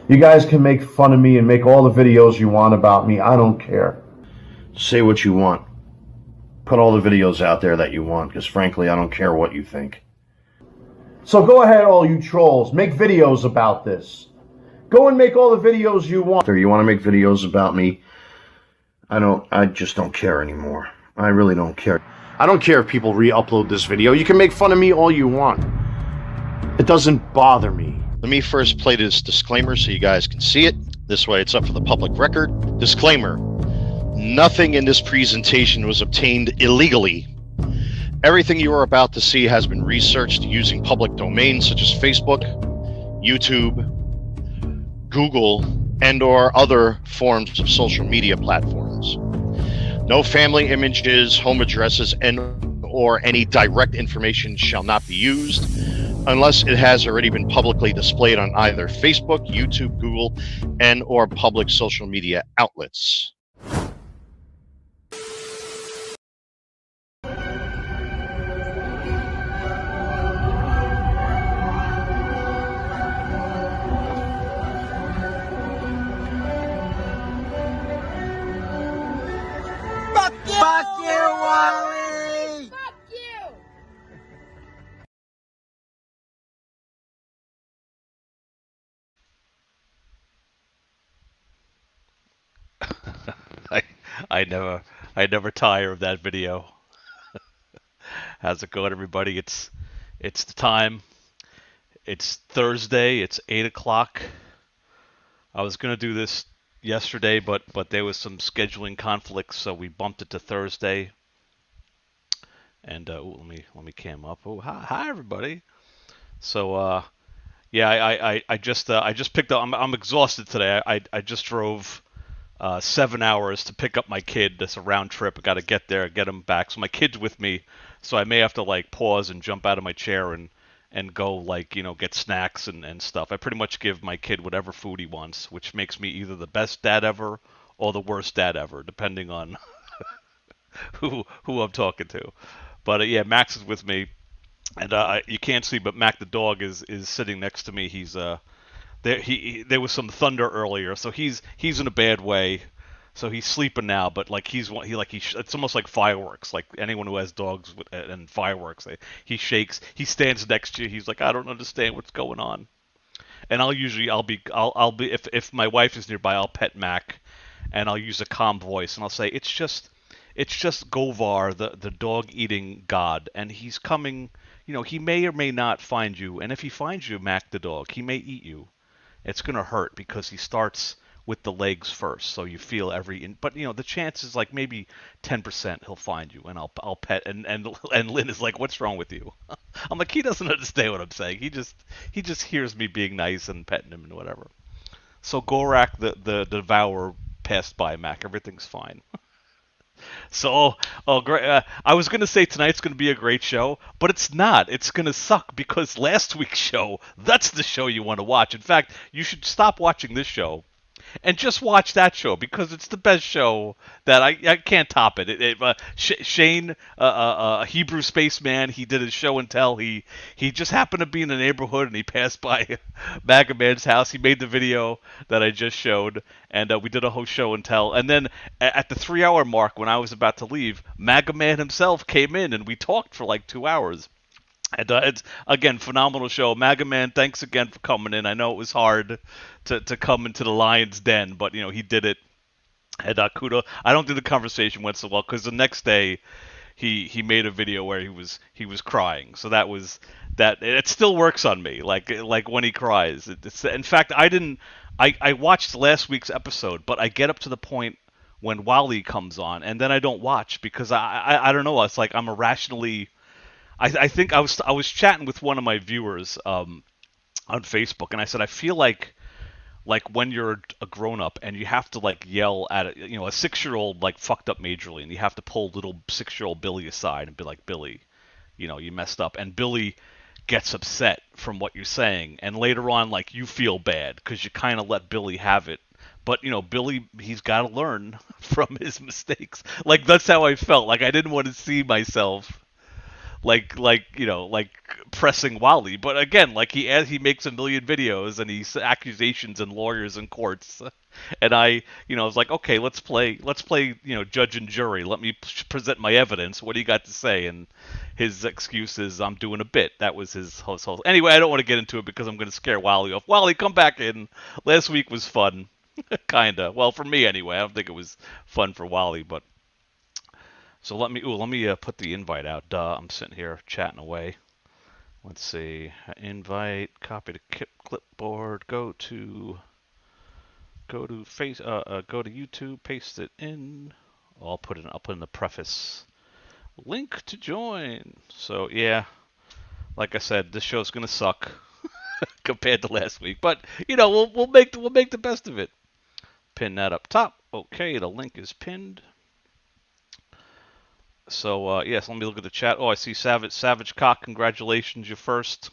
You guys can make fun of me and make all the videos you want about me. I don't care. Say what you want. Put all the videos out there that you want, because frankly, I don't care what you think. So go ahead, all you trolls. Make videos about this. Go and make all the videos you want. You want to make videos about me? I just don't care anymore. I really don't care. I don't care if people re-upload this video. You can make fun of me all you want. It doesn't bother me. Let me first play this disclaimer so you guys can see it. This way it's up for the public record. Disclaimer. Nothing in this presentation was obtained illegally. Everything you are about to see has been researched using public domains such as Facebook, YouTube, Google, and/or other forms of social media platforms. No family images, home addresses, and/or any direct information shall not be used unless it has already been publicly displayed on either Facebook, YouTube, Google, and/or public social media outlets. Fuck you, Wally! Fuck you! I never tire of that video. How's it going, everybody? It's the time. It's Thursday. It's 8 o'clock. I was gonna do this yesterday, but there was some scheduling conflicts, so we bumped it to Thursday. And let me cam up. Oh, hi everybody. So yeah, I just picked up. I'm exhausted today. I just drove 7 hours to pick up my kid. That's a round trip. I got to get there, get him back. So my kid's with me, so I may have to like pause and jump out of my chair and go like, get snacks and stuff. I pretty much give my kid whatever food he wants, which makes me either the best dad ever or the worst dad ever, depending on who I'm talking to. But yeah, Max is with me, and you can't see, but Mac the dog is sitting next to me. He's there was some thunder earlier, so he's in a bad way. So he's sleeping now, but like it's almost like fireworks. Like anyone who has dogs and fireworks, he shakes. He stands next to you. He's like, I don't understand what's going on. And I'll be if my wife is nearby, I'll pet Mac, and I'll use a calm voice, and I'll say it's just Govar, the dog eating god, and he's coming. He may or may not find you, and if he finds you, Mac the dog, he may eat you. It's gonna hurt because he starts with the legs first, so you feel but the chance is like maybe 10% he'll find you, and I'll pet, and Lynn is like, what's wrong with you? I'm like, he doesn't understand what I'm saying. He just hears me being nice and petting him and whatever. So Gorak the devourer passed by, Mac. Everything's fine. So, great. I was gonna say tonight's gonna be a great show, but it's not. It's gonna suck because last week's show, that's the show you want to watch. In fact, you should stop watching this show and just watch that show because it's the best show that I can't top it. Shane, a Hebrew spaceman, he did his show and tell. He just happened to be in the neighborhood and he passed by Maga Man's house. He made the video that I just showed, and we did a whole show and tell. And then at the 3-hour mark, when I was about to leave, Maga Man himself came in and we talked for like 2 hours. And it's, again, phenomenal show. Maga Man, thanks again for coming in. I know it was hard to come into the lion's den, but, he did it. And kudos. I don't think the conversation went so well because the next day he made a video where he was crying. So that it still works on me, like when he cries. In fact, I watched last week's episode, but I get up to the point when Wally comes on, and then I don't watch because I don't know. It's like I'm irrationally. I think I was chatting with one of my viewers on Facebook, and I said I feel like when you're a grown up and you have to like yell at a 6-year-old like fucked up majorly, and you have to pull little 6-year-old Billy aside and be like, Billy, you messed up, and Billy gets upset from what you're saying, and later on like you feel bad because you kind of let Billy have it. But, Billy, he's got to learn from his mistakes. Like, that's how I felt. Like, I didn't want to see myself like pressing Wally. But again, like he makes a million videos and he's accusations and lawyers in courts, and I was like, okay, let's play judge and jury. Let me present my evidence. What do you got to say? And his excuse is, I'm doing a bit. That was his whole. Anyway, I don't want to get into it because I'm going to scare Wally off. Wally, come back in. Last week was fun. Kinda. Well, for me anyway. I don't think it was fun for Wally, but so let me put the invite out. I'm sitting here chatting away. Let's see. Invite. Copy to clipboard. Go to YouTube. Paste it in. I'll put in the preface. Link to join. So yeah, like I said, this show's gonna suck compared to last week, but we'll make the best of it. Pin that up top. Okay, the link is pinned. So yes, let me look at the chat. Oh, I see Savage Cock. Congratulations, you're first.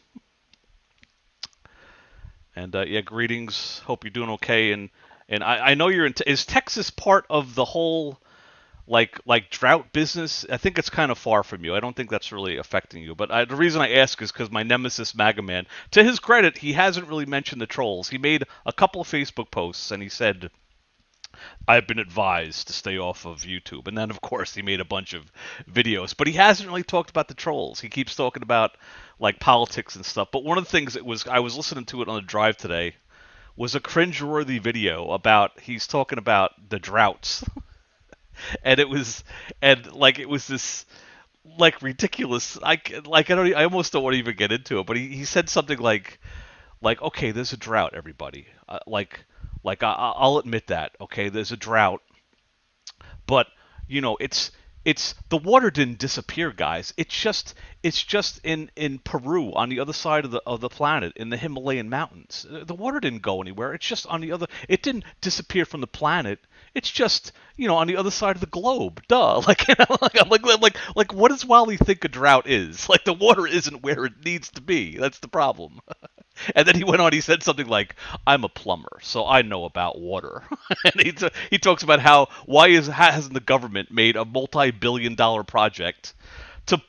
And yeah, greetings. Hope you're doing okay. And I know you're in. Is Texas part of the whole like drought business? I think it's kind of far from you. I don't think that's really affecting you. But the reason I ask is because my nemesis Maga Man, to his credit, he hasn't really mentioned the trolls. He made a couple of Facebook posts and he said, I've been advised to stay off of YouTube. And then, of course, he made a bunch of videos. But he hasn't really talked about the trolls. He keeps talking about, like, politics and stuff. But one of the things I was listening to it on the drive today, was a cringeworthy video about, he's talking about the droughts. And it was this, like, ridiculous, I almost don't want to even get into it. But he said something like, okay, there's a drought, everybody. I'll admit that, okay, there's a drought, but it's the water didn't disappear, guys. It's just in Peru, on the other side of the planet, in the Himalayan mountains. The water didn't go anywhere. It's just on the other. It didn't disappear from the planet. It's just on the other side of the globe. Duh. Like what does Wally think a drought is? Like, the water isn't where it needs to be. That's the problem. And then he went on, he said something like, I'm a plumber, so I know about water. And he talks about hasn't the government made a multi-billion-dollar project to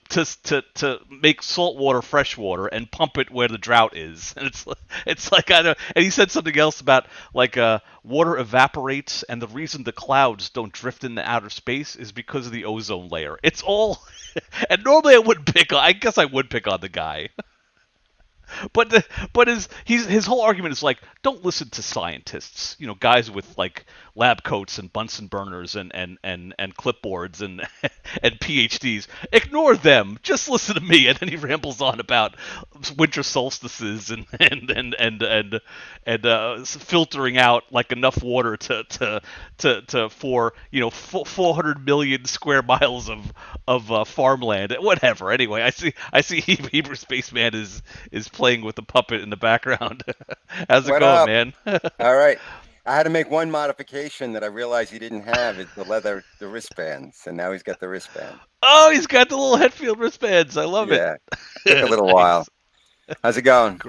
make salt water fresh water and pump it where the drought is. And it's like, I don't. And he said something else about, like, water evaporates, and the reason the clouds don't drift into outer space is because of the ozone layer. It's all. And normally I guess I would pick on the guy. But his whole argument is like, don't listen to scientists, guys with, like, lab coats and Bunsen burners and clipboards and PhDs. Ignore them. Just listen to me. And then he rambles on about winter solstices and filtering out, like, enough water for 400 million square miles of farmland. Whatever. Anyway, I see Hebrew Spaceman is playing with the puppet in the background. How's it going, up, man? All right. I had to make one modification that I realized he didn't have, is the wristbands. And now he's got the wristband. Oh, he's got the little Hetfield wristbands. I love it. Yeah. Took a little while. How's it going?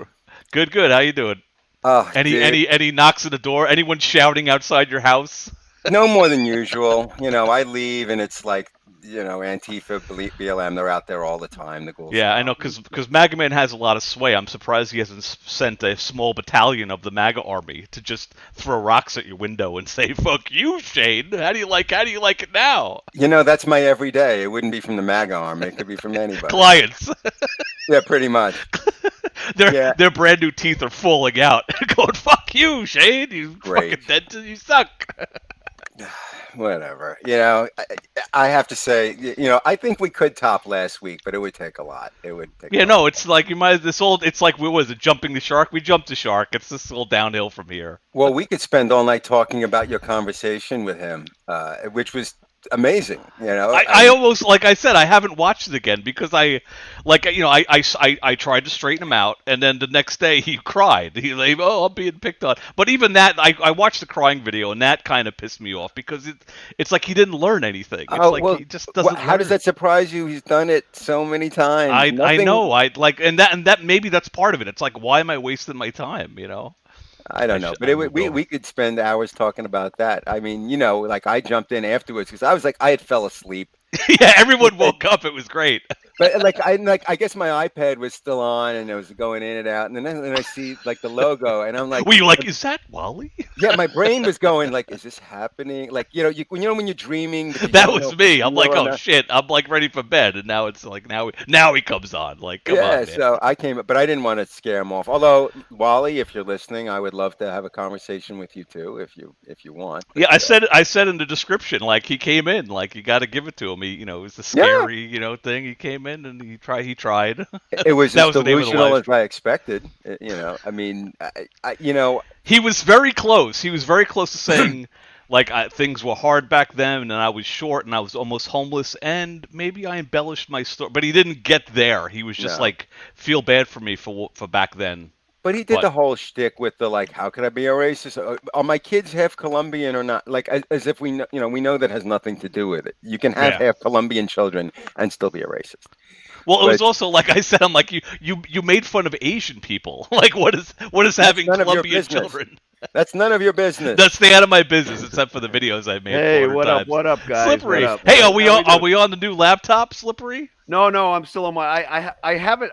Good. How you doing? Oh, any knocks at the door? Anyone shouting outside your house? No more than usual. I leave and it's like, Antifa, BLM, they're out there all the time. The ghouls. Yeah, I know, because Maga Man has a lot of sway. I'm surprised he hasn't sent a small battalion of the Maga Army to just throw rocks at your window and say, "Fuck you, Shane. How do you like it now?" That's my everyday. It wouldn't be from the Maga Army. It could be from anybody. Clients. Yeah, pretty much. Their brand new teeth are falling out. Going, "Fuck you, Shane. You fucking dentist. You suck." Whatever. I have to say, I think we could top last week, but it would take a lot. It would take a lot. It's like it's like, what was it, jumping the shark? We jumped the shark. It's just all downhill from here. Well, we could spend all night talking about your conversation with him, which was amazing. I almost, like I said, I haven't watched it again because I tried to straighten him out, and then the next day he cried. He like, "Oh, I'm being picked on." But even that, I watched the crying video, and that kind of pissed me off because it's like he didn't learn anything. He just doesn't. How does that surprise you? He's done it so many times. I know. And that maybe that's part of it. It's like, why am I wasting my time? I don't know, but we could spend hours talking about that. I mean, like, I jumped in afterwards because I was like, I had fell asleep. Yeah, everyone woke up. It was great. But I guess my iPad was still on and it was going in and out, and then I see like the logo, and I'm like, Were you like, is that Wally? yeah, my brain was going like, is this happening? Like, when you're dreaming. But you That don't know was if me. it's I'm real like, or oh not. shit. I'm like ready for bed, and now it's like now he comes on. Like, come on, Yeah, man. so I came, but I didn't want to scare him off. Although, Wally, if you're listening, I would love to have a conversation with you too, if you want. But, Yeah, I said in the description, like he came in, like you got to give it to him. It was the yeah, scary, thing. He came in and he tried. it was That as was the name of the delusional live as I expected. I mean, He was very close. He was very close to saying, like, things were hard back then, and I was short, and I was almost homeless, and maybe I embellished my story. But he didn't get there. He was just No. like, feel bad for me for back then. But he did But- the whole shtick with the like, how could I be a racist? Are my kids half Colombian or not? Like, as if we know, we know that has nothing to do with it. You can have Yeah. half Colombian children and still be a racist. Well, it was But- also like I said. I'm like you made fun of Asian people. Like what is having none of your Colombian business. children? That's none of your business. That's stay out of my business, except for the videos I made. Hey, 400 what up? times. What up, guys? Slippery. What up? Hey, are How we on? doing? Are we on the new laptop, Slippery? No, I'm still on my. I haven't.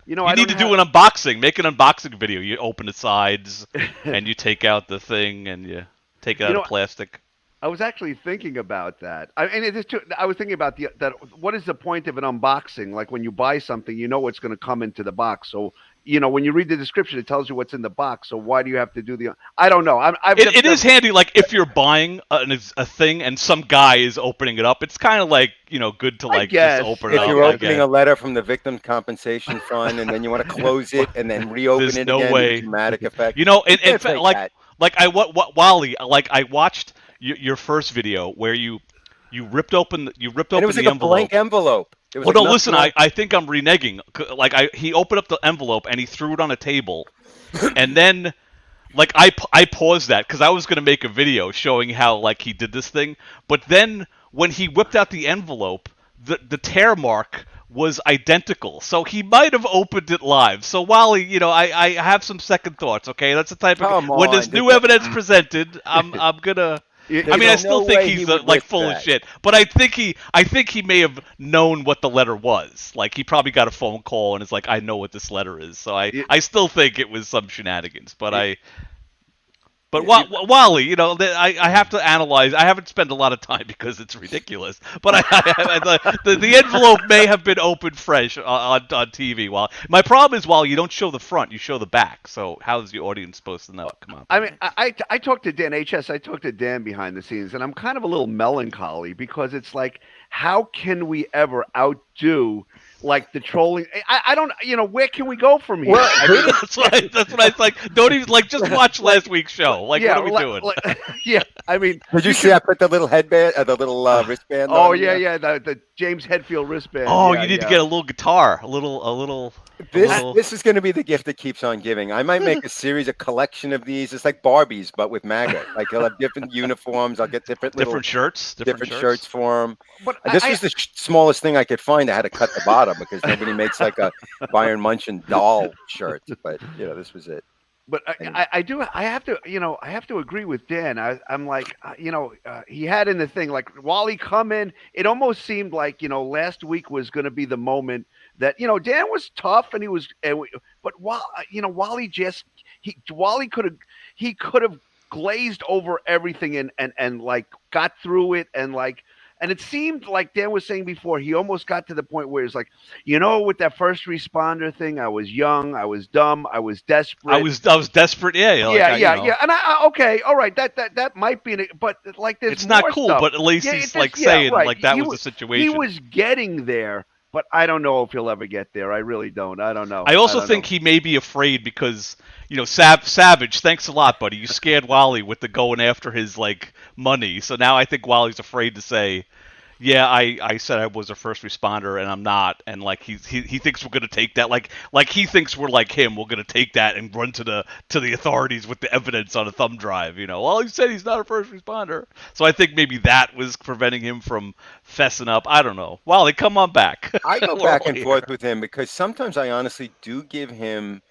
You I need to don't do an unboxing. Make an unboxing video. You open the sides and you take out the thing and you take it out of plastic. I was actually thinking about that. I was thinking about that. What is the point of an unboxing? Like when you buy something, you know what's going to come into the box. So when you read the description, it tells you what's in the box. So why do you have to do the? I don't know. It is handy. Like if you're buying a thing and some guy is opening it up, it's kind of like good to like guess. just open it If up. you're I opening guess. a letter from the Victim Compensation Fund and then you want to close it and then reopen There's it no again, way. dramatic effect. In can't fact, fake like that. Wally, like I watched your first video where you ripped open And it was the like a envelope. blank envelope. It was Well, like no, listen. nothing I think I'm reneging. Like he opened up the envelope and he threw it on a table, and then like I paused that because I was gonna make a video showing how like he did this thing, but then when he whipped out the envelope, the tear mark was identical, so he might have opened it live. So Wally, I have some second thoughts. Okay, that's the type of Come when there's on, new evidence presented, I'm gonna. I mean, I still no think way he's he would like whip full of that. shit, but I think he may have known what the letter was. Like he probably got a phone call and is like, I know what this letter is. So I still think it was some shenanigans, but Wally, I have to analyze. I haven't spent a lot of time because it's ridiculous. But the envelope may have been opened fresh on TV. While my problem is, while you don't show the front, you show the back. So how is the audience supposed to know? Come on. I mean, I talked to Dan HS. I talked to Dan behind the scenes, and I'm kind of a little melancholy because it's like, how can we ever outdo like the trolling? I don't. Where can we go from here? Well, I mean, that's what I was like. Don't even like just watch last week's show. Like what are we doing? Yeah, I mean, Did you see I put the little headband, the little wristband oh on? yeah, the James Hetfield wristband. Oh, Yeah, you need to yeah. get a little guitar, a little. This is going to be the gift that keeps on giving. I might make a series, a collection of these. It's like Barbies, but with MAGA. Like I'll have different uniforms. I'll get different shirts, different shirts for them. But This was the smallest thing I could find. I had to cut the bottom because nobody makes like a Bayern Munchen doll shirt. But this was it. But I have to agree with Dan. I'm like, he had in the thing, like Wally come in, it almost seemed like, last week was going to be the moment that, Dan was tough and but Wally Wally could have glazed over everything and like got through it and it seemed like Dan was saying before, he almost got to the point where it's like, with that first responder thing, I was young, I was dumb, I was desperate. I was desperate. Yeah. Yeah. And okay, all right, that might be, but like there's it's not more cool. stuff. But at least he's like saying like that was the situation. He was getting there, but I don't know if he'll ever get there. I really don't. I don't know. I also think he may be afraid because Savage. Thanks a lot, buddy. You scared Wally with the going after his like money. So now I think Wally's afraid to say, yeah, I said I was a first responder and I'm not, and like he thinks we're gonna take that like he thinks we're like him. We're gonna take that and run to the authorities with the evidence on a thumb drive. Well, he said he's not a first responder, so I think maybe that was preventing him from fessing up. I don't know. Wally, come on back. I go back and forth with him because sometimes I honestly do give him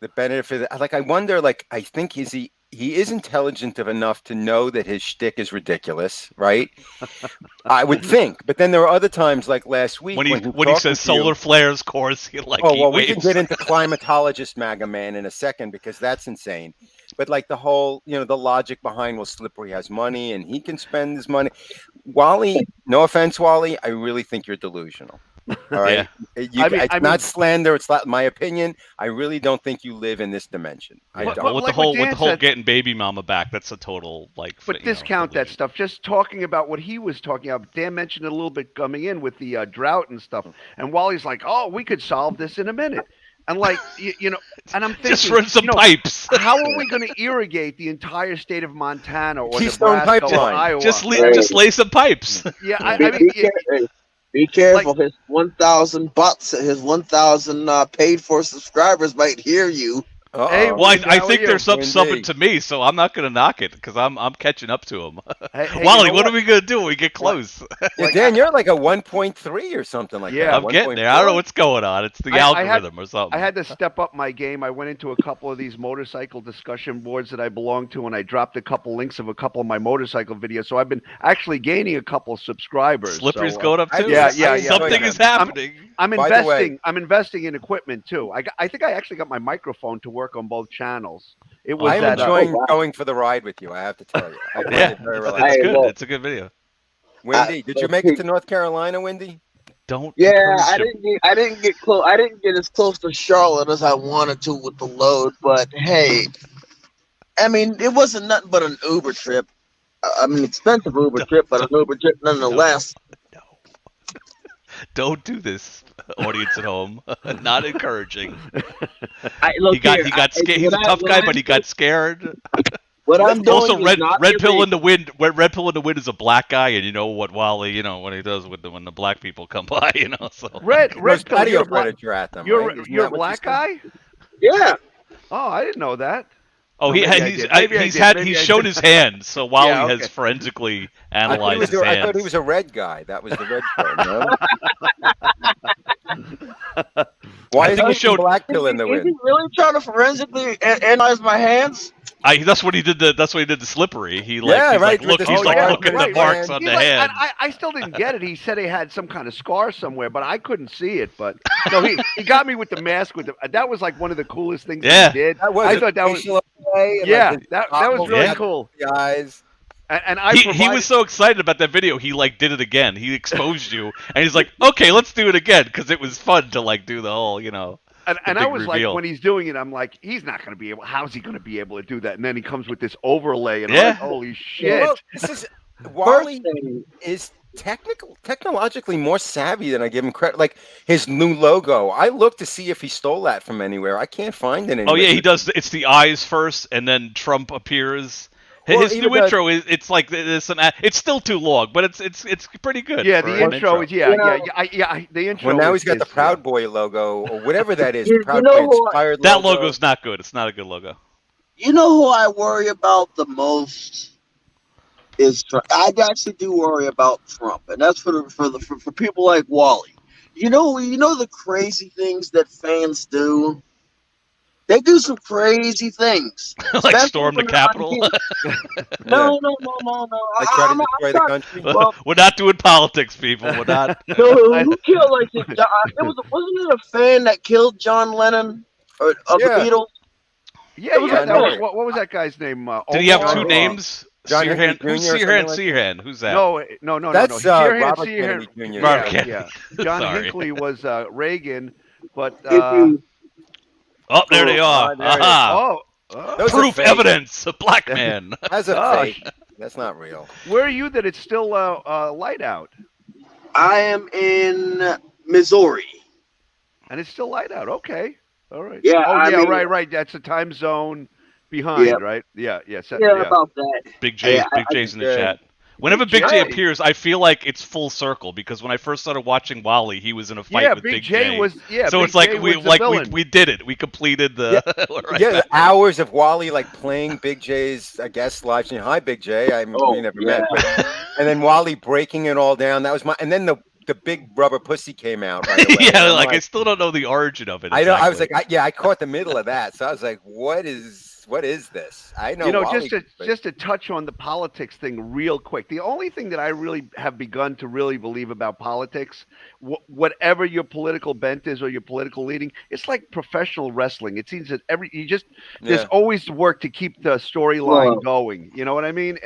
the benefit. Like I wonder, like I think is he he is intelligent enough to know that his shtick is ridiculous, right? I would think. But then there are other times, like last week, when he talking says to you- solar flares, course, he like Oh heat well, we can waves. get into climatologist Maga Man in a second because that's insane. But like the whole, the logic behind, well, Slippery has money and he can spend his money. Wally, no offense, Wally, I really think you're delusional. All right, it's not slander. It's not my opinion. I really don't think you live in this dimension. I don't. Well, with like the whole Dan said- getting baby mama back, that's a total like. But discount that stuff. Just talking about what he was talking about. Dan mentioned it a little bit coming in with the drought and stuff. And Wally's like, "Oh, we could solve this in a minute." And like and I'm thinking, just run some pipes. How are we going to irrigate the entire state of Montana or Keystone Nebraska or Pipeline. Iowa? Just lay some pipes. Yeah, I mean, Be careful. His 1,000 bots, his 1,000 paid for subscribers might hear you. Hey, well, I how think are there's you? something to me, so I'm not gonna knock it because I'm catching up to him. Hey, Wally, you know what are we gonna do when we get close? Yeah, Dan, you're like a 1.3 or something like Yeah, that. I'm getting there. I don't know what's going on. It's the algorithm or something. I had to step up my game. I went into a couple of these motorcycle discussion boards that I belong to, and I dropped a couple links of a couple of my motorcycle videos. So I've been actually gaining a couple of subscribers. Slippery's so, going up too. Yeah. Something is happening. I'm By the way- investing in equipment too. I think I actually got my microphone to work on both channels. It was I'm that, enjoying going for the ride with you. I have to tell you. I find Yeah, it very it's relaxing. good. look. It's a good video. Wendy, did you make it to North Carolina, Wendy? Don't. Yeah, encourage him. I didn't get close. I didn't get as close to Charlotte as I wanted to with the load. But hey, I mean, it wasn't nothing but an Uber trip. I mean, expensive Uber trip, but an Uber trip nonetheless. No. Don't do this, audience at home. Not encouraging. He got scared. He's a tough guy, but he got scared. What I'm doing Also, is red not pill giving- in the wind. Red pill in the wind is a black guy, and you know what Wally, when he does when the black people come by, So Red There's pill. patio You're a black, furniture at them. you're, right? Isn't you're that a what black you said? guy? Yeah. Oh, I didn't know that. Oh, Maybe I did. Maybe I did. Maybe he's I shown did. his hand, so Wally Yeah, okay. has forensically I thought, analyzed his I hands. thought he was a red guy. That was the red pill, no? Why I is think he there showed- black pill in the Is wind? he really trying to forensically analyze my hands? That's what he did. That's what he did to Slippery. He Yeah, he's right, like, look, with he's the like, scar look at on the his marks hand. on He's the like, hand. I still didn't get it. He said he had some kind of scar somewhere, but I couldn't see it. But no, he got me with the mask. That was like one of the coolest things Yeah. he did. That was I thought that was yeah. that was really Yeah. cool. The eyes. And I He provided, was so excited about that video, he like did it again. He exposed you, and he's like, "Okay, let's do it again," because it was fun to like do the whole, and I big was reveal. like, when he's doing it, I'm like, he's not going to be able. How's he going to be able to do that? And then he comes with this overlay, and I'm Yeah. like, holy shit! Well, this is Wally is technologically more savvy than I give him credit. Like his new logo, I looked to see if he stole that from anywhere. I can't find it anywhere. Oh yeah, he does. It's the eyes first, and then Trump appears. Well, His even new the- intro is it's like there's some. It's still too long, but it's pretty good. Yeah, for the an intro is the intro. Well, now is, he's got the is- Proud Boy logo or whatever that is. You The Proud know Boy what? inspired That logo. logo's not good. It's not a good logo. You know who I worry about the most is Trump. I actually do worry about Trump, and that's for people like Wally. You know the crazy things that fans do. They do some crazy things. Like Especially storm the when Capitol. No. Like try to destroy the country. Well, We're not doing politics, people. We're not. no, who killed wasn't it a fan that killed John Lennon of the Yeah. Beatles? Yeah, was yeah. a That was, guy. what was that guy's name? Did he have Omar? two names? John Sirhan. Henry Who's Jr. or Sirhan? something Sirhan. Who's that? No. That's Sirhan- Robert Sirhan- Kennedy Jr. Robert Yeah, Kennedy. yeah. John Sorry. Hinckley was Reagan, but If you Oh, there they are. there it is. Aha. Those are Proof, fake. evidence. A black man. That's a Oh, fake. That's not real. where are you that it's still light out? I am in Missouri. And it's still light out. Okay. All right. Yeah, Oh, I yeah, mean- right. That's a time zone behind, Yeah. right? Yeah. Yeah, about that. Big J. Yeah, Big J's in the yeah. chat. Whenever Big Big J J. appears, I feel like it's full circle because when I first started watching Wally, he was in a fight Yeah, with Big J was. Yeah. So Big it's like J we was the villain. we did it. We completed the. we're right Yeah, back. hours of Wally like playing Big J's, I guess, live stream. Hi, Big J. We never met. But, and then Wally breaking it all down. That was my. And then the big rubber pussy came out right away. Yeah, And I'm like I still don't know the origin of it. I know. I was exactly. like, I caught the middle of that. So I was like, what is What is this? I know. Wally, just to touch on the politics thing real quick. The only thing that I really have begun to really believe about politics, whatever your political bent is or your political leading, it's like professional wrestling. It seems that there's always work to keep the storyline going. You know what I mean?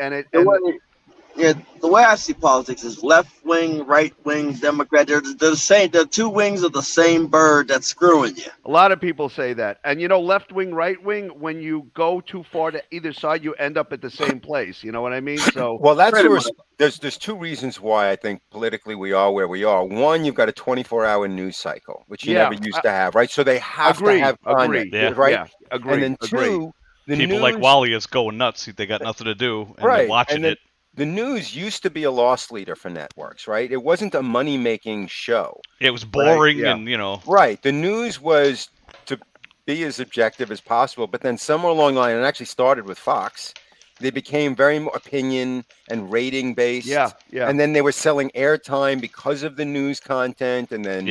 The way I see politics is left wing, right wing, Democrat. They're the same. They're two wings of the same bird that's screwing you. A lot of people say that, and left wing, right wing. When you go too far to either side, you end up at the same place. You know what I mean? So, well, that's there's two reasons why I think politically we are where we are. One, you've got a 24-hour news cycle, which you never used to have, right? So they have to have content, right? Yeah, agree. And then two, the people news, like Wally is going nuts. They got nothing to do, and they're watching it. The news used to be a loss leader for networks, right? It wasn't a money-making show. It was boring, and Right. The news was to be as objective as possible, but then somewhere along the line, and it actually started with Fox, they became very more opinion and rating based. Yeah. And then they were selling airtime because of the news content, and then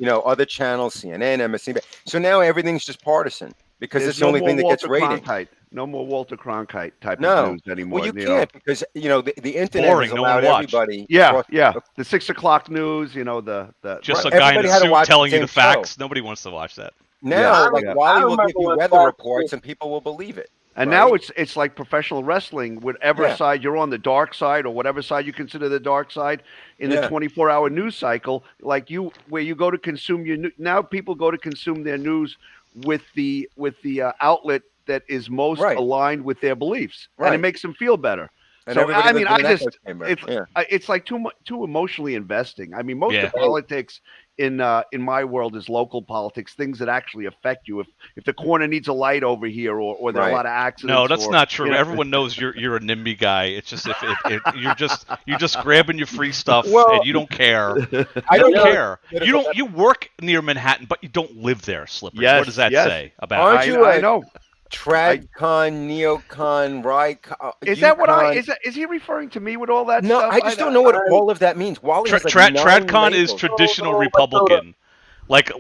other channels, CNN, MSNBC. So now everything's just partisan because it's the only thing that gets rating. No more Walter Cronkite type of news anymore. Well, you can't because the internet has allowed everybody. Yeah. The 6 o'clock news. Just a guy in a suit telling you the facts. Nobody wants to watch that. Now, Wally will give you weather reports, and people will believe it. And now it's like professional wrestling. Whatever side you're on, the dark side or whatever side you consider the dark side, in the 24-hour news cycle, where you go to consume now people go to consume their news with the outlet that is most aligned with their beliefs, and it makes them feel better. And so I mean, it's like too emotionally investing. I mean, most of politics in my world is local politics, things that actually affect you. If the corner needs a light over here, or there are a lot of accidents. No, that's not true. Everyone knows you're a NIMBY guy. It's just if you're just grabbing your free stuff and you don't care. I don't care. You work near Manhattan, but you don't live there, Slippery. Yes, what does that say about? Aren't you? I know. Tradcon, Neocon, Rycon. Is that what is he referring to me with all that stuff? No, I just don't know what all of that means. Wally Tradcon is traditional Republican. Like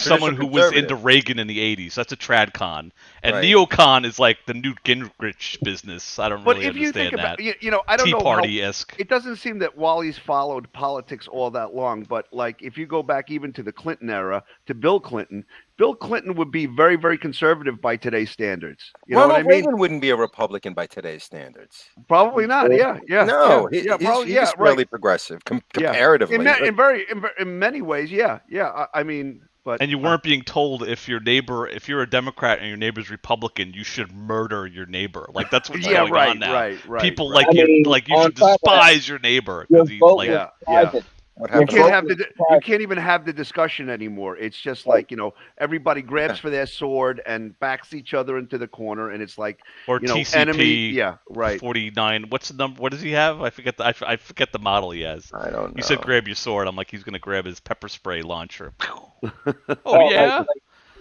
someone who was into Reagan in the 80s. That's a Tradcon. And Neocon is like the Newt Gingrich business. I don't really understand that. I don't Tea know. Party-esque. It doesn't seem that Wally's followed politics all that long, but if you go back even to the Clinton era, to Bill Clinton would be very, very conservative by today's standards. You know what I mean? Reagan wouldn't be a Republican by today's standards. Probably not. Yeah. No, he's really progressive comparatively. In many ways, yeah. I mean, but and you weren't being told if you're a Democrat and your neighbor's Republican, you should murder your neighbor. Like that's what's going on now. Right. People you should despise your neighbor because he's private. You can't even have the discussion anymore. It's just everybody grabs for their sword and backs each other into the corner, and it's like TCP enemy. 49. What's the number? What does he have? I forget the model he has. I don't know. You said grab your sword. I'm like he's gonna grab his pepper spray launcher. Oh yeah.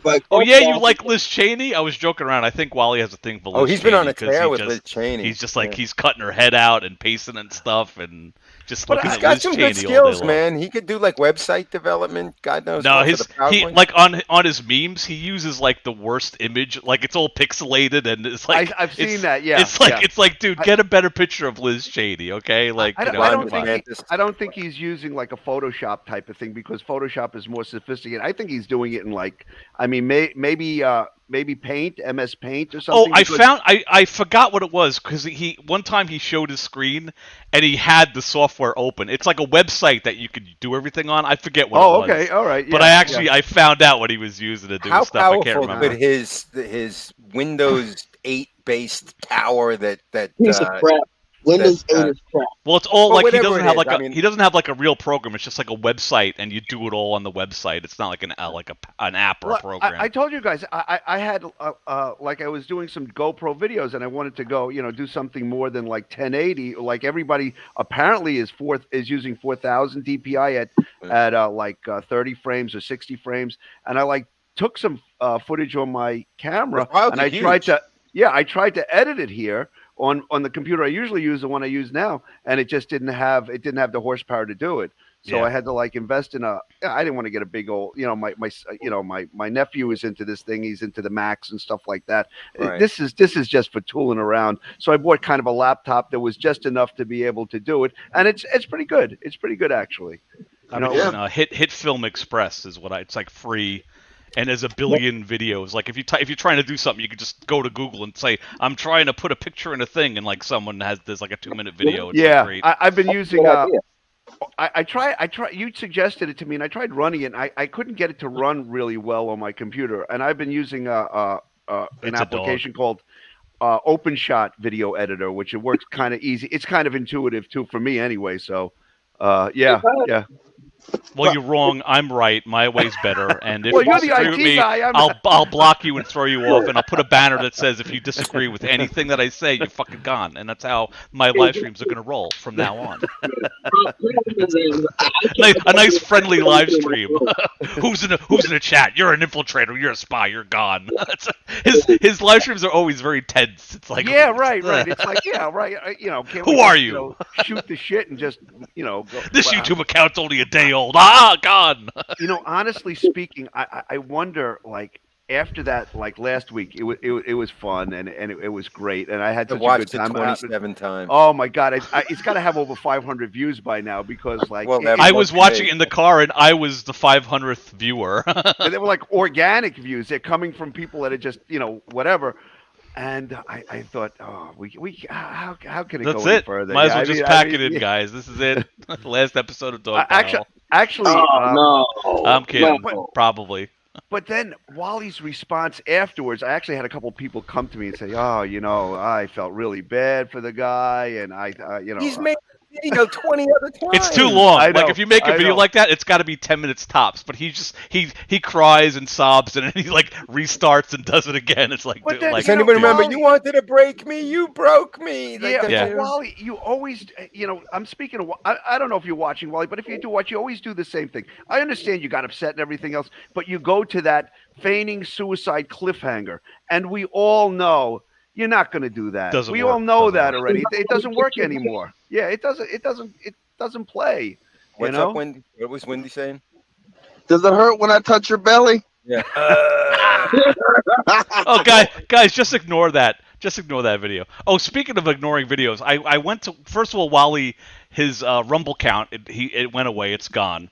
You like Liz Cheney? I was joking around. I think Wally has a thing for Liz Cheney. He's been on a tear with Liz Cheney. He's just he's cutting her head out and pasting and stuff and just looking at Liz Cheney. He's got some good skills, man. He could do website development. God knows. No, on his memes, he uses the worst image. It's all pixelated and it's I've seen that. Yeah. It's like, dude, get a better picture of Liz Cheney, okay? I don't think he's using a Photoshop type of thing because Photoshop is more sophisticated. I think he's doing it in maybe Paint, MS Paint or something. I forgot what it was because one time he showed his screen and he had the software open. It's like a website that you could do everything on. I forget what it was. Oh, okay, all right. Yeah, but I found out what he was using to do stuff. I can't remember. How powerful could his Windows 8 based tower that piece of crap. Windows 8 is crap. Well, it's all he doesn't have he doesn't have a real program. It's just like a website, and you do it all on the website. It's not like an app or a program. I told you guys I had I was doing some GoPro videos, and I wanted to go do something more than 1080. Everybody apparently is using 4000 DPI at 30 frames or 60 frames, and I took some footage on my camera, and I tried to edit it here. On the computer I usually use, the one I use now, and it just didn't have the horsepower to do it. So Yeah. I had to like invest in a. I didn't want to get a big old. My nephew is into this thing. He's into the Macs and stuff like that. Right. This is just for tooling around. So I bought kind of a laptop that was just enough to be able to do it, and it's pretty good. It's pretty good actually. I mean, Hit Film Express is what it's like free, and there's a billion videos. Like if you're trying to do something, you could just go to Google and say, "I'm trying to put a picture in a thing," and like there's like a 2-minute video. It's like great. I've been using. I try. You suggested it to me, and I tried running it. And I couldn't get it to run really well on my computer, and I've been using an application called OpenShot Video Editor, which it works kind of easy. It's kind of intuitive too for me, anyway. So, yeah. Well, you're wrong. I'm right. My way's better. And if Well, you you're the disagree with IT me, guy, I'll block you and throw you off, and I'll put a banner that says, "If you disagree with anything that I say, you're fucking gone." And that's how my live streams are going to roll from now on. A nice friendly live stream. Who's in a chat? You're an infiltrator. You're a spy. You're gone. His live streams are always very tense. It's like, right. It's like, right. Can't Who we are just, you? Shoot the shit and just, go. This Wow. YouTube account's only a day old. Gone. Honestly speaking, I wonder, like, after that, like last week, it was fun and it was great, and I had such a watched good it time. 27 times. Oh my god, it's got to have over 500 views by now because like I was watching it in the car and I was the 500th viewer. and they were like organic views. They're coming from people that are just whatever. And I thought, how can it That's go any it. further? Might as well just pack it in, guys. This is it. Last episode of Dogpile. Actually, no, I'm kidding. no. Probably. But then Wally's response afterwards, I actually had a couple people come to me and say, I felt really bad for the guy, and He's made a video 20 other times. It's too long. I know, Like if you make a video like that, it's got to be 10 minutes tops. But he cries and sobs and then he like restarts and does it again. It's like, But then, Does anyone remember? You wanted to break me, you broke me. But Wally, you always, I'm speaking of. I don't know if you're watching Wally, but if you do watch, you always do the same thing. I understand you got upset and everything else, but you go to that feigning suicide cliffhanger, and we all know. You're not going to do that. We all know that already. It doesn't work anymore. Yeah, it doesn't. It doesn't play. What's up, Wendy? What was Wendy saying? Does it hurt when I touch your belly? Yeah. Oh, guys, just ignore that. Just ignore that video. Oh, speaking of ignoring videos, I went to first of all, Wally, his Rumble count, it went away. It's gone.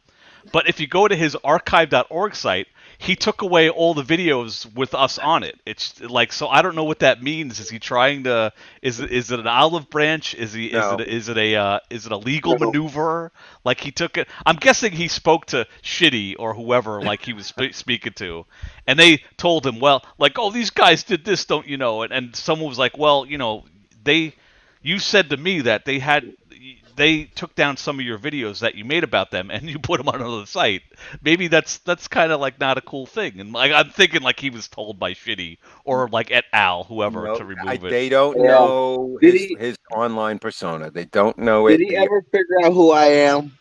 But if you go to his archive.org site, he took away all the videos with us on it. It's like, so I don't know what that means. Is he trying to? Is it an olive branch? Is it a legal maneuver? Like he took it. I'm guessing he spoke to Shitty or whoever, like he was speaking to, and they told him, well, like, oh, these guys did this, don't you know? And someone was like, well, you said to me that they took down some of your videos that you made about them and you put them on another site. Maybe that's kind of like not a cool thing. And like I'm thinking like he was told by Shitty or like et al. Whoever to remove it. They don't know his online persona. They don't know it. Did he ever figure out who I am?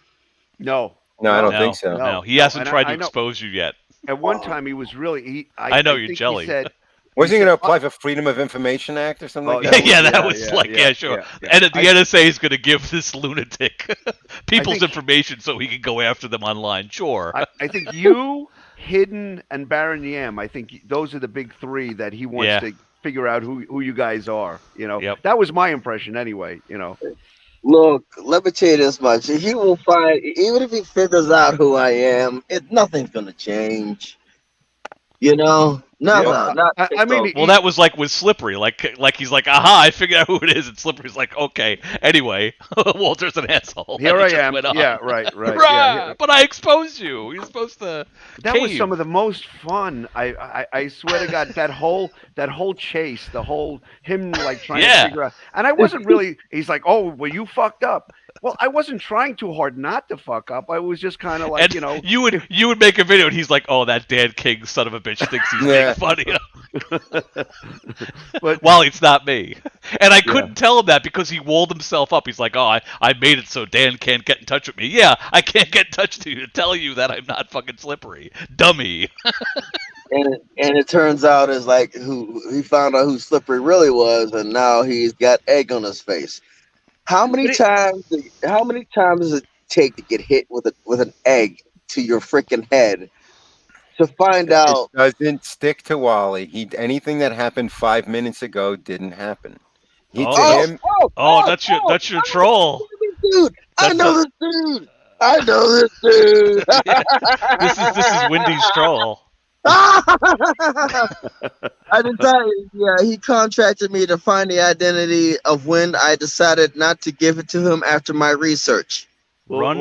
No, I don't think so. No, he hasn't tried to expose you yet. At one time, he was really. I know you're think jelly. He said, Wasn't he going to apply for Freedom of Information Act or something like that? That was sure. Yeah. And the NSA is going to give this lunatic people's information so he can go after them online. Sure. I think you, Hidden, and Baron Yam. I think those are the big three that he wants to figure out who you guys are. That was my impression anyway. Look, let me tell you this much: he will find, even if he figures out who I am, nothing's gonna change. That was like with Slippery, like he's like, aha, I figured out who it is, and Slippery's like, okay, anyway, Walter's an asshole. Here I am. Yeah, right. Yeah. But I exposed you. You're supposed to. That was some of the most fun. I swear to God, that whole chase, him like trying to figure out, and I wasn't really. He's like, oh, well, you fucked up. Well, I wasn't trying too hard not to fuck up. I was just kind of like, You would make a video, and he's like, "Oh, that Dan King son of a bitch thinks he's being funny." But Wally, it's not me. And I couldn't tell him that because he walled himself up. He's like, "Oh, I made it so Dan can't get in touch with me." Yeah, I can't get in touch with you to tell you that I'm not fucking Slippery, dummy. And it turns out is like he found out who Slippery really was, and now he's got egg on his face. How many times take to get hit with an egg to your freaking head to find out. It doesn't stick to Wally. Anything that happened 5 minutes ago didn't happen. To him. That's your troll. Dude, I know this dude. I know this dude. This is Wendy's troll. I decided, he contracted me to find the identity of when I decided not to give it to him after my research. What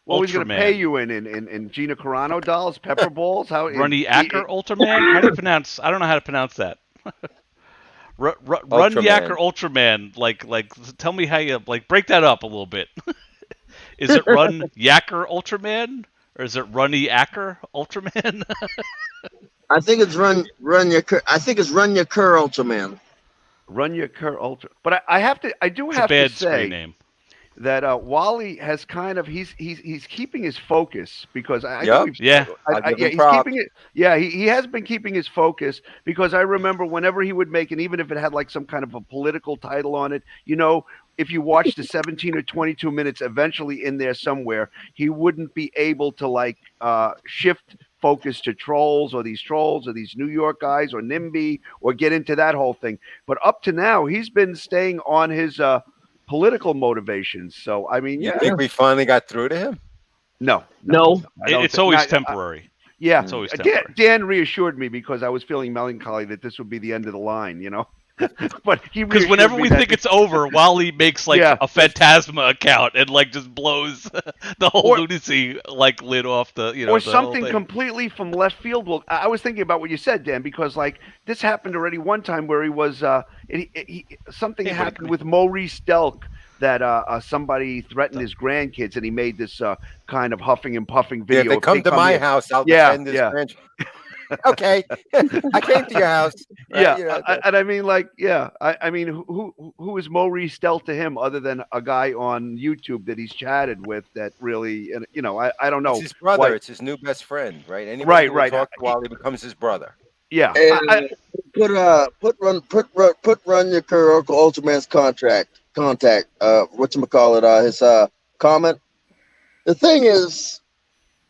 was going to pay you in Gina Carano dolls, pepper balls? Runny Acker Ultraman? How do you pronounce? I don't know how to pronounce that. Run Yacker Ultraman. Like, tell me how you break that up a little bit. Is it Run Yacker Ultraman? Or is it Runny Acker Ultraman? I think it's Run Your Cur Ultraman. Run Your Cur Ultra. But I do have to say name. That Wally has kind of he's keeping his focus because he's keeping it. Yeah, he has been keeping his focus because I remember whenever he would make, and even if it had like some kind of a political title on it, if you watch the 17 or 22 minutes, eventually in there somewhere, he wouldn't be able to shift focus to trolls or these New York guys or NIMBY or get into that whole thing. But up to now, he's been staying on his political motivations. So, I mean, you think we finally got through to him? No. It's always temporary. Yeah. It's always temporary. Dan reassured me because I was feeling melancholy that this would be the end of the line, But because whenever we think it's over, Wally makes a Phantasma account and just blows the whole lunacy lid off the or something completely from left field. Well, I was thinking about what you said, Dan, because this happened already one time where he was something happened with Maurice Delk that somebody threatened his grandkids and he made this kind of huffing and puffing video. Yeah, they come to my house, I'll defend his grandkids. Okay, I came to your house. Right? And I mean, I mean, who is Maurice Delk to him other than a guy on YouTube that he's chatted with that really, I don't know. It's his brother. It's his new best friend, right? Anybody who talks while he becomes his brother. Yeah. Put Run Your Cur Ultraman's contact. His comment. The thing is,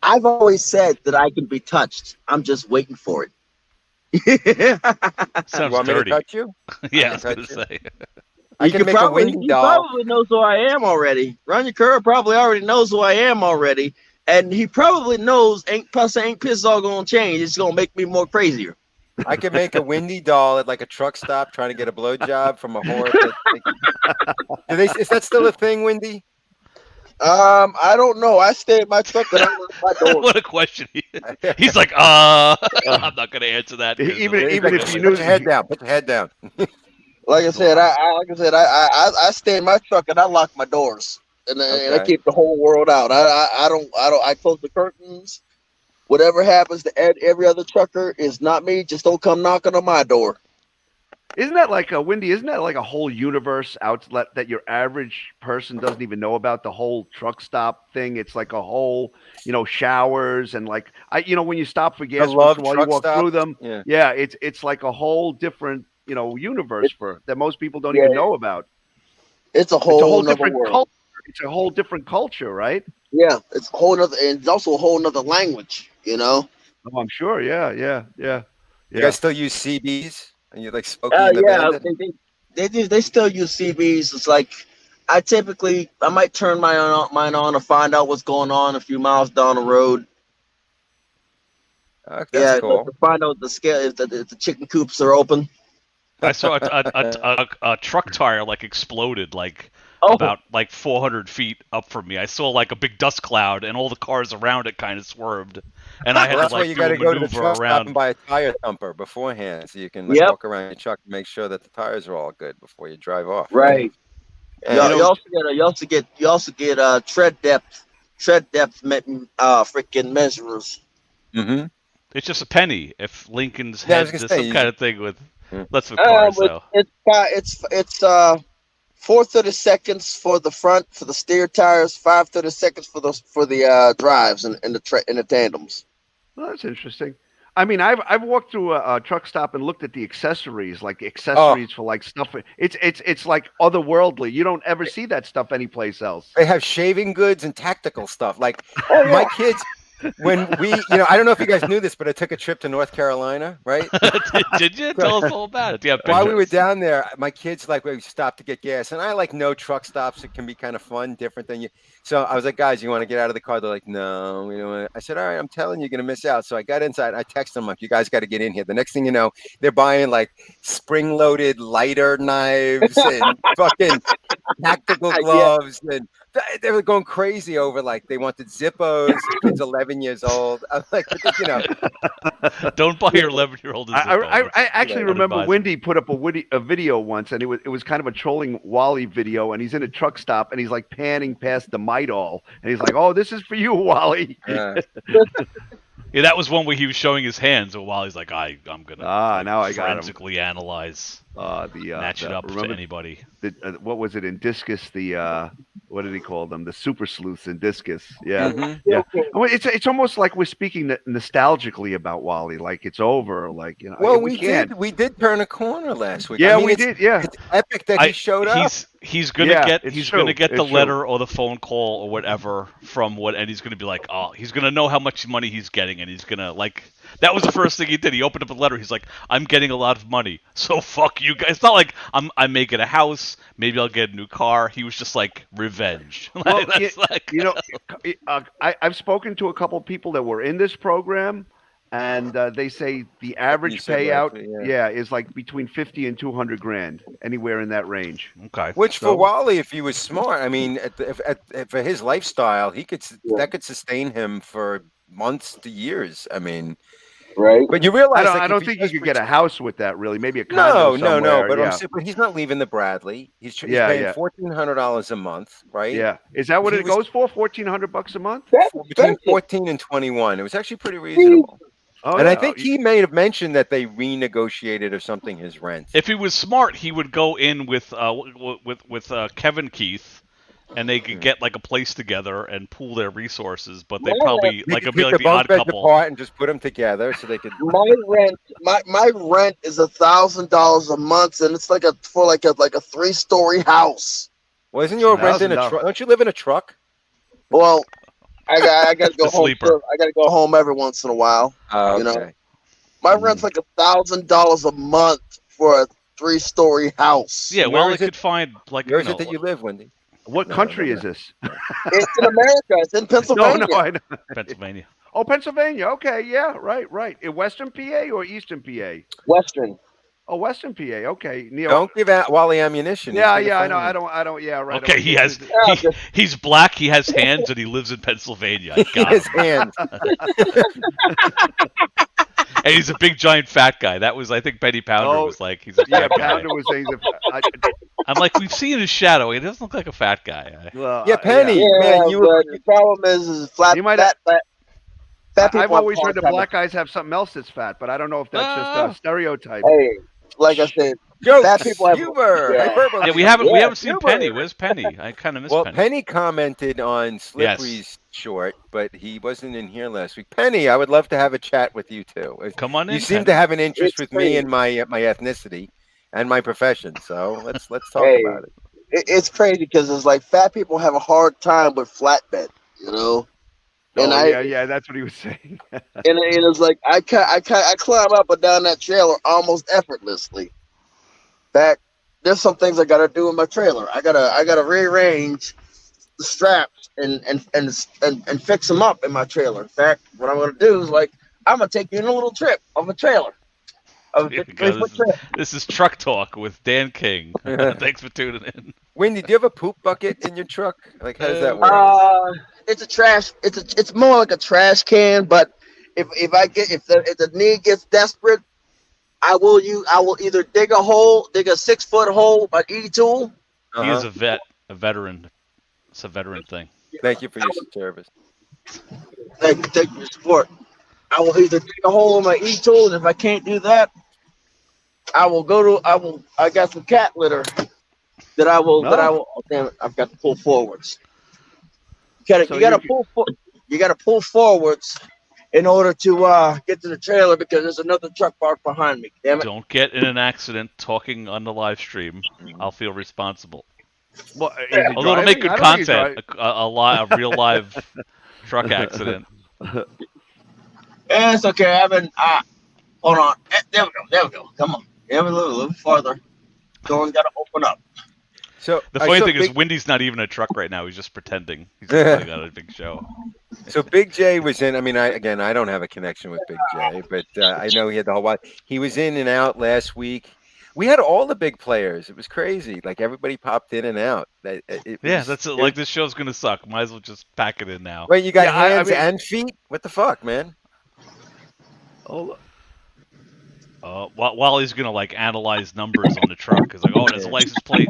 I've always said that I can be touched. I'm just waiting for it. Sounds want dirty. Me to touch you? Yeah, I was going to say. I can make a windy doll. He probably knows who I am already. Run Your Cur probably already knows who I am already. And he probably knows ain't piss all gonna change. It's gonna make me more crazier. I can make a windy doll at a truck stop trying to get a blowjob from a horse. Is that still a thing, Wendy? I don't know. I stay at my truck and I lock my door. What a question! He's like, I'm not going to answer that. Even if you knew, put your head down. Put your head down. Like I said, I stay in my truck and I lock my doors and I keep the whole world out. I close the curtains. Whatever happens to every other trucker is not me. Just don't come knocking on my door. Isn't that Wendy? Isn't that like a whole universe outlet that your average person doesn't even know about? The whole truck stop thing. It's like a whole, showers and when you stop for gas while you walk through them. Yeah, it's like a whole different, universe that most people don't even know about. It's a whole different world. Culture. It's a whole different culture, right? Yeah, it's a whole other, and it's also a whole nother language. Oh, I'm sure. Yeah. You guys still use CBs? And you Smokey in the band? They still use CBs. It's I might turn mine on to find out what's going on a few miles down the road. That's cool. To find out the scale if the chicken coops are open. I saw a truck tire exploded about 400 feet up from me. I saw a big dust cloud and all the cars around it kind of swerved. And I had that's to why you got to go to the truck stop and buy a tire thumper beforehand so you can walk around your truck and make sure that the tires are all good before you drive off. Right. You also get tread depth freaking measurers. Mm-hmm. It's just a penny if Lincoln's head does some kind of thing with cars though. It's 4/32 for the front for the steer tires, 5/32 for the drives and the tandems. Well, that's interesting. I mean, I've walked through a truck stop and looked at the accessories, like accessories for like stuff. It's like otherworldly. You don't ever see that stuff anyplace else. They have shaving goods and tactical stuff. Like Oh, yeah. my kids, when we, I don't know if you guys knew this, but I took a trip to North Carolina, right? Did you? Tell us all about it. Yeah, While we pictures. were down there, my kids we stopped to get gas, and I know truck stops. It can be kind of fun, different than you. So I was like, guys, you want to get out of the car? They're like, no, we don't want to. I said, all right, I'm telling you, you're gonna miss out. So I got inside. I texted them like, you guys got to get in here. The next thing you know, they're buying like spring-loaded lighter knives and fucking tactical gloves, and they were going crazy over like they wanted Zippos. The kid's 11 years old. I was like, Don't buy your 11-year-old. I actually remember advise Wendy put up a video once, and it was kind of a trolling Wally video, and he's in a truck stop, and he's like panning past the Midol, and he's like, "Oh, this is for you, Wally." Yeah, that was one where he was showing his hands, and while he's like, I'm gonna now I got him. forensically analyze, match it up to anybody. What was it in Discus? What did he call them? The super sleuths in Discus. Yeah, Mhm. yeah. Well, it's almost like we're speaking nostalgically about Wally, like it's over, like Well, we can't. we did turn a corner last week. Yeah, I mean, we did. Yeah, It's epic that he showed up. He's gonna Yeah, get it's he's true. gonna get the It's true. letter or the phone call or whatever from and he's gonna be like, oh, he's gonna know how much money he's getting, and he's gonna like. That was the first thing he did. He opened up a letter. He's like, I'm getting a lot of money, so fuck you guys. It's not like I'm making a house. Maybe I'll get a new car. He was just like revenge. Well, That's like, I've spoken to a couple of people that were in this program, and they say the average said payout, roughly, yeah. is like between 50 and 200 grand, anywhere in that range. okay. Which So- for Wally, if he was smart, I mean, for his lifestyle, that could sustain him for months to years. I mean, Right. but you realize I don't think you could get a house with that, really. Maybe a No. condo somewhere. But yeah. but he's not leaving the Bradley. He's paying Yeah. $1,400 a month, right? Yeah, is that what He it was- goes for? $1,400 a month? Between 14 and 21. It was actually pretty reasonable. Oh, And I yeah. think he may have mentioned that they renegotiated or something his rent. If he was smart, he would go in with Kevin Keith, and they could get like a place together and pool their resources. But they probably They like could it'd be pick like the the odd bunk beds couple. apart and just put them together so they could. My rent is $1,000 a month, and it's like a 3-story house. Well, isn't your rent in a $1,000. truck? Don't you live in a truck? Well, I got to go The home. sleeper. I got to go home every once in a while. Oh, You know, okay. My rent's like $1,000 a month for a 3-story house. Yeah, Where well, is they it? could find like Where is it that you live, Wendy? What country is this? It's in America. It's in No, Pennsylvania. I know. Pennsylvania. Oh, Pennsylvania. Okay, yeah, right. In Western PA or Eastern PA? Western. Oh, Western PA. Okay, Neil. Don't give out Wally ammunition. Yeah, He's I gonna know. find I don't. Yeah, right. Okay, he has he's black. He has hands, and he lives in Pennsylvania. I you. got His him. hand. And he's a big, giant, fat guy. That was, I think, Benny Pounder Oh, was like, he's a Yeah, fat guy. Pounder was saying I'm like, we've seen his shadow. He doesn't look like a fat guy. Yeah, Penny. Yeah, Man, you were. but the problem is fat. You might fat people. I've have always hard heard that time. black guys have something else that's fat, but I don't know if that's just Ah. a stereotype. Hey, like I said, Jokes. fat people have. Humor. Yeah. Hyperbole. Yeah, we haven't seen humor. Penny. Where's Penny? I kind of miss Well, Penny. Penny commented on Slippery's short, but he wasn't in here last week. Penny, I would love to have a chat with you too. Come on in. You seem Penny. to have an interest It's with crazy. me and my ethnicity and my profession. So let's talk Hey. about it. It's crazy because it's like fat people have a hard time with flatbed, you know. And yeah, that's what he was saying. and it's like I climb up and down that trailer almost effortlessly. There's some things I gotta do in my trailer. I gotta rearrange the straps and fix them up in my trailer. In fact, what I'm gonna do is I'm gonna take you on a little trip of a trailer. Of a Here we 53-foot go. trailer. This is Truck Talk with Dan King. Thanks for tuning in. Wendy, do you have a poop bucket in your truck? Like, how does that work? It's a trash. It's more like a trash can. But if the need gets desperate, I will either dig a 6-foot hole by E-tool. He is a veteran. It's a veteran thing. Thank you for your service. Thank you for your support. I will either dig a hole in my E-tool, and if I can't do that, I got some cat litter that I will. Oh, damn it! I've got to pull forwards. You gotta pull forwards, in order to get to the trailer because there's another truck parked behind me. Damn it! Don't get in an accident talking on the live stream. I'll feel responsible. Well, is he Although to make driving? good I don't think he's content, a real live truck accident. It's okay. I haven't. Hold on. There we go. There we go. Come on. Yeah, a little farther. Door's got to open up. So The funny thing is, Wendy's not even a truck right now. He's just pretending. He's just got a big show. So Big J was in. I mean, I don't have a connection with Big J, but I know he had the whole lot. He was in and out last week. We had all the big players. It was crazy. Like everybody popped in and out. That's it. Like this show's gonna suck. Might as well just pack it in now. Wait, you got Yeah, hands I mean- and feet? What the fuck, man? Oh, Wally's gonna like analyze numbers on the truck. He's like, oh, there's a license plate.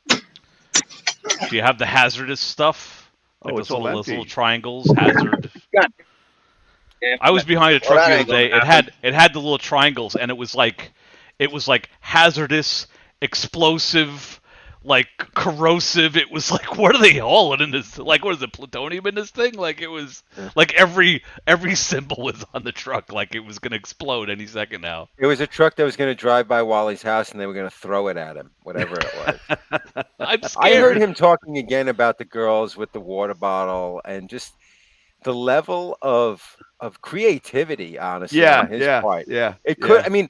Do you have the hazardous stuff? Like it's all those empty. little triangles, hazard. God. I was behind a truck that the ain't other day. gonna It had the little triangles, and it was like hazardous, explosive, like corrosive. It was like, what are they hauling in this? Like, what is it, plutonium in this thing? Like, it was like every symbol was on the truck, like it was gonna explode any second now. It was a truck that was going to drive by Wally's house, and they were going to throw it at him, whatever it was. I'm scared. I heard him talking again about the girls with the water bottle and just the level of creativity, honestly, on his part. It could. I mean,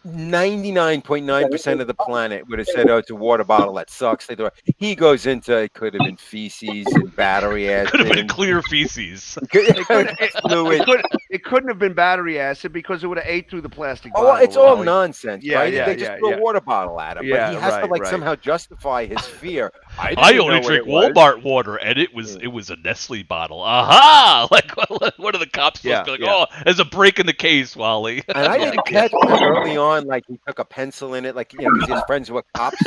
99.9% of the planet would have said, "Oh, it's a water bottle. That sucks." They throw. He goes into it could have been feces and battery acid. Could have been clear feces. It couldn't have been battery acid because it would have ate through the plastic bottle. Oh, it's all Wally. nonsense, Yeah, right? yeah, They just yeah, throw yeah. a water bottle at him, Yeah, but he has to right. somehow justify his fear. I only drink Walmart water, and it was a Nestle bottle. Aha! Like, what are the cops supposed to be like? Yeah. Oh, there's a break in the case, Wally. And I didn't catch him early on, like he took a pencil in it, like because he has friends who are cops.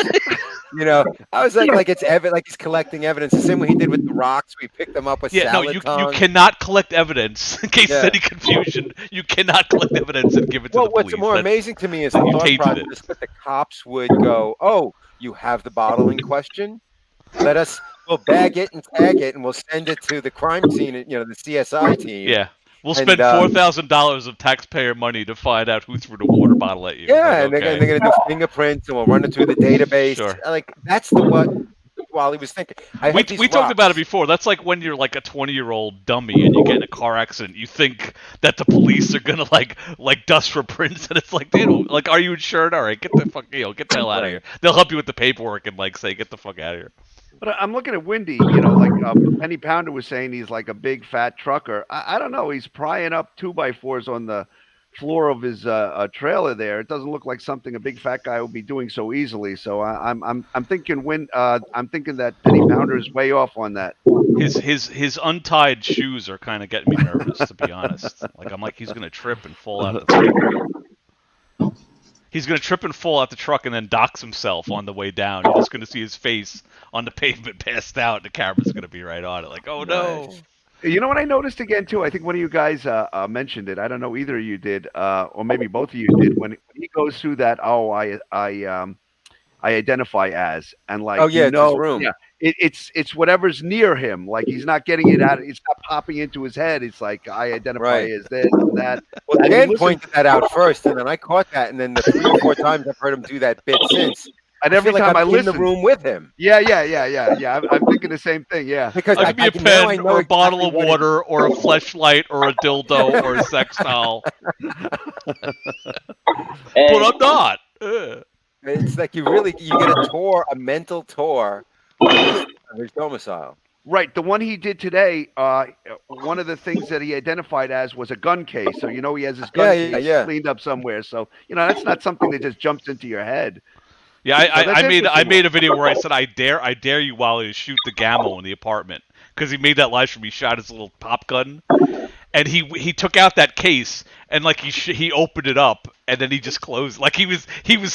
I was like it's like he's collecting evidence. The same way he did with the rocks. We picked them up with salad you tongs. cannot collect evidence in case there's any confusion. You cannot collect evidence and give it to the police. What's more amazing to me is the you thought tainted process that the cops would go, "Oh, you have the bottle in question? We'll bag it and tag it, and we'll send it to the crime scene, the CSI team." Yeah. We'll spend $4,000 of taxpayer money to find out who threw the water bottle at you. Yeah, Like, and they're going to do fingerprints, and we'll run it through the database. Sure. Like that's what Wally was thinking. We talked about it before. That's like when you're like a 20-year-old dummy and you get in a car accident. You think that the police are gonna like dust for prints, and it's like, dude, like, are you insured? All right, get the hell out of here. They'll help you with the paperwork and like say, get the fuck out of here. But I'm looking at Windy, like Penny Pounder was saying, he's like a big fat trucker. I don't know. He's prying up 2x4s on the floor of his trailer there. It doesn't look like something a big fat guy would be doing so easily. So I'm thinking I'm thinking that Penny Pounder is way off on that. His untied shoes are kind of getting me nervous, to be honest. Like, I'm like, he's gonna trip and fall out the truck. He's gonna trip and fall out the truck and then dox himself on the way down. You're just gonna see his face on the pavement, passed out, and the camera's gonna be right on it. Like, oh no. You know what I noticed again too? I think one of you guys mentioned it. I don't know, either of you did, or maybe both of you did. When he goes through that, I identify as, and like, it's his room. Yeah, it's whatever's near him. Like, he's not getting it out. It's not popping into his head. It's like, I identify as this and that. Well, And Dan listen- pointed that out first, and then I caught that, and then the 3 or 4 times I've heard him do that bit since. And every I feel time like I'm I in the listen, room with him. yeah. I'm thinking the same thing. Yeah. Because It could be a pen or a bottle of water or a fleshlight or a dildo or a sex doll. But I'm not. Ugh. It's like you get a mental tour of his domicile. Right. The one he did today, one of the things that he identified as was a gun case. So, he has his gun case cleaned up somewhere. So, that's not something that just jumps into your head. Yeah, So that's I interesting. made a video where I said I dare you, Wally, to shoot the Gammo in the apartment, because he made that live stream. He shot his little pop gun, and he took out that case and like he opened it up and then he just closed. Like he was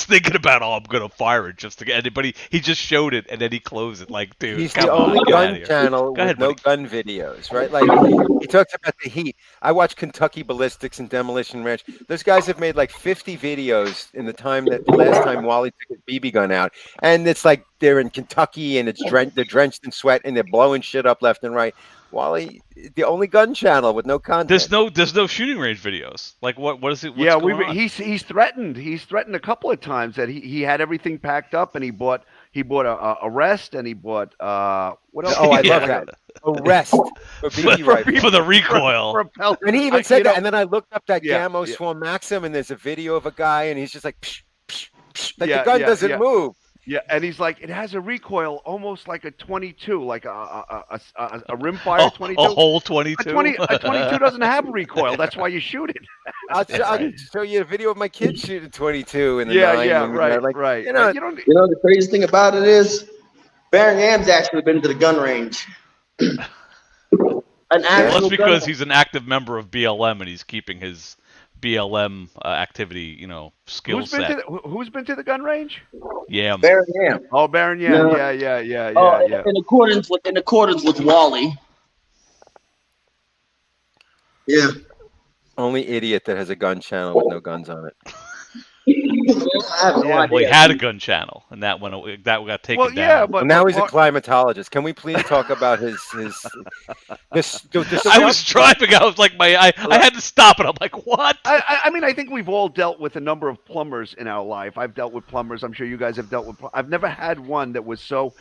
thinking about, I'm gonna fire it just to get it, but he just showed it and then he closed it. Like, dude, He's come the on, only get outta gun here. channel Go ahead, with no buddy. gun videos, right? Like he talks about the heat. I watch Kentucky Ballistics and Demolition Ranch. Those guys have made like 50 videos in the last time Wally took his BB gun out, and it's like they're in Kentucky and they're drenched in sweat and they're blowing shit up left and right. Wally, the only gun channel with no content. There's no shooting range videos. Like what is it? What's Yeah, going on? he's threatened. He's threatened a couple of times that he had everything packed up, and he bought a rest, and he bought what else? Oh, I Yeah. love that. A rest for BB rifle. for the recoil. Propellers. And he even said You that. know, And then I looked up that Yeah, Gamo yeah. Swarm Maxim, and there's a video of a guy, and he's just like, psh, psh, psh, like Yeah, the gun yeah, doesn't yeah. move. Yeah, and he's like, it has a recoil almost like a 22, like a rimfire 22. A whole 22. A 22 doesn't have a recoil. That's why you shoot it. I'll show you a video of my kid shooting 22 in the Yeah, 9. yeah, and, right, like, right. You know, You don't. You know, the crazy thing about it is, Baron Yam's actually been to the gun range. An Well, actual that's because gun he's an active member of BLM and he's keeping his BLM activity, skill set. Who's been to the gun range? Yeah. Baron Yam. Oh, Baron Yam. Yeah. In accordance with Wally. Yeah. only idiot that has a gun channel with no guns on it. I have no Yeah, idea. Well, he had a gun channel, and that got taken Well, down. yeah, but Well, now he's a but- climatologist. Can we please talk about his I was driving. I was like, I had to stop it. I'm like, what? I mean, I think we've all dealt with a number of plumbers in our life. I've dealt with plumbers. I'm sure you guys have dealt with. I've never had one that was so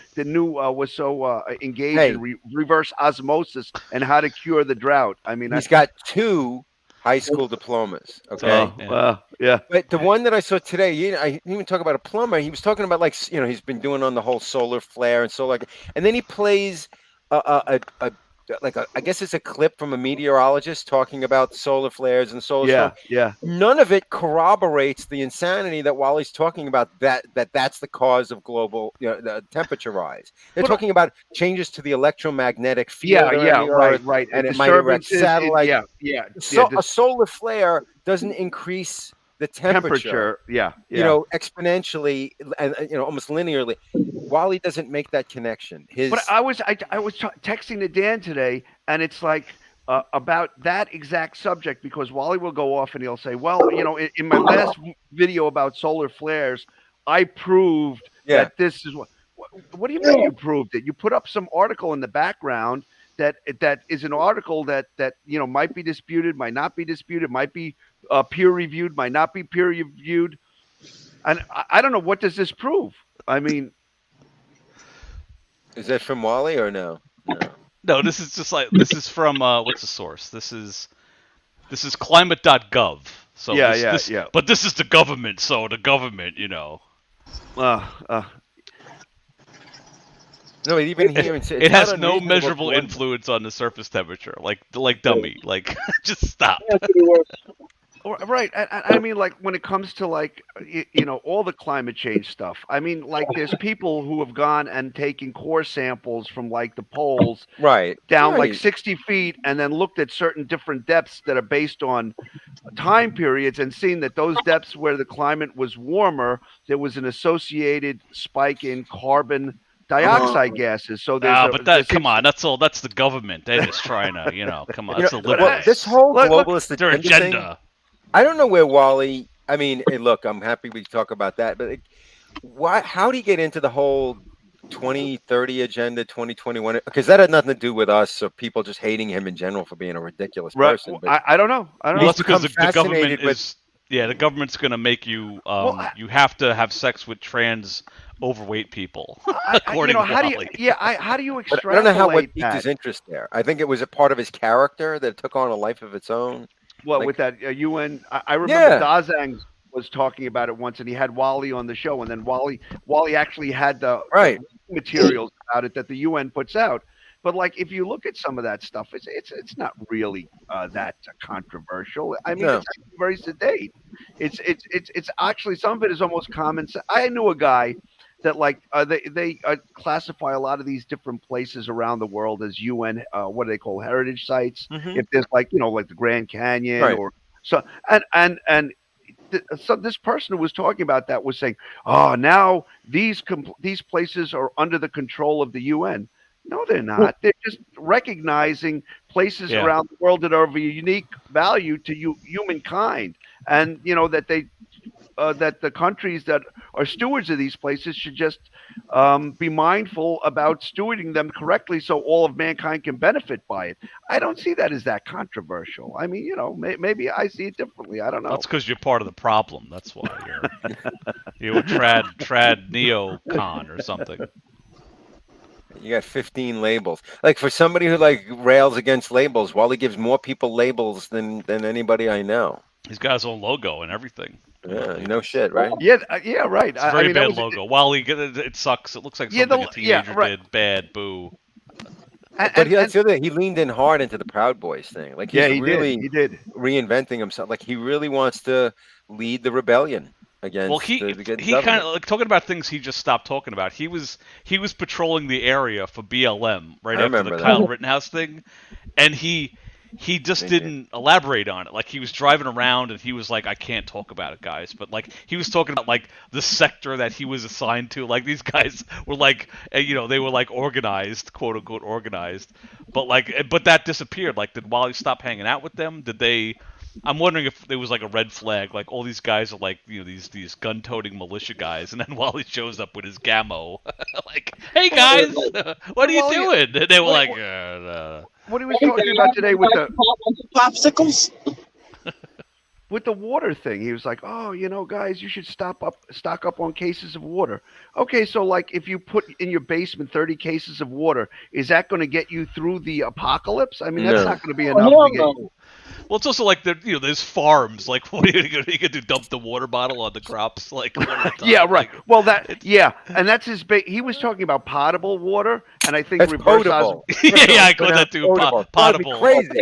engaged Hey. in reverse osmosis and how to cure the drought. I mean, He's got 2 high school diplomas. Okay. yeah. But the one that I saw today, I didn't even talk about a plumber. He was talking about he's been doing on the whole solar flare and solar, and then he plays I guess it's a clip from a meteorologist talking about solar flares and solar storm. Yeah. None of it corroborates the insanity that Wally's talking about. That's the cause of global the temperature rise. They're talking about changes to the electromagnetic field. Right. And it might erect satellite. A solar flare doesn't increase the temperature. Yeah. Exponentially and almost linearly. Wally doesn't make that connection. But I was texting to Dan today, and it's like about that exact subject, because Wally will go off and he'll say, well, in my last video about solar flares, I proved that this is what do you mean you proved it? You put up some article in the background that is an article that might be disputed, might not be disputed, might be peer reviewed, might not be peer reviewed, and I don't know, what does this prove? I mean, is that from Wally or no? No, this is from what's the source? This is climate.gov. So But this is the government, so the government, No, even here it has no measurable influence on the surface temperature. Like dummy, like just stop. Right. I mean, like, when it comes to, like, all the climate change stuff, I mean, like, there's people who have gone and taken core samples from, like, the poles down like 60 feet, and then looked at certain different depths that are based on time periods, and seen that those depths where the climate was warmer, there was an associated spike in carbon dioxide gases. So there's come on, that's the government. They're just trying to, come on, it's a liberal. This whole globalist their agenda. Thing, I don't know where Wally. I mean, hey, look, I'm happy we talk about that, but how do you get into the whole 2030 agenda, 2021? Because that had nothing to do with us, or people just hating him in general for being a ridiculous person. But I don't know. Well, that's because the government is. Yeah, the government's going to make you. You have to have sex with trans overweight people. According to Wally. How do you extrapolate I don't know how what piqued that? his interest there. I think it was a part of his character that took on a life of its own. Well, with that UN, I remember Dazang was talking about it once, and he had Wally on the show, and then Wally actually had the materials about it that the UN puts out. But like, if you look at some of that stuff, it's not really that controversial. I mean, it's very sedate. It's actually, some of it is almost common sense. I knew a guy that, like, they classify a lot of these different places around the world as UN, what do they call, heritage sites? Mm-hmm. If there's like the Grand Canyon or so, and so this person who was talking about that was saying, oh, now these places are under the control of the UN. No, they're not. They're just recognizing places around the world that are of a unique value to humankind, and that they that the countries that are stewards of these places should just be mindful about stewarding them correctly, so all of mankind can benefit by it. I don't see that as that controversial. I mean, maybe I see it differently. I don't know. That's because you're part of the problem. That's why you're a trad neocon or something. You got 15 labels. Like, for somebody who like rails against labels, Wally gives more people labels than anybody I know. He's got his own logo and everything. Yeah, no shit, right? Yeah, right. It's a very bad logo. Wally, it sucks. It looks like something a teenager did. Bad, boo. But that's the other thing. He leaned in hard into the Proud Boys thing. Like, he's he did reinventing himself. Like, he really wants to lead the rebellion against. Well, he kind of like talking about things he just stopped talking about. He was patrolling the area for BLM right after the Kyle Rittenhouse thing, and he just didn't elaborate on it. Like, he was driving around and he was like, I can't talk about it, guys. But like, he was talking about like the sector that he was assigned to. Like, these guys were like, they were like organized, quote unquote organized. But that disappeared. Like, did Wally stop hanging out with them? Did they? I'm wondering if there was like a red flag. Like, all these guys are like, these gun-toting militia guys, and then Wally shows up with his camo, like, hey guys, what are you doing? And they were like, what he was talking about today with the popsicles. With the water thing, he was like, "Oh, guys, you should stock up on cases of water." Okay, so like, if you put in your basement 30 cases of water, is that going to get you through the apocalypse? I mean, that's not going to be enough to get you. Well, it's also like there's farms. Like, what are you gonna do? You gonna dump the water bottle on the crops? Like, yeah, right. Well, and that's his. He was talking about potable water, and I think that's potable. yeah, I call that too. Potable. Crazy.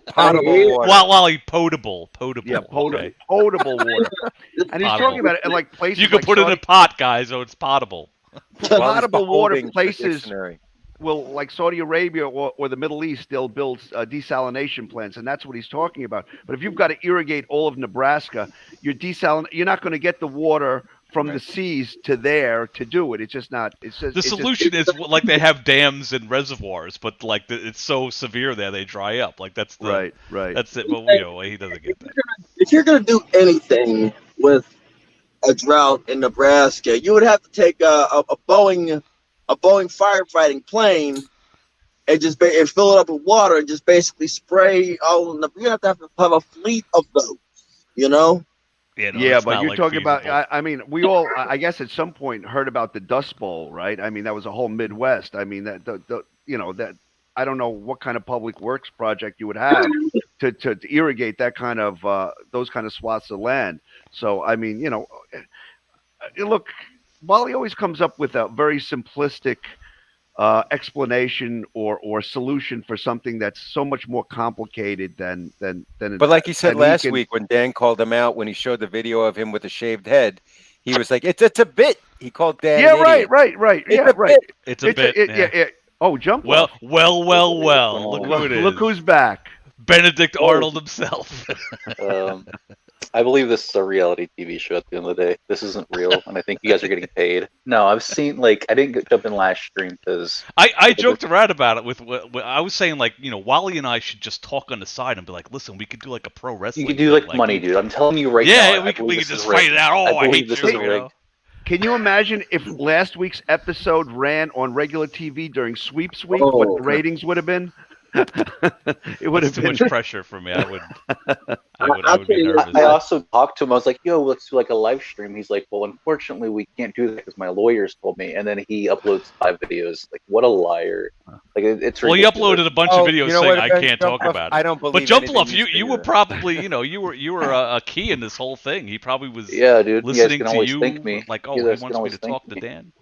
Potable water. Wally, potable. Yeah, potable water. And he's talking about it in like places. You can put it in a pot, guys, so it's potable. Potable water places. Well, like Saudi Arabia or the Middle East, they'll build desalination plants, and that's what he's talking about. But if you've got to irrigate all of Nebraska, you're not going to get the water from the seas to there to do it. It's just not. The solution is like they have dams and reservoirs, but like it's so severe there they dry up. Like that's right. That's it. But he doesn't get that. If you're going to do anything with a drought in Nebraska, you would have to take a Boeing firefighting plane and just and fill it up with water and just basically spray all in the. You have to have a fleet of those, Yeah, but you're talking about. I mean, we all, I guess, at some point heard about the Dust Bowl, right? I mean, that was a whole Midwest. I mean, that I don't know what kind of public works project you would have to irrigate that kind of those kind of swaths of land. So, I mean, look. Wally always comes up with a very simplistic explanation or solution for something that's so much more complicated than. But like he said last week when Dan called him out when he showed the video of him with a shaved head, he was like, "It's a bit." He called Dan. Yeah, right. Yeah, right. It's a bit. Yeah. Oh, jump. Well. Look who it is. Look who's back. Benedict Arnold himself. I believe this is a reality TV show at the end of the day. This isn't real, and I think you guys are getting paid. No, I've seen, I didn't jump in last stream because... I joked around about it with I was saying, Wally and I should just talk on the side and be like, listen, we could do like a pro wrestling You could do money, dude. I'm telling you right now. Yeah, we could just fight it out. Oh, I hate this you, is rigged. Can you imagine if last week's episode ran on regular TV during Sweeps Week, what the ratings would have been? It would have too been much pressure for me. I would be nervous. I also talked to him. I was like, "Yo, let's do like a live stream." He's like, "Well, unfortunately, we can't do that because my lawyers told me." And then he uploads 5 videos. Like, what a liar! Like, it's ridiculous. Well, he uploaded a bunch of videos saying I can't talk about it. I don't believe. But Jump Love, you were probably, you were a key in this whole thing. He probably was. Yeah, dude. Listening you guys can always thank me. Like, he wants me to talk to Dan.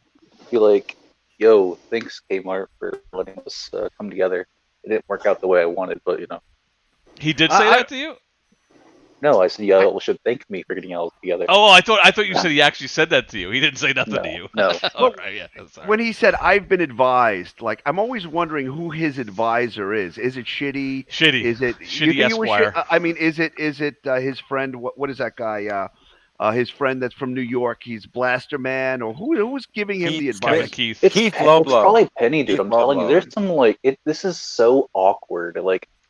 Be like, "Yo, thanks Kmart for letting us come together." It didn't work out the way I wanted, but He did say that to you? No, I said y'all should thank me for getting y'all together. Oh, I thought you said he actually said that to you. He didn't say nothing to you. No. All right, yeah. When he said I've been advised, I'm always wondering who his advisor is. Is it Shitty? Shitty. Is it Shitty Esquire? I mean, is it his friend? What is that guy? His friend that's from New York. He's Blaster Man, or who was giving him the advice? Keith. It's probably Penny, dude. I'm telling you, there's some this is so awkward.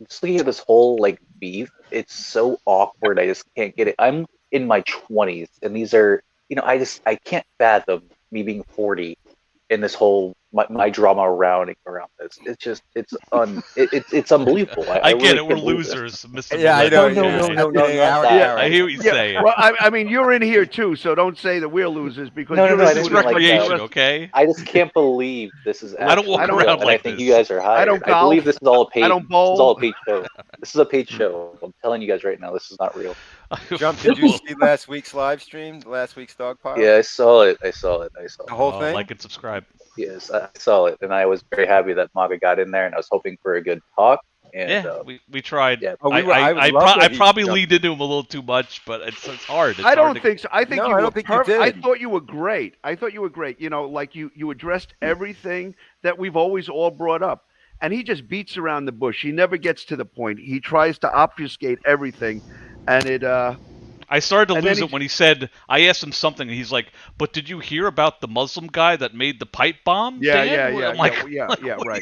Just looking at this whole beef, it's so awkward. I just can't get it. I'm in my 20s, and these are, I can't fathom me being 40 in this whole my drama around this. It's unbelievable. I get really it. We're can't believe this. losers, Mr. Yeah, I know. Millennial. No, not Hour, that. hour. I hear what you're saying. Well, I mean, you're in here too, so don't say that we're losers because No, you're I This into is didn't mean like recreation, that. okay? I just can't believe this is. I don't walk actually around real, and like I think this. you guys are hired. I don't I believe golf. this is all a paid. I don't This is all bowl. a paid show. This is a paid show. I'm telling you guys right now, this is not real. Jump, did you see last week's live stream? Last week's Dogpile? Yeah, I saw it. The whole thing? Like and subscribe. Yes, I saw it, and I was very happy that Maga got in there, and I was hoping for a good talk. And, Yeah, we tried. yeah. Oh, I probably leaned into him a little too much, but it's hard. It's I don't hard to- think so. I think No, you I were don't think you perfect. I did. thought you were great. You know, like you addressed everything that we've always all brought up. And he just beats around the bush. He never gets to the point. He tries to obfuscate everything. And it I started to And then lose he- it when he said, I asked him something, and he's like, but did you hear about the Muslim guy that made the pipe bomb? Dan?" I'm like,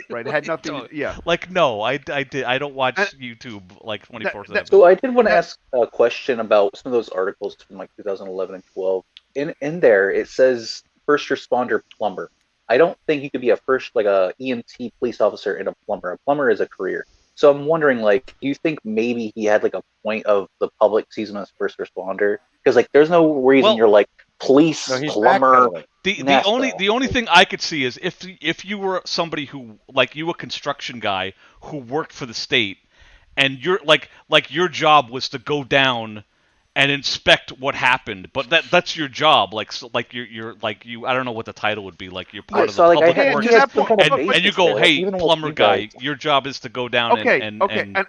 right. It had nothing don't- yeah. Like, no, I don't watch And- YouTube like 24/7. So I did want to ask a question about some of those articles from like 2011 and 12. In there, it says first responder plumber. I don't think you could be a EMT police officer and a plumber. A plumber is a career. So I'm wondering, like, do you think maybe he had like a point of the public sees him as first responder? Because like, there's no reason Well- you're like police, No, he's plumber. backpedaling. The NASCAR. only thing I could see is if you were somebody who, like, you a construction guy who worked for the state, and you're like your job was to go down and inspect what happened, but that's your job. Like, so, like you're like you. I don't know what the title would be. Like, you're part Right, of so the like I public had, works, he had some kind of and basis you go, for it, hey, even with plumber you guy, guys. your job is to go down Okay, and and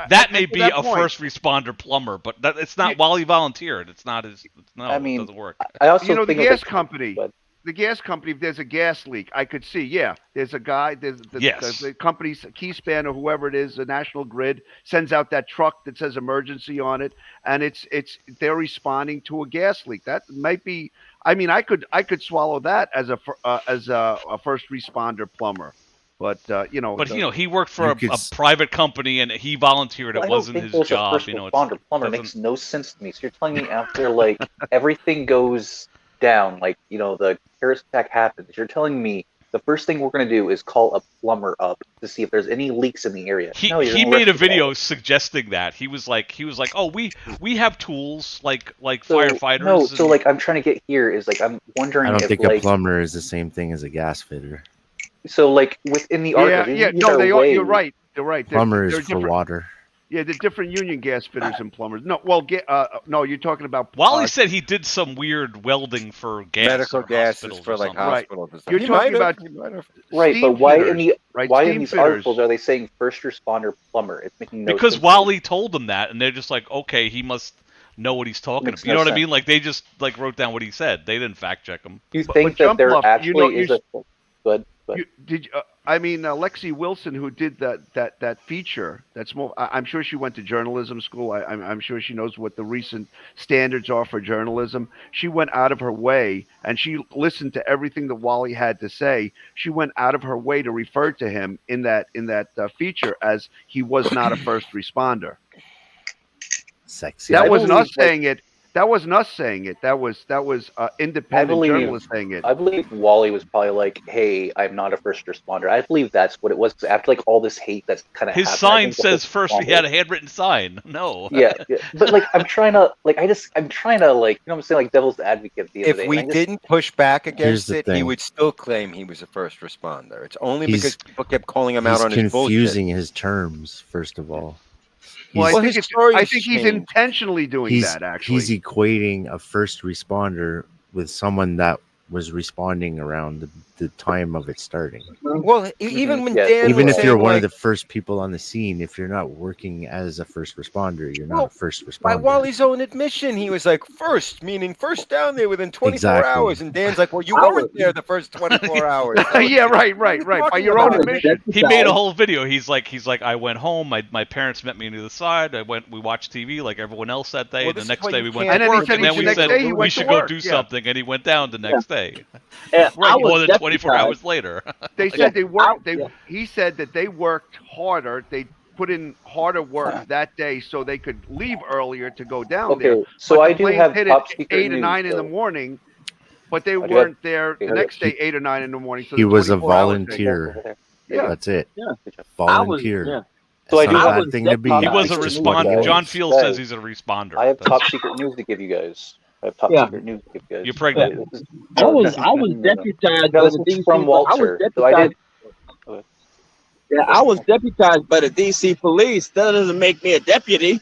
that may to be that a point- first responder plumber, but it's not while he volunteered. It's not his. No, I mean, it doesn't work. I also You know, the think of, gas like, company. but- The gas company, if there's a gas leak, I could see, yeah, there's a guy, Yes. the company's Keyspan or whoever it is, the National Grid, sends out that truck that says emergency on it, and they're responding to a gas leak. That might be, I mean, I could swallow that as a first responder plumber, but you know, But he worked for You could a private company and he volunteered. Well, It I don't wasn't think his there's a job. first You know, responder plumber doesn't- makes no sense to me. So you're telling me after like everything goes down, like the terrorist attack happens, you're telling me the first thing we're going to do is call a plumber up to see if there's any leaks in the area. No, you're he gonna made a rescue video that. suggesting that he was like, oh, we have tools like So, firefighters. No, so and- like I'm trying to get here is like I'm wondering I don't if think like a plumber is the same thing as a gas fitter. so like within the article. you're right. They're right. Plumber They're is for different. water. Yeah, the different union gas fitters and plumbers. No, no, you're talking about. Wally said he did some weird welding for gas Medical or gases hospitals for or like something. hospitals. and stuff. You're He talking might have, about- he might have. Right, steam but why fitters, in the right? why in Steam these fitters. articles are they saying first responder plumber? It's making no Because sense. Wally told them that, and they're just like, okay, he must know what he's talking Makes about. You no know what I sense. mean? Like they just like wrote down what he said. They didn't fact check him. Do you But think that Jump there Bluff, actually is a good? Lexi Wilson, who did that feature, that's more. I'm sure she went to journalism school. I'm sure she knows what the recent standards are for journalism. She went out of her way, and she listened to everything that Wally had to say. She went out of her way to refer to him in that feature as he was not a first responder. Sexy. That I wasn't us believe, like- saying it. That wasn't us saying it. That was independent believe- journalists saying it. I believe Wally was probably like, "Hey, I'm not a first responder." I believe that's what it was. 'Cause after like all this hate that's kind of His sign says first. He had a handwritten sign. No. yeah, but like I'm trying to like you know what I'm saying, like devil's advocate. At the end of the If day. we And I just- didn't push back against the it, he thing. would still claim he was a first responder. It's only He's- because people kept calling him out He's on his bullshit. confusing his terms, first of all. Well, Well, I his think story I has think he's changed. intentionally doing He's that. Actually, he's equating a first responder with someone that was responding around the time of it starting. Well, even when Yeah. Dan Even was if you're saying, one like, of the first people on the scene, if you're not working as a first responder, you're not Well, a first responder. by Wally's own admission, he was like first, meaning first down there within 24 Exactly. hours. And Dan's like, well, you I weren't there the first 24 hours. yeah, right. By talking your own about? admission. He made a whole video. He's like, I went home. My parents met me on the other side. We watched TV like everyone else that day. Well, and the this is next why day you we went can't to And then he work. said And then the we next said day he we went should to go work. do Yeah. something, and he went down the next day. And I More was than 24 deputized. hours later. They said they worked. Yeah. He said that they worked harder. put in harder work that day so they could leave earlier to go down there. Okay, so But I the do planes have hit top at secret 8 or news, 9 in the though. morning, but they I do have- weren't there okay, the next day 8 or 9 in the morning. So He the was a 24 hours thing. volunteer. Over there. Yeah. That's it. Yeah. Volunteer. yeah. So I It's do not a have bad thing to be. He was a Excuse me, responder. guys. John Fields says he's a responder. I have That's- top secret news to give you guys. I have top Yeah. secret news to give you guys. You're pregnant. This is- I was no. deputized No, by this the is DC. from Walter. So I did. Yeah, I was deputized by the DC police. That doesn't make me a deputy.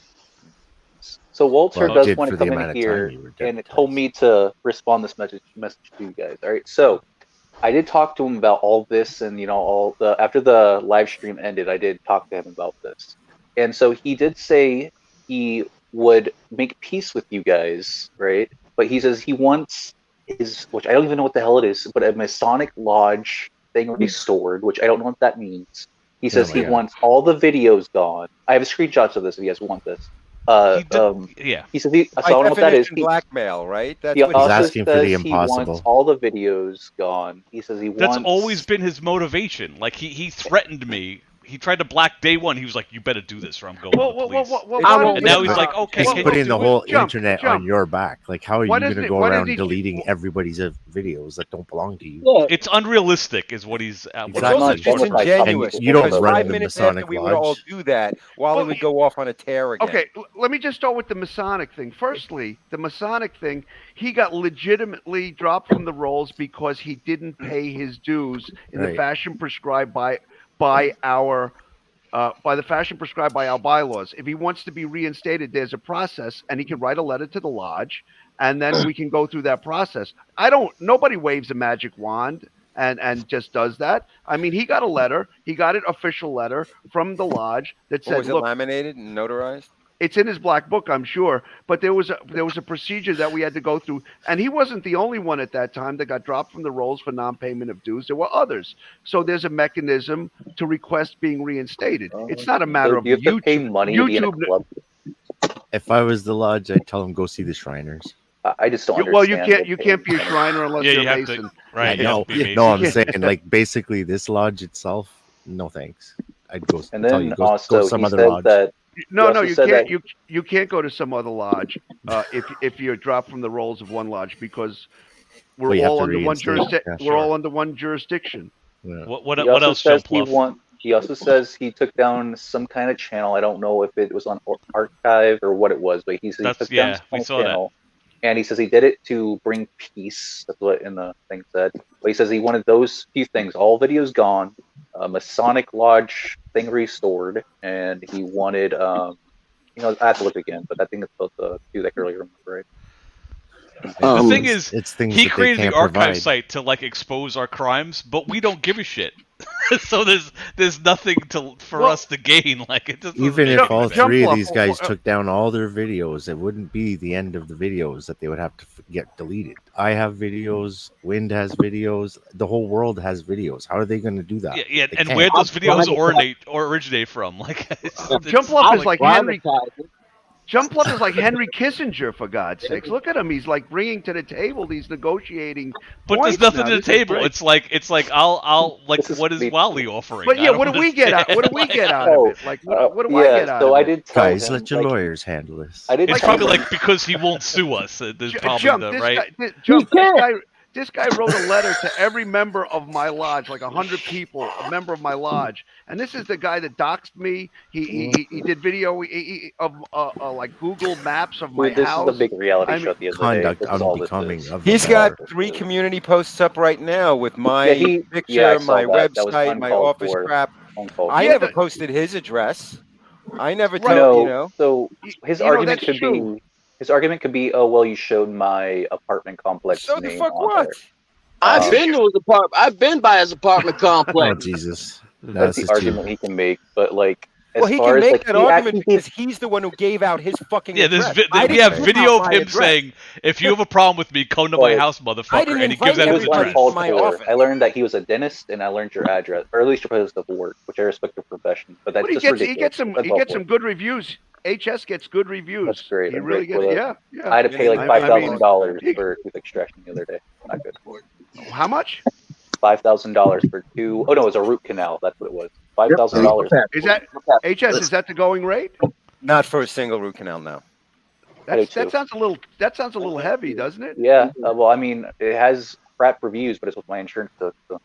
So Walter Well, does did want for to the come amount in of time here you were and deputized. told me to respond this message to you guys. All right. So I did talk to him about all this, and all the after the live stream ended, I did talk to him about this, and so he did say he would make peace with you guys, right? But he says he wants his, which I don't even know what the hell it is, but a Masonic Lodge thing restored, which I don't know what that means. He says my he God. wants all the videos gone. I have screenshots of this if you guys want this. He did- yeah. He says he, so I By don't know what that is. definition, blackmail, right? That's He what also asking for says the he impossible. wants all the videos gone. He says he That's wants. always been his motivation. Like he threatened me. He tried to black day one. He was like, "You better do this, or I'm going Well, to the well, police." well, well, I why won't- And don't now we- he's like, "Okay, He's well, can putting the whole jump, internet jump. on your back. Like, how are Why you going doesn't to it- go why does around he- deleting everybody's videos that don't belong to you? Yeah. It's unrealistic, is what he's. Exactly. It's also not sure what I disingenuous. thought. You don't because run 5 the minutes Masonic after we would all Lodge. do that, Wally Well, would go off on a tear again. Okay, let me just start with the Masonic thing. Firstly, the Masonic thing, he got legitimately dropped from the rolls because he didn't pay his dues in the Right. fashion prescribed by our bylaws. If he wants to be reinstated, there's a process, and he can write a letter to the lodge, and then we can go through that process. Nobody waves a magic wand and just does that. I mean, he got a letter, he got an official letter from the lodge that Or said, was it look, laminated and notarized? it's in his black book, I'm sure, but there was a procedure that we had to go through, and he wasn't the only one at that time that got dropped from the rolls for non-payment of dues. There were others. So there's a mechanism to request being reinstated. It's not a matter So of do you have to pay YouTube. money to be in a YouTube. club? If I was the lodge, I'd tell him go see the Shriners. I just don't Well, you understand. can't be a Shriner unless Yeah, you're you a have Mason. to. Right. I you have know. to be No, Mason. I'm saying like basically this lodge itself. No thanks. I'd go. And tell then you, go also some he other said lodge. that No, also you said can't. that- You can't go to some other lodge if you're dropped from the rolls of one lodge because we're Well, you have all to under one reinstate. jurisdiction. Yeah, We're all sure. under one jurisdiction. Yeah. What he what also else, Joe says Pluff? he also says he took down some kind of channel. I don't know if it was on archive or what it was, but he said he That's- took yeah, down some we kind of saw that. channel. And he says he did it to bring peace. That's what in the thing said. But he says he wanted those few things, all videos gone, Masonic Lodge thing restored, and he wanted, I have to look again, but I think it's about the two that I can really remember, right? The thing is, it's things he that they created the can't archive provide. site to like expose our crimes, but we don't give a shit. So there's nothing for Well, us to gain. Like it just Even doesn't if make all any sense. Jump three of off- these guys took down all their videos, it wouldn't be the end of the videos that they would have to get deleted. I have videos. Wind has videos. The whole world has videos. How are they going to do that? Yeah, They and can't. where those videos I'll- originate from? Like Jump I Up is would like Henry. dramatize it. Jump Up is like Henry Kissinger, for God's sakes. Look at him. He's like bringing to the table these negotiating. But points there's nothing now. to the This is table. great. It's like I'll like This is what is the- Wally offering? But I yeah, don't what do we get out? understand. What do we get out Oh, of it? Like, what do I yeah, get out so of I it? did tell Guys, him, let your like, lawyers handle this. I did It's tell probably him, like because he won't sue us. There's probably Jump, the this right. guy, Jump, can't. this guy wrote a letter to every member of my lodge, like 100 people, a member of my lodge. And this is the guy that doxed me. He did video of like Google Maps of my dude, this house. is the big reality I mean, show at the end of the Conduct day. This is all this unbecoming is. of He's the got law. 3 community posts up right now with my Yeah, I picture, saw my that. That was website, my uncalled office for. crap. Uncalled I Yeah, never but- posted his address. I never Right. told No, so his You know, argument that's could true. be his argument could be, oh well, you showed my apartment complex So the name fuck on what? there. I've been to his apartment. I've been by his apartment Oh complex. Jesus! That's the argument he can make, but like as Well, he far can as make like that he argument actually because he's the one who gave out his fucking Yeah, address. we I didn't have give video out of my him address. saying, "If you have a problem with me, come to my Well, house, I motherfucker," didn't and he invite gives out it his was everybody address. uncalled my for. office. I learned that he was a dentist, and I learned your address, or at least your place of work, which I respect your profession. But that's But he just gets ridiculous. he gets some good reviews. HS gets good reviews. That's great. He I'm really grateful gets. for Yeah, I yeah. had to pay like I mean, $5,000 he- for tooth extraction the other day. Not good. How much? $5,000 for two. Oh no, it was a root canal. That's what it was. $5,000. Is that HS? Is that the going rate? Not for a single root canal, no. That sounds a little heavy, doesn't it? Yeah. Well, I mean, it has crap reviews, but it's what my insurance took. So.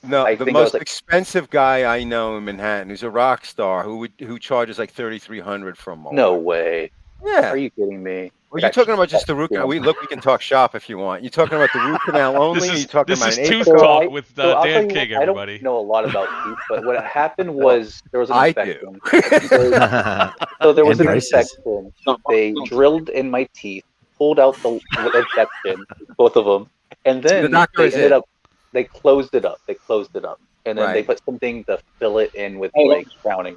No, I the think I was most expensive guy I know in Manhattan, who's a rock star, who charges like $3,300 for a molar. No way. Yeah. Are you kidding me? Well, you're talking about just the root canal. We can talk shop if you want. You're talking about the root canal only. This is, you're talking this about is an Tooth eighth. Talk with I'll tell Dan you King, what, everybody. I don't know a lot about teeth, but what happened was there was an I inspection. do. So there was And an braces. inspection. They drilled in my teeth, pulled out the infection, both of them, and then The doctor is in. they closed it up. And then they Right. put something to fill it in with like crowning.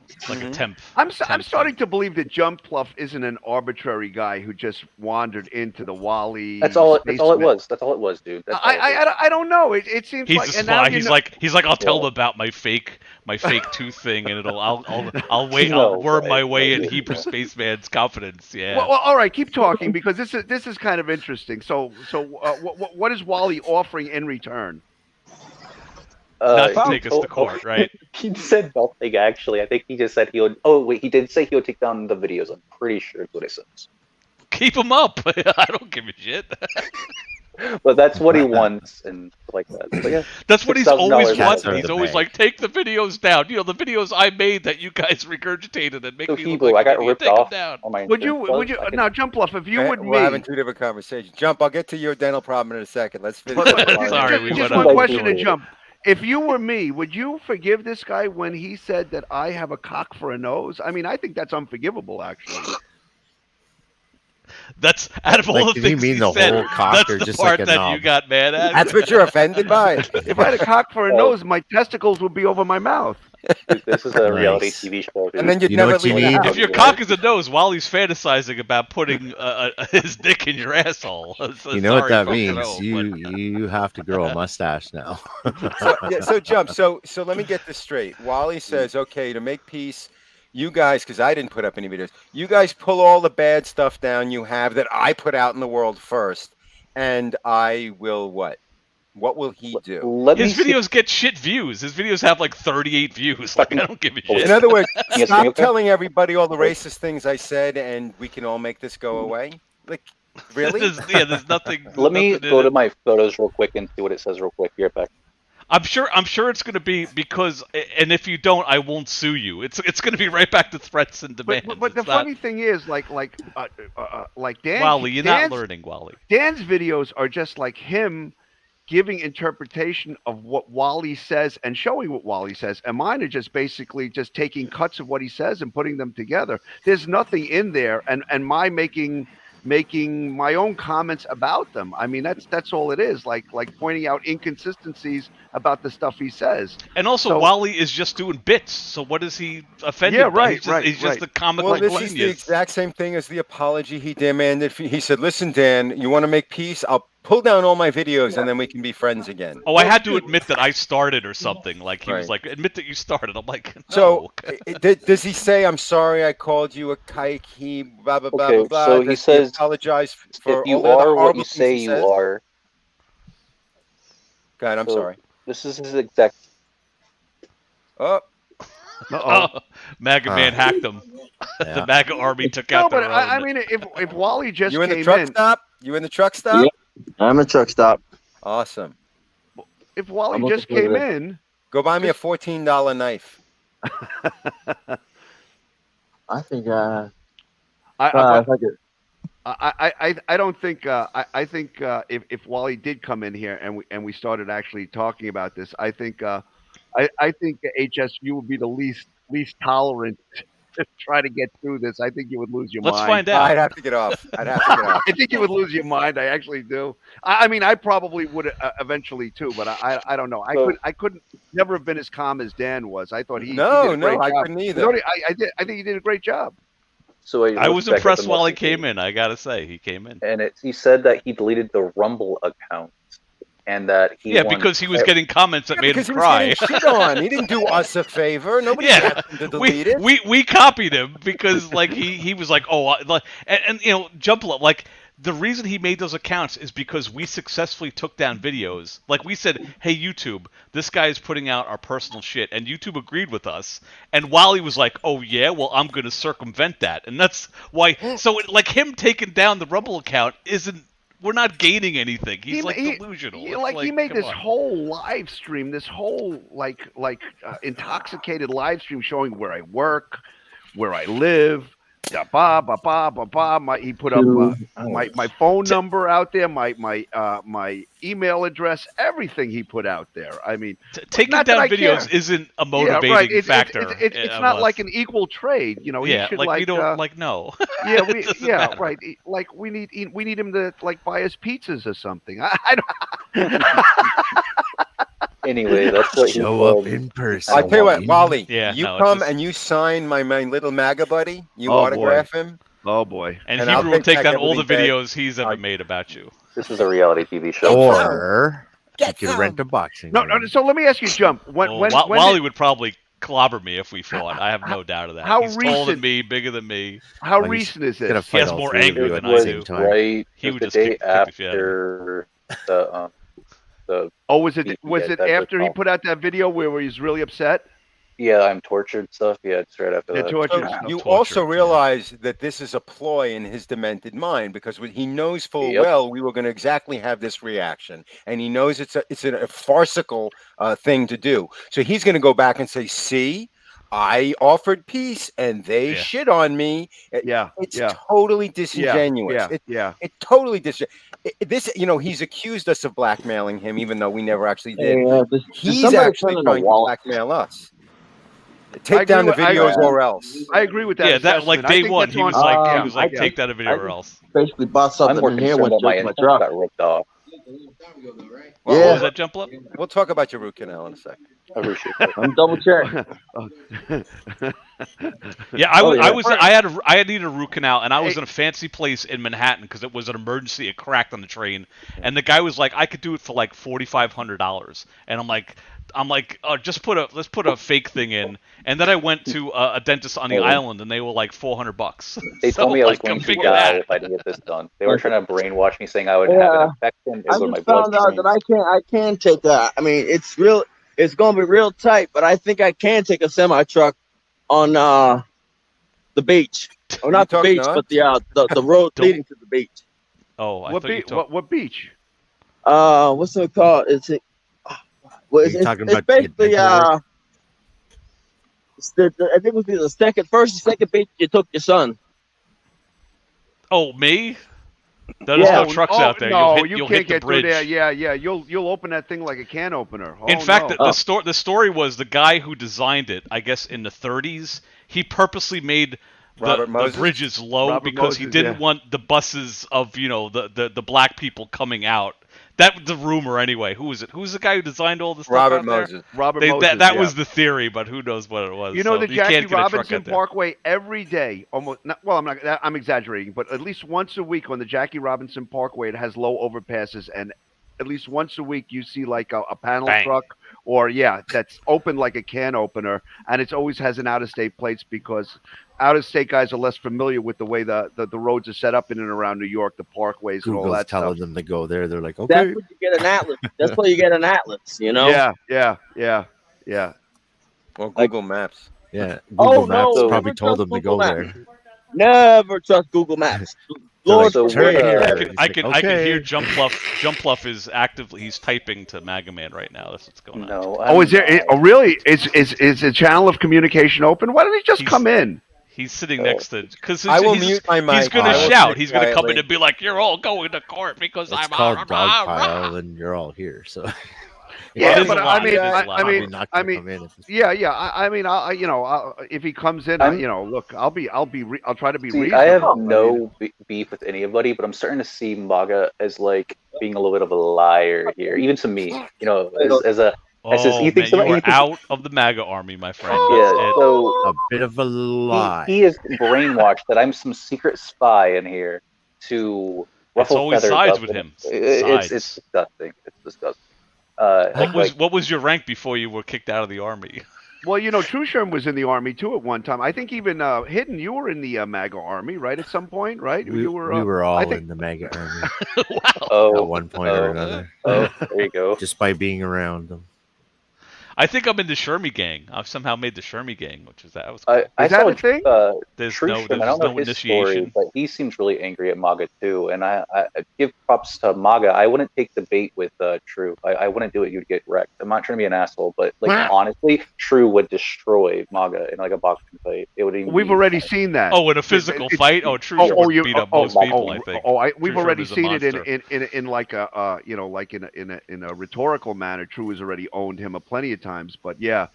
It's like a temp. I'm temp starting to believe that Jump Pluff isn't an arbitrary guy who just wandered into the Wally. That's all it basement. was. That's all it was, dude. That's all it was. I don't know. It seems He's like a and now spy. you He's know- like I'll tell them about my fake tooth thing, and I'll wait. No I'll worm way. my way in No. Hebrew Spaceman's confidence. Yeah. Well, all right, keep talking because this is kind of interesting. So what is Wally offering in return? Not to take us to court, right? He said nothing, actually. I think he just said he would. Oh, wait, he did say he would take down the videos. I'm pretty sure it's what it says. Keep him up. I don't give a shit. But that's what he wants and stuff like that. But yeah, That's what he's $6,000 always that's wanted. He's the always bag. like, take the videos down. You know, the videos I made that you guys regurgitated and make So me Hebrew, look like I an got idiot. ripped Take 'em off down. on my Would you insurance. I can- now Jump Pluff if you would We're having me? two different conversations. Jump, I'll get to your dental problem in a second. Let's finish. Sorry, we just went one on. question to Jump. If you were me, would you forgive this guy when he said that I have a cock for a nose? I mean, I think that's unforgivable, actually. That's out of all Like, the did he things mean he the said, whole cock that's or the just part like a that you knob? got mad at. That's what you're offended by. If I had a cock for a nose, my testicles would be over my mouth. Dude, this is a reality Nice. TV show. Dude. And then you'd You know never what you leave the need? house. If your cock is a nose, Wally's fantasizing about putting his dick in your asshole. So You know what sorry, that folks at means? home, but- You have to grow a mustache now. So Jump. So let me get this straight. Wally says, okay, to make peace, you guys, because I didn't put up any videos, you guys pull all the bad stuff down you have that I put out in the world first, and I will what? What will he do? Let His me see- videos get shit views. His videos have like 38 views. Like, I don't give a Oh, shit. In other words, Yes, stop okay. telling everybody all the racist things I said, and we can all make this go away. Like, really? There's nothing. Let me nothing in go it. to my photos real quick and see what it says real quick. Be right back. I'm sure it's going to be because, and if you don't, I won't sue you. It's going to be right back to threats and demands. But the It's not- funny thing is, like Dan, Wally, you're not Dan's- learning, Wally. Dan's videos are just like him giving interpretation of what Wally says and showing what Wally says. And mine are just basically just taking cuts of what he says and putting them together. There's nothing in there and my making my own comments about them. I mean, that's all it is. Like pointing out inconsistencies about the stuff he says. And also, So- Wally is just doing bits. So what is he offended Yeah, by? right, He's just, right, he's just right. a comical Well, this is the genius. exact same thing as the apology he demanded. He said, listen, Dan, you want to make peace? I'll pull down all my videos, and then we can be friends again. Oh, I had to admit that I started or something. Like he was Right. like, admit that you started. I'm like, no. So, does he say, I'm sorry I called you a kike, he blah, blah, blah, Okay, blah, blah? so he Does says, apologize for If you all the other are what horrible you things say he you says? are, God, I'm So- sorry. this is his exact. Oh, Oh, Maga Man hacked him. Yeah. The Maga Army took No, out but their I own. mean, if Wally just you in the came truck in, stop? You in the truck stop? Yeah. I'm a truck stop. Awesome. if Wally I'm just looking came for the- in, Go buy me a $14 knife. I think I don't think I think if Wally did come in here and we started actually talking about this, I think HSU would be the least tolerant to try to get through this. I think you would lose your Let's mind. find out. I'd have to get off. I'd have to get off. I think you would lose your mind. I actually do. I mean, I probably would eventually too, but I don't know. I couldn't never have been as calm as Dan was. I thought he did No, a great I job. couldn't either. I think he did a great job. So I was impressed while he came in. I gotta say, he came in. And he said that he deleted the Rumble account, and that he won- because he was getting comments that made Because him he was cry. getting shit on. He didn't do us a favor. Nobody Yeah, asked him to delete it. we copied him because like he was like, oh, and you know, Jump like the reason he made those accounts is because we successfully took down videos. Like we said, hey YouTube, this guy is putting out our personal shit, and YouTube agreed with us. And Wally was like, oh yeah, well I'm gonna circumvent that, and that's why. So like him taking down the Rumble account isn't. We're not gaining anything. He's delusional. He made this whole live stream, this whole intoxicated live stream showing where I work, where I live. He put up my phone number out there, my email address, everything he put out there. I mean, taking down videos isn't a motivating factor. It's not like an equal trade, you know. He should, like we don't no. Yeah, right. Like we need him to like buy us pizzas or something. I don't. Anyway, that's what show up in person. I tell you what, Wally, you come just... and you sign my little MAGA buddy. You autograph him. Oh boy! And Hebrew will take down all the videos he's ever made about you. This is a reality TV show. Or you can rent a boxing. No. So let me ask you, Jump. Wally would probably clobber me if we fought. I have no doubt of that. He's taller than me, bigger than me. How recent is it? He has more anger than I do. Right. He would the just day kick after the was it after he put out that video where he's really upset? Yeah, I'm tortured stuff. Yeah, it's right after that. Tortured. You also realize that this is a ploy in his demented mind, because he knows full well we were going to exactly have this reaction, and he knows it's a farcical thing to do. So he's going to go back and say, "See, I offered peace and they shit on me." It's totally disingenuous. It's totally this, he's accused us of blackmailing him, even though we never actually did. He's actually trying to blackmail us. Take down the videos or else. I agree with that. Yeah, that like day one, he was like, take down a video or else. Basically bought something in here when my truck got ripped off. What was that, Jump Up? We'll talk about your root canal in a second. I appreciate that. I'm double checking. I needed a root canal, and I was in a fancy place in Manhattan because it was an emergency. It cracked on the train, and the guy was like, I could do it for like $4,500, and I'm like, let's put a fake thing in, and then I went to a dentist on the island, and they were like $400. They told me I was going to die if I didn't get this done. They were trying to brainwash me, saying I would have an infection. I just found out that I can take that. I mean, it's real. It's going to be real tight, but I think I can take a semi truck on the beach, or not the beach, but the road leading to the beach. Oh, what beach? What's it called? It's basically I think it was the second beach you took your son. Oh, me? There's no trucks out there. No, you'll can't hit the get bridge. through there. Yeah. You'll open that thing like a can opener. In fact, the story was the guy who designed it, I guess in the 30s, he purposely made the bridges low because he didn't want the buses of the black people coming out. That was the rumor anyway. Who was it? Who's the guy who designed all this stuff Robert Moses. Moses. That was the theory, but who knows what it was. The Jackie Robinson Parkway every day, I'm exaggerating, but at least once a week on the Jackie Robinson Parkway, it has low overpasses, and at least once a week you see like a panel truck or that's open like a can opener, and it always has an out-of-state plates because out-of-state guys are less familiar with the way the roads are set up in and around New York, the parkways and all that telling stuff. them to go there. They're like, okay. That's what you get an atlas. That's why you get an atlas, Yeah. Or Google Maps. Yeah. Google Maps probably told them to go there. Never trust Google Maps. Lord, I can hear Jump Pluff is actively. He's typing to Maga Man right now. That's what's going on. Is there? Really? Is a channel of communication open? Why don't he just come in? He's sitting next to because I will mute my mic. He's going to shout. He's going to come in and be like, "You're all going to court because it's called Dogpile, and you're all here." So. Yeah, but I mean, if he comes in, look, I'll try to be reasonable. I have no beef with anybody, but I'm starting to see Maga as like being a little bit of a liar here, even to me. As he thinks you are out of the Maga Army, my friend. Yeah, so a bit of a lie. He is brainwashed that I'm some secret spy in here to ruffle feathers. It's always sides with him. It's disgusting. It's disgusting. What was your rank before you were kicked out of the army? Well, True Sherm was in the army too at one time. I think even Hidden, you were in the Maga Army, right? At some point, right? We you were all I think, in the Maga Army Oh, at one point or another, oh, there you go. just by being around them. I think I'm in the Shermy gang. I've somehow made the Shermy gang, which was that was cool. I Is that saw a thing? There's True no, Sherm. there's I don't know no his initiation. story, but he seems really angry at Maga too. And I give props to Maga. I wouldn't take the bait with True. I wouldn't do it. You'd get wrecked. I'm not trying to be an asshole, but honestly, True would destroy Maga in like a boxing fight. It would even. We've already seen that. Oh, in a physical fight? Oh, True Sherm would beat up most people, I think. We've True already Sherm is a seen it monster. in like a like in a rhetorical manner. True has already owned him plenty of times, but yeah.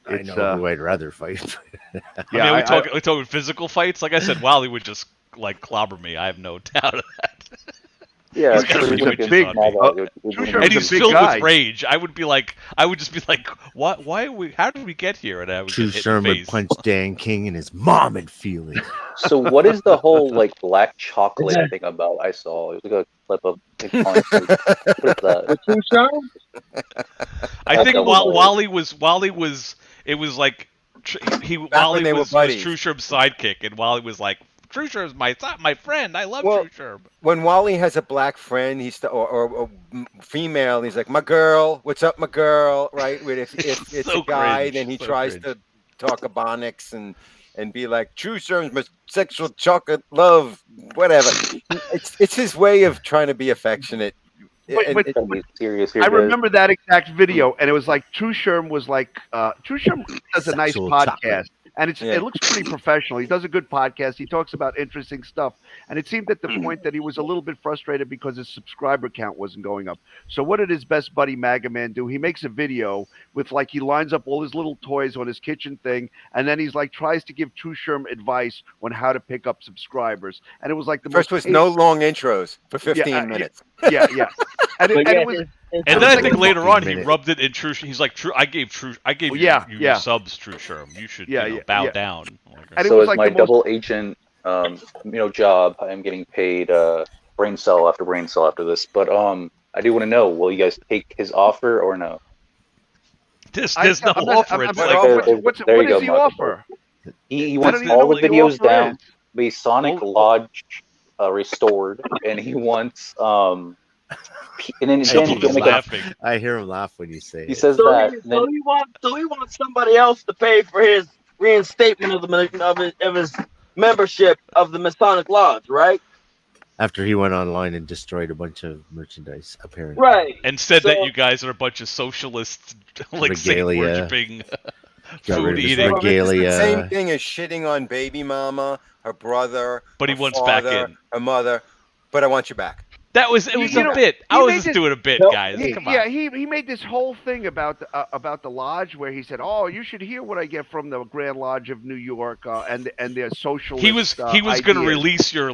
I know who I'd rather fight. Yeah, we talking physical fights. Like I said, Wally would just like clobber me. I have no doubt of that. Yeah, He's got True switches big. on me. And he's filled with rage. I would just be like, what? Why are we? How did we get here? And I would True get hit in the Sherman face. punched Dan King and his mom would feel it. So what is the whole like black chocolate thing about? I saw it was like a clip of. What is that? I think Wally was. It was like Wally was True Sherm's sidekick, and Wally was like, True Sherm's my friend. I love True Sherm. When Wally has a black friend, or female, he's like, my girl, what's up, my girl, right? If it's So a guy, cringe, then he so tries cringe. to talk ebonics and be like, True Sherm's my sexual chocolate love, whatever. It's his way of trying to be affectionate. But serious here, I remember that exact video, and it was like True Sherm was like True Sherm does a nice Sexual podcast, chocolate. and it looks pretty professional. He does a good podcast. He talks about interesting stuff, and it seemed at the point that he was a little bit frustrated because his subscriber count wasn't going up. So what did his best buddy Maga Man do? He makes a video with like he lines up all his little toys on his kitchen thing, and then he's like tries to give True Sherm advice on how to pick up subscribers, and it was like the First was no long intros for 15 minutes. Yeah. And it was. And then I think later on he rubbed it in True. He's like, True. I gave you your subs, True Sherm. You should bow down. And so it was as like my double agent, job, I am getting paid brain cell after brain cell after this. But I do want to know: will you guys take his offer or no? There's no offer. What does he offer? He wants all the videos down, the Sonic Lodge restored, and he wants and then laughing. I hear him laugh when you say he says that. He wants somebody else to pay for his reinstatement of his membership of the Masonic Lodge, right? After he went online and destroyed a bunch of merchandise, apparently. Right. And said that you guys are a bunch of socialists, like Satan worshipping, food eating. Regalia. It's the same thing as shitting on baby mama, her brother, but he her wants father, back in. her mother. But I want you back. It was a bit. I was just doing a bit, guys. Come on. Yeah, he made this whole thing about the lodge where he said, "Oh, you should hear what I get from the Grand Lodge of New York and their socialist." He was going to release your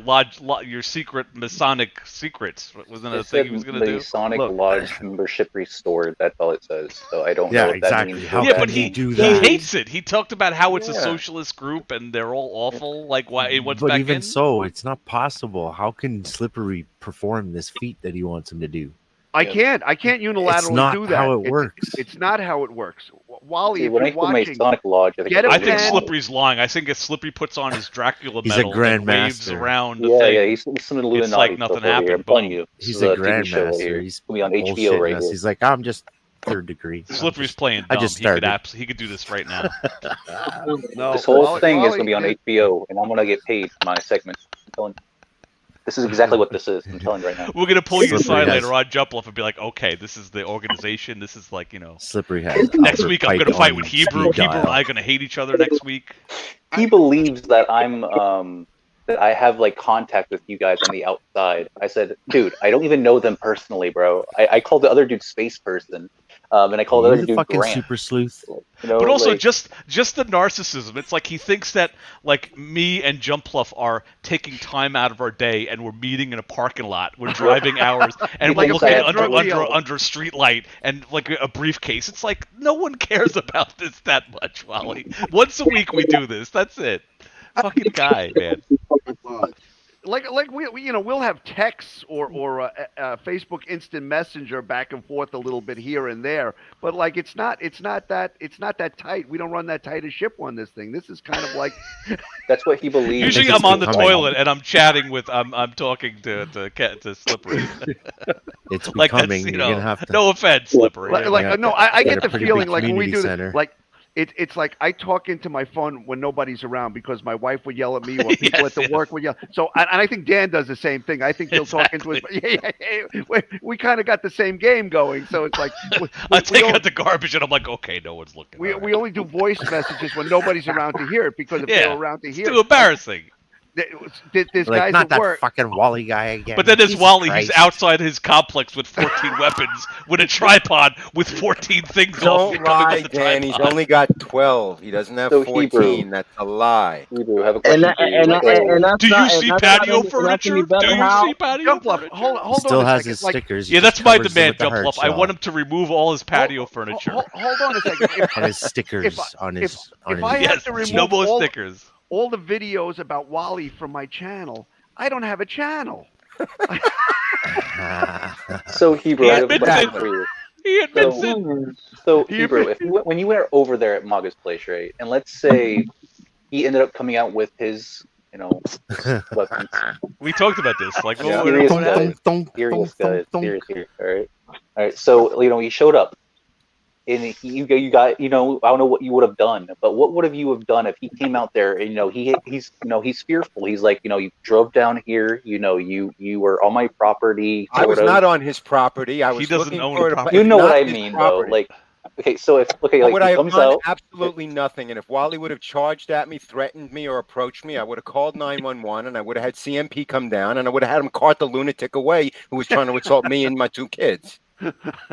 your secret Masonic secrets. Wasn't that a thing he was going to do? Masonic Lodge membership restored. That's all it says. So I don't know what exactly. that means. How but he hates it. He talked about how it's a Yeah. socialist group and they're all awful. Like why? What's But back even in? so, it's not possible. How can Slippery perform this feat that he wants him to do? I can't unilaterally It's not do that. how it works. It's not how it works. Wally, See, if when I you're put watching, Masonic Lodge, I think Slippery's lying. I think if Slippery puts on his Dracula He's a medal and waves grandmaster. around the thing, he's some Illuminati it's like nothing stuff over here. I'm happened. telling you. He's This a is TV show right grandmaster. here. He's It's gonna be on HBO bullshitting right us. here. He's like, I'm just third degree. Slippery's playing dumb. I just started. He could do this right now. No, This whole Wally- thing is Wally gonna be on did- HBO, and I'm gonna get paid for my segment. I'm telling you. This is exactly what this is. I'm telling you right now. We're gonna pull you Slippery aside has- later on, jump off, and be like, "Okay, this is the organization. This is like Slippery has next Albert week I'm Pike gonna fight on with Hebrew. speed Hebrew and dial. I are gonna hate each other next week." He believes that I'm that I have like contact with you guys on the outside. I said, dude, I don't even know them personally, bro. I called the other dude Space Person, and I called the You're other the dude fucking Grant. super sleuth. You know, But also like, just the narcissism. It's like he thinks that like me and Jumpluff are taking time out of our day and we're meeting in a parking lot. We're driving hours and Like we're a looking bad under drug deal. under a street light and like a briefcase. It's like no one cares about this that much, Wally. Once a week we do this. That's it. Fucking guy, man. like we we'll have texts or Facebook Instant Messenger back and forth a little bit here and there, but like it's not that tight. We don't run that tight a ship on this thing. This is kind of like That's what he believes. Usually it's I'm on the becoming- toilet and I'm chatting with I'm talking to Slippery. It's Like that's, becoming. you You're know, gonna have to. no offense, Slippery. Yeah, no, I get get a the pretty feeling big like when we community do center. like it's like I talk into my phone when nobody's around because my wife would yell at me or people Yes, at the work would yell. So and I think Dan does the same thing. I think he'll talk into his. We kind of got the same game going. So it's like I take out the garbage and I'm like, okay, no one's looking. we All right. only do voice messages when nobody's around to hear it because if Yeah, they're around to It's hear too embarrassing. there's Like guys not at that work. fucking Wally guy again. But then there's Jesus Wally. Christ. He's outside his complex with 14 weapons, with a tripod, with 14 things off Don't coming off lie, the Dan. He's tripod. only got 12. He doesn't have So 14. Hebrew. That's a lie. Hebrew, I have a And question for you. and that's Do you not, see and that's not patio any- and that's furniture? any Do better, you Hal? see patio Jump up. furniture? Hold Still on a has second. his Like, stickers. Yeah, that's my demand, Jump Jump Up. I want him to remove all his patio furniture. hold on a second. If, and his stickers on his. if I Yes, have to remove no more all, stickers. all the videos about Wally from my channel, I don't have a channel. So Hebrew, He I have a admits question it. for you. He admits it. So He Hebrew, when you went over there at Maga's place, right, and let's say he ended up coming out with his, his weapons. We talked about this. Like, Yeah. well, Serious what happened? guys. Serious guys. Serious here. All right. So he showed up, and you got I don't know what you would have done, but what would have you have done if he came out there and he's fearful. He's like you drove down here. You were on my property. I was sort of. not on his property. I He was doesn't looking own for the it. property. You know what not I his mean, property. though. Like, okay, so if What would I he have comes done? out, Absolutely nothing. And if Wally would have charged at me, threatened me, or approached me, I would have called 911 and I would have had CMP come down and I would have had him cart the lunatic away who was trying to assault me and my 2 kids.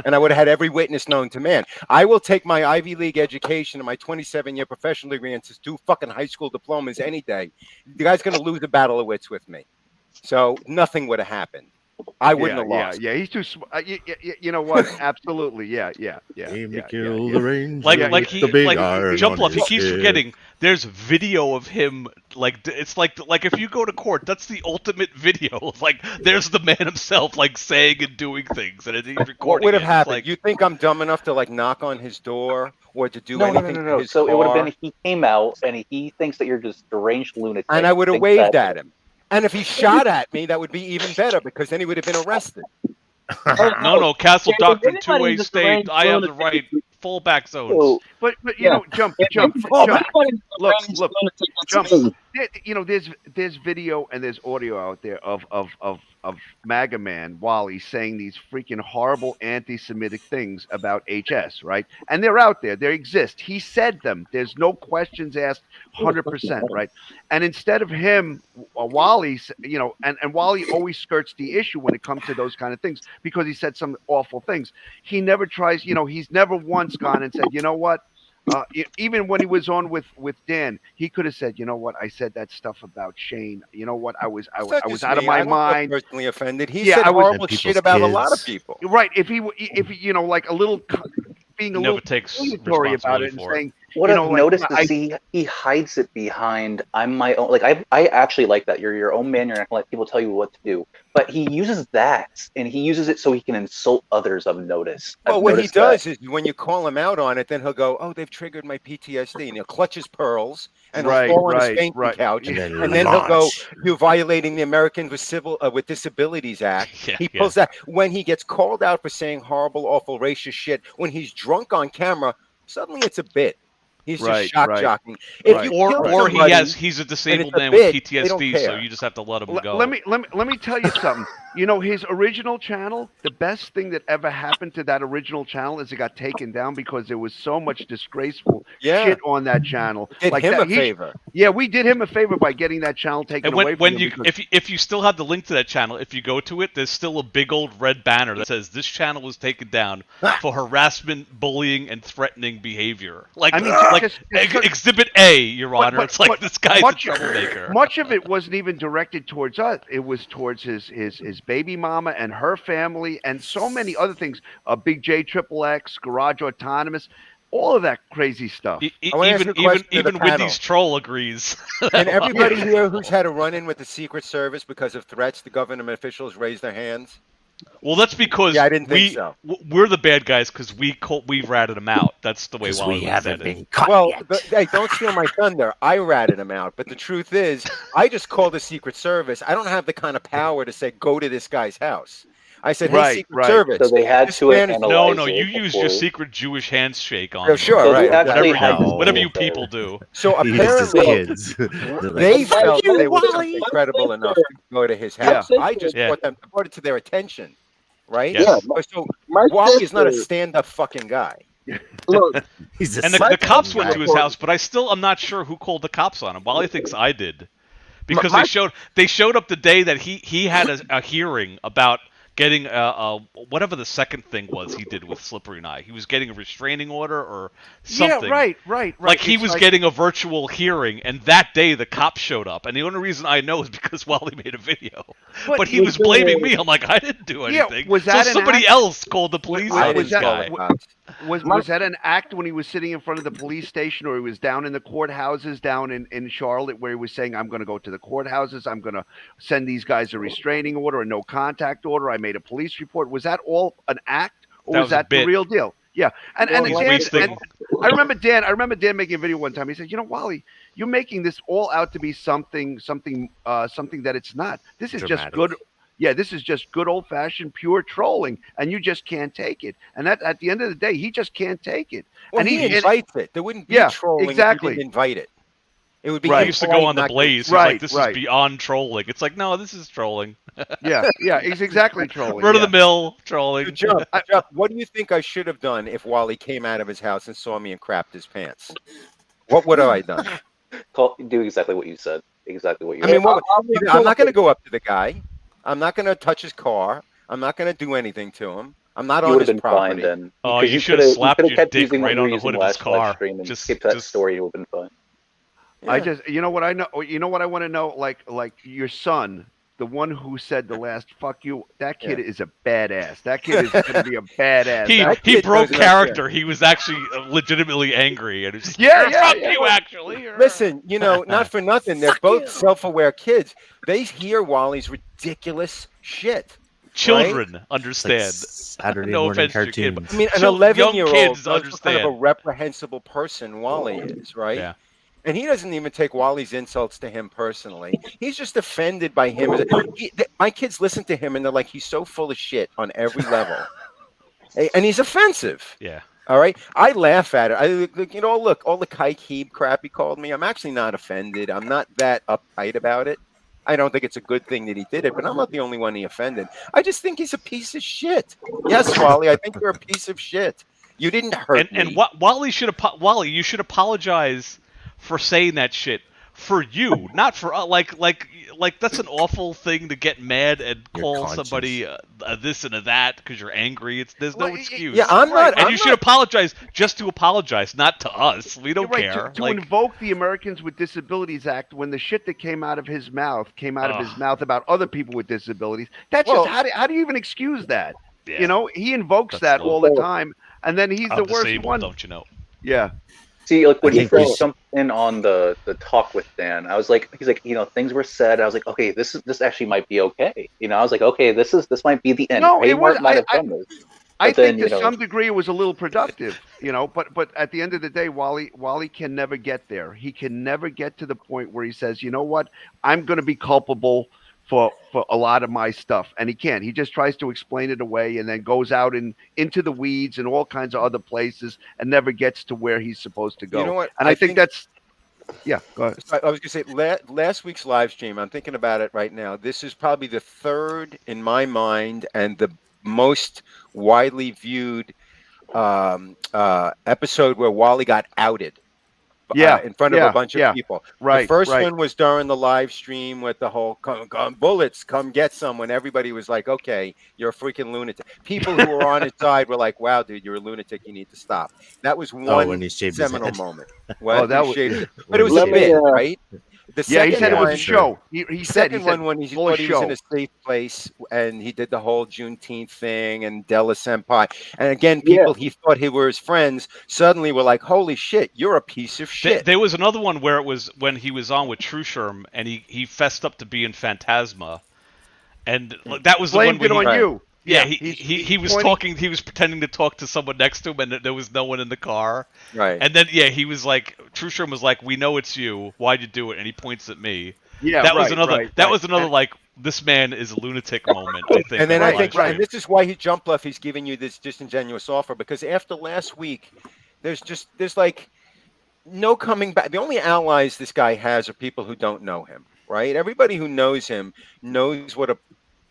And I would have had every witness known to man. I will take my Ivy League education and my 27-year professional degree and 2 fucking high school diplomas any day. The guy's going to lose a battle of wits with me. So nothing would have happened. I wouldn't have lost. Yeah, he's too. You know what? Absolutely. Yeah. Aim to kill the ranger Like with he the big like iron Jump on Off. He his keeps head. forgetting. There's video of him. Like it's like if you go to court, that's the ultimate video. Like there's the man himself, like saying and doing things, and he's recording. What would have it. It's happened? Like, You think I'm dumb enough to knock on his door or to do no. anything to his So car? it would have been he came out and he thinks that you're just deranged lunatic. And I would have thinks waved that- at him. And if he shot at me, that would be even better because then he would have been arrested. no, Castle If Doctrine, anybody's two-way just state. deranged I have the lunatic, right. Fallback zones. So, But Yeah. jump. If anybody's a Look, deranged look, lunatic, it's jump. me. There's video and there's audio out there of Maga Man Wally saying these freaking horrible anti-Semitic things about HS, right? And they're out there. They exist. He said them. There's no questions asked. 100%, right? And instead of him, Wally, and Wally always skirts the issue when it comes to those kind of things because he said some awful things. He never tries. He's never once gone and said, you know what? Even when he was on with Dan, he could have said, "You know what? I said that stuff about Shane. You know what? I was Such out as of me. my I don't feel mind." personally offended. He Yeah, said I was- horrible And shit people's about a lot of kids. people. Right? If like a little being a Never little takes conciliatory about responsibility it and for it. saying, what you I've know, like, noticed I- is he hides it behind I'm my own. Like I actually like that. You're your own man. You're not gonna let people tell you what to do. But he uses that, and he uses it so he can insult others. I've noticed. Well, what he noticed that. does is when you call him out on it, then he'll go, "Oh, they've triggered my PTSD," and he'll clutch his pearls and Right, he'll fall on his right, fainting right. couch, And and then he'll go, launch. "You're violating the Americans with Disabilities Act." Yeah, He pulls that when he gets called out for saying horrible, awful, racist shit. When he's drunk on camera, suddenly it's a bit. He's Right, just right. jocking. If Right. you Or kill or somebody, he's a disabled a man bit, with they don't PTSD, so care. you just have to let him go. Let me tell you something. His original channel, the best thing that ever happened to that original channel is it got taken down because there was so much disgraceful Yeah. shit on that channel. did like him that, a favor. Yeah, we did him a favor by getting that channel taken And away from when him you because- if you still have the link to that channel, if you go to it, there's still a big old red banner that says this channel was taken down for harassment, bullying, and threatening behavior. Like I mean, just- Exhibit A, Your Honor. but- it's like but this guy's a much- troublemaker. Much of it wasn't even directed towards us. It was towards his baby mama and her family and so many other things. Big J Triple X, Garage Autonomous. all of that crazy stuff. I wanna ask a question to the Even panel. Wendy's troll agrees. And everybody here who's had a run-in with the Secret Service because of threats to government officials raise their hands. Well, that's because Yeah, I didn't think so. we're the bad guys because we ratted them out. That's the way Because Wally we said haven't it. been caught Well, yet. hey, don't steal my thunder. I ratted him out. But the truth is, I just called the Secret Service. I don't have the kind of power to say, go to this guy's house. I said, hey, Right, Secret right. Service. So they had this to man is- analyze No, it you used your before- secret Jewish handshake on Oh, them. sure, So they right. actually had No. Whatever you to do people do. So He used his apparently, kids. They're they like, felt you, they were Wally." something credible enough to go to his house. Yeah. I just Yeah. brought it to their attention, right? Yes. Yeah, So my Wally is not a sister- stand-up fucking guy. Look, He's a And the psycho cops went guy. to his house, but I'm not sure who called the cops on him. Wally thinks I did, because My- they showed up the day that he had a hearing about getting whatever the second thing was he did with Slippery and I. He was getting a restraining order or something. Yeah, right. Like he It's was getting a virtual hearing, and that day the cops showed up. And the only reason I know is because Wally made a video. But he was blaming me. I'm like, I didn't do Yeah, anything. was that so an somebody act? else called the police Was- on was this that- guy. Was that an act when he was sitting in front of the police station, or he was down in the courthouses down in Charlotte, where he was saying, I'm going to go to the courthouses, I'm going to send these guys a restraining order, a no contact order, I made a police report. Was that all an act, or That was was a that the bit. real deal? Yeah, and He's Dan, wasting- and I remember Dan making a video one time. He said, Wally, you're making this all out to be something that it's not. This is just Dramatic. good. Yeah, this is just good old fashioned pure trolling, and you just can't take it. And that at the end of the day, he just can't take it. Well, and he invites it. There wouldn't be Yeah, trolling exactly. if you didn't invite it. It would be Right. He used to go on the Blaze. He's Right, like, this right. is beyond trolling. It's like, no, this is trolling. yeah, he's exactly trolling. Run of yeah. the mill trolling. Jeff, what do you think I should have done if Wally came out of his house and saw me and crapped his pants? What would have I done? do exactly what you said. Exactly what you I mean, said. I'm not going to go up to the guy. I'm not going to touch his car. I'm not going to do anything to him. I'm not You on would have his been property. fine then. Oh, Because you should have slapped coulda your kept dick using what right you on were the hood using of his last live car. stream and Just- skip that just- story. You would have been fine. I just, what I know, what I want to know, like your son, the one who said the last "fuck you," that kid is a badass. That kid is going to be a badass. He That- he kid broke knows character. He was actually legitimately angry, and it's Yeah, yeah, fuck yeah. you actually. Listen, not for nothing. They're both self-aware kids. They hear Wally's ridiculous shit. Children Like understand. Saturday No morning offense to your kid, cartoons. but- I mean, an Young 11-year-old kids knows what kind of a understand. reprehensible person Wally is, right? Yeah. And he doesn't even take Wally's insults to him personally. He's just offended by him. My kids listen to him and they're like, he's so full of shit on every level. And he's offensive. Yeah. All right. I laugh at it. Look, all the kike heeb crap he called me. I'm actually not offended. I'm not that uptight about it. I don't think it's a good thing that he did it, but I'm not the only one he offended. I just think he's a piece of shit. Yes, Wally, I think you're a piece of shit. You didn't hurt me. And Wally you should apologize for saying that shit for you, not for like that's an awful thing to get mad and Your call conscience. somebody this and a that because you're angry. There's no Well, excuse. Yeah, I'm not. And I'm you should not- apologize just to apologize, not to us. We don't You're right, care. to Like, invoke the Americans with Disabilities Act when the shit that came out of his mouth about other people with disabilities. That's Well- just how do you even excuse that? yeah, He invokes That's that low. all the time, and then he's I'm the worst disabled, one. don't you know? Yeah. See, like when I he think first we- jumped in on the talk with Dan, I was like, he's like, things were said. I was like, okay, this actually might be okay. I was like, okay, this might be the end. No, it Kmart was- might have I- done this. I But think then, to some degree it was a little productive, but at the end of the day, Wally can never get there. He can never get to the point where he says, you know what, I'm going to be culpable for a lot of my stuff. And he can't. He just tries to explain it away and then goes out into the weeds and all kinds of other places and never gets to where he's supposed to go. You know what? And I think that's, yeah, go ahead. I was going to say last week's live stream. I'm thinking about it right now. This is probably the third in my mind and the most widely viewed episode where Wally got outed. In front of a bunch of people. Right. The first right. one was during the live stream with the whole come bullets, come get some. When everybody was like, "Okay, you're a freaking lunatic." People who were on his side were like, "Wow, dude, you're a lunatic. You need to stop." That was one when he shaved his seminal head. moment. Oh, that was- but it was a Let me, bit, right? The Yeah, he second said it was one- a show. He said Second one when he full thought of he was in show. a safe place and he did the whole Juneteenth thing and Della Senpai. And again, Yeah. people he thought he were his friends suddenly were like, "Holy shit, you're a piece of shit." There was another one where it was when he was on with Trusherm and he fessed up to being Phantasma, and that was the one Blamed where it on you. Yeah, he's he was pointing- talking. He was pretending to talk to someone next to him, and there was no one in the car. Right. And then he was like, Trusherm was like, "We know it's you. Why'd you do it?" And he points at me. Yeah, that was right, another. right, that right. was another like this man is a lunatic moment. I think. And then on I the think, live and stream. this is why he jumped left. He's giving you this disingenuous offer because after last week, there's like no coming back. The only allies this guy has are people who don't know him, right? Everybody who knows him knows what a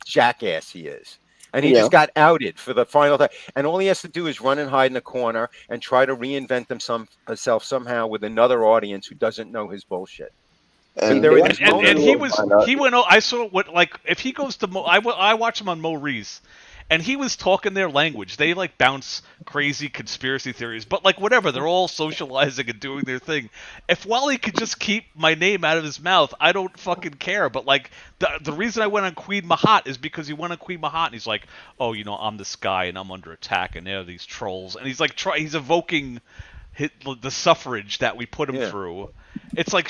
jackass he is. And he Yeah. just got outed for the final time. And all he has to do is run and hide in a corner and try to reinvent himself somehow with another audience who doesn't know his bullshit. And, they're in they this actually and moment. he will was find out. he went. I saw what like if he goes to I watch him on Mo Reese, and he was talking their language. They like bounce crazy conspiracy theories, but like whatever, they're all socializing and doing their thing. If Wally could just keep my name out of his mouth, I don't fucking care. But like the reason I went on Queen Mahat is because he went on Queen Mahat and he's like, oh, I'm this guy and I'm under attack and there are these trolls, and he's like he's evoking the suffrage that we put him through. It's like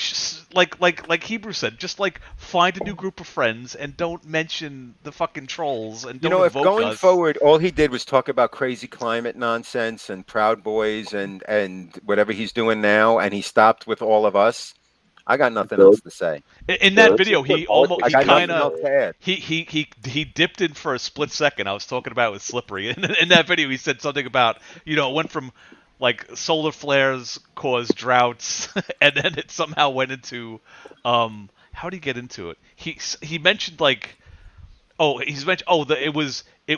Hebrew said, just like find a new group of friends and don't mention the fucking trolls and don't if evoke going us. forward, all he did was talk about crazy climate nonsense and Proud Boys and whatever he's doing now, and he stopped with all of us, I got nothing else to say. In that video, he almost I he got kind nothing else of to add. he dipped in for a split second. I was talking about it with Slippery. In that video, he said something about it went from like solar flares caused droughts, and then it somehow went into how did he get into it? He mentioned like it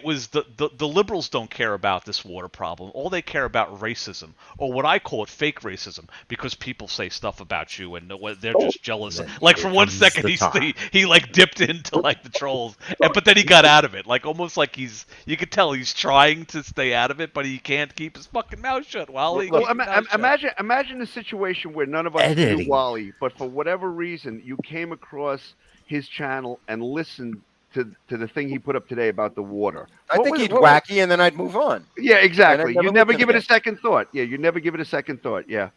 was the liberals don't care about this water problem. All they care about racism, or what I call it fake racism, because people say stuff about you and they're just jealous. Like for 1 second he like dipped into like the trolls, but then he got out of it. Like almost like you could tell he's trying to stay out of it, but he can't keep his fucking mouth shut. Wally, Well, imagine a situation where none of us knew Wally, but for whatever reason you came across his channel and listened to the thing he put up today about the water. I think he'd wacky, and then I'd move on. Yeah, exactly. You never give it a again. second thought. Yeah, you never give it a second thought. Yeah,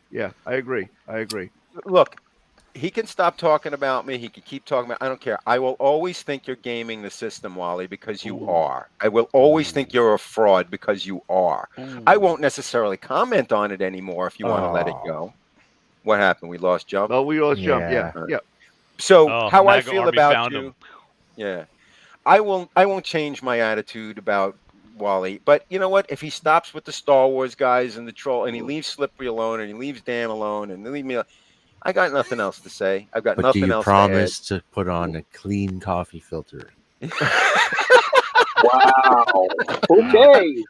I agree. Look, he can stop talking about me. He can keep talking about. I don't care. I will always think you're gaming the system, Wally, because you are. I will always think you're a fraud because you are. I won't necessarily comment on it anymore if you want to let it go. What happened? We lost Jump. Oh, we lost Jump. Yeah. So how I Maga feel Army about found you? him. Yeah. I won't change my attitude about Wally. But you know what? If he stops with the Star Wars guys and the troll, and he leaves Slippery alone, and he leaves Dan alone, and leave me alone, I got nothing else to say. I've got But nothing do you else promise to put on a clean coffee filter? Wow. Okay.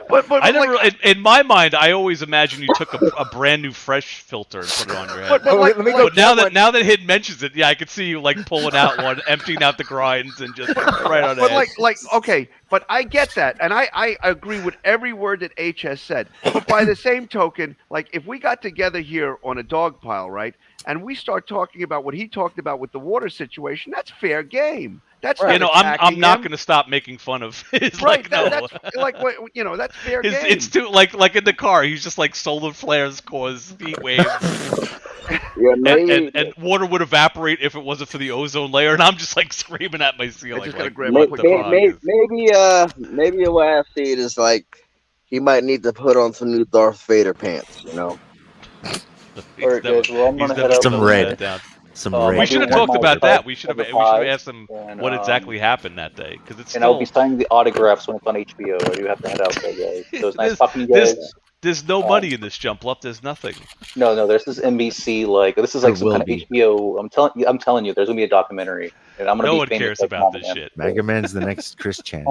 But I never, in my mind, I always imagined you took a brand new fresh filter and put it on your head. But now that Hid mentions it, yeah, I could see you like pulling out one, emptying out the grinds, and just right on But it. okay, but I get that, and I agree with every word that H has said. But by the same token, like if we got together here on a dog pile, right, and we start talking about what he talked about with the water situation, that's fair game. That's not I'm not going to stop making fun of his right. like no. That's like that's fair game. It's too like in the car. He's just like solar flares cause heat waves, and water would evaporate if it wasn't for the ozone layer. And I'm just like screaming at my ceiling. Just like, grab maybe a way I see it is like he might need to put on some new Darth Vader pants. All right, guys. Well, I'm gonna head out. Some red. Some red. We should have talked about that. We should have asked him what exactly happened that day, because it's. And I'll be signing the autographs when it's on HBO. I do have to head out there, guys. Those nice talking guys. There's no money in this jump up. There's nothing. No. There's this NBC this is like some kind of HBO. I'm telling you, there's gonna be a documentary, and I'm gonna. No one cares about this shit. Maga Man's the next Chris Chan.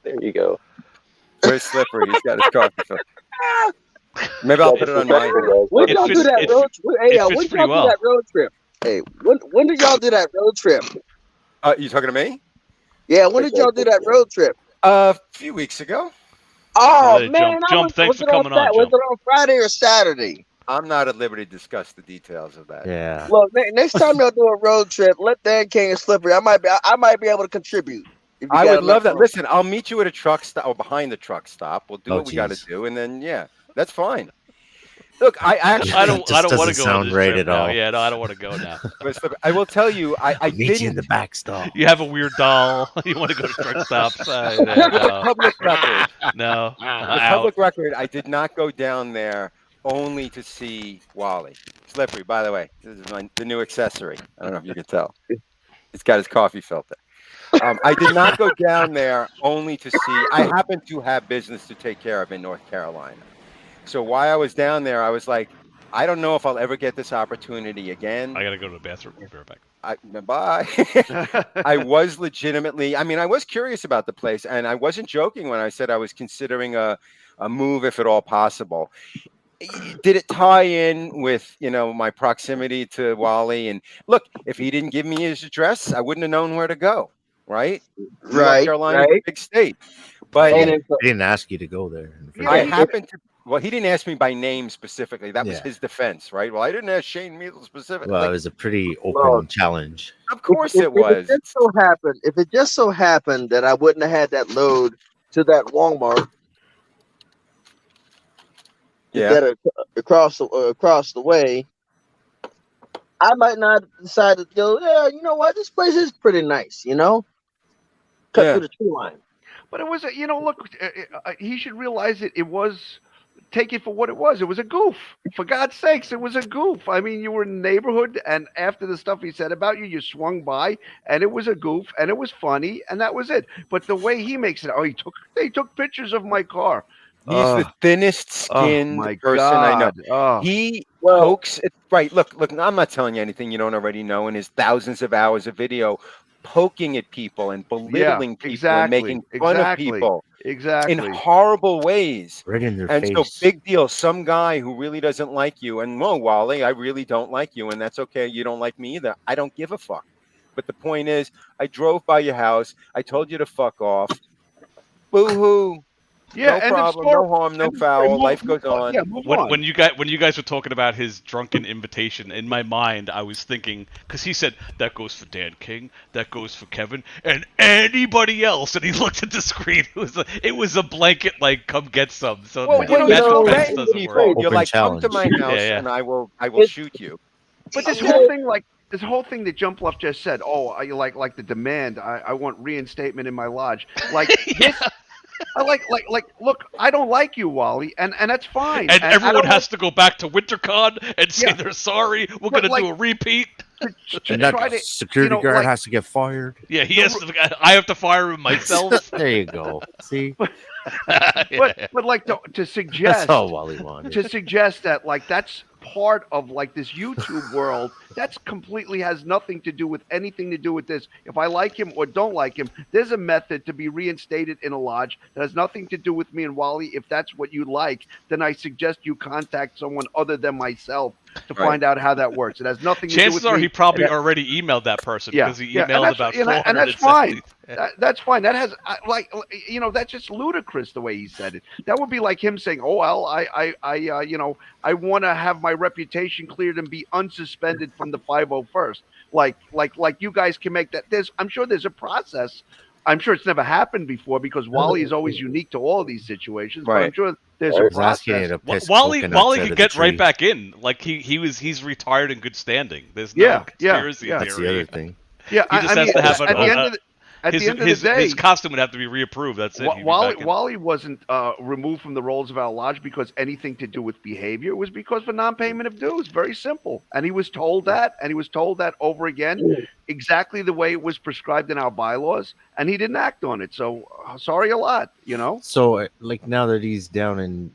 There you go. Where's Slippery? He's got his coffee filter. Maybe I'll put it on mine. When did y'all do that road trip? Hey, when did y'all do that road trip? Hey, when did y'all do that road trip? You talking to me? Yeah, when did y'all do that road trip? A few weeks ago. Oh man, Jump, thanks for coming on. Was it on Friday or Saturday? I'm not at liberty to discuss the details of that. Yeah. Look, next time y'all do a road trip, let Dan King and Slippery. I might be able to contribute. If you I got would love enough that. room. Listen, I'll meet you at a truck stop or behind the truck stop. We'll do Oh, what we got to geez. do, and then that's fine. Look, I actually I don't want to doesn't go on sound this right trip at now. all. Yeah, no, I don't want to go now. I will tell you, I Meet you in didn't. the back stall. You have a weird doll. You want to go to truck stops? For the public record, No. for the public record, I did not go down there only to see Wally. Slippery, by the way, this is the new accessory. I don't know if you can tell. It's got his coffee filter. I did not go down there only to see. I happen to have business to take care of in North Carolina. So while I was down there, I was like, I don't know if I'll ever get this opportunity again. I gotta go to the bathroom. I'll be right back. Bye. I was legitimately, I mean, I was curious about the place, and I wasn't joking when I said I was considering a move if at all possible. Did it tie in with, my proximity to Wally? And look, if he didn't give me his address, I wouldn't have known where to go, right? North Carolina's a big state. But I didn't ask you to go there. I happened to. Well, he didn't ask me by name specifically. That was Yeah. his defense, right? Well, I didn't ask Shane Measles specifically. Well, it was a pretty open challenge. Of course it was. If it just so happened that I wouldn't have had that load to that Walmart, that across the way, I might not decide to go. Yeah, you know what? This place is pretty nice. Cut through the tree line. But it was, look, he should realize it. It was. Take it for what it was. It was a goof. For God's sakes, it was a goof. I mean, you were in the neighborhood, and after the stuff he said about you, you swung by, and it was a goof, and it was funny, and that was it. But the way he makes it, they took pictures of my car. He's the thinnest skinned person I know. He pokes it right. Look, I'm not telling you anything you don't already know in his thousands of hours of video, poking at people and belittling people and making fun of people. Exactly. In horrible ways. Right in their face. face. So big deal. Some guy who really doesn't like you. And no, Wally, I really don't like you. And that's okay. You don't like me either. I don't give a fuck. But the point is, I drove by your house. I told you to fuck off. Boo-hoo. Yeah, no problem, no harm, no foul. Life goes on. Yeah, when you guys were talking about his drunken invitation, in my mind I was thinking, because he said that goes for Dan King, that goes for Kevin, and anybody else, and he looked at the screen. It was a blanket like come get some. So well, that doesn't work. You're like, come to my house and I will shoot you. But this whole thing, this whole thing that Jump Bluff just said, you like the demand. I want reinstatement in my lodge. Like this. I look, I don't like you, Wally, and that's fine. And everyone has to go back to WinterCon and say they're sorry. We're going to do a repeat. And that security guard has to get fired. Yeah, he has to. I have to fire him myself. There you go. See, but like to suggest that's all Wally wanted. To suggest that that's part of this YouTube world, that's completely has nothing to do with anything to do with this. If I like him or don't like him, there's a method to be reinstated in a lodge that has nothing to do with me and Wally. If that's what you like, then I suggest you contact someone other than myself to find out how that works. It has nothing to do with me. Chances are he probably already emailed that person because he emailed about 470. And that's fine. That's fine. That has that's just ludicrous the way he said it. That would be like him saying, "Oh well, I want to have my reputation cleared and be unsuspended from the 501st." Like you guys can make that. I'm sure there's a process. I'm sure it's never happened before because Wally is always unique to all of these situations. But I'm sure there's a process. Wally could get right back in. Like he's retired in good standing. There's no conspiracy theory. That's the other thing. Yeah, he just has to have at the end of the day, his costume would have to be reapproved. That's it. Wally wasn't removed from the rolls of our lodge because anything to do with behavior. It was because of non-payment of dues. Very simple. And he was told that, and he was told that over again, exactly the way it was prescribed in our bylaws, and he didn't act on it. So sorry a lot, So now that he's down in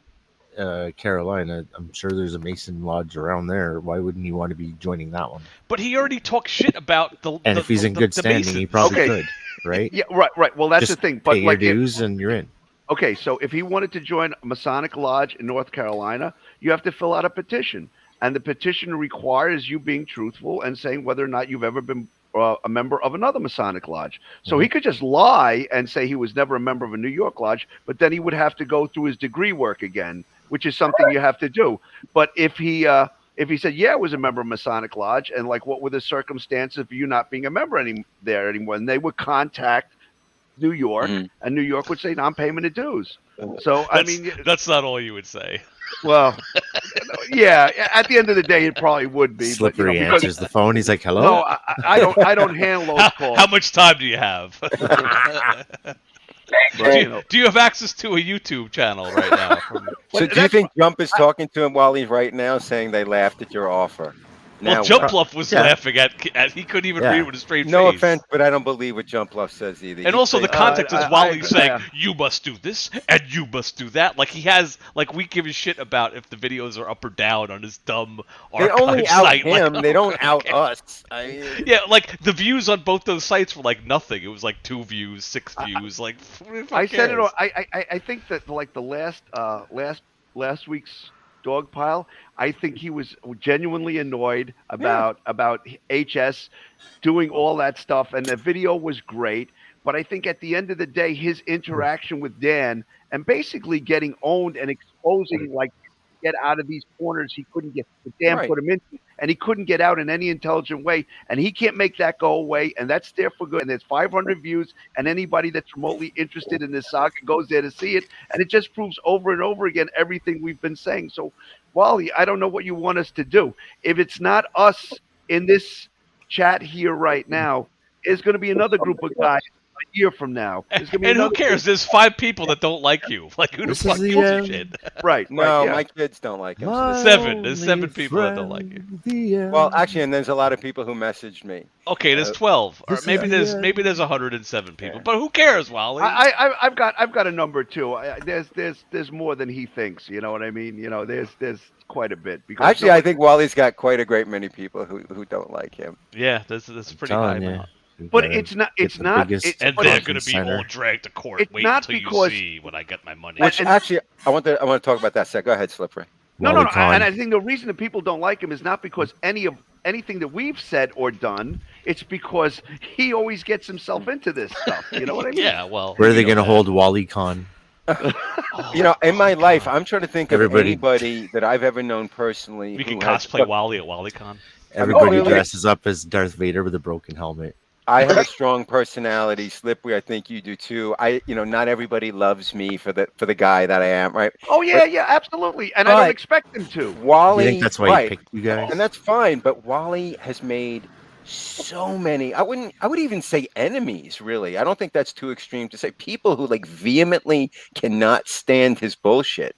Carolina, I'm sure there's a Mason Lodge around there. Why wouldn't he want to be joining that one? But he already talked shit about and if he's in good standing, he probably could. Right? Yeah, right. Well, that's just the thing. But pay your dues and you're in. Okay, so if he wanted to join a Masonic Lodge in North Carolina, you have to fill out a petition. And the petition requires you being truthful and saying whether or not you've ever been a member of another Masonic lodge. So he could just lie and say he was never a member of a New York lodge, but then he would have to go through his degree work again, which is something you have to do. But if he said, yeah, I was a member of Masonic lodge, and like, what were the circumstances of you not being a member there anymore? And they would contact New York, and New York would say non-payment of dues. So that's not all you would say. Well, yeah. At the end of the day, it probably would be. Slippery answers the phone. He's like, "Hello." No, I don't handle those calls. How much time do you have? Do you have access to a YouTube channel right now? So do you think Jump is talking to him while he's right now, saying they laughed at your offer? Well, Jumpluff was laughing at he couldn't even read with a straight face. No offense, but I don't believe what Jumpluff says either. And also the context is Wally's saying, you must do this, and you must do that. Like he has, like we give a shit about if the videos are up or down on his dumb archive They only out site. him, like, they don't out us. Yeah, like the views on both those sites were like nothing. It was like 2 views, 6 views. Like I said it. I think that like the last week's Dogpile, I think he was genuinely annoyed about HS doing all that stuff, and the video was great. But I think at the end of the day, his interaction with Dan and basically getting owned and exposing, like, get out of these corners he couldn't get, Dan put him into, and he couldn't get out in any intelligent way, and he can't make that go away, and that's there for good. And there's 500 views, and anybody that's remotely interested in this saga goes there to see it, and it just proves over and over again everything we've been saying. So, Wally, I don't know what you want us to do. If it's not us in this chat here right now, there's going to be another group of guys a year from now. And who cares? There's 5 people that don't like you. Like, who the fuck gives a shit? Right. No, my kids don't like him. So There's 7 people that don't like you. Well, actually, and there's a lot of people who messaged me. Okay, there's 12, or maybe there's 107 people. But who cares, Wally? I've got a number too. There's more than he thinks. You know what I mean? You know, there's quite a bit. Because actually, I think Wally's got quite a great many people who don't like him. Yeah, that's a pretty high amount. But it's not. And they're going to be all dragged to court. Wait until you see when I get my money. Which actually, I want to talk about that. Go ahead, Slippery. No. And I think the reason that people don't like him is not because anything that we've said or done. It's because he always gets himself into this stuff. You know what I mean? Yeah. Well, where are they going to hold WallyCon? You know, in my life, I'm trying to think of anybody that I've ever known personally. We can cosplay Wally at WallyCon. Everybody dresses up as Darth Vader with a broken helmet. I have a strong personality, Slippery. I think you do too. Not everybody loves me for the guy that I am, right? Oh yeah, absolutely. And I don't expect him to. Wally, you think that's why he picked you guys? And that's fine. But Wally has made so many. I would even say enemies. Really, I don't think that's too extreme to say. People who like vehemently cannot stand his bullshit.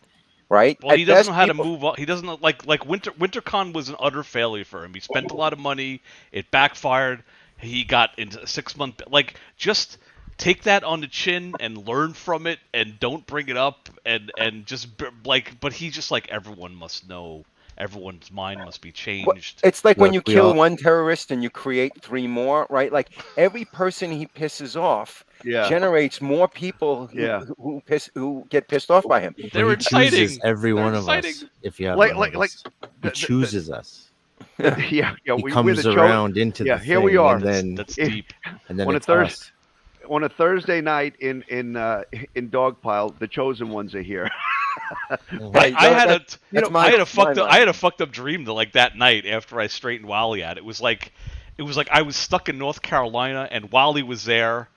Right? Well, he doesn't know how to move on. He doesn't know, like WinterCon was an utter failure for him. He spent a lot of money. It backfired. He got into a 6-month, like, just take that on the chin and learn from it and don't bring it up and just like, but he just like, everyone must know, everyone's mind must be changed. It's like when you kill one terrorist and you create 3 more, right? Like every person he pisses off generates more people who get pissed off by him. They're inciting. Chooses every one of us. If you have he chooses us. He comes around into the here we are. And then, that's deep. And then on it's us. On a Thursday night in Dogpile, the chosen ones are here. I had a fucked up dream that night after I straightened Wally out. It was like I was stuck in North Carolina and Wally was there.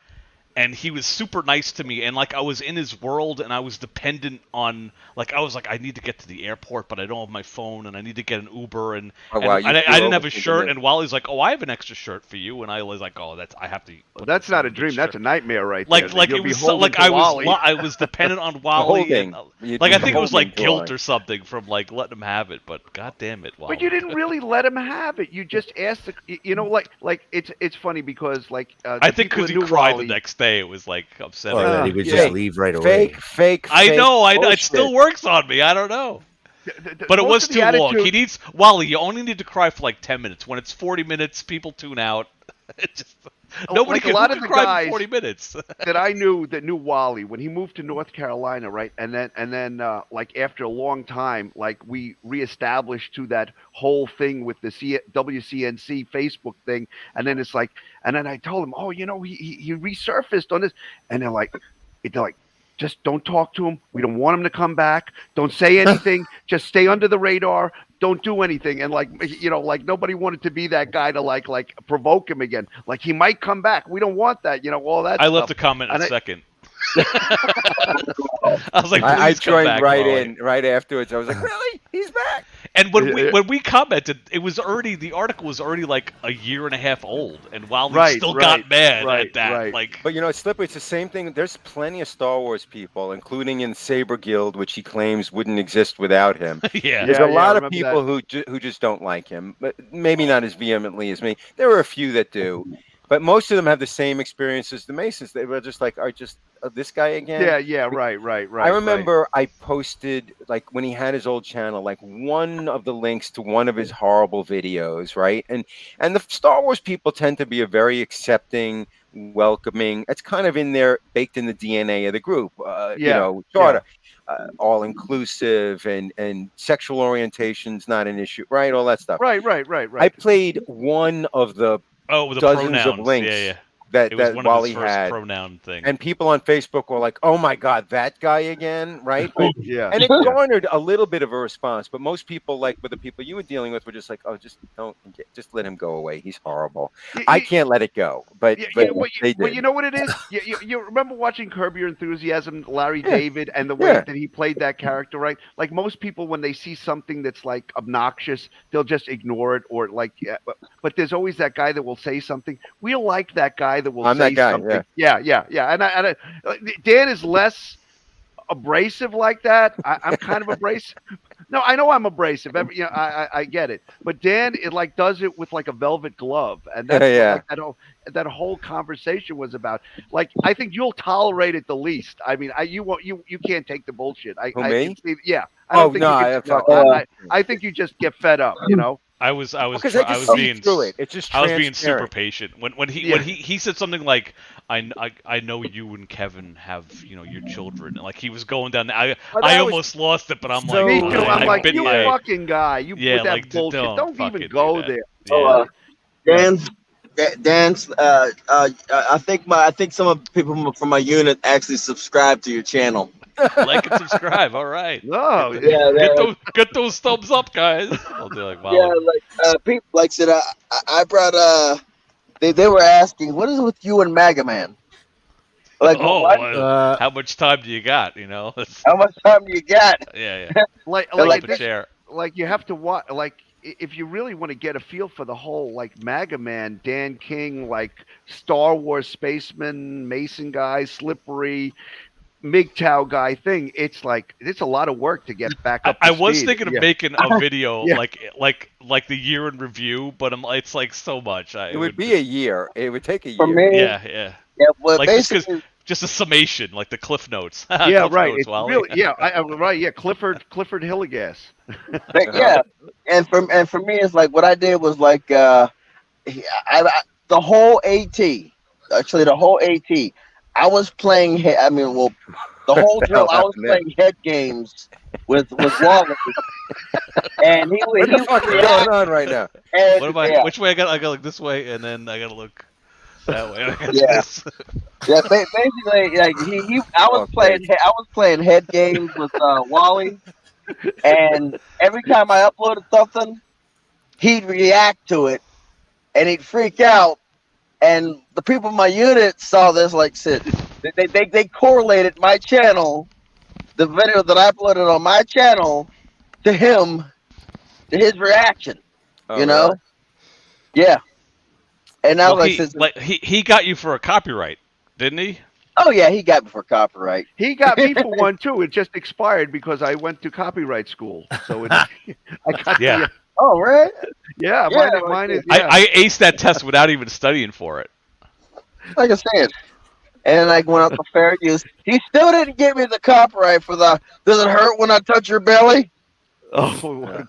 And he was super nice to me, and like I was in his world, and I was dependent on, like I was like, I need to get to the airport, but I don't have my phone, and I need to get an Uber, and I didn't have a shirt, and Wally's like, oh, I have an extra shirt for you, and I was like, oh, I have to. Well, that's not a dream, that's a nightmare, right? Like it was like I was dependent on Wally, and, like I think it was like guilt or something from like letting him have it, but god damn it, Wally. But you didn't really let him have it. You just asked, like it's funny because like I think because he cried the next day. It was like upsetting. He would just leave right away. Fake. I know. It still works on me. I don't know. But it was too long. He needs Wally. You only need to cry for like 10 minutes. When it's 40 minutes, people tune out. Nobody like a lot of the cried guys in 40 minutes. that I knew that knew Wally when he moved to North Carolina, right? And then like after a long time, like we reestablished to that whole thing with the WCNC Facebook thing, and then it's like, and then I told him, oh, you know, he resurfaced on this, and they're like, just don't talk to him. We don't want him to come back. Don't say anything. Just stay under the radar. Don't do anything. And like, you know, like nobody wanted to be that guy to like provoke him again. Like he might come back. We don't want that. You know, all that. I stuff. left a comment in a second. I was like, I please come joined back, right Wally. in right afterwards. I was like, really? He's back. And when we commented, it was already, the article was already like a year and a half old, and Wally still got mad at that. Like, but you know, it's slippery. It's the same thing. There's plenty of Star Wars people, including in Saber Guild, which he claims wouldn't exist without him. There's a lot of people who just don't like him, but maybe not as vehemently as me. There are a few that do. But most of them have the same experience as the Masons. They were just like, this guy again? Yeah, right. I remember I posted, like, when he had his old channel, like, one of the links to one of his horrible videos, right? And the Star Wars people tend to be a very accepting, welcoming. It's kind of in there, baked in the DNA of the group. You know, sort of. All inclusive and sexual orientation's not an issue, right? All that stuff. Right. I played one of the the dozens pronouns. of links It was that one Wally of his first had. pronoun thing. And people on Facebook were like, "Oh my God, that guy again!" Right? Yeah. And it garnered a little bit of a response, but most people, like with the people you were dealing with, were just like, "Oh, just let him go away. He's horrible." I can't let it go, but they did. But you know what it is? You remember watching Curb Your Enthusiasm, Larry David, and the way that he played that character, right? Like most people, when they see something that's like obnoxious, they'll just ignore it, or like, but there's always that guy that will say something. We like that guy that will say that guy, something. Yeah. And Dan is less abrasive like that. I'm kind of abrasive. No, I know I'm abrasive. I get it. But Dan, it like does it with like a velvet glove, and that's what, like, that whole conversation was about. Like, I think you'll tolerate it the least. I mean, you can't take the bullshit. Me? I think I think you just get fed up. You know. I was being super patient when he said something like, I know you and Kevin have, you know, your children, like he was going down I almost lost it, but I'm like, me too. I'm like, you my fucking guy, you with that like, bullshit, don't even go there. Dan's I think some of the people from my unit actually subscribe to your channel. Like and subscribe. All right. Oh, get those thumbs up, guys. I'll do like, wow. Yeah, like people like said, I brought they were asking, what is it with you and Maga Man? Like, how much time do you got? You know, how much time do you got? Yeah. like the chair. Like you have to watch. Like if you really want to get a feel for the whole like Maga Man, Dan King, like Star Wars spaceman, Mason guy, Slippery, MGTOW guy thing, it's a lot of work to get back up. I was thinking of making a video like the year in review, but it's like so much. It would be a year. It would take a year. For me, yeah. Well, like basically, just a summation, like the Cliff Notes. Yeah, Cliff right. Notes, It's Wally. really, right. Yeah, Clifford Hilligas. yeah, and for me, it's like what I did was like the whole AT. Actually, the whole AT. I was playing. The whole drill. I was playing head games with Wally, and he what the fuck is going on right now? And, what am I? Which way I got to look this way, and then I got to look that way. Basically, like I was playing head games with Wally, and every time I uploaded something, he'd react to it, and he'd freak out. And the people in my unit saw this, like, they correlated my channel, the video that I uploaded on my channel, to his reaction. You know? Really? Yeah. And now, he got you for a copyright, didn't he? Oh yeah, he got me for copyright. He got me for one too. It just expired because I went to copyright school. So I got Oh, right? Yeah, mine is. Yeah. I aced that test without even studying for it. Like I said. And I went up to fair use. He still didn't give me the copyright for the, does it hurt when I touch your belly? Oh.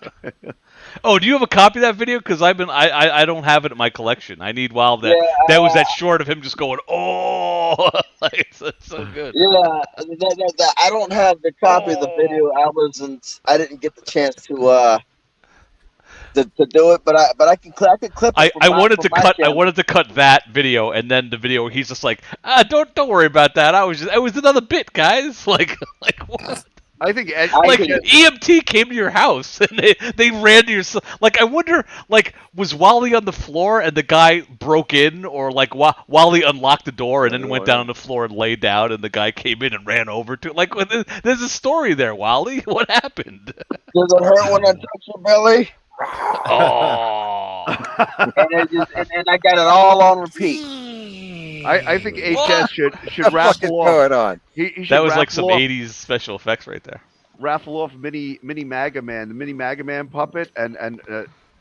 Oh, do you have a copy of that video? Because I don't have it in my collection. I need while that was that short of him just going, oh, like, it's so good. Yeah, I don't have the copy of the video. I didn't get the chance to do it, but I can clip it. I wanted to cut that video and then the video where he's just like, don't worry about that. It was another bit, guys. Like what? I think EMT came to your house and they ran to your. Like, I wonder, like, was Wally on the floor and the guy broke in, or like Wally unlocked the door and then went down on the floor and laid down and the guy came in and ran over to it? Like, there's a story there, Wally. What happened? Does it hurt when I touch your belly? Oh. and I got it all on repeat. I think HS should raffle off. That was like some 80s special effects right there. Raffle off mini Maga Man, the mini Maga Man puppet,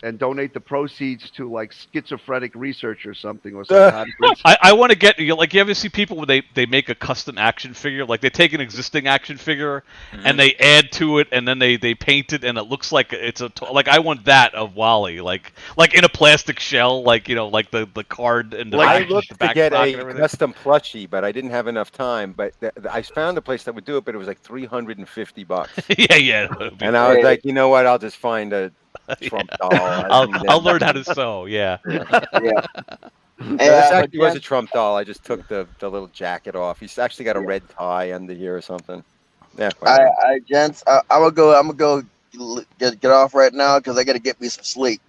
and donate the proceeds to like schizophrenic research or something. Or something. I want to get, like, you ever see people when they make a custom action figure? Like, they take an existing action figure and they add to it and then they paint it and it looks like it's like, I want that of Wally, like in a plastic shell, like, you know, like the card and the I looked to get a custom plushie, but I didn't have enough time. But I found a place that would do it, but it was like $350. yeah. And I was like, you know what? I'll just find a Trump doll. I'll learn how to sew. Yeah. This actually was a Trump doll. I just took the little jacket off. He's actually got a red tie under here or something. Yeah. Gents, I'm gonna go get off right now because I gotta get me some sleep.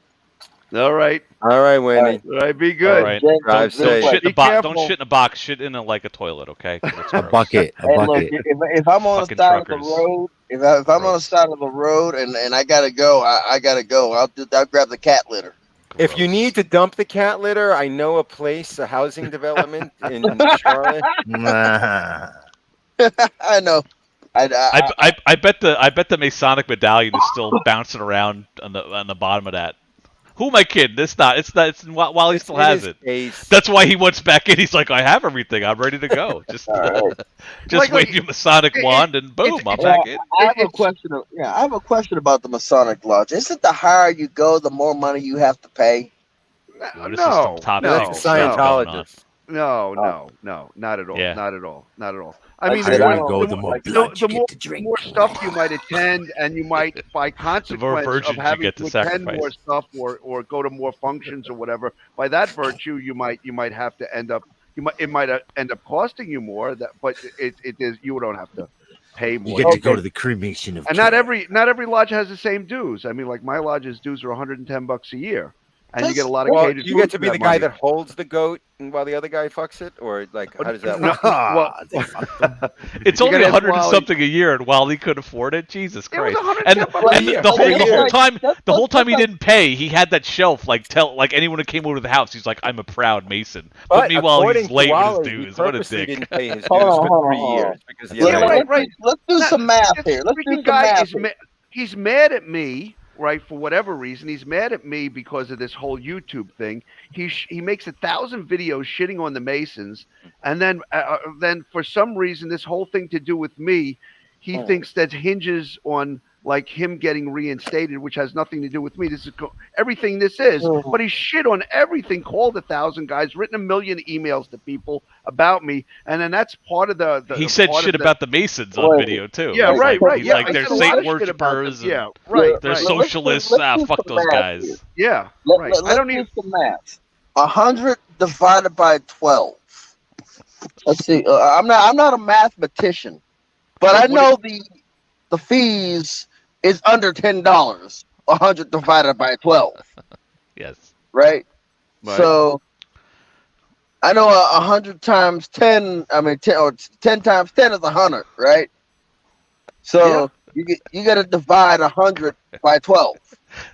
All right, Winnie. All right, be good. All right. Drive safe. Don't shit in a box. Shit in like a toilet, okay? A bucket. Look, if I'm on the side of the road, if I'm on the side of the road and I gotta go, I gotta go. I'll grab the cat litter. If you need to dump the cat litter, I know a place, a housing development in Charlotte. I know. I bet the Masonic medallion is still bouncing around on the bottom of that. Who am I kidding? It's while he still has it. That's why he wants back in. He's like, I have everything. I'm ready to go. Just wave your Masonic wand and boom, I'm back in. I have a question about the Masonic Lodge. Isn't the higher you go, the more money you have to pay? No, Scientologist. No, not at all. Yeah. Not at all. I mean, the more stuff you might attend, and you might, by consequence of having to attend more stuff or go to more functions or whatever, by that virtue, you might have to end up. It might end up costing you more. But it is, you don't have to pay more. You get to go to the cremation of. And not every lodge has the same dues. I mean, like my lodge's dues are $110 a year. And you get a lot of catered you get to be the guy money. that holds the goat while the other guy fucks it, or like how does that work? It's only $100-something a year, and Wally could afford it. Jesus Christ! And the whole time he didn't pay, he had that shelf like anyone who came over to the house, he's like, I'm a proud Mason. But meanwhile, he's late with his dues. What a dick! Didn't pay his dues for 3 years because he right. Let's do some math here. He's mad at me. Right, for whatever reason, he's mad at me because of this whole YouTube thing. He makes 1,000 videos shitting on the Masons, and then for some reason, this whole thing to do with me, he thinks that hinges on like him getting reinstated, which has nothing to do with me. This is everything. This is, but he shit on everything. Called 1,000 guys, written 1 million emails to people about me, and then that's part of the he said shit about the Masons on video too. Yeah, right. He's like, they're Satan worshippers. Yeah, right. They're socialists. Fuck those guys. Here. Yeah, right. I don't need some math. 100 divided by 12. Let's see. I'm not a mathematician, but I know the fees is under $10. 100 divided by 12. Yes. Right. So I know 100 times 10. I mean, 10 times 10 is 100, right? So you got to divide 100 by 12.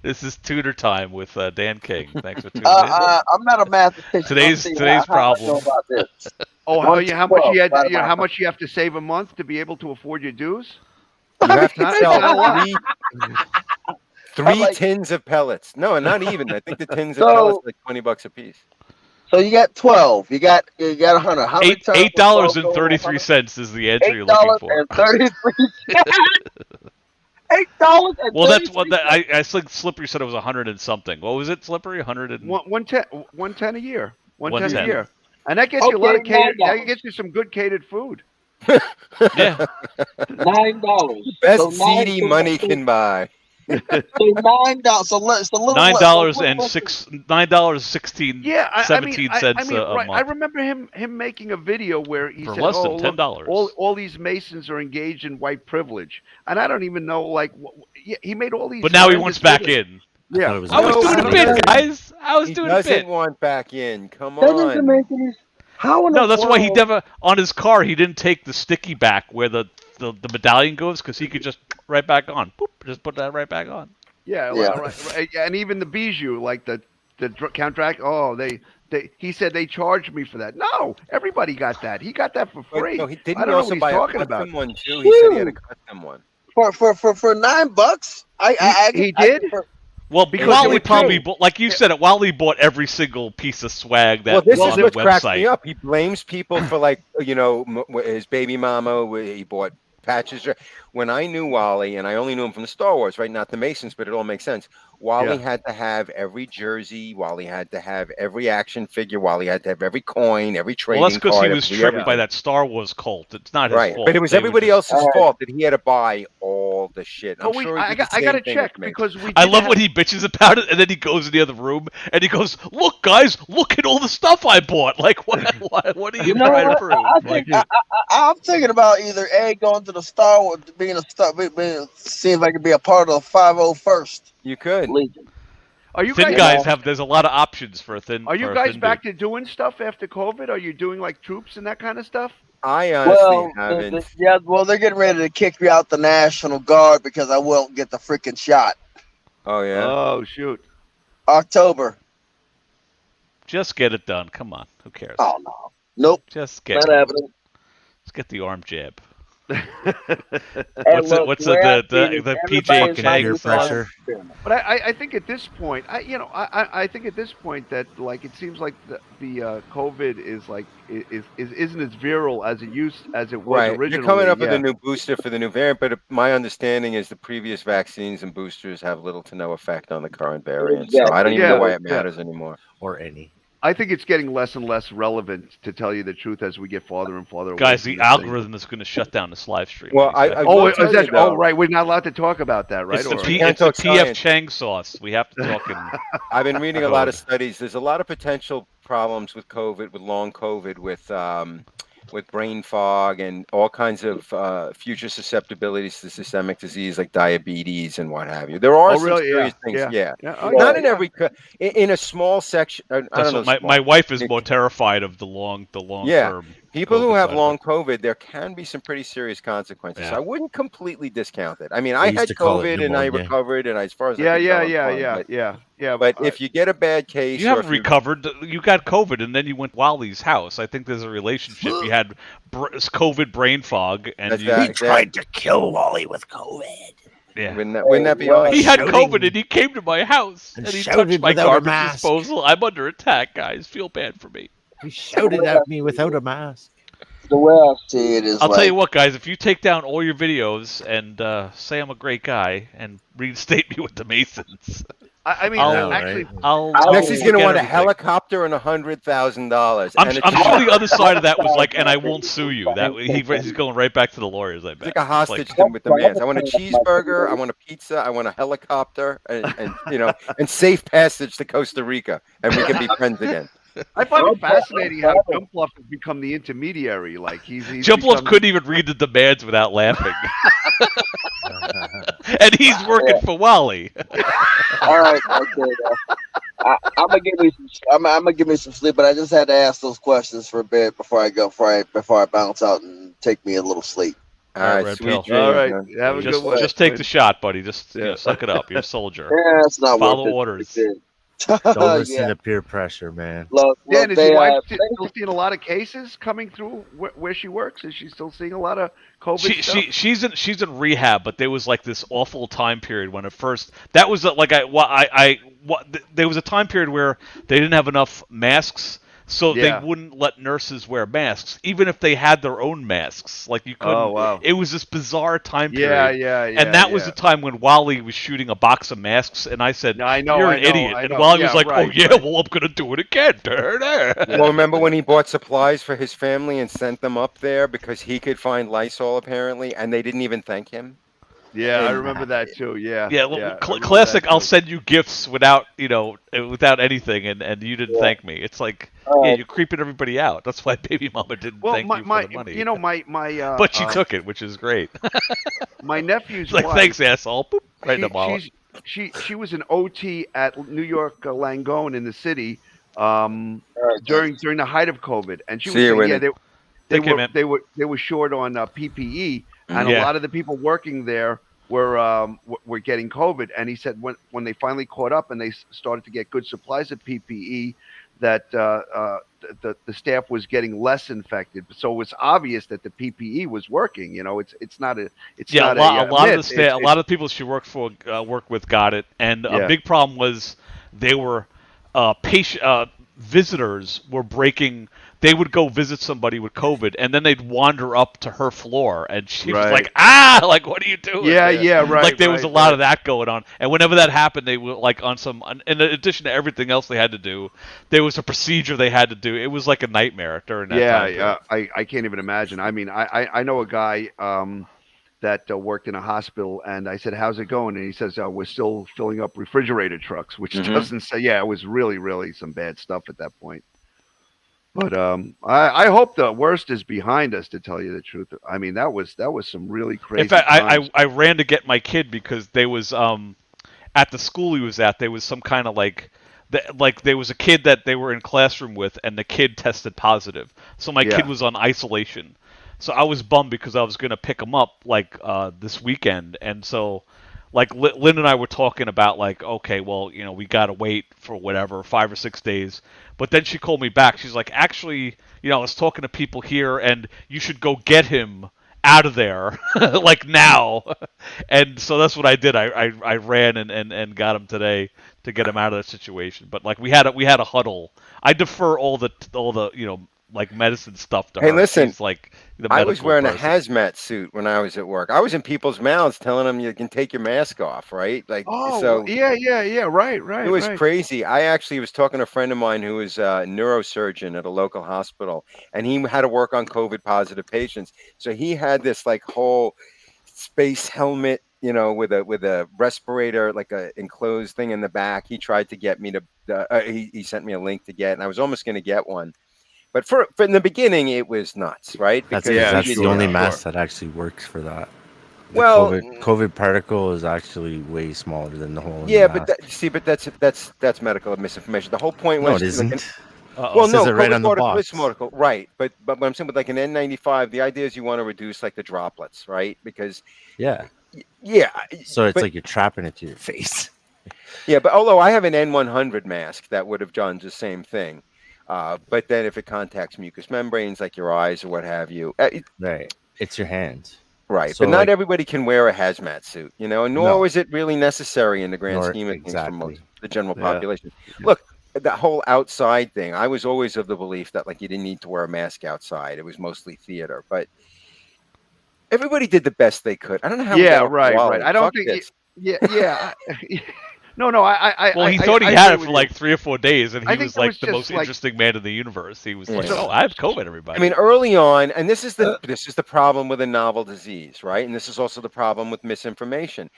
This is tutor time with Dan King. Thanks for tuning in. I'm not a mathematician. Today's problem. How much you have to save a month to be able to afford your dues? You have to sell three tins of pellets. No, not even. I think the tins of pellets are like $20 a piece. So you got 12. You got 100. $8.33 is the answer you're looking for. $8 and Well, that's what I think Slippery said it was 100 and something. What was it, Slippery? 100 and 110 a year. 110 a 110. year. And that gets you a lot of Okay, catered. $9. That gets you some good catered food. Yeah. $9. Best So nine- CD money can buy. So $9. So it's a little $9.16 Yeah, I mean, 17 cents a right. month. I remember him making a video where he For said, less "Oh, than look, $10. all these Masons are engaged in white privilege," and I don't even know. Like, he made all these. But now he horrendous wants back videos. in. Yeah, thought it was I was No, doing I a don't bit, know. guys. I was He doing a doesn't bit. want back in. Come That doesn't on. make any. How in No, the that's why he world- never on his car. He didn't take the sticky back where the medallion goes because he could just right back on. Boop, just put that right back on. Yeah, Yeah. right. And even the bijou, like the Count Dracula. Oh, he said they charged me for that. No, everybody got that. He got that for But, free. no, he didn't I don't know also what he's buy talking a about. custom one too. He said he had a custom one. for $9? He did? Well, Because Wally it was probably true. bought, like you said, Wally bought every single piece of swag that Well, this was is on the what cracks me website. up. He blames people for, like, his baby mama. He bought patches. When I knew Wally, and I only knew him from the Star Wars, right? Not the Masons, but it all makes sense. Wally had to have every jersey. Wally had to have every action figure. Wally had to have every coin, every trading Well, that's because card. he was every tricked everything. by that Star Wars cult. It's not his Right, fault. but it was They were everybody just- else's fault that he had to buy all the shit. I'm Oh, sure he I did got the to same thing check with me. because we. I did love have- when he bitches about it, and then he goes in the other room and he goes, "Look, guys, look at all the stuff I bought. Like, what are you You know trying to what? prove?" I Like, think I'm thinking about either going to the Star Wars, being a star, see if I could be a part of the 501st You could. Legion. Are you thin guys? guys there's a lot of options for a thin. Are you for a guys thin back dude. to doing stuff after COVID? Are you doing like troops and that kind of stuff? I honestly Well, haven't. they're getting ready to kick me out the National Guard because I won't get the freaking shot. Oh yeah. Oh shoot! October. Just get it done. Come on, who cares? Oh no. Nope. Just get Not it. happening. Let's get the arm jab. And What's look, what's where I the see the everybody's PJ like Chang peer this pressure. But I think at this point, I think at this point that like it seems like the COVID is like isn't as virile as it was Right. originally. You're coming up with yeah. a new booster for the new variant, but my understanding is the previous vaccines and boosters have little to no effect on the current variant. So I don't even know why it matters anymore. Or any. I think it's getting less and less relevant, to tell you the truth, as we get farther and farther away. Guys, from the this thing. algorithm is going to shut down this live stream. Well, What do you say? will tell you, though, right. We're not allowed to talk about that, right? it's the, Or- P, can't it's the talk PF science. Chang sauce. We have to talk in. I've been reading a lot of studies. There's a lot of potential problems with COVID, with long COVID, with brain fog and all kinds of future susceptibilities to systemic disease like diabetes and what have you. There are some really? serious Yeah. things. Yeah. Yeah. Oh, Not yeah, in yeah. every in a small section. I That's don't what know. my wife is It- more terrified of the long Yeah. term. People who COVID have side long effects. COVID, there can be some pretty serious consequences. Yeah. So I wouldn't completely discount it. I mean, They I used had to call it COVID and I pneumonia. recovered, and as far as I Yeah, can yeah, tell, I'm yeah, fine. yeah, yeah. But if you get a bad case, You or haven't if you- recovered. You got COVID, and then you went to Wally's house. I think there's a relationship. You had COVID brain fog, and That's you, that. He tried to kill Wally with COVID. yeah. Wouldn't that be Well, awesome? He had shouting COVID, and he came to my house, and and he shouted touched my without a garbage mask. disposal. I'm under attack, guys. Feel bad for me. He shouted at me without a mask. The way I see it is I'll like, tell you what, guys. If you take down all your videos and say I'm a great guy and reinstate me with the Masons, I mean, I'll- actually, I'll Next, he's going to forget want a everything. helicopter and $100,000. I'm and sure the other side of that was like, and I won't sue you. That he's going right back to the lawyers. I bet. Take a hostage Like, to him with the demands. I want a cheeseburger. I want a pizza. I want a helicopter, and and safe passage to Costa Rica, and we can be friends again. I find it fascinating how Jumpluff has become the intermediary. Like he's Jumpluff become- couldn't even read the demands without laughing, and he's working for Wally. all right, okay. I'm gonna give me some. I'm gonna give me some sleep, but I just had to ask those questions for a bit before I go. Before I bounce out and take me a little sleep. All All right, right, Red sweet Pill. dreams. All right, man. have a Just, good one. just take the shot, buddy. Just Yeah. suck it up. You're a soldier. Yeah, it's not Follow worth it. orders. Don't listen Yeah. to peer pressure, man. Look, Dan, is they, your wife uh, still seeing a lot of cases coming through where she works? Is she still seeing a lot of COVID stuff? She's in rehab, but there was like this awful time period when at first that was like there was a time period where they didn't have enough masks, So Yeah. they wouldn't let nurses wear masks, even if they had their own masks. Like you couldn't. Oh, wow. It was this bizarre time Yeah, period. yeah, And that was the time when Wally was shooting a box of masks, and I said, I know, "You're I an know, idiot." I And know. Wally Yeah, was like, right, "Oh yeah, right. well I'm gonna do it again." Well, remember when he bought supplies for his family and sent them up there because he could find Lysol apparently, and they didn't even thank him? Yeah, I And- remember that too. Yeah. Yeah, I remember classic. that I'll too. send you gifts without without anything, and you didn't thank me. It's like, yeah, you're creeping everybody out. That's why baby mama didn't Well, thank you for the money. you know, my but she took it, which is great. my nephew's It's like, wife. thanks, asshole. Boop, right in the wallet. She was an OT at New York Langone in the city during the height of COVID, and she was See you, saying, Whitney. yeah, Take care, man. they were short on PPE, and Yeah. a lot of the people working there were getting COVID. And he said when they finally caught up and they started to get good supplies of PPE, that the staff was getting less infected. So it was obvious that the PPE was working. You know, it's not a Yeah, not a lot of myth. the staff, a lot of the people she worked with got it, and Yeah. a big problem was they were visitors were breaking. They would go visit somebody with COVID, and then they'd wander up to her floor, and she was Right. like, like, what are you doing? Yeah, there?" yeah, right. Like there was a right, lot right. of that going on, and whenever that happened, they were like in addition to everything else they had to do, there was a procedure they had to do. It was like a nightmare during that time. Yeah, I can't even imagine. I mean, I know a guy that worked in a hospital, and I said, "How's it going?" And he says, "We're still filling up refrigerator trucks," which doesn't say. Yeah, it was really some bad stuff at that point. But I hope the worst is behind us. To tell you the truth, I mean that was some really crazy. In fact, times. I ran to get my kid because there was at the school he was at, there was some kind of like there was a kid that they were in classroom with, and the kid tested positive. So my kid was on isolation. So I was bummed because I was going to pick him up like this weekend, and so like Lynn and I were talking about like, okay, well, we got to wait for whatever 5 or 6 days. But then she called me back. She's like, actually, I was talking to people here, and you should go get him out of there like now. And so that's what I did. I ran and got him today to get him out of that situation. But like we had a huddle. I defer all the like medicine stuff to her. Hey, listen, She's like the I was medical wearing person. a hazmat suit when I was at work. I was in people's mouths telling them you can take your mask off, right? Like, so yeah, right. it was crazy. I actually was talking to a friend of mine who was a neurosurgeon at a local hospital, and he had to work on COVID positive patients. So he had this like whole space helmet, with a respirator, like a enclosed thing in the back. He tried to get me to. He sent me a link to get, and I was almost going to get one. But for in the beginning, it was nuts, right? That's Because the only mask that actually works for that. The Well, COVID particle is actually way smaller than the whole. Yeah, mask. but that's medical misinformation. The whole point No, was it isn't. well, It no, says it right COVID on the particle box. is medical, right? But what I'm saying with like an N95, the idea is you want to reduce like the droplets, right? Because Yeah. yeah, So it's but- like you're trapping it to your face. yeah. But although I have an N100 mask that would have done the same thing. But then if it contacts mucous membranes like your eyes or what have you, Right. It's your hands. right. So, but not like- everybody can wear a hazmat suit, and nor No. is it really necessary in the grand Nor- scheme of things for exactly. most the general Yeah. population. Look, that whole outside thing, I was always of the belief that like you didn't need to wear a mask outside. It was mostly theater, but everybody did the best they could. I don't know how. we Yeah, got off right. Wally. I don't Fuck think. this. Yeah. No. I. Well, he I- thought he I had agree it with for you. like 3 or 4 days, and I he think was that like was the just, most like- interesting man in the universe. He was like, Yeah. "Oh, I have COVID, everybody." I mean, early on, and this is the problem with a novel disease, right? And this is also the problem with misinformation.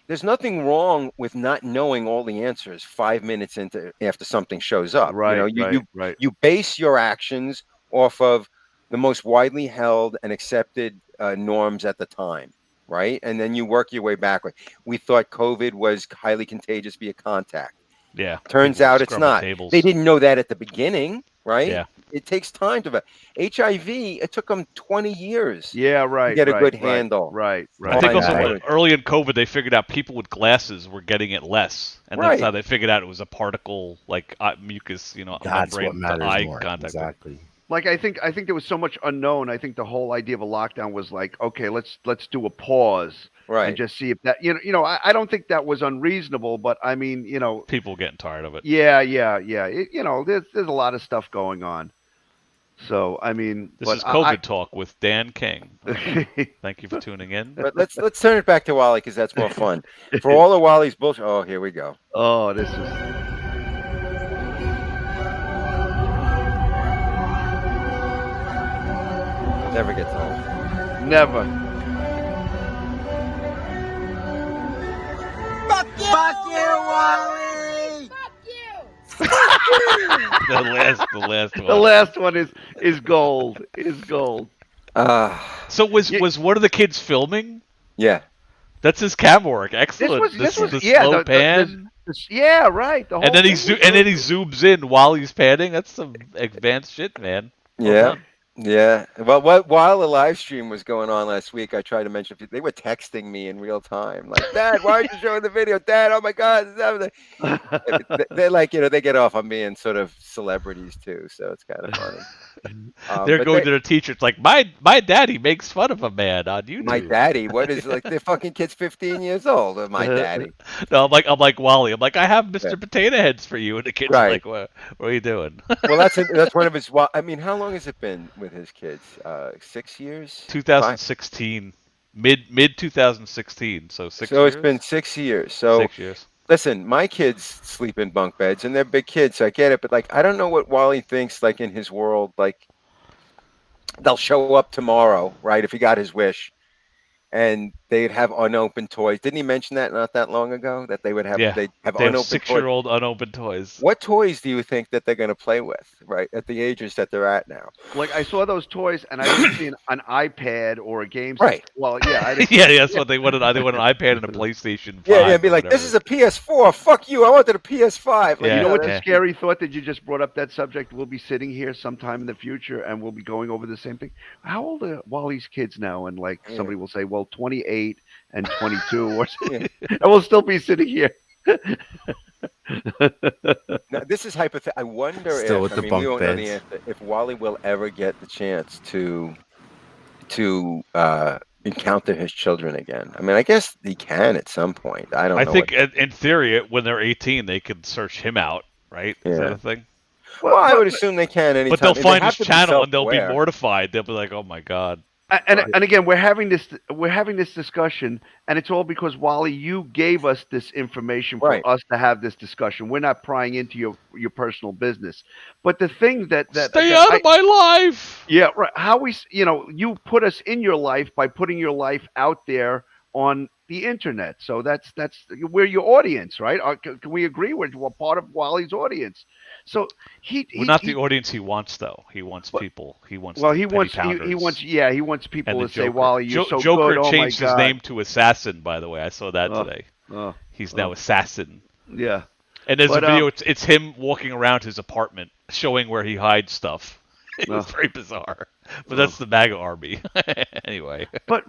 There's nothing wrong with not knowing all the answers 5 minutes after something shows up. Right. You you base your actions off of the most widely held and accepted norms at the time, right? And then you work your way backward. We thought COVID was highly contagious via contact. yeah. Turns people out it's scrubbing not. tables. They didn't know that at the beginning, right? Yeah. It takes time to. HIV, it took them 20 years. Yeah, right. get a right, good right, handle. Right. I think Oh, also yeah. early in COVID, they figured out people with glasses were getting it less, and that's Right. how they figured out it was a particle like mucus, That's membrane what matters eye more. contact. Exactly. Like I think there was so much unknown. I think the whole idea of a lockdown was like, okay, let's do a pause Right. and just see if that I don't think that was unreasonable, but I mean, People getting tired of it. yeah. There's a lot of stuff going on. So I mean, This but is COVID Talk with Dan King. Thank you for tuning in. But let's turn it back to Wally because that's more fun. For all of Wally's bullshit. Oh, here we go. Oh, this is. Never gets old. Never. Fuck you, Wally! The last one. The last one is gold. Is gold. So was one of the kids filming? Yeah. That's his camera work. Excellent. This was the yeah, slow pan. Yeah, right. The whole And then he thing and then he zooms in while he's panning. That's some advanced shit, man. Well Yeah. done. Yeah. Well, while the live stream was going on last week, I tried to mention they were texting me in real time, like, "Dad, why aren't you showing the video? Dad, oh my God!" They're like, they get off on being sort of celebrities too, so it's kind of funny. They're going to their teacher. It's like my daddy makes fun of a man on YouTube. My daddy, what is like? The fucking kid's 15 years old. My daddy. No, I'm like Wally. I'm like, I have Mr. Potato Heads for you, and the kid's like, what are you doing? Well, that's one of his. I mean, how long has it been with his kids? 6 years. 2016, mid 2016. So 6 years. So it's been 6 years. So 6 years. Listen, my kids sleep in bunk beds, and they're big kids, so I get it. But like, I don't know what Wally thinks. Like in his world, like they'll show up tomorrow, right? If he got his wish, and they'd have unopened toys. Didn't he mention that not that long ago? That they would have, they have unopened 6-year-old unopened toys. What toys do you think that they're going to play with, right? At the ages that they're at now. Like I saw those toys, and I didn't see an iPad or a game. Right. Well, yeah. That's what they wanted. They wanted an iPad and a PlayStation 5. Yeah, be like, this is a PS4. Fuck you. I wanted a PS5. Like, you know what the scary thought that you just brought up that subject? We'll be sitting here sometime in the future, and we'll be going over the same thing. How old are Wally's kids now? And like somebody will say, well, 28 and 22, or and we'll still be sitting here. Now, this is hypothetical. I wonder Still with the we bunk won't know the beds. answer, if Wally will ever get the chance to encounter his children again. I mean, I guess he can at some point. I don't know. I think in theory, when they're 18, they could search him out, right? Is that a thing? Well, I would assume they can anytime. But they'll find his to be channel and they'll be self-aware. mortified. They'll be like, "Oh my God." And again, we're having this discussion, and it's all because Wally, you gave us this information for us to have this discussion. We're not prying into your personal business, but the thing that stay out of my life. Yeah, right. How you put us in your life by putting your life out there on the internet. So that's we're your audience, right? Can we agree we're part of Wally's audience? So we're not the audience he wants, though. He wants people. He wants. Well, he wants people to say, "Wally, you're so Joker good." changed oh my his God. name to Assassin, by the way. I saw that today. He's now Assassin. Yeah. And there's a video. It's him walking around his apartment, showing where he hides stuff. It's very bizarre, but that's the Maga Army. Anyway. But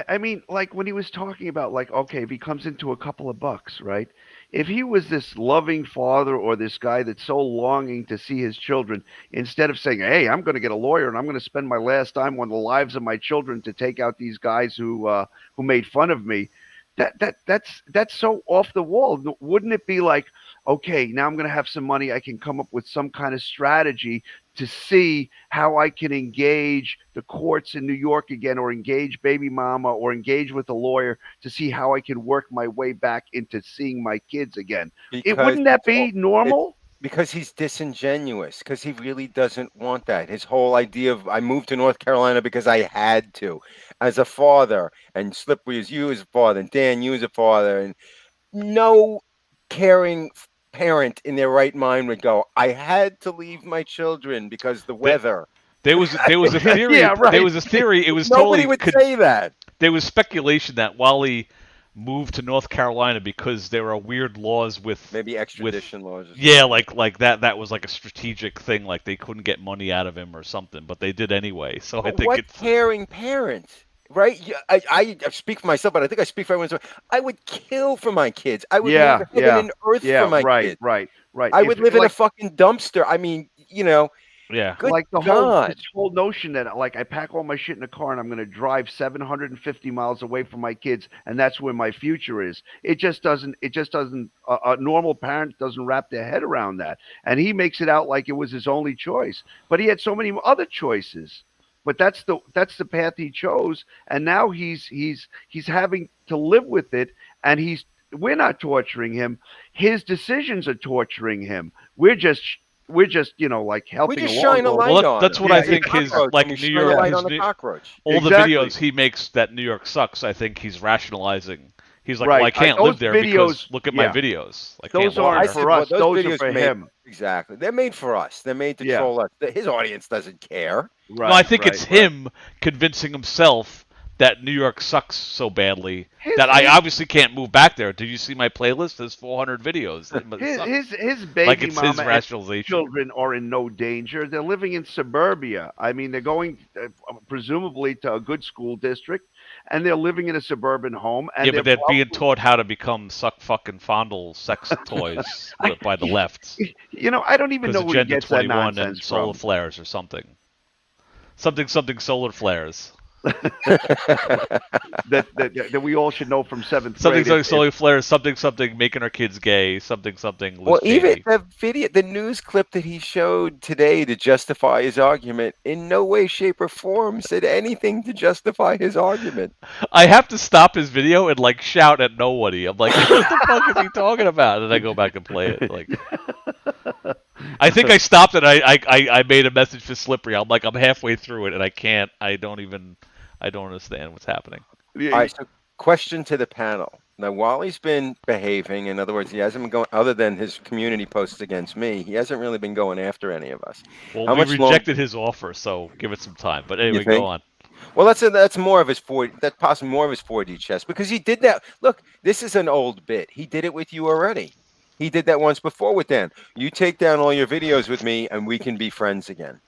I mean, like when he was talking about, like, okay, if he comes into a couple of bucks, right? If he was this loving father or this guy that's so longing to see his children, instead of saying, hey, I'm going to get a lawyer and I'm going to spend my last dime on the lives of my children to take out these guys who made fun of me, that's so off the wall. Wouldn't it be like, okay, now I'm going to have some money. I can come up with some kind of strategy to see how I can engage the courts in New York again, or engage baby mama, or engage with a lawyer to see how I can work my way back into seeing my kids again. Wouldn't that be normal? Because he's disingenuous, because he really doesn't want that. His whole idea of, I moved to North Carolina because I had to, as a father, and Slippery as you as a father, and Dan, you as a father, and no caring parent in their right mind would go, I had to leave my children because the weather. There was a theory. Yeah, right. There was a theory. It was nobody totally would say that. There was speculation that Wally moved to North Carolina because there are weird laws with maybe extradition laws. Yeah, like that was like a strategic thing. Like they couldn't get money out of him or something, but they did anyway. So I think it's caring parent. Right, I speak for myself, but I think I speak for everyone. I would kill for my kids. I would live in an earth for my kids. Right. I would live in a fucking dumpster. I mean, Yeah. Good like the God. this whole notion that like I pack all my shit in a car and I'm going to drive 750 miles away from my kids and that's where my future is. It just doesn't. A normal parent doesn't wrap their head around that. And he makes it out like it was his only choice, but he had so many other choices. But that's the path he chose, and now he's having to live with it, and we're not torturing him. His decisions are torturing him. We're just like helping. We just along shine a going, light Well, on that's him. what Yeah, I think his Cockroach, like and we New shine a York, light his on the New, cockroach. all the Exactly. videos he makes that New York sucks. I think he's rationalizing. He's like, Right. well, I can't Those live there videos- because look at my yeah. videos. I Those can't live aren't there. for us. Those Those are videos for made- him. Exactly. They're made for us. They're made to Yeah. troll us. His audience doesn't care. Right. No, I think right, it's right. him convincing himself that New York sucks so badly His- that I his- obviously can't move back there. Did you see my playlist? There's 400 videos. It sucks. His baby Like it's mama his and rationalization. children are in no danger. They're living in suburbia. I mean, they're going presumably to a good school district, and they're living in a suburban home. And Yeah, but they're being probably- taught how to become suck, fucking, fondle sex toys by the left. You know, I don't even know Because where he Agenda gets that 21 and nonsense solar from. flares or something. Something solar flares. that we all should know from seventh Something grade. solar flares. Something making our kids gay. Something. Liz Well, even Cheney. the news clip that he showed today to justify his argument, in no way, shape, or form said anything to justify his argument. I have to stop his video and like shout at nobody. I'm like, what the fuck is he talking about? And I go back and play it. Like, I think I stopped and I made a message to Slippery. I'm like, I'm halfway through it and I can't. I don't understand what's happening. Yeah, All right, so question to the panel. Now, Wally's been behaving. In other words, he hasn't been going, other than his community posts against me, he hasn't really been going after any of us. Well, How we much long- rejected his offer, so give it some time. But anyway, think? go on. Well, that's more of his 4D. That's possibly more of his 4D chess because he did that. Look, this is an old bit. He did it with you already. He did that once before with Dan. You take down all your videos with me, and we can be friends again.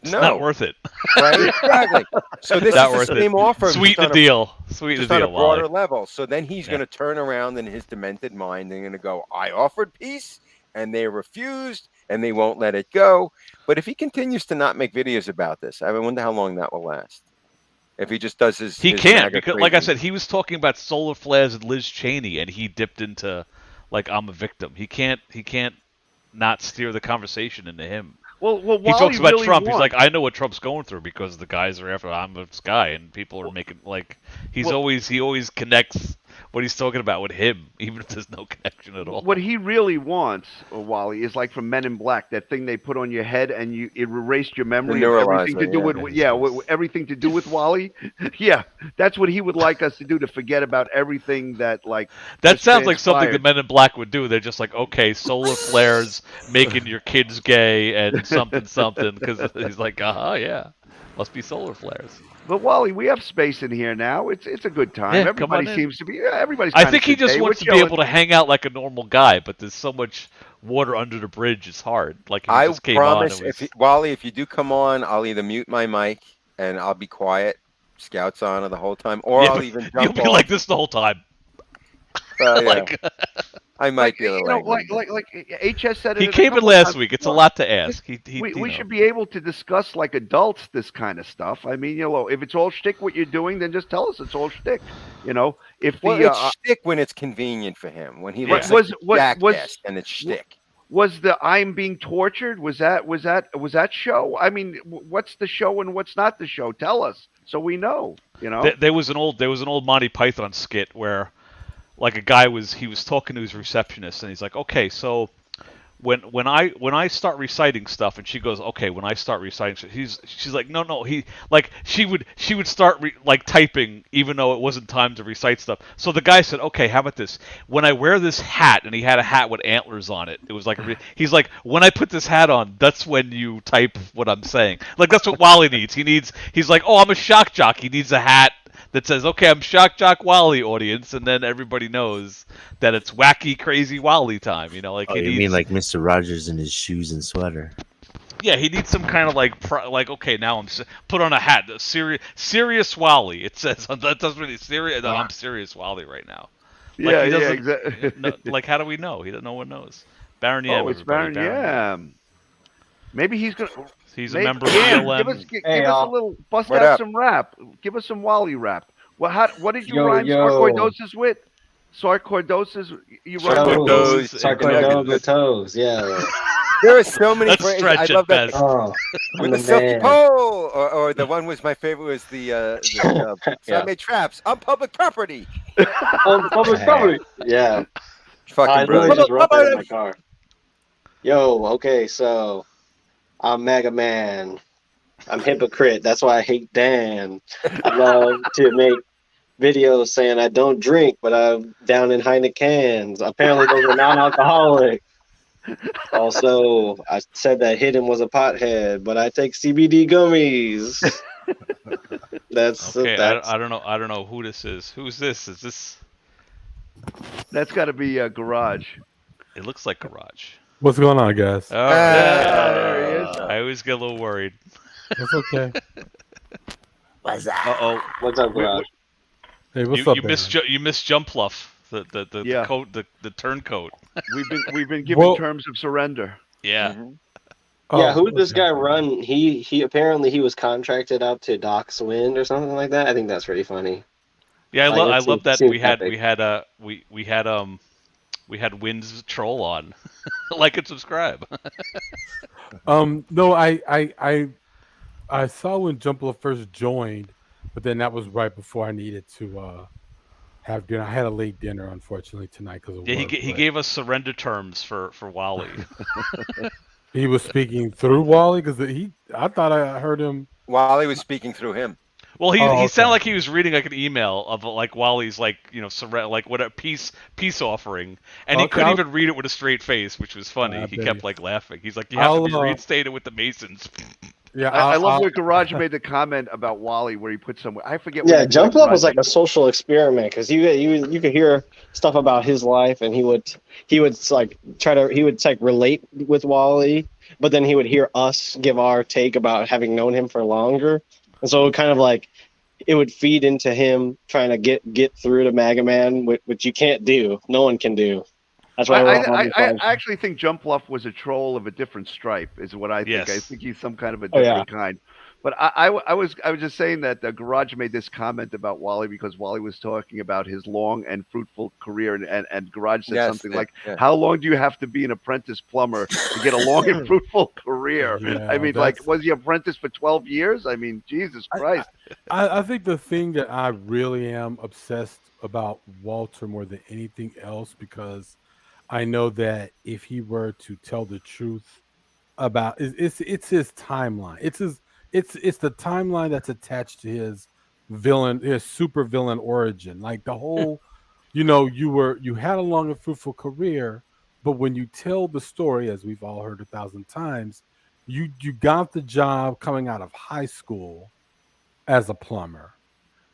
It's No, not worth it. right? Exactly. So this Not is worth the same it. offer. Sweeten the just on a- deal. Sweeten just the on a deal, broader Wally. level. So then he's Yeah. going to turn around in his demented mind and going to go, I offered peace, and they refused, and they won't let it go. But if he continues to not make videos about this, I wonder how long that will last. If he just does his He his can't MAGA because, like I crazy- said, he was talking about solar flares and Liz Cheney, and he dipped into like I'm a victim. He can't not steer the conversation into him. Well, He Wally talks about really Trump. He's wants- like, I know what Trump's going through because the guys are after. I'm this guy, and people are making like he always connects what he's talking about with him, even if there's no connection at all. What he really wants, Wally, is like from Men in Black, that thing they put on your head and it erased your memory. The Of everything to neuralizer, do yeah. with everything to do with Wally. Yeah, that's what he would like us to do, to forget about everything that like. That has sounds like something the transpired. Men in Black would do. They're just like, okay, solar flares making your kids gay and something, because he's like, yeah, must be solar flares. But Wally, we have space in here now. It's a good time. Yeah, come on Everybody in. seems to be. Everybody's. I kinda think he just today. wants We're to be chilling. able to hang out like a normal guy, but there's so much water under the bridge. It's hard. Like if he I just came promise, on, it was... Wally, if you do come on, I'll either mute my mic and I'll be quiet, Scouts on the whole time, or Yeah, I'll even you'll jump be off. like this the whole time. Yeah. Like, I might be a little angry. like HS said. he it a came in couple last times week. It's a before. lot to ask. We you know. should be able to discuss like adults this kind of stuff. I mean, if it's all shtick what you're doing, then just tell us it's all shtick. If Well, the it's shtick when it's convenient for him. When he Yeah. looks Was- like was- jackass, and it's shtick. was the I'm being tortured, was that show? I mean, what's the show and what's not the show? Tell us so we know. There was an old Monty Python skit where, like, a guy was talking to his receptionist and he's like, okay, so when I start reciting stuff, and she goes, okay, when I start reciting, she's like, no, she would start typing even though it wasn't time to recite stuff. So the guy said, okay, how about this? When I wear this hat, and he had a hat with antlers on it. It was like, he's like, when I put this hat on, that's when you type what I'm saying. Like, that's what Wally needs. He's like, oh, I'm a shock jock. He needs a hat that says, okay, I'm Shock Jock Wally, audience, and then everybody knows that it's wacky, crazy Wally time. He You needs, mean like Mr. Rogers in his shoes and sweater? yeah, he needs some kind of like okay, now put on a hat, serious Wally. It says that doesn't really serious. No, I'm serious Wally right now. Like, he doesn't- exactly. No, like, how do we know? No one knows. Baron Oh, Yam. it's everybody, Baron Yam. Maybe he's gonna. He's a maybe, member of Dan, BLM. give us a little bust What out up? some rap. Give us some Wally rap. What did you Yo, rhyme yo. sarcoidosis with? Sarcoidosis. You rhymed with Sarcoidosis. Sarcoidosis, yeah. There are so many Let's phrases. stretch I it love that. best. Oh, With I'm the the silky man. pole, or the one was my favorite was the so Yeah. I made traps on public property. On public property. Yeah. Fucking I literally brilliant. just wrote that in my car. Yo, okay, so I'm Maga Man. I'm hypocrite. That's why I hate Dan. I love to make videos saying I don't drink, but I'm down in Heinekens. Apparently, those are non-alcoholic. Also, I said that Hidden was a pothead, but I take CBD gummies. That's Okay, that's I don't know who this is. Who's this? Is this? That's got to be Garage. It looks like Garage. What's going on, guys? Oh, there he is. I always get a little worried. That's okay. What's that? Uh-oh. what's up, Garage? Hey, what's You, up, you man? missed you missed Jumpluff, the Yeah. coat, the turncoat. We've been given Well- terms of surrender. Yeah. Yeah, Oh, who did this okay. guy run? He apparently he was contracted out to Doc's Wind or something like that. I think that's pretty funny. Yeah, Like, I it love that seems we had epic. we had Wynn's troll on. Like and subscribe. No, I saw when Jumpler first joined, but then that was right before I needed to have dinner. I had a late dinner, unfortunately, tonight because of Yeah, work. he but gave us surrender terms for Wally. he was speaking through Wally because I thought I heard him. Wally was speaking through him. Well, he Oh, sounded okay. like he was reading like an email of like Wally's like like what a peace offering, and he Okay, couldn't I'll- even read it with a straight face, which was funny. I He bet kept you- like laughing. He's like, "You have to be I'll, reinstated with the Masons." Yeah, I love I'll- where Garage made the comment about Wally, where he put some. I forget. what Yeah, he Jump put, Up was Garage. like a social experiment because you could hear stuff about his life, and he would like relate with Wally, but then he would hear us give our take about having known him for longer, and so it kind of like it would feed into him trying to get through to Maga Man, which you can't do. No one can do. That's why I actually think Jumpluff was a troll of a different stripe, is what I think. Yes. I think he's some kind of a Oh, yeah. different kind. But I was just saying that Garage made this comment about Wally because Wally was talking about his long and fruitful career, and Garage said Yes, something yeah, like, yeah. "How long do you have to be an apprentice plumber to get a long and fruitful career?" Yeah, I mean, like, was he apprentice for 12 years? I mean, Jesus Christ. I think the thing that I really am obsessed about Walter more than anything else, because I know that if he were to tell the truth about it's his timeline. It's the timeline that's attached to his super villain origin. Like the whole, you had a long and fruitful career, but when you tell the story, as we've all heard 1,000 times, you got the job coming out of high school as a plumber.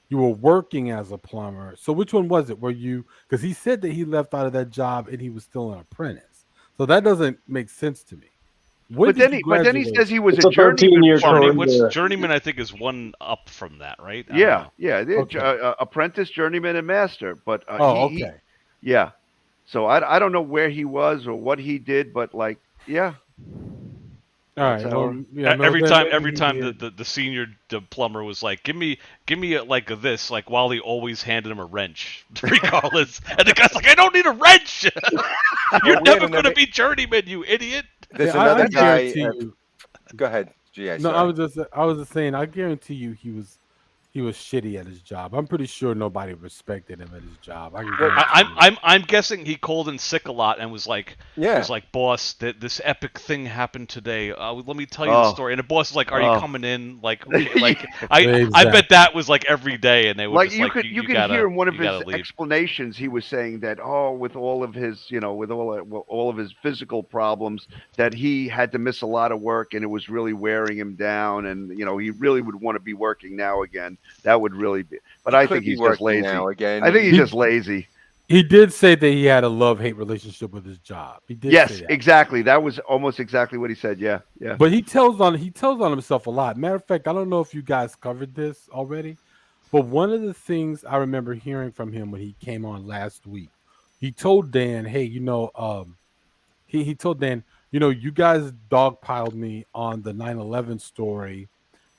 You were working as a plumber. So which one was it? Were you, because he said that he left out of that job and he was still an apprentice. So that doesn't make sense to me. But then he says he was It's a a 13-year journeyman. career. Journeyman, I think, is one up from that, right? I don't Yeah, know. yeah. Okay. Apprentice, journeyman, and master. But okay. yeah. So I don't know where he was or what he did, but like, yeah. All right. That's Well, our- yeah, no, every then time he did. the senior plumber was like, give me like this, like Wally always handed him a wrench, regardless. And the guy's like, I don't need a wrench. You're we never had going to another- be journeyman, you idiot. There's Yeah, another I guy. guarantee you. Go ahead, G.I. No, sorry. I was just saying. I guarantee you, he was shitty at his job. I'm pretty sure nobody respected him at his job. I can guarantee you. I'm guessing he called in sick a lot and was like, boss, this epic thing happened today. Let me tell you the story. And the boss is like, are you coming in? Like, okay. Like I bet that was like every day, and they were Like just you like, could you could gotta, hear in one of you gotta his leave. explanations, he was saying that with all of his with all of his physical problems, that he had to miss a lot of work and it was really wearing him down, and he really would want to be working now again. That would really be. But I think he's just lazy. now again. I think he's just lazy. He did say that he had a love-hate relationship with his job. He did. Yes, say that. exactly. That was almost exactly what he said. Yeah, yeah. But he tells on himself a lot. Matter of fact, I don't know if you guys covered this already, but one of the things I remember hearing from him when he came on last week, he told Dan, "Hey, he told Dan, you guys dogpiled me on the 9/11 story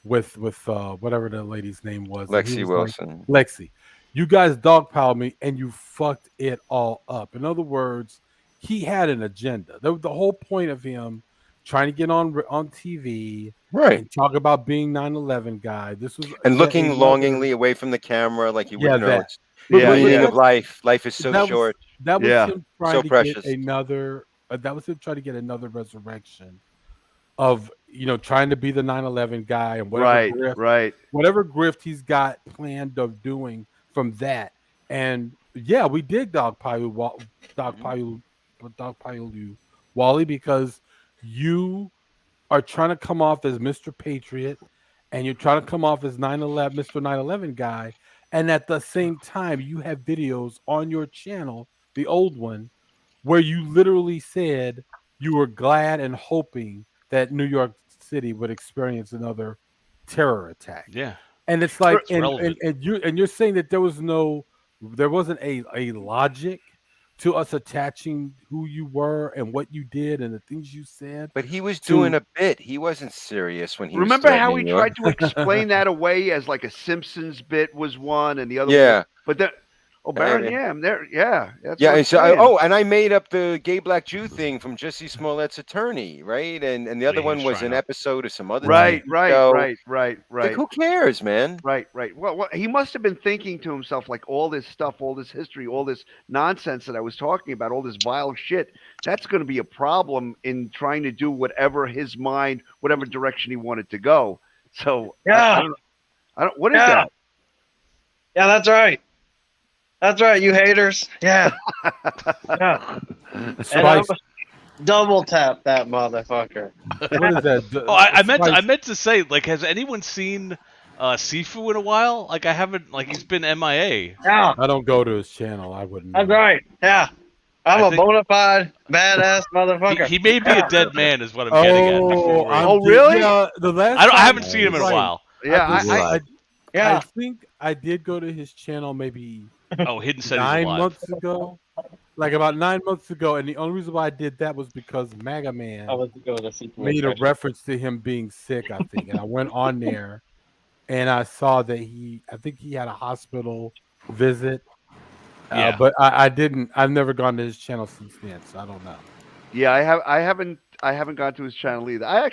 with whatever the lady's name was. And he Lexi was Wilson. like, Lexi, you guys dogpiled me and you fucked it all up. In other words, he had an agenda. The whole point of him trying to get on TV Right. and talk about being 9/11 guy. This was And yet looking another- longingly away from the camera, like you Yeah, would know. that. It's But- the but meaning that- of life. Life is so that was- short. That was Yeah. him trying So to precious. get another. That was him trying to get another resurrection of trying to be the 9/11 guy and whatever grift he's got planned of doing from that. And yeah, we did dogpile you, Wally, because you are trying to come off as Mr. Patriot and you're trying to come off as Mr. 9/11 guy. And at the same time, you have videos on your channel, the old one, where you literally said you were glad and hoping that New York City would experience another terror attack. Yeah. And it's like, It's relevant. and you're saying that there wasn't a logic to us attaching who you were and what you did and the things you said. But he was doing a bit. He wasn't serious when he Remember was how he threatening you. tried to explain that away as like a Simpsons bit was one and the other Yeah. one, but that Baron, that's Yeah, what and I'm so saying. and I made up the gay black Jew thing from Jesse Smollett's attorney, right? And the other he one was was trying an to- episode of some other Right. Like, who cares, man? Right. Well, he must have been thinking to himself, like, all this stuff, all this history, all this nonsense that I was talking about, all this vile shit, that's going to be a problem in trying to do whatever his mind, whatever direction he wanted to go. So, Yeah. I don't what is that? Yeah, that's right. That's right, you haters. Yeah. Yeah. And I'm Spice. double tap that motherfucker. What is that? Oh, I Spice. meant to say, like, has anyone seen Sifu in a while? Like, I haven't. Like, he's been MIA. Yeah, I don't go to his channel. I wouldn't. that's know. right. Yeah. I'm I a think- bona fide badass motherfucker. He may be a dead man, is what I'm getting at. Oh, Oh, really? Yeah, the last I time- haven't seen him in a Right. while. Yeah, I Yeah. think I did go to his channel maybe Oh, Hidden said he's 9 alive. months ago. Like about 9 months ago, and the only reason why I did that was because Maga Man I was going to see made a reference to him being sick, I think, and I went on there and I saw that I think he had a hospital visit. Yeah. But I've never gone to his channel since then, so I don't know. Yeah, I haven't gone to his channel either. I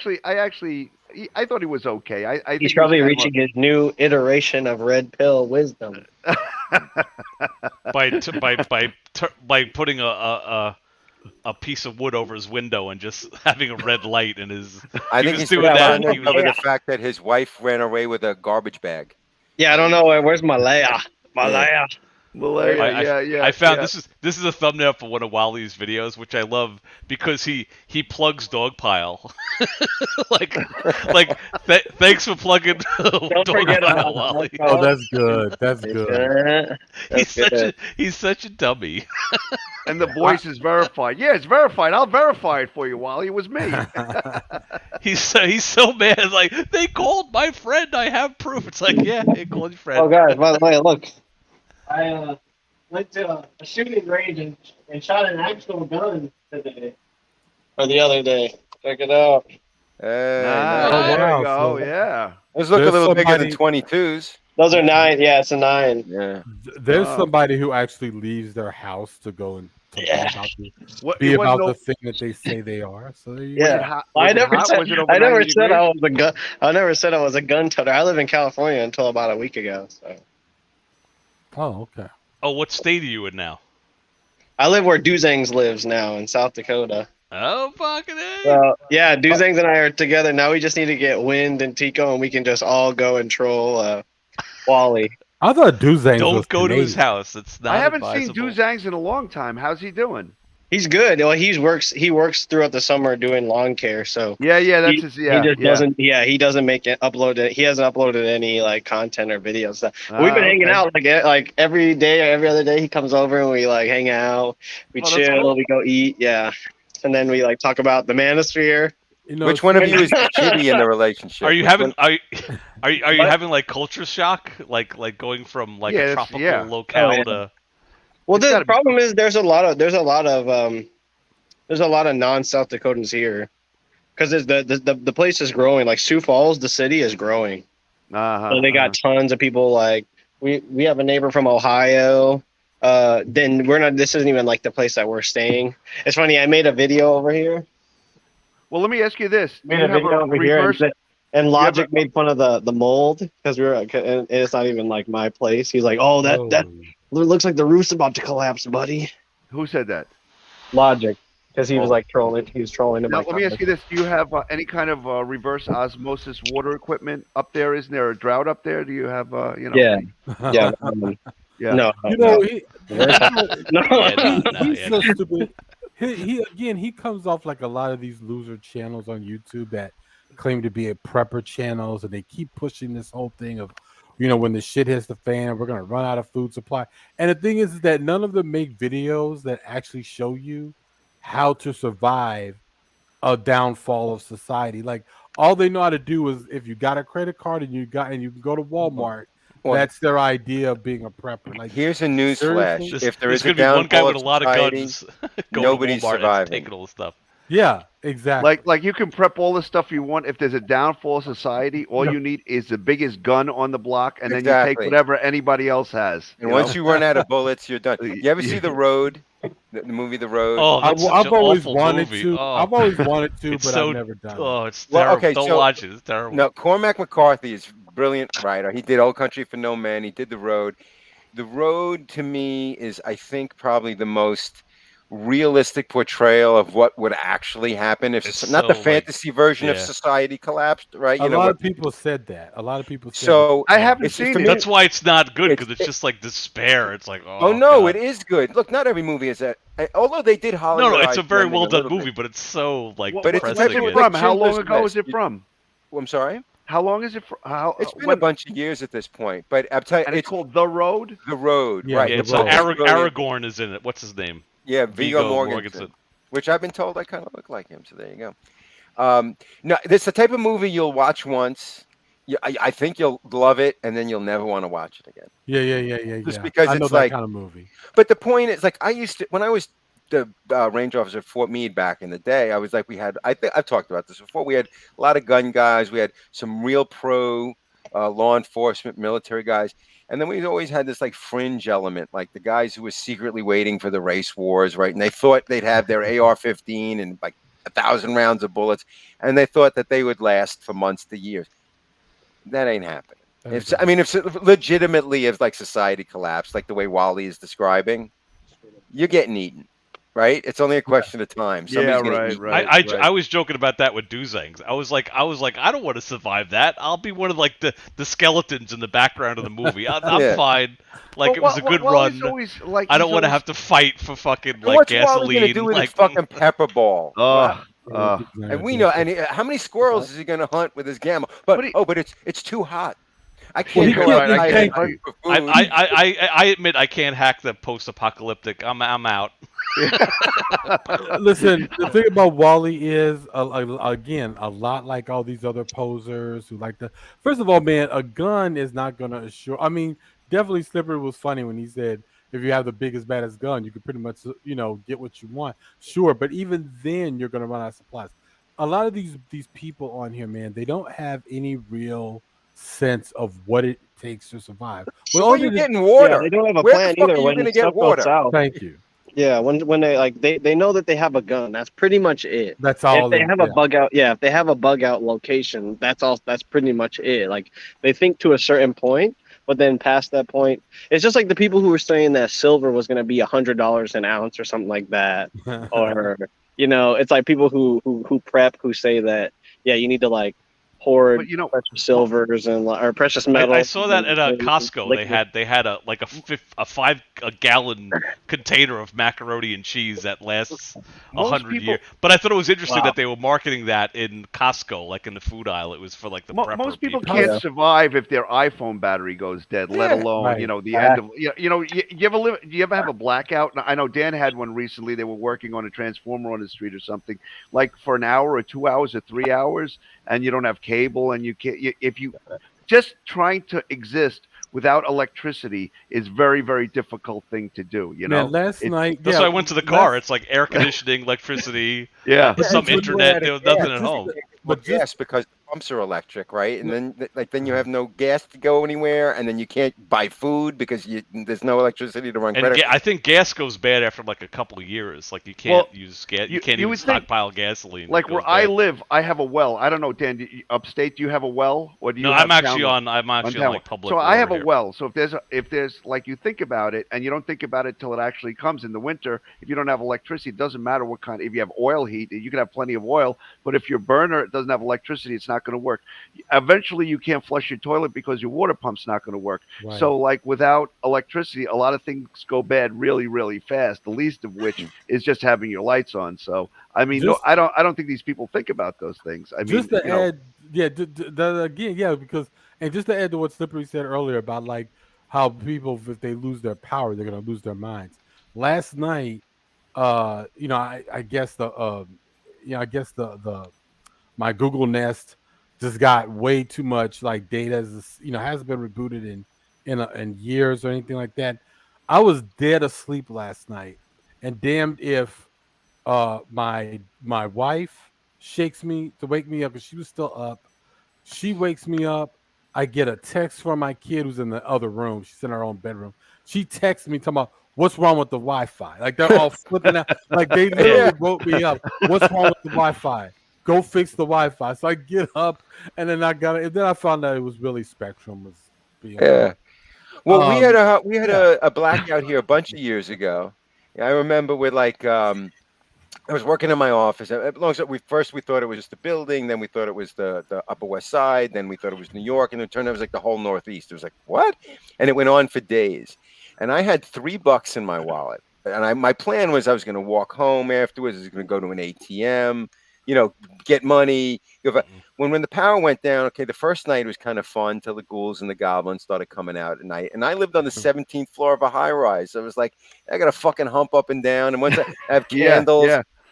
thought he was okay. I think He's he was probably kind of reaching his new iteration of red pill wisdom. by putting a piece of wood over his window and just having a red light in his. I he think was he's doing that. trying He to was- cover the fact that his wife ran away with a garbage bag. Yeah, I don't know where's Malaya. Malaya. Malaria. I found this is a thumbnail for one of Wally's videos, which I love because he plugs Dogpile. Thanks for plugging forget Dogpile, about Wally. Oh, that's good. That's good. He's such a dummy. And the voice is verified. Yeah, it's verified. I'll verify it for you, Wally. It was me. He's so mad. Like, they called my friend. I have proof. It's like, yeah, they called your friend. Oh, guys, by the way, look. I went to a shooting range and shot an actual gun today. Or the other day. Check it out. Hey, Ah, Oh, there wow. you go. So- Yeah. those look a There's little bigger than somebody- 22s. Those are 9. Yeah, it's a 9. Yeah. There's Oh. somebody who actually leaves their house to go and to Yeah. be It about wasn't the thing that they say they are. So there you Was Yeah. it hot? I Was it never hot? said Was it over I never 90 said I degrees? was a gun. I never said I was a gun toter. I live in California until about a week ago. So go. Oh, okay. Oh, what state are you in now? I live where Duzangs lives now in South Dakota. Oh, fucking A. So yeah, Duzangs and I are together now. We just need to get Wind and Tico, and we can just all go and troll Wally. I thought Duzangs was Don't go to his Canadian. house. It's not I haven't seen advisable. Duzangs in a long time. How's he doing? He's good. Well, he works throughout the summer doing lawn care. So Yeah, that's he, his. Yeah, he just doesn't. Yeah, he doesn't make it upload it. He hasn't uploaded any like content or videos. So we've been hanging out like every day or every other day. He comes over and we like hang out. We Oh, that's chill. cool. We go eat. Yeah, and then we like talk about the Manosphere. You know, Which one of you is shitty in the relationship? Are you Which having one- are you What? having like culture shock, like going from like Yeah, a that's- tropical yeah. locale Oh, yeah. to Well, It's the gotta be- problem is there's a lot of there's a lot of non-South Dakotans here because the place is growing. Like Sioux Falls, the city is growing. So they got tons of people. Like we have a neighbor from Ohio. Then we're not. This isn't even like the place that we're staying. It's funny. I made a video over here. Well, let me ask you this: Made a video over here, and Logic made fun of the mold because and it's not even like my place. He's like, "Oh, that looks like the roof's about to collapse, buddy." Who said that? Logic, because he was like trolling. He was trolling him. Now, let me ask you this: do you have any kind of reverse osmosis water equipment up there? Isn't there a drought up there? Do you have Yeah. Yeah. No. He's so stupid. He comes off like a lot of these loser channels on YouTube that claim to be a prepper channels, and they keep pushing this whole thing of, when the shit hits the fan, we're gonna run out of food supply. And the thing is that none of them make videos that actually show you how to survive a downfall of society. Like all they know how to do is if you got a credit card and you can go to Walmart. That's their idea of being a prepper. Like, here's a news flash: if there is a downfall, one guy with a lot society, of guns, nobody's surviving. Taking all the stuff. Yeah, exactly. Like you can prep all the stuff you want. If there's a downfall of society, all you need is the biggest gun on the block, and then you take whatever anybody else has. And once you run out of bullets, you're done. You ever see The Road? The movie The Road? Oh, that's I've always awful wanted movie. to. Oh. I've always wanted to, It's but so, I've never done it. Oh, it's terrible. Don't watch it. It's terrible. No, Cormac McCarthy is a brilliant writer. He did Old Country for No Man. He did The Road. The Road, to me, is, I think, probably the most realistic portrayal of what would actually happen if not the fantasy version of society collapsed, right? A lot of people said that. So I haven't seen it. That's why it's not good, because it's just like despair. It's like, oh no, it is good. Look, not every movie is that. Although they did Hollywood. No, it's a very well done movie, but it's so like. But it's from. How long ago is it from? I'm sorry. How long is it for? It's been a bunch of years at this point, but I'm telling you, it's called The Road. The Road, right? Yeah, so Aragorn is in it. What's his name? Yeah, Viggo Mortensen, which I've been told I kind of look like him. So there you go. No, this is the type of movie you'll watch once. I think you'll love it, and then you'll never want to watch it again. Yeah. Just because I know it's that like kind of movie. But the point is, like, I used to when I was the range officer at Fort Meade back in the day. I was like, I've talked about this before. We had a lot of gun guys. We had some real pro law enforcement, military guys. And then we always had this like fringe element, like the guys who were secretly waiting for the race wars, right? And they thought they'd have their AR-15 and like 1,000 rounds of bullets, and they thought that they would last for months to years. That ain't happening. If legitimately, if like society collapsed, like the way Wally is describing, you're getting eaten. Right, it's only a question of time. Right. I was joking about that with Duzangs. I was like, I don't want to survive that. I'll be one of like the skeletons in the background of the movie. I'm fine. Like it was a good run. I don't want to have to fight for fucking like what's gasoline. Wally gonna do with his fucking pepper ball? And we know. And how many squirrels is he gonna hunt with his gamma? But it's too hot. I can't go outside. I admit I can't hack the post-apocalyptic. I'm out. Listen, the thing about Wally is, again, a lot like all these other posers who like to. First of all, man, a gun is not going to assure. I mean, definitely Slippery was funny when he said, if you have the biggest, baddest gun, you can pretty much, get what you want. Sure, but even then, you're going to run out of supplies. A lot of these people on here, man, they don't have any real sense of what it takes to survive. Well, you're getting water. Yeah, they don't have a plan either when stuff goes south. Thank you. Yeah, when they know that they have a gun. That's pretty much it. That's all. If they have a bug out, if they have a bug out location, that's all. That's pretty much it. Like they think to a certain point, but then past that point, it's just like the people who were saying that silver was going to be $100 an ounce or something like that, or it's like people who prep who say that you need to like hoard precious silvers or precious metals. I saw that at Costco. They had a 5-gallon container of macaroni and cheese that lasts 100 years. But I thought it was interesting that they were marketing that in Costco, like in the food aisle. It was for like the prepper most people can't survive if their iPhone battery goes dead, let alone the end of you ever have a blackout? I know Dan had one recently. They were working on a transformer on the street or something, like for an hour or 2 hours or 3 hours, and you don't have cable, and you can't. If you just trying to exist without electricity is very, very difficult thing to do. You know, Man, last night, That's yeah, why I went to the car. last- It's like air conditioning, electricity, yeah. some it's when you internet. add a There was gas, nothing at just home. the- But gas just- because the pumps are electric, right? And then you have no gas to go anywhere, and then you can't buy food because there's no electricity to run And credit. I think gas goes bad after like a couple of years. Like you can't use gas. You can't you even would think, stockpile gasoline. like It where goes I bad. live, I have a well. I don't know, Dan. Upstate, do you have a well, or do you? No, have I'm actually town- I'm actually on like public. So I have a water here. well. So if there's like you think about it, and you don't think about it till it actually comes in the winter. If you don't have electricity, it doesn't matter what kind. If you have oil heat, you can have plenty of oil. But if your burner doesn't have electricity, it's not going to work. Eventually, you can't flush your toilet because your water pump's not going to work. Right. So like without electricity, a lot of things go bad really, really fast. The least of which is just having your lights on. So I mean, Just- I don't think these people think about those things. I mean, just to you know, add, again, yeah, because and just to add to what Slippery said earlier about like how people, if they lose their power, they're gonna lose their minds. Last night, I guess the my Google Nest just got way too much like data, hasn't been rebooted in years or anything like that. I was dead asleep last night, and damned if my wife shakes me to wake me up because she was still up. She wakes me up. I get a text from my kid who's in the other room. She's in her own bedroom. She texts me talking about what's wrong with the Wi-Fi. Like they're all flipping out. Like they literally woke me up. What's wrong with the Wi-Fi? Go fix the Wi-Fi. So I get up and then I got it. And then I found out it was really Spectrum was being. Yeah. Well, we had yeah. a blackout here a bunch of years ago. I remember with like I was working in my office. We thought it was just the building, then we thought it was the Upper West Side, then we thought it was New York, and it turned out it was like the whole Northeast. It was like, what? And it went on for days. And I had $3 in my wallet. And my plan was I was going to walk home afterwards. I was going to go to an ATM, get money. When the power went down, okay, the first night was kind of fun till the ghouls and the goblins started coming out at night. And I lived on the 17th floor of a high rise. So it was like, I got to fucking hump up and down. And once I have candles,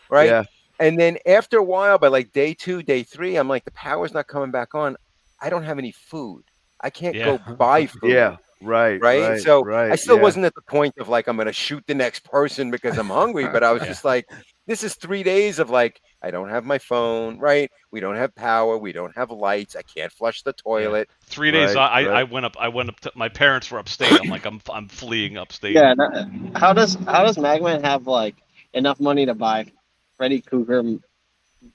right? Yeah. And then after a while, by like day 2, day 3, I'm like, the power's not coming back on. I don't have any food. I can't go buy food. Yeah. Right. So I still wasn't at the point of like, I'm going to shoot the next person because I'm hungry. But I was just like, this is 3 days of like, I don't have my phone, right? We don't have power. We don't have lights. I can't flush the toilet. 3 days. I went up to my parents were upstate. I'm like, I'm fleeing upstate. Yeah. How does Maga Man have like enough money to buy Freddy Krueger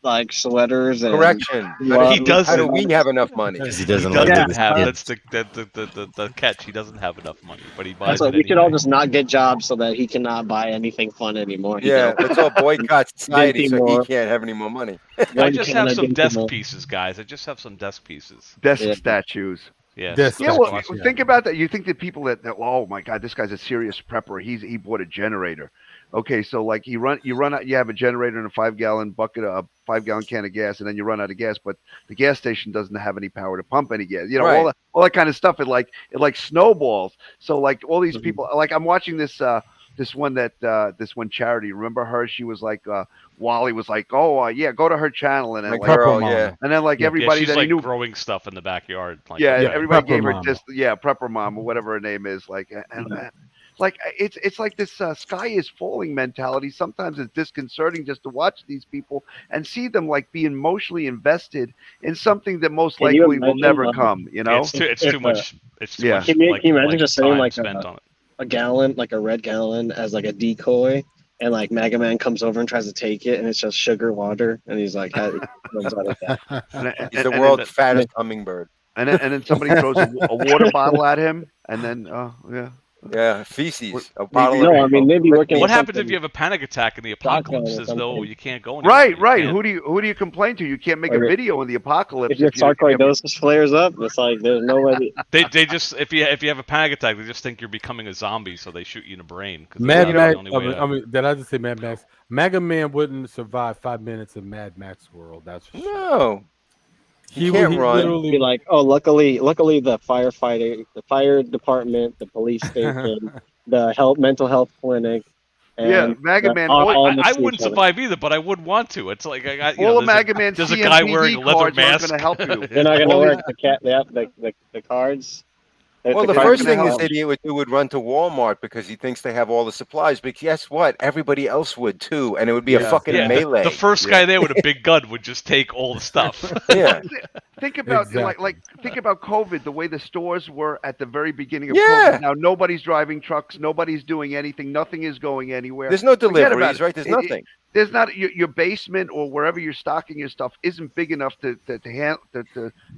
like sweaters? And Correction. He doesn't. How do we have enough money? Because he doesn't have. That's the catch. He doesn't have enough money, but he buys. So it we should anyway. all just not get jobs so that he cannot buy anything fun anymore. Yeah, let's all boycott society so he can't have any more money. I just have some desk pieces, guys. I just have some desk pieces. Desk statues. Yes. Well, think about that. You think the people that oh my God, this guy's a serious prepper. He bought a generator. Okay, so like you run out, you have a generator and a 5-gallon bucket, a 5-gallon can of gas, and then you run out of gas, but the gas station doesn't have any power to pump any gas. All that kind of stuff. It like snowballs. So like all these people, like I'm watching this one charity. Remember her? She was like Wally was like, oh yeah, go to her channel, and then and then like everybody she's that like he knew growing stuff in the backyard. Like, everybody gave her Mama. Prepper Mom or whatever her name is. Like like it's like this sky is falling mentality. Sometimes it's disconcerting just to watch these people and see them like be emotionally invested in something that most likely will never come. It's too much. It's too much. Can you imagine just setting time like spent on it. a gallon, like a red gallon, as like a decoy, and like Maga Man comes over and tries to take it, and it's just sugar water, and he's like, runs out of that. He's the world's fattest hummingbird. And then somebody throws a water bottle at him, and then Yeah, feces. Maybe working. What happens if you have a panic attack in the apocalypse? Says no, you can't go anywhere. Right. Who do you complain to? You can't make a video in the apocalypse. If your sarcoidosis flares up, it's like there's nobody. They just if you have a panic attack, they just think you're becoming a zombie, so they shoot you in the brain. Mad Max. Did I just say Mad Max? Maga Man wouldn't survive 5 minutes in Mad Max world. That's for sure. No. He can't run. Be like, oh, luckily, the firefighter, the fire department, the police station, the mental health clinic. And Maga Man. I wouldn't survive either, but I would want to. It's like I got all of Maga Man's there's a guy wearing a leather mask. Going to help you. They're not going to work the cards. Well, the guy's first gonna thing this help. idiot would do would run to Walmart because he thinks they have all the supplies. But guess what? Everybody else would too, and it would be a fucking Yeah, melee. the first guy there with a big gun would just take all the stuff. Yeah. Think about Exactly. think about COVID, the way the stores were at the very beginning of Yeah. COVID. Now nobody's driving trucks, nobody's doing anything, nothing is going anywhere. There's no Forget about deliveries, it. right? There's nothing. There's not your basement or wherever you're stocking your stuff isn't big enough to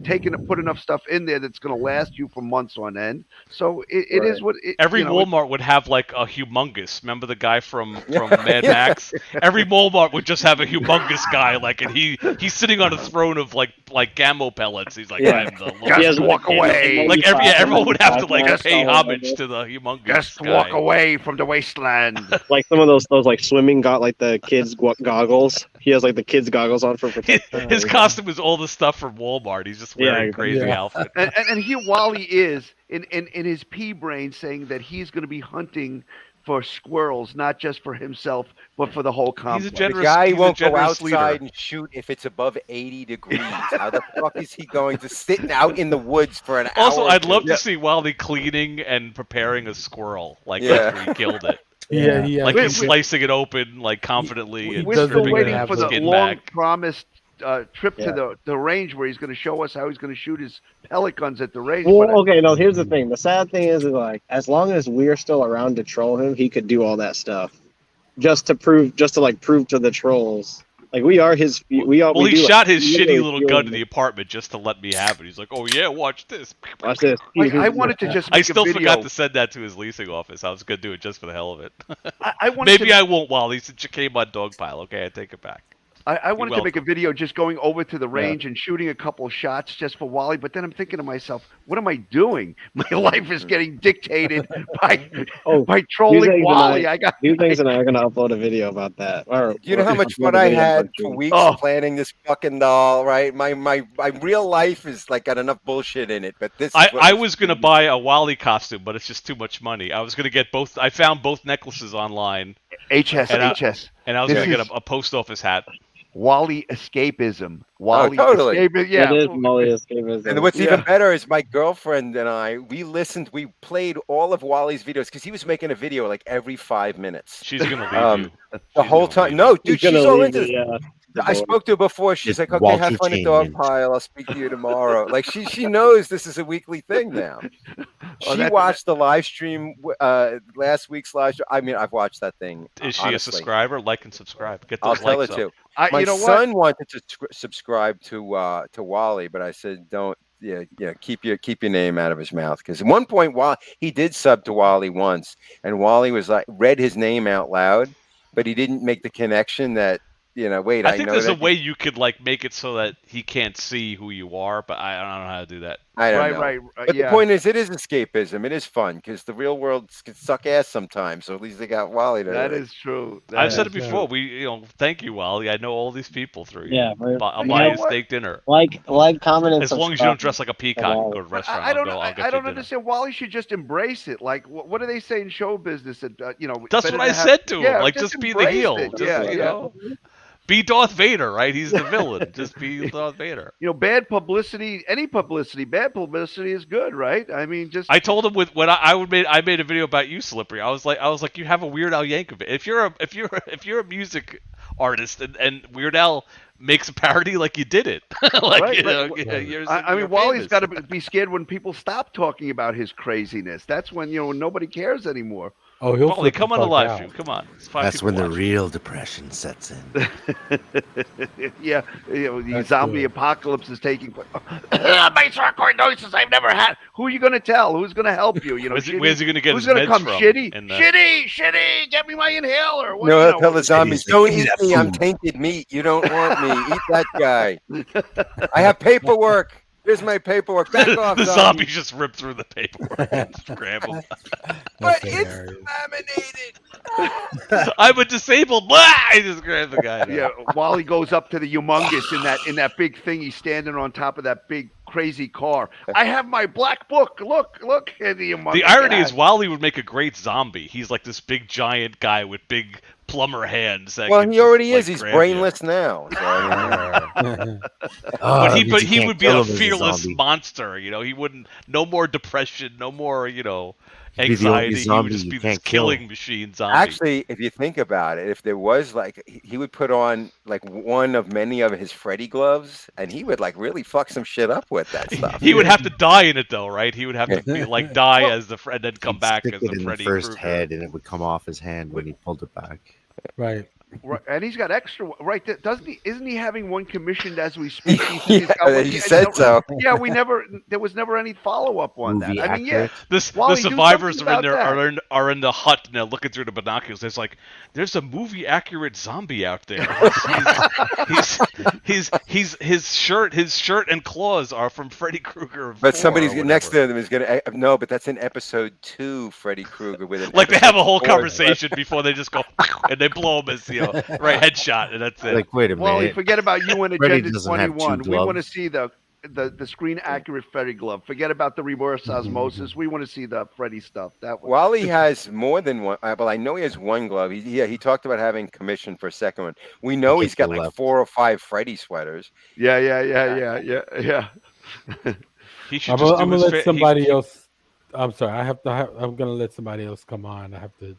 take and put enough stuff in there that's going to last you for months on end. So it is what it, Every you know, Walmart would have like a humongous. Remember the guy from Mad Max? Every Walmart would just have a humongous guy, like, and he's sitting on a throne of like gammo pellets. He's like, I'm the Lord. Just walk away. Like everyone would have to like pay homage to the humongous Just guy. walk away from the wasteland. Like some of those like swimming got like the kids goggles. He has like the kids goggles on for protection. His costume is all the stuff from Walmart. He's just wearing a crazy outfit. And here Wally is in his pea brain saying that he's going to be hunting for squirrels, not just for himself, but for the whole complex. The guy won't go outside and shoot if it's above 80 degrees. How the fuck is he going to sit out in the woods for an hour? Also, I'd love to see Wally cleaning and preparing a squirrel, like after he killed it. Yeah. Like he's slicing it open, like confidently. And We're still stripping waiting for the skin long back. promised trip to the range where he's going to show us how he's going to shoot his pellet guns at the range. Well, But okay, no, here's the thing. The sad thing is like, as long as we're still around to troll him, he could do all that stuff. Just to prove to the trolls. Like we are his we shot his shitty little gun in the apartment just to let me have it. He's like, "Oh yeah, watch this." Watch this. I wanted to just I make still a video. forgot to send that to his leasing office. I was gonna do it just for the hell of it. I wanted Maybe I won't, Wally, since you came on Dogpile. Okay, I take it back. I wanted to make a video just going over to the Yeah. range and shooting a couple shots just for Wally, but then I'm thinking to myself, what am I doing? My life is getting dictated by trolling Wally. Two things, and I'm gonna upload a video about that. Or, You know how much fun I had for weeks planning this fucking doll, right? My real life is like got enough bullshit in it, but this. I was gonna buy a Wally costume, but it's just too much money. I was gonna get both. I found both necklaces online. HS. And I was This gonna get is a post office hat. Wally escapism. Wally totally. escapism. Yeah. It is Wally escapism. And what's even better is my girlfriend and I, we played all of Wally's videos because he was making a video like every 5 minutes. She's gonna leave you. The whole time. No, dude, she's all into this. Yeah. I spoke to her before. She's like, okay, Walter have fun at Chain. Dogpile. I'll speak to you tomorrow. Like she knows this is a weekly thing now. She watched the live stream, last week's live stream. I mean, I've watched that thing. Is she honestly. a subscriber? Like and subscribe. Get I'll those tell her likes to. up. My you know son wanted to subscribe to Wally, but I said don't. Yeah, keep your name out of his mouth. Because at one point, he did sub to Wally once, and Wally was like read his name out loud, but he didn't make the connection that. Wait, I think know there's that a way you could like make it so that he can't see who you are, but I don't know how to do that. I don't know. Right. But the point is, it is escapism. It is fun because the real world can suck ass sometimes. So at least they got Wally to. That is true. I've said it before. Thank you, Wally. I know all these people through you. Yeah, I'll buy you a steak dinner. Like, comment, and as long as you don't dress like a peacock and go to the restaurant. I don't know. I'll get I don't you understand. Wally should just embrace it. Like, what do they say in show business? That That's better what I to have- said to him. Yeah, Like, just be the heel. embrace it. Just, you know. Be Darth Vader, right? He's the villain. Just be Darth Vader. Bad publicity, bad publicity is good, right? I mean, just I told him when I made a video about you, Slippery. I was like, you have a Weird Al Yankovic. If you're a music artist and Weird Al makes a parody, like you did it. I mean, Wally's got to be scared when people stop talking about his craziness. That's when nobody cares anymore. Oh, he'll Wally, come on the live stream. Come on. That's when the real depression sets in. Yeah, the zombie apocalypse is taking place. Bass hardcore noises I've never had. Who are you going to tell? Who's going to help you? Where's he going to get who's his gonna meds come? from? Shitty, get me my inhaler. What, No, tell the zombies, don't eat that me. I'm food. tainted meat. You don't want me. Eat that guy. I have paperwork. Here's my paperwork. Back off, The zombie. zombies just rip through the paperwork and grab him. But it's laminated. I'm a disabled. Blah! I just grab the guy. Yeah, Wally goes up to the humongous in that big thing. He's standing on top of that big crazy car. I have my black book. Look at the humongous. The irony guy. is Wally would make a great zombie. He's like this big giant guy with big plumber hands. That Well, can he just, already like, is. He's grab you. brainless now. So, I mean, But it means you he can't would be kill a him as a fearless zombie. monster. He wouldn't. No more depression. No more He'd be the only anxiety. He zombie would just you be this can't kill. killing machine zombie. Actually, if you think about it, if there was like, he would put on like one of many of his Freddy gloves, and he would like really fuck some shit up with that stuff. He would have to die in it though, right? He would have to be like die as the and then come He'd back stick as it the in Freddy the first Krueger. head, and it would come off his hand when he pulled it back. Right. Right, and he's got extra. Right, doesn't he? Isn't he having one commissioned as we speak? He said so. Yeah, there was never any follow up on Movie that. I mean, yeah. accurate. Wally, The do survivors something are in there about are in the hut and they're looking through the binoculars. There's like there's a movie accurate zombie out there. His shirt and claws are from Freddy Krueger. But 4 somebody's or next whatever. to them is gonna no, but that's in episode 2, Freddy Krueger with an Like they have a whole episode 4. conversation before they just go and they blow him as right headshot and that's it. Like, wait a Wally, minute. forget about you and Freddy Agenda doesn't have 21. two We want to gloves. see the screen accurate Freddy glove. Forget about the reverse osmosis. We want to see the Freddy stuff. That one. Wally has more than one. Well, I know he has one glove. He talked about having commission for a second one. We know he's got like 4 or 5 Freddy sweaters. Yeah. He should I'm just gonna do his let somebody else. I'm sorry. I'm gonna let somebody else come on. I have to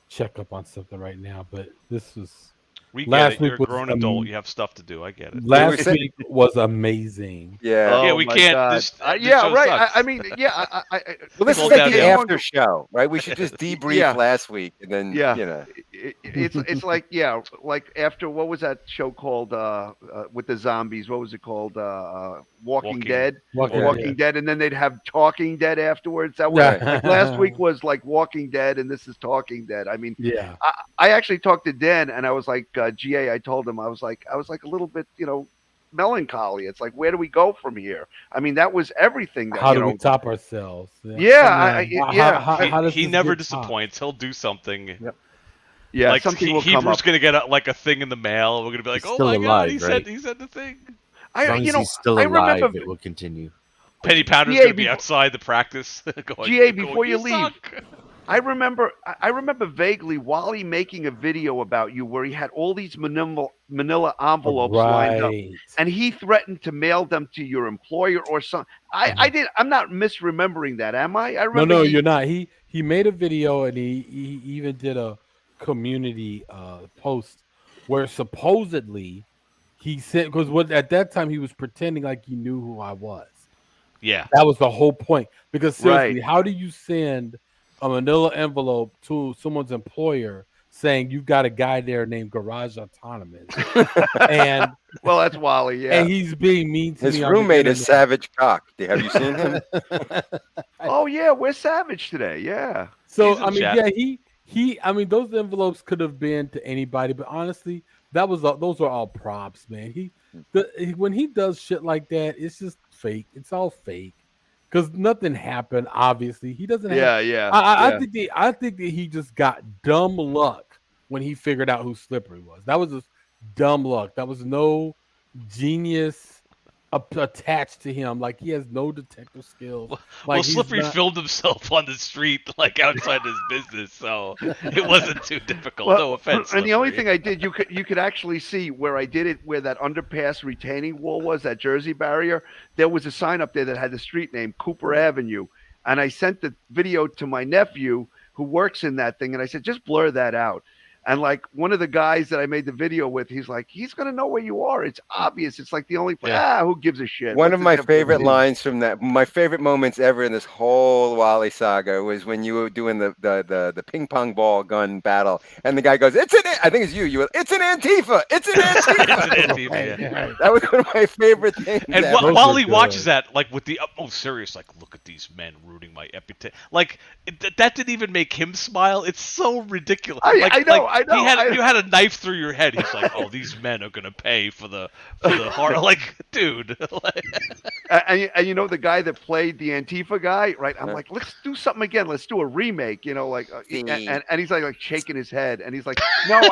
check up on something right now. But this was We get last it. week You're a was grown adult. You have stuff to do. I get it. Last week was amazing. Yeah. Yeah, we my can't. God. This yeah, show right. sucks. I mean, yeah. Well, this Slow is like down, the Dale. after show, right? We should just debrief last week and then, It's like like after what was that show called with the zombies? What was it called? Walking Dead. Walking Dead, and then they'd have Talking Dead afterwards. That was like last week was like Walking Dead, and this is Talking Dead. I mean, yeah. I actually talked to Dan, and I was like, GA. I told him I was like a little bit, melancholy. It's like, where do we go from here? I mean, that was everything. That, How do we top ourselves? Yeah, He never disappoints. He'll do something. Yep. Yeah, like something will come Hebrews up. gonna get like a thing in the mail. We're gonna be like, He's oh still my god, alive, he right? said the thing. As long as he's still alive, it will continue. Penny Powder's GA gonna be outside the practice. GA, before you leave, I remember vaguely Wally making a video about you where he had all these manila envelopes lined up, and he threatened to mail them to your employer or something. I'm not misremembering that, am I? I remember. No, you're not. He made a video and he even did a community post where supposedly he sent, because at that time he was pretending like he knew who I was. Yeah, that was the whole point. Because seriously, how do you send a manila envelope to someone's employer saying you've got a guy there named Garage Autonomous? And well, that's Wally, yeah. And he's being mean to his me. roommate is Savage Cock. Have you seen him? Oh yeah, we're Savage today. Yeah. So I mean, I mean, those envelopes could have been to anybody, but honestly, those are all props, man. When he does shit like that, it's just fake. It's all fake. Because nothing happened, obviously. He doesn't have... I think that he just got dumb luck when he figured out who Slippery was. That was just dumb luck. That was no genius attached to him. Like, he has no detective skills. Well, Slippery filmed himself on the street, like outside his business, so it wasn't too difficult. No offense. And the only thing I did, you could actually see where I did it, where that underpass retaining wall was, that Jersey barrier. There was a sign up there that had the street name, Cooper Avenue. And I sent the video to my nephew who works in that thing, and I said, just blur that out. And like one of the guys that I made the video with, he's like, he's going to know where you are. It's obvious. It's like the only place. Who gives a shit? One of my favorite lines from that, my favorite moments ever in this whole Wally saga was when you were doing the ping pong ball gun battle. And the guy goes, I think it's you. It's an Antifa. It's an Antifa. That was one of my favorite things. And Wally watches that like with the utmost serious, like, look at these men rooting my epitaph. Like, that didn't even make him smile. It's so ridiculous. I know. You had a knife through your head. He's like, "Oh, these men are gonna pay for the heart." Like, dude. and you know the guy that played the Antifa guy, right? I'm like, let's do something again. Let's do a remake. And he's like shaking his head, and he's like, "No,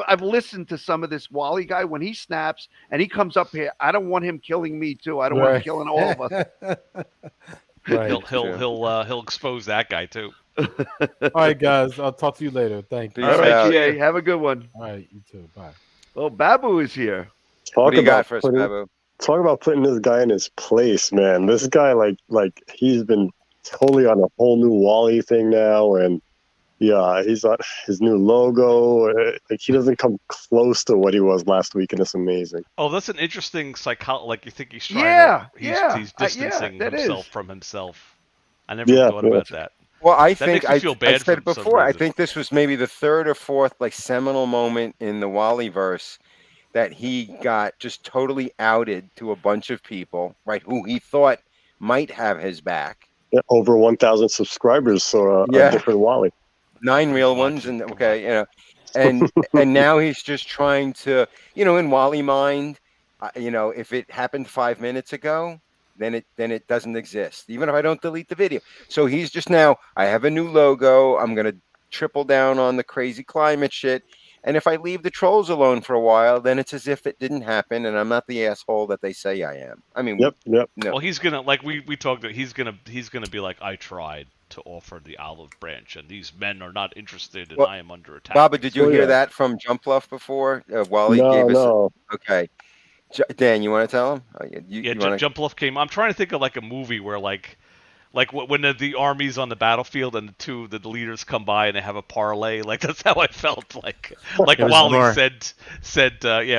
I've listened to some of this Wally guy. When he snaps and he comes up here, I don't want him killing me too. I don't want him killing all of us." Right. He'll expose that guy too. All right, guys. I'll talk to you later. Thank you. All right, GA. Have a good one. All right, you too. Bye. Oh, Babu is here. What do you got for us, Babu? Talk about putting this guy in his place, man. This guy, like he's been totally on a whole new Wally thing now, and yeah, he's on his new logo. Like he doesn't come close to what he was last week, and it's amazing. Oh, that's an interesting Like you think he's trying he's distancing himself from himself. I never thought about that. Well, I That think makes me feel bad I said it for some before. I reason. think this was maybe the third or fourth like seminal moment in the Wally verse that he got just totally outed to a bunch of people, right? Who he thought might have his back. Yeah, over 1,000 subscribers, so a different Wally. 9 real ones, and and now he's just trying to, in Wally mind, if it happened 5 minutes ago, then it doesn't exist, even if I don't delete the video. So he's just now, I have a new logo. I'm gonna triple down on the crazy climate shit. And if I leave the trolls alone for a while, then it's as if it didn't happen, and I'm not the asshole that they say I am. I mean, yep. No. Well, he's gonna we talked. He's gonna be like, I tried to offer the olive branch, and these men are not interested, and I am under attack. Baba, did you hear that from Jump Bluff before? Wally gave us. No. Okay, Dan, you want to tell him? Jump Bluff came. I'm trying to think of like a movie where like when the army's on the battlefield and the leaders come by and they have a parlay. Like that's how I felt. Like Wally said.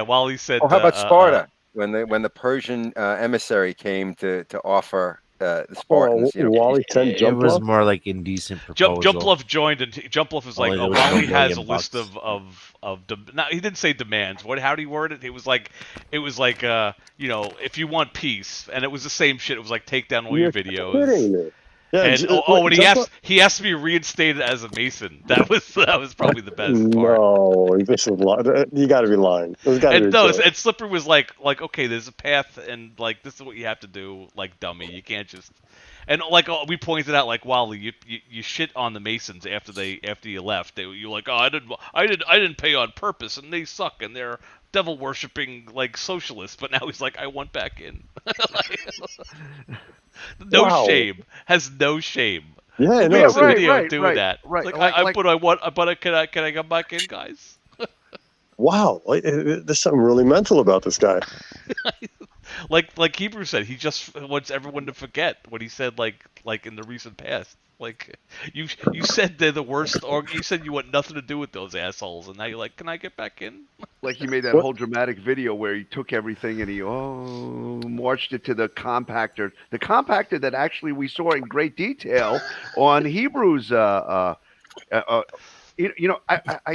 Wally said. Oh, how about Sparta? When the Persian emissary came to offer the Spartans. Wally sent Jump Bluff? It was more like indecent proposal. Jump Bluff joined, and Jump Bluff was like, Wally has a list $1 million no, he didn't say demands. How do you word it? It was like, if you want peace, and it was the same shit. It was like, take down all your videos. Kidding me. Yeah, and he asked to be reinstated as a Mason. That was probably the best part. No, this is you got to be lying. And Slippery was like, okay, there's a path, and like this is what you have to do, like dummy. You can't just. And like we pointed out, like Wally, you shit on the Masons after you left. You're like, oh, I didn't pay on purpose, and they suck, and they're devil worshipping like socialists. But now he's like, I want back in. No shame. Has no shame. Yeah, no, right, video doing that. Right. Can I come back in, guys? Wow, there's something really mental about this guy. like Hebrew said, he just wants everyone to forget what he said. Like in the recent past. Like you said they're the worst, or you said you want nothing to do with those assholes, and now you're like, can I get back in? Like he made that whole dramatic video where he took everything and he marched it to the compactor that actually we saw in great detail on Hebrew's. I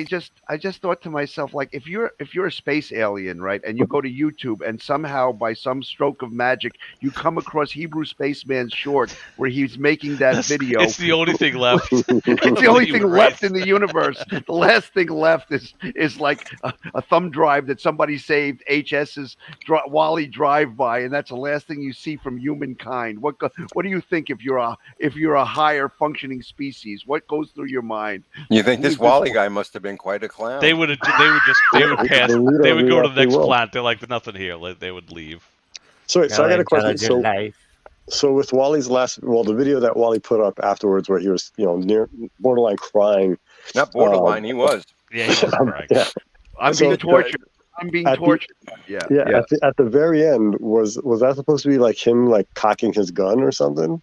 just thought to myself, like, if you're a space alien, right, and you go to YouTube and somehow by some stroke of magic you come across Hebrew Spaceman's short where he's making that video. It's the only thing left. It's the only thing left in the universe. The last thing left is like a thumb drive that somebody saved HS's Wally drive-by, and that's the last thing you see from humankind. What do you think if you're a higher functioning species? What goes through your mind? You think this Wally guy must have been quite a clown? They would pass. They would go to the next plant. They're like, there's nothing here. They would leave. So I got a question. So with Wally's the video that Wally put up afterwards, where he was, near borderline crying. Not borderline, he was. Yeah, he was crying. Yeah. I'm being tortured. Yeah. At the very end, was that supposed to be like him, like cocking his gun or something?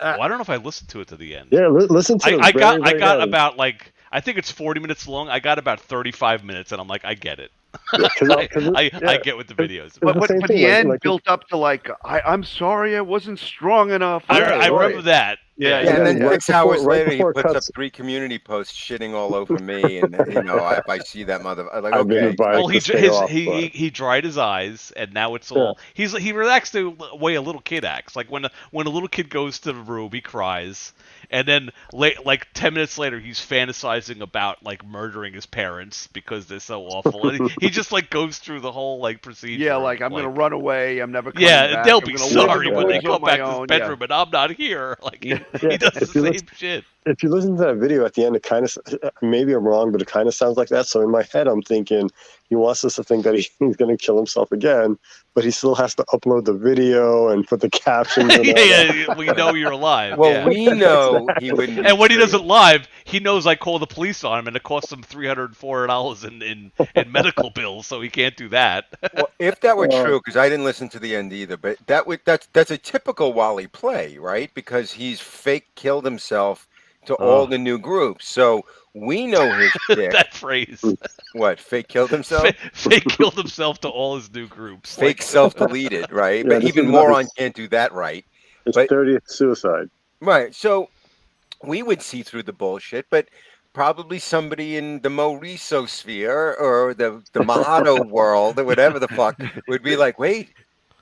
Well, I don't know if I listened to it to the end. Yeah, listen to it. I got about like, I think it's 40 minutes long. I got about 35 minutes, and I'm like, I get it. I get what the video is. But the end built up to like, I'm sorry I wasn't strong enough. I remember that. Yeah, and then 6 hours later, he puts up 3 community posts shitting all over me, and if I see that mother, I'm like, okay. Well, he dried his eyes, and now it's all. He relaxed the way a little kid acts. Like when a little kid goes to the room, he cries, and then like 10 minutes later, he's fantasizing about like murdering his parents because they're so awful. And he just like goes through the whole like procedure. Yeah, like I'm gonna run away. I'm never coming back. Yeah, they'll be sorry when they come back to his bedroom and I'm not here. Like he does the same shit. if you listen to that video at the end, it kind of, maybe I'm wrong, but it kind of sounds like that. So in my head, I'm thinking he wants us to think that he's going to kill himself again, but he still has to upload the video and put the captions. And yeah, we know you're alive. Well, yeah. we know he wouldn't. And when he does it live, he knows I call the police on him, and it costs him $304 in medical bills, so he can't do that. Well, if that were true, because I didn't listen to the end either, but that's a typical Wally play, right? Because he's fake killed himself to all the new groups, so we know his shtick. That phrase. What? Fake killed himself? Fake killed himself to all his new groups. Fake self-deleted, right? Yeah, but even morons can't do that, right? It's 30th suicide. Right. So we would see through the bullshit, but probably somebody in the Mauricio sphere or the Mahado world or whatever the fuck would be like, wait,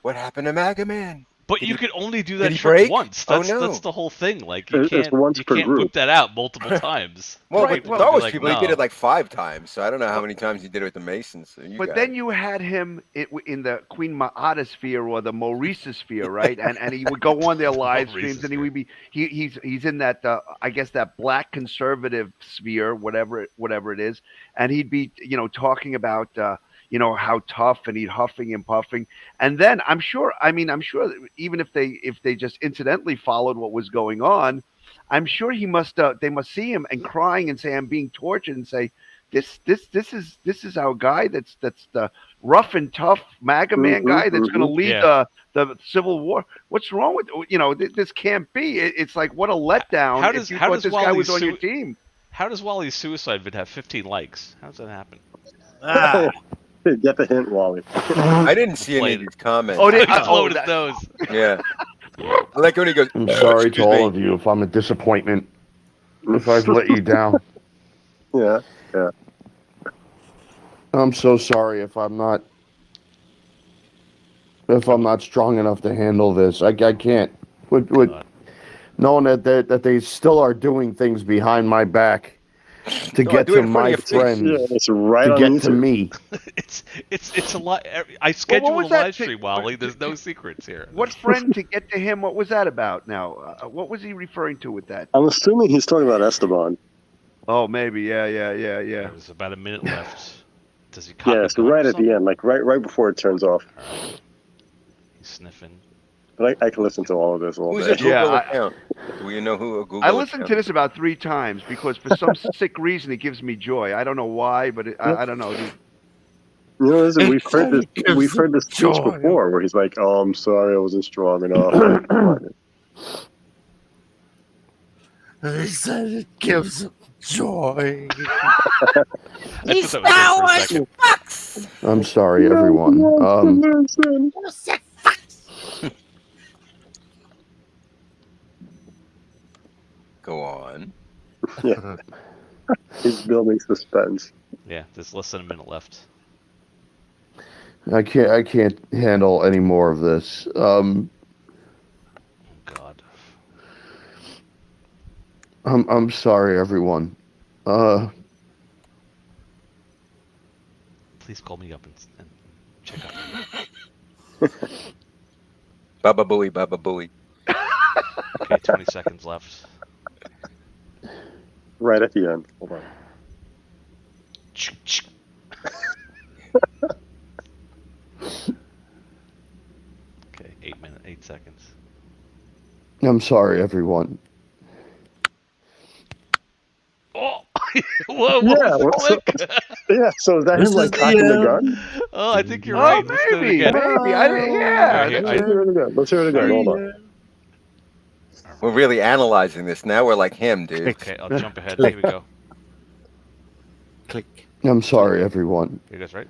what happened to Maga Man? But you could only do that he trick break? once. Oh, That's no. that's the whole thing. Like you It's once per can't group. whip that out multiple times. Well, Right, with well, those like, people, no. he did it like 5 times. So I don't know how many times he did it with the Masons. So you But got then it. you had him in the Queen Maada sphere or the Maurice sphere, right? And he would go on their live streams, and he would be he's in that I guess that black conservative sphere, whatever it is, and he'd be talking about how tough, and he'd huffing and puffing, and then I'm sure that even if they just incidentally followed what was going on, I'm sure they must see him and crying and say, I'm being tortured, and say, this is our guy that's the rough and tough Maga Man guy that's going to lead the Civil War. What's wrong with this can't be. It's like, what a letdown. How if does you how thought does this guy was Wally's on your team? How does Wally's suicide vid have 15 likes? How does that happen? Get the hint, Wally. I didn't see any of these comments. Oh, He's blowing his nose. Yeah. I like when he goes, I'm sorry to "Excuse all me." of you if I'm a disappointment, if I've let you down. Yeah. I'm so sorry if I'm not strong enough to handle this. I can't. With knowing that they still are doing things behind my back to get to my friends, it's right to on get YouTube. to me. It's a lot. I schedule was a that live stream, Wally. There's no secrets here. What friend to get to him? What was that about? Now, what was he referring to with that? I'm assuming he's talking about Esteban. Oh, maybe. Yeah. There's about a minute left. Does he? Yeah, so right at the end, like right before it turns off. He's sniffing. But I can listen to all of this all Who's day. a Google account? Do we know who a Google I listened account to this about 3 times because for some sick reason it gives me joy. I don't know why, but I don't know. You know, listen, we've heard this speech before where he's like, "Oh, I'm sorry, I wasn't strong enough." He said it gives him joy. He's now a fox. I'm sorry, everyone. Go on. Yeah. He's building suspense. Yeah, there's less than a minute left. I can't handle any more of this. God. I'm sorry, everyone. Please call me up and check up. Baba Booey, Baba Booey. Okay, 20 seconds left. Right at the end. Hold on. Okay, 8 seconds. I'm sorry, everyone. Oh! Whoa! Yeah, so is that This him like is the, cocking the gun? Oh, I think you're right. Let's do it maybe. again. I didn't. Yeah. Let's hear it again. Let's hear it again. Hold on. We're really analyzing this now. We're like him, dude. Okay, I'll jump ahead. Here we go. Click. I'm sorry, everyone. You guys right?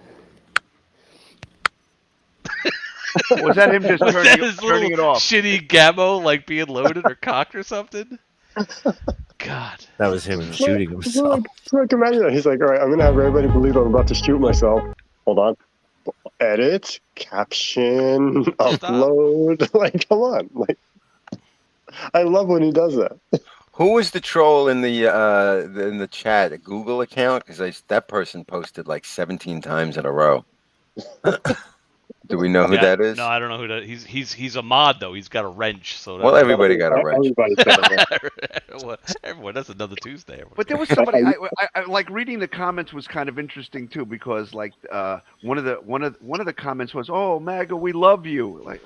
Was that him just Was that his turning it little off? shitty gammo like being loaded or cocked or something? God. That was him shooting himself. It's like imagine that. He's like, all right, I'm gonna have everybody believe I'm about to shoot myself. Hold on. Edit, caption, upload. Like, come on. Like, I love when he does that. Who was the troll in the chat? A Google account? Because that person posted like 17 times in a row. Do we know who that is? No, I don't know who that. He's a mod though. He's got a wrench. So Well, everybody got a wrench. Everyone, that's another Tuesday. But there was somebody I like reading the comments was kind of interesting too, because like one of the comments was, "Oh, MAGA, we love you." Like,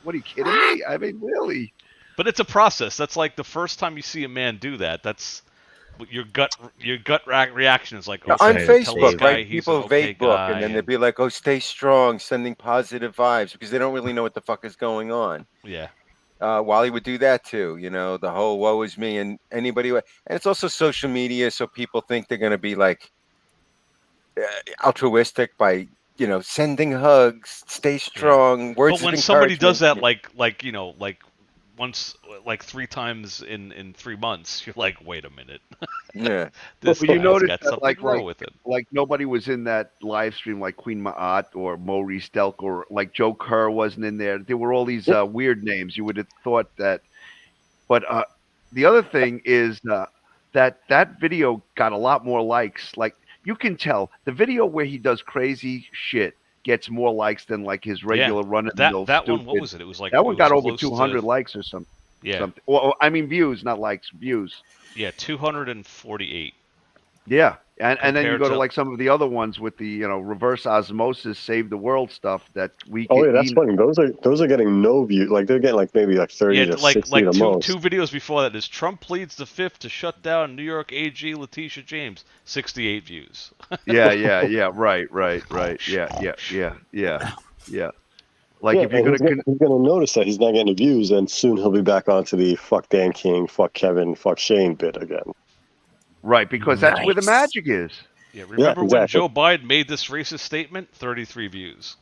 what are you kidding me? I mean, really? But it's a process. That's like the first time you see a man do that. That's your gut reaction is like, on Facebook, right? People vape book, and then they'd be like, "Oh, stay strong," sending positive vibes because they don't really know what the fuck is going on. Yeah. Wally would do that too, you know, the whole "woe is me" and anybody. And it's also social media, so people think they're going to be like altruistic by, you know, sending hugs, stay strong, words. But when somebody does that, like you know, like once, like 3 times in 3 months, you're like, wait a minute. Yeah. This But you guy's noticed got that, something wrong with it. like nobody was in that live stream, like Queen Ma'at or Maurice Delk or like Joe Kerr wasn't in there. There were all these weird names. You would have thought that. But the other thing is that video got a lot more likes. Like you can tell the video where he does crazy shit gets more likes than like his regular run-of-the-mill that stupid. one, what was it? It was like that one got over close 200 to, likes or something. Yeah. Something. Well, I mean views, not likes, views. Yeah, 248. Yeah, and then you Compared go to to- like some of the other ones with the, you know, reverse osmosis, save the world stuff that we. Oh yeah, that's funny. Those are getting no views. Like they're getting like maybe like 30 to 60 the most. two videos before that is Trump pleads the fifth to shut down New York AG Letitia James, 68 views. Yeah, right. Yeah. Like Yeah, if you're and he's gonna notice that he's not getting the views, and soon he'll be back onto the fuck Dan King, fuck Kevin, fuck Shane bit again. Right, because that's where the magic is. Yeah, remember when Joe Biden made this racist statement? 33 views.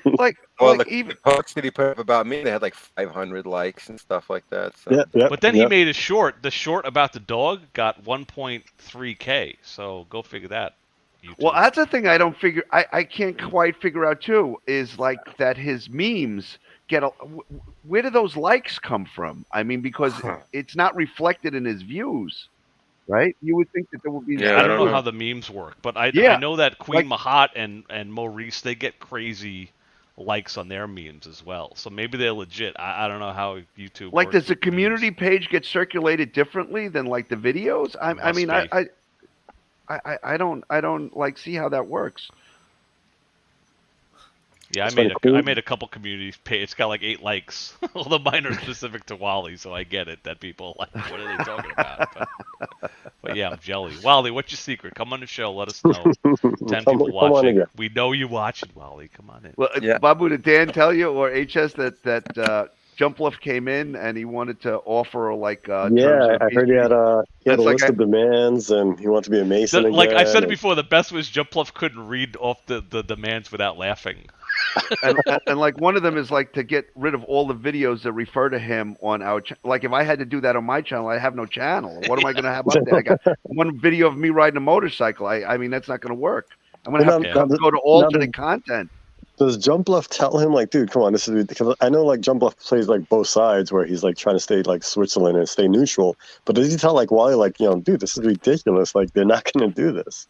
Like, well, like the posts that he put up about me, they had like 500 likes and stuff like that. So. But then he made a short. The short about the dog got 1.3K. So go figure that. YouTube. Well, that's the thing I don't figure. I can't quite figure out too. Is like that his memes get where do those likes come from? I mean, because it's not reflected in his views, right? You would think that there would be. Yeah, I don't know how the memes work, but I know that Queen Mahat and Maurice, they get crazy likes on their memes as well. So maybe they're legit. I don't know how YouTube. Like, works does the with community page get circulated differently than like the videos? I mean, I don't like see how that works. Yeah, I made a couple community pages. It's got like 8 likes. Although mine are specific to Wally, so I get it that people like, what are they talking about? But yeah, I'm jelly. Wally, what's your secret? Come on the show. Let us know. 10 people watching. We know you watching, Wally. Come on in. Well, Babu, did Dan tell you or HS that Jumpleft came in and he wanted to offer like yeah, I heard he had a like list of demands and he wanted to be a Mason again. Like I said it before, the best was Jumpleft couldn't read off the demands without laughing. and like one of them is like to get rid of all the videos that refer to him on our like if I had to do that on my channel, I have no channel. What am I going to have up there? I got one video of me riding a motorcycle. I mean that's not going to work. I'm going to have to go to alternate content. Does Jumpleft tell him like, dude, come on, this is because I know like Jumpleft plays like both sides where he's like trying to stay like Switzerland and stay neutral, but does he tell like Wally like, you know, dude, this is ridiculous, like they're not going to do this?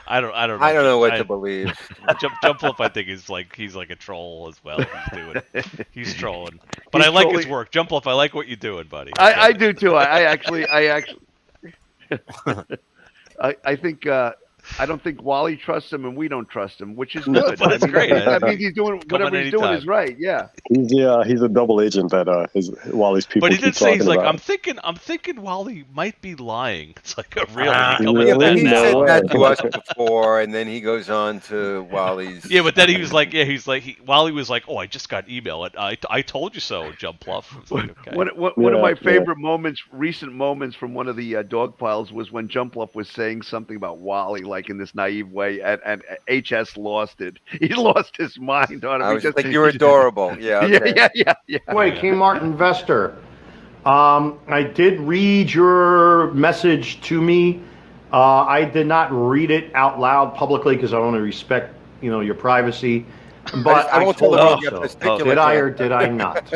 I don't know what to believe. Jumpleft, I think he's like a troll as well. He's trolling, but I like his work. Jumpleft, I like what you're doing, buddy. I do too. I actually I think I don't think Wally trusts him and we don't trust him, which is good. But it's great. That means he's doing whatever he's doing is right. Yeah. He's a double agent that Wally's people. But he did say he's like, about. I'm thinking Wally might be lying. It's like really he said that to us before, and then he goes on to Wally's. Yeah, but then he was like, Wally was like, oh, I just got email. I told you so, Jumpleft. Like, okay. One of my favorite moments, recent moments from one of the Dogpiles was when Jumpleft was saying something about Wally, like in this naive way, and HS lost it. He lost his mind on it. I was like, you're adorable. Yeah. Okay. Yeah. Wait, Kmart Investor. I did read your message to me. I did not read it out loud publicly because I want to respect, your privacy. But I told you so. Did I or did I not?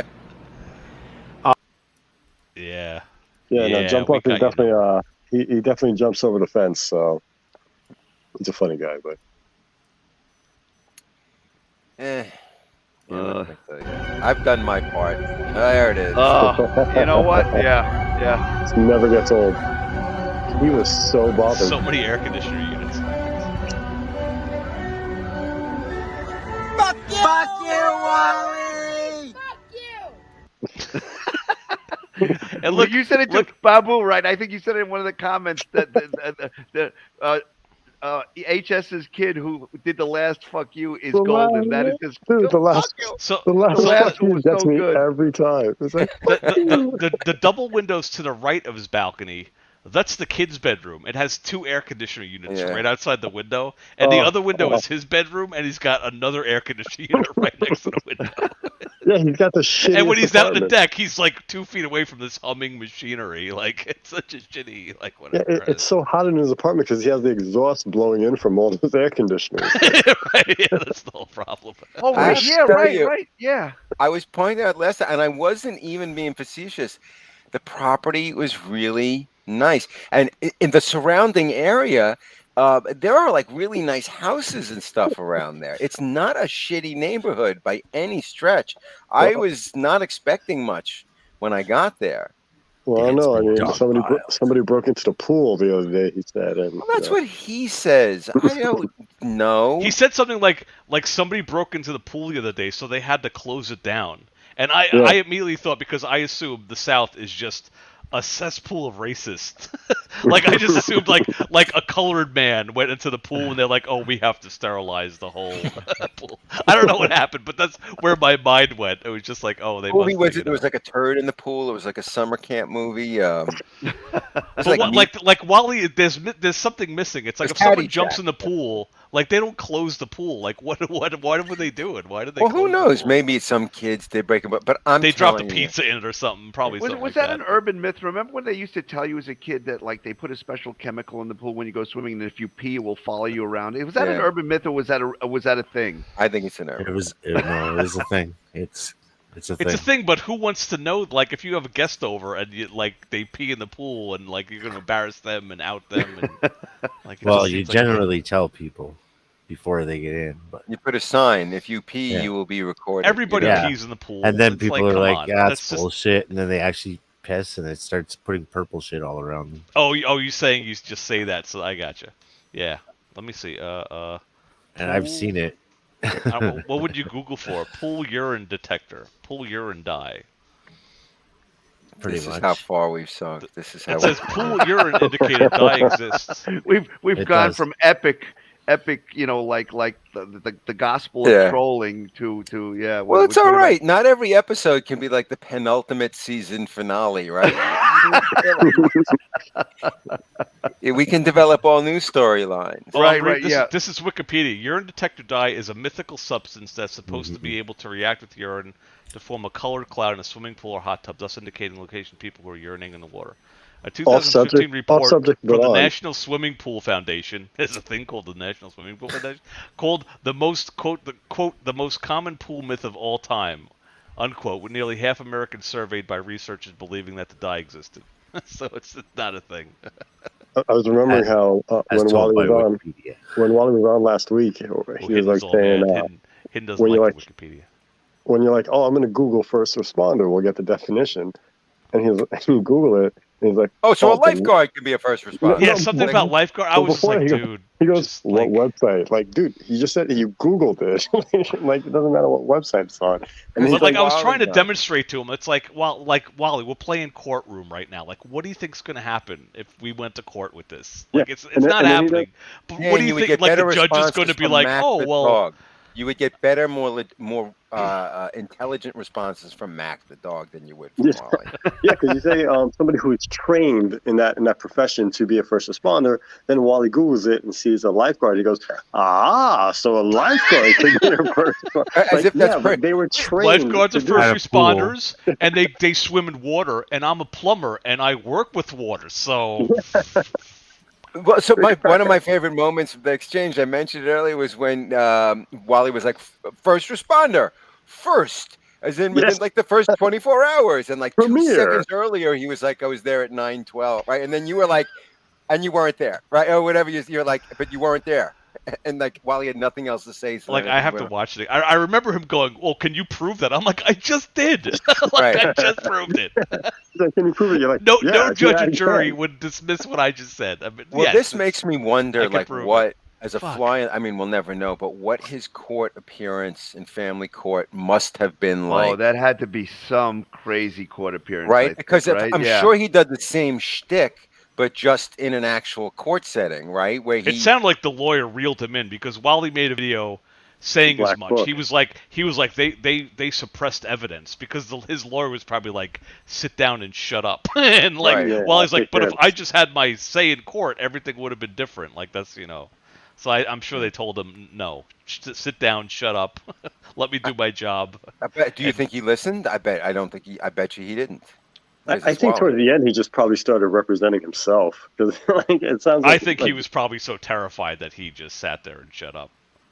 Yeah. Yeah. No, Jumpleft is definitely. He definitely jumps over the fence. So he's a funny guy, but. I've done my part. There it is. You know what? Yeah. It never gets old. He was so bothered. So many air conditioner units. Fuck you, Wally! And look, you said it to Babu, right? I think you said it in one of the comments that HS's kid who did the last "fuck you" is golden. That is just the last one gets me every time. It's like the double windows to the right of his balcony. That's the kid's bedroom. It has 2 air conditioner units right outside the window, and the other window is his bedroom, and he's got another air conditioner unit right next to the window. Yeah, he's got the shit. And when he's out on the deck, he's like 2 feet away from this humming machinery. Like, it's such a shitty, like, whatever. Yeah, it's so hot in his apartment because he has the exhaust blowing in from all those air conditioners. Right, yeah, that's the whole problem. Oh, right, right, yeah. I was pointing out last time, and I wasn't even being facetious. The property was really nice, and in the surrounding area, there are like really nice houses and stuff around there. It's not a shitty neighborhood by any stretch. I was not expecting much when I got there. Well, no, I mean, somebody broke into the pool the other day, he said. And, well, that's what he says. I don't know. He said something like somebody broke into the pool the other day, so they had to close it down. And I immediately thought, because I assumed the South is just a cesspool of racists. Like, I just assumed like a colored man went into the pool and they're like, oh, we have to sterilize the whole pool. I don't know what happened, but that's where my mind went. It was just like, oh, they movie was it? There was like a turd in the pool. It was like a summer camp movie. Like Wally, there's something missing. It's like if somebody jumps in the pool, like they don't close the pool. Like what were they doing? Why did they? Well, who knows? Maybe some kids did break them, but they dropped a pizza in it or something. Probably. Was that an urban myth? Remember when they used to tell you as a kid that like they put a special chemical in the pool when you go swimming, and if you pee, it will follow you around? Was that an urban myth, or was that a thing? I think it's an urban. It was a thing. It's a thing. It's a thing, but who wants to know? Like, if you have a guest over and they pee in the pool and like you're gonna embarrass them and out them, and like. Well, you generally tell people before they get in, but you put a sign: if you pee, you will be recorded. Everybody pees in the pool, and then people are like, "Yeah, that's just bullshit," and then they actually piss, and it starts putting purple shit all around them. Oh, you saying you just say that? So I gotcha. Yeah. Let me see. And I've seen it. What would you Google for? Pool urine detector. Pool urine dye. Pretty much. This is how far we've sunk. This is how. It says pool urine indicated dye exists. We've gone from epic, like the gospel of trolling to yeah. Well, it's all right. Not every episode can be like the penultimate season finale, right? We can develop all new storylines. Right. This is Wikipedia. Urine detector dye is a mythical substance that's supposed to be able to react with urine to form a colored cloud in a swimming pool or hot tub, thus indicating the location of people who are urinating in the water. A 2015 report from the National Swimming Pool Foundation, there's a thing called the National Swimming Pool Foundation, called the most, quote, the most common pool myth of all time, unquote, with nearly half Americans surveyed by researchers believing that the dye existed. So it's not a thing. I was remembering how when Wally was on last week, he was like saying, Hin doesn't like Wikipedia. When you're like, oh, I'm going to Google first responder, we'll get the definition, and you Google it. And he's like, oh, so a lifeguard can be a first responder. Yeah, something about lifeguard. I was like, dude. He goes, what website? Like, dude, you just said you Googled it. Like, it doesn't matter what website it's on. And but like, I was trying to demonstrate to him. It's like, Wally, we're playing courtroom right now. Like, what do you think's going to happen if we went to court with this? Like, it's not happening. But what do you think? Like, the judge is going to be like, oh, well. You would get better, more intelligent responses from Mac the dog than you would from Wally. Yeah, because you say somebody who is trained in that profession to be a first responder, then Wally Googles it and sees a lifeguard. He goes, so a lifeguard could be a first responder. As if that's but they were trained. Lifeguards are first responders, and they swim in water, and I'm a plumber, and I work with water, so... Well, so one of my favorite moments of the exchange I mentioned earlier was when Wally was like, first responder, first, as in within like the first 24 hours. And like 2 seconds earlier, he was like, I was there at 9:12, right? And then you were like, and you weren't there, right? Or whatever, you're like, but you weren't there. and like Wally had nothing else to say. So Like, then I he have to went- watch it. I remember him going, "Well, can you prove that?" I'm like, "I just did. Like, Right. I just proved it." He's like, can you prove it? You're like, No, yeah, no judge yeah, or I jury can. would dismiss what I just said. I mean, Well, yes, this it's- makes me I wonder, can like, prove what it. as a Fuck. fly. I mean, we'll never know, but what his court appearance in family court must have been like. Oh, that had to be some crazy court appearance, right? I think, Because right? I'm Yeah. sure he did the same shtick, but just in an actual court setting, right? Where he It sounded like the lawyer reeled him in because Wally made a video saying as Black much. book. He was like they suppressed evidence because his lawyer was probably like, sit down and shut up. And like Right. Yeah, Wally's I like, think but if that's- I just had my say in court, everything would have been different. Like that's So I'm sure they told him no, sit down, shut up, let me do my job. I bet. Do you And- think he listened? I don't think he. I bet you he didn't. I 'Cause think it's Wally. towards the end he just probably started representing himself because like it sounds like I think he like- was probably so terrified that he just sat there and shut up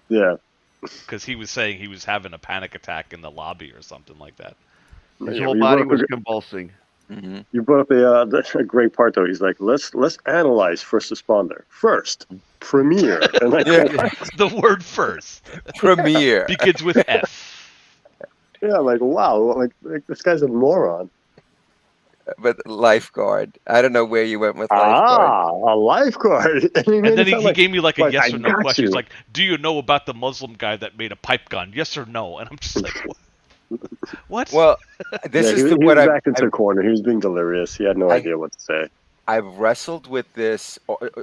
yeah. because he was saying he was having a panic attack in the lobby or something like that. His Yeah, whole you body brought up was a- convulsing. Mm-hmm. You brought up a great part though. He's like, let's analyze first responder first, premiere, and like Yeah. The word first Premiere. begins with F. yeah, like wow, like this guy's a moron. But lifeguard. I don't know where you went with lifeguard. Ah, a lifeguard. And then he he gave me like a yes I or no got question. He's you. like, "Do you know about the Muslim guy that made a pipe gun? Yes or no?" And I'm just like, "What?" Well, this Yeah, is he what was I. back into a corner. He was being delirious. He had no idea what to say. I've wrestled with this,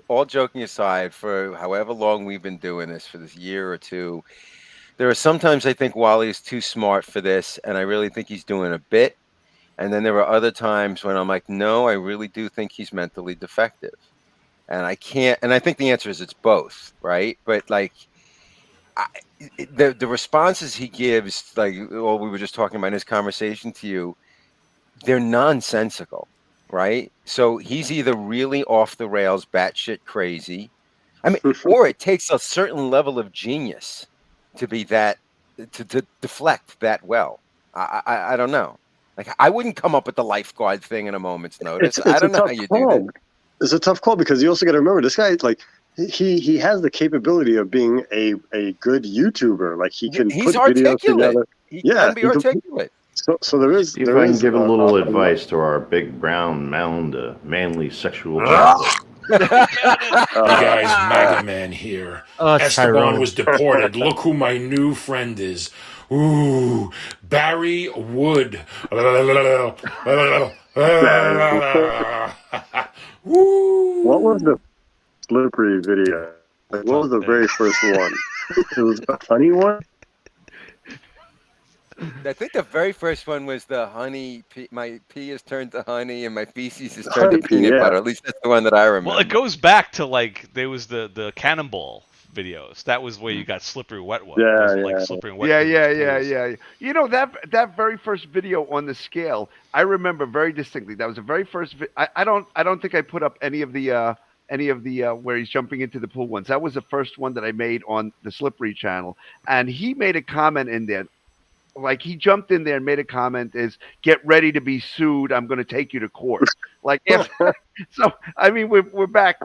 all joking aside, for however long we've been doing this, for this year or two. There are sometimes I think Wally is too smart for this, and I really think he's doing a bit. And then there are other times when I'm like, no, I really do think he's mentally defective. And I can't, and I think the answer is it's both, right? But like, the responses he gives, like, well, we were just talking about in his conversation to you, they're nonsensical. Right? So he's either really off the rails, batshit crazy. I mean, or it takes a certain level of genius to be that, to deflect that well. I don't know. Like, I wouldn't come up with the lifeguard thing in a moment's notice. I don't know how you do that. It's a tough call because you also got to remember this guy, like, he has the capability of being a good YouTuber. Like, he can He's put videos articulate. together. He Yeah, can be he can- articulate. So there is. See if there I can is, give a little uh, advice to our big brown mound manly sexual chocolate. You guys, Maga Man here. Esteban Tyrone. was deported. Look who my new friend is. Ooh, Barry Wood. Woo. What was the slippery video? Like, what was the very first one? It was the honey one. I think the very first one was the honey. My pee has turned to honey, and my feces has turned to peanut Yeah. butter. At least that's the one that I remember. Well, it goes back to like there was the cannonball videos. That was where you got slippery wet one. Yeah, Wasn't like yeah. slippery and wet. Yeah, videos. yeah. You know that very first video on the scale, I remember very distinctly. That was the very first. I don't think I put up any of the where he's jumping into the pool ones. That was the first one that I made on the Slippery channel, and he made a comment in there. Like, he jumped in there and made a comment is, get ready to be sued. I'm going to take you to court. Like, so, I mean, we're back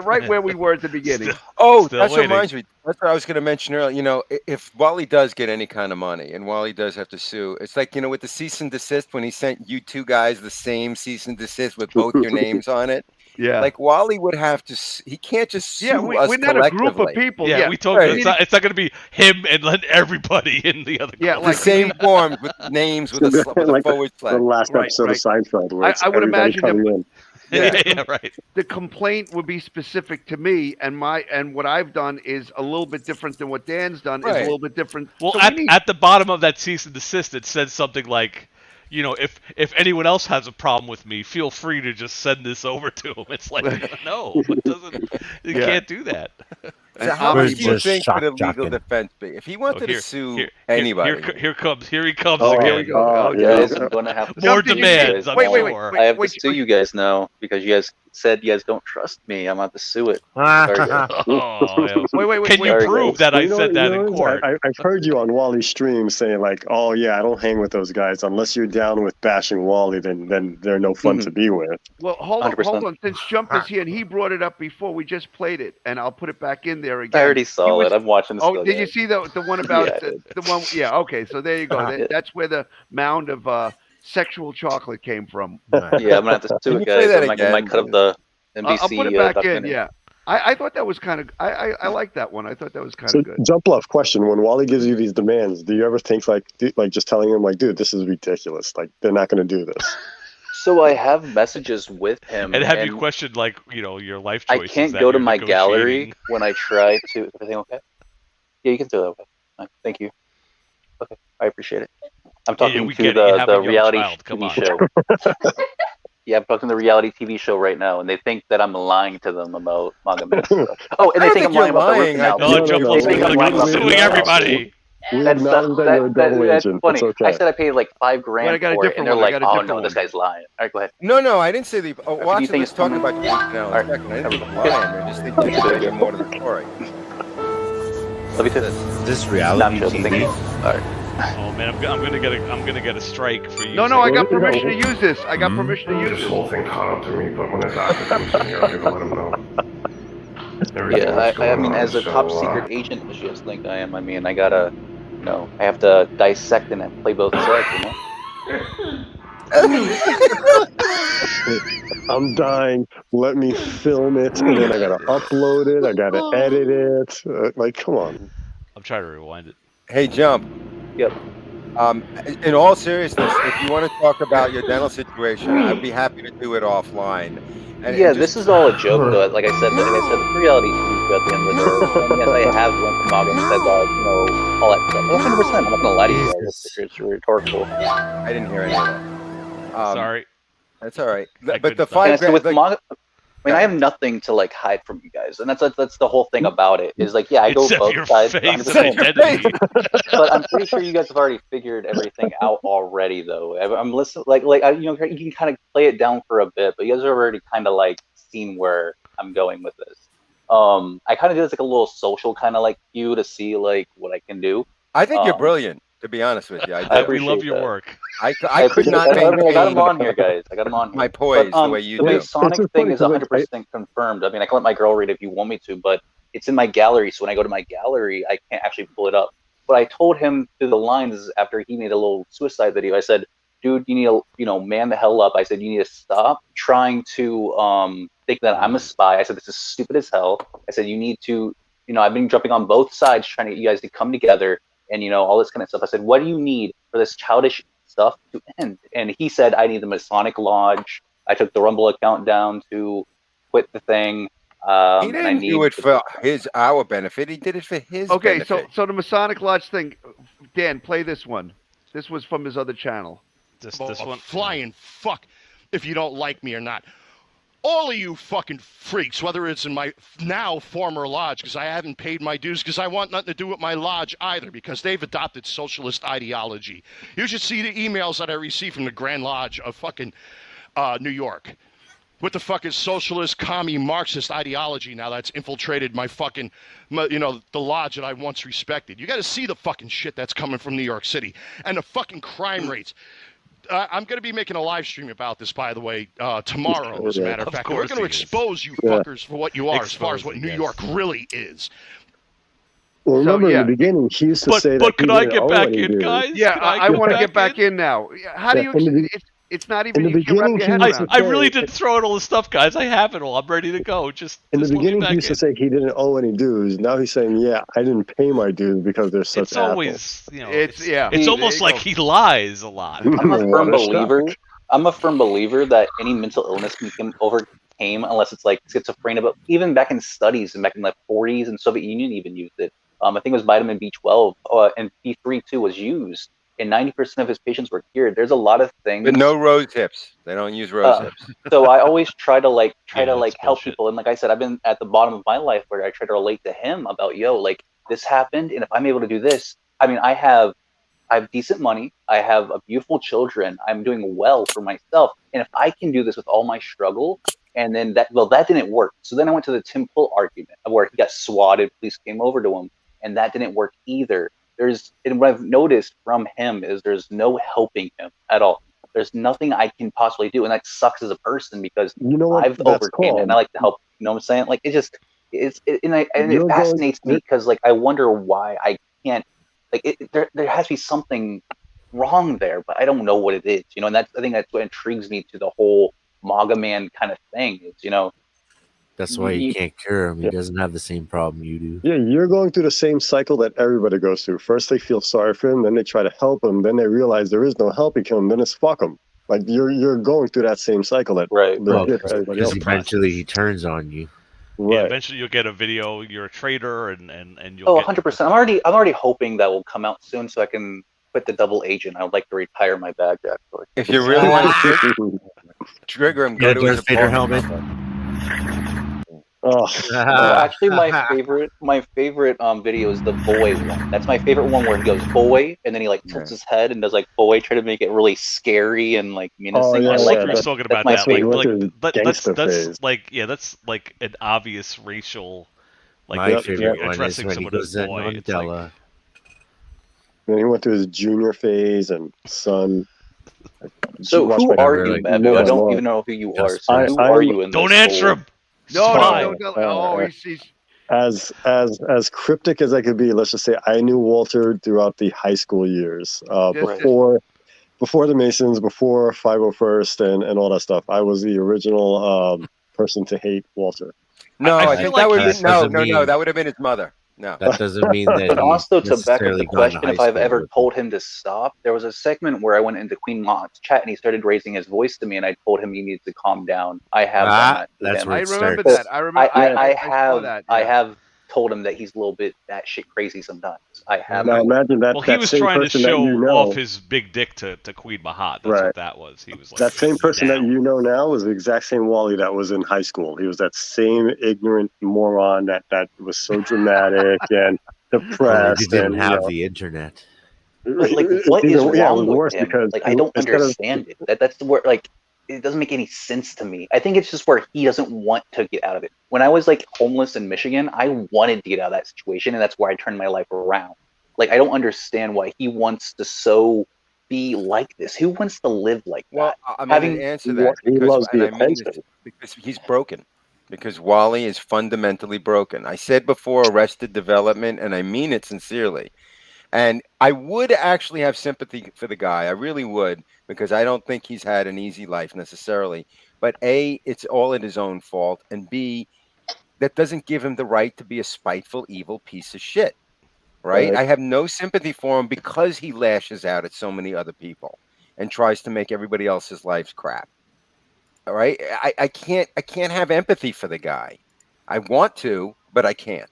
right where we were at the beginning. Oh, Still that waiting. reminds me. That's what I was going to mention earlier. You know, if Wally does get any kind of money and Wally does have to sue, it's like, you know, with the cease and desist, when he sent you two guys the same cease and desist with both your names on it. Yeah. Like, Wally would have to, he can't just sue Yeah, us we're not a group of collectively. people. Yeah, Yeah, we told Right. you it's not going to be him and then everybody in the other. Yeah, group. The like, same form with names with a Like forward the slash. last Right, episode right. of Seinfeld, where it's I would everybody imagine that- coming in. yeah, right. the complaint would be specific to me, and what I've done is a little bit different than what Dan's done. Is Right. a little bit different. Well, So we need- at the bottom of that cease and desist, it says something like, you know, if anyone else has a problem with me, feel free to just send this over to him. It's like, no, it doesn't. You Yeah. can't do that. So how We're much do you just think would a shock legal jocking. defense be? If he wanted to sue Here anybody. he comes Oh, again. here we go. Oh, Okay. Guys, I'm going to have to More Something you demands, did- I'm wait, sure. wait. I have to wait, sue you guys now because you guys said you guys don't trust me. I'm about to sue it. Sorry, guys. Oh, yeah. Wait. Can you Sorry, prove guys. that I You know said what- that you know in what? court? I've heard you on Wally's stream saying like, "Oh yeah, I don't hang with those guys unless you're down with bashing Wally. Then they're no fun to be with." Well, hold 100%. on. Since Jump is here and he brought it up before, we just played it, and I'll put it back in there again. I already saw it. I'm watching this. Oh, did you see the one about Yeah, the one? Yeah. Okay. So there you go. That's where the mound of sexual chocolate came from. Yeah, I'm gonna have to sue it, guys. I might cut up the NBC. I'll put it back in. documentary. Yeah. I thought that was kind of. I like that one. I thought that was kind So, of good. jump left question: when Wally gives you these demands, do you ever think like just telling him like, dude, this is ridiculous. Like they're not going to do this. So I have messages with him, And have you questioned like your life choices? I can't that go to you're my gallery negotiating? when I try to. Is everything okay? Yeah, you can do that. Okay. Thank you. Okay, I appreciate it. I'm talking we to get it. You have a the young reality child. Come TV on. show. Yeah, I'm talking to the reality TV show right now, and they think that I'm lying to them about Maga Man. Oh, and they think I'm lying about the roofing now. They think I'm lying about suing everybody. We acknowledge that you're a double that's agent. funny. It's okay. I said I paid like $5 Wait, grand I got a for it, different and they're one. I like, got a "Oh different no, one. this guy's lying." All right, go ahead. No, I didn't say the. Do you Watson think was it's talking coming? about you now. I didn't think lying. I just think there's more to the story. Love you too. This Nah, reality I'm joking. Thank you. TV. All right. Oh man, I'm gonna get a strike for you. No, I got permission to use this. I got permission to use This this. whole thing caught up to me, but when his doctor comes in here, I'm gonna let him know. Everything Yeah, that's I going mean, on, as a so, top secret agent, as you guys think I am, I mean, I gotta, I have to dissect and play both sides, I'm dying. Let me film it, and then I gotta upload it. I gotta edit it. Like, come on. I'm trying to rewind it. Hey, Jump. Yep. In all seriousness, if you want to talk about your dental situation, I'd be happy to do it offline. And Yeah, just- this is all a joke, though. Like I said, the reality TV show at the end of the day. And yes, I have went to Maga and said, all that stuff. 100%. I'm not gonna lie to you guys. It's rhetorical. I didn't hear any of that. Sorry. That's all right. I But the couldn't stop. And so $5 with grand. Maga, I mean, I have nothing to like hide from you guys, and that's the whole thing about it. Is like, yeah, I go Except both your sides, face 100%. and identity. But I'm pretty sure you guys have already figured everything out already, though. I'm listening, you can kind of play it down for a bit, but you guys have already kind of like seen where I'm going with this. I kind of did this like a little social kind of like cue to see like what I can do. I think you're brilliant, to be honest with you. I We love appreciate your that. work. I could appreciate not that. I mean, I got him maintain on here, guys. I got him on here. my poise But, the way you the do. Masonic just thing funny is 'cause 100% confirmed. I mean, I can let my girl read it if you want me to, but it's in my gallery. So when I go to my gallery, I can't actually pull it up. But I told him through the lines after he made a little suicide video. I said, "Dude, you need to, man the hell up." I said, "You need to stop trying to think that I'm a spy." I said, "This is stupid as hell." I said, "You need to, I've been jumping on both sides trying to get you guys to come together and all this kind of stuff." I said, "What do you need for this childish stuff to end?" And he said, "I need the Masonic Lodge." I took the Rumble account down to quit the thing. He And I didn't need do it for our benefit. He did it for his Okay, benefit. so the Masonic Lodge thing. Dan, play this one. This was from his other channel. This a one. flying fuck if you don't like me or not. All of you fucking freaks, whether it's in my now former lodge, because I haven't paid my dues, because I want nothing to do with my lodge either, because they've adopted socialist ideology. You should see the emails that I received from the Grand Lodge of fucking New York. With the fucking socialist, commie, Marxist ideology now that's infiltrated my fucking, the lodge that I once respected. You got to see the fucking shit that's coming from New York City and the fucking crime rates. I'm going to be making a live stream about this, by the way, tomorrow, as a matter of fact. We're going to expose you fuckers for what you are, as far as what New York really is. Well, remember in the beginning, he used to say that. But could he I didn't get owe back any in, dues. guys? Yeah, Could I want to get back in now. How do Yeah, you? It's not even. in the You can't wrap beginning, your he head used around. to I say- really did throw out all the stuff, guys. I have it all. I'm ready to go. Just In the let me beginning, back he used to in. say he didn't owe any dues. Now he's saying, "Yeah, I didn't pay my dues because they're such It's always, It's It's almost like he lies a lot. I'm a firm What a shock. believer. I'm a firm believer that any mental illness can be overcame unless it's like schizophrenia. But even back in studies and back in the 40s and Soviet Union even used it. I think it was vitamin B12 and B3 too was used, and 90% of his patients were cured. There's a lot of things. But no rose hips. They don't use rose hips. So I always try to that's help people, and like I said, I've been at the bottom of my life where I try to relate to him about this happened, and if I'm able to do this, I mean, I have decent money, I have a beautiful children, I'm doing well for myself, and if I can do this with all my struggle, and then that didn't work. So then I went to the Tim Pool argument where he got swatted, police came over to him, and that didn't work either. And what I've noticed from him is there's no helping him at all. There's nothing I can possibly do, and that sucks as a person because You know what I've that's overcame it, and I like to help. You know what I'm saying? Like You're it going. fascinates me because like I wonder why I can't there has to be something wrong there, but I don't know what it is, and I think that's what intrigues me to the whole Maga Man kind of thing. Is That's why you can't cure him. He Yeah. doesn't have the same problem you do. Yeah, you're going through the same cycle that everybody goes through. First, they feel sorry for him, then they try to help him, then they realize there is no helping him, then it's fuck him. Like you're going through that same cycle that legit everybody Because else. eventually he turns on you. Yeah, Right. eventually you'll get a video. You're a traitor, and you'll get 100%. I'm already hoping that will come out soon so I can quit the double agent. I would like to retire my badge actually. If you really want to trigger him, go to his Darth Vader apartment. Oh, Actually, my favorite video is the boy one. That's my favorite one where he goes boy and then he like tilts his head and does like boy, try to make it really scary and like menacing. I like We're that. talking That's about my that. favorite. That's like that's like an obvious racial. Like My if favorite you're one is addressing when he someone as goes in boy, on it's like, Della. Then he went through his junior phase and son. So Watch who my- are you, Bebu? more I and don't more. even know who you are. Just So who are you in this don't answer whole- him. No, Spy. don't. Oh, he's As cryptic as I could be, let's just say I knew Walter throughout the high school years. Before the Masons, before 501st and all that stuff. I was the original person to hate Walter. No, I think that would have been doesn't no. mean- That would have been his mother. No, That doesn't mean that But also he's to back up necessarily the gone to question, if high I've school ever with told him to stop, there was a segment where I went into Queen Mot's chat and he started raising his voice to me, and I told him he needs to calm down. I have done that. To that's him. where I it remember starts. that. I remember. I saw have that. I Yeah. have told him that he's a little bit batshit crazy sometimes. I have. Now imagine that. Well, he that was same trying to person that show you know, off his big dick to Queen Mahat. That's Right. what that was. He was like that same person that you know now was the exact same Wally that was in high school. He was that same ignorant moron that was so dramatic and Well, he depressed. didn't and have the internet. Like what is it was wrong with worse him? because Like I don't instead of- understand it. That's where like it doesn't make any sense to me. I think it's just where he doesn't want to get out of it. When I was like homeless in Michigan, I wanted to get out of that situation, and that's where I turned my life around. Like I don't understand why he wants to so be like this. Who wants to live like Well, that? I'm going to answer that he because, loves the and I mean this, attention. because he's broken. Because Wally is fundamentally broken. I said before, Arrested Development, and I mean it sincerely. And I would actually have sympathy for the guy. I really would, because I don't think he's had an easy life necessarily. But A, it's all at his own fault. And B, that doesn't give him the right to be a spiteful, evil piece of shit. Right? Right. I have no sympathy for him because he lashes out at so many other people and tries to make everybody else's lives crap. All right? I can't have empathy for the guy. I want to, but I can't.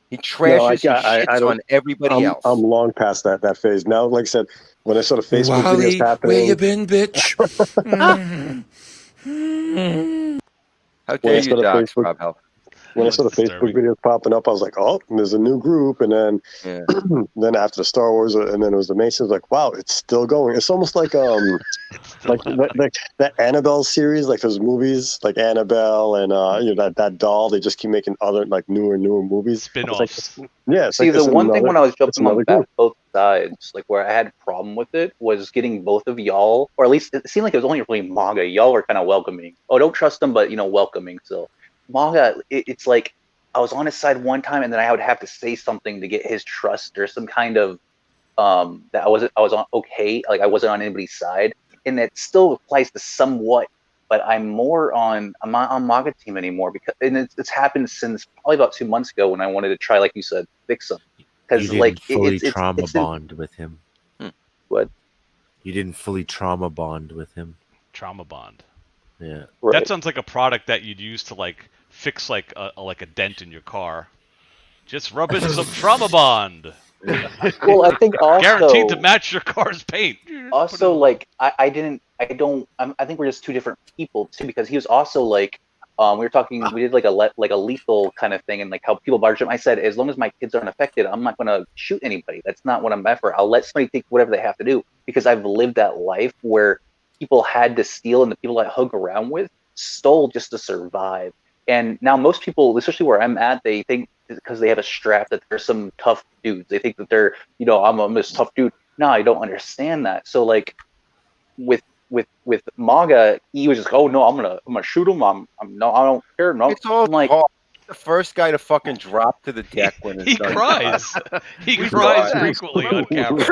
He trashes and shits on everybody else. I'm long past that phase now. Like I said, when I saw the Facebook Wally, videos happening, where you been, bitch? How when I dare saw you, the Docs, Facebook- Rob Hell? when I saw the Facebook videos popping up, I was like, "Oh, there's a new group." And then, then after the Star Wars, and then it was the Masons. Like, wow, it's still going. It's almost like like that Annabelle series, like those movies, like Annabelle and that doll. They just keep making other like newer movies. Spin-offs. It's See, like the this one thing when I was it's jumping on another back group. both sides, like where I had a problem with it, was getting both of y'all, or at least it seemed like it was only really Maga. Y'all were kind of welcoming. Oh, don't trust them, but welcoming. So Maga, it's like I was on his side one time, and then I would have to say something to get his trust or some kind of that I was on okay, like I wasn't on anybody's side, and that still applies to somewhat. But I'm not on Maga team anymore because it's happened since probably about 2 months ago when I wanted to try, like you said, fix him. You Because didn't like fully it's trauma bond with him. What? You didn't fully trauma bond with him. Trauma bond. Yeah. That sounds like a product that you'd use to like fix like a dent in your car. Just rub in some trauma bond. Well, I think also Guaranteed to match your car's paint. Also, like I think we're just two different people too, because he was also like we were talking, we did like a lethal kind of thing, and like how people barge him. I said, as long as my kids aren't affected, I'm not going to shoot anybody. That's not what I'm at for. I'll let somebody take whatever they have to do, because I've lived that life where people had to steal, and the people I hung around with stole just to survive. And now most people, especially where I'm at, they think because they have a strap that they're some tough dudes. They think that they're, I'm this tough dude. No, I don't understand that. So like with Maga, he was just, oh no, I'm gonna shoot him. I don't care. No, It's all I'm like, talk. the first guy to fucking drop to the deck when it's He done. cries. He We cries cried. frequently on camera.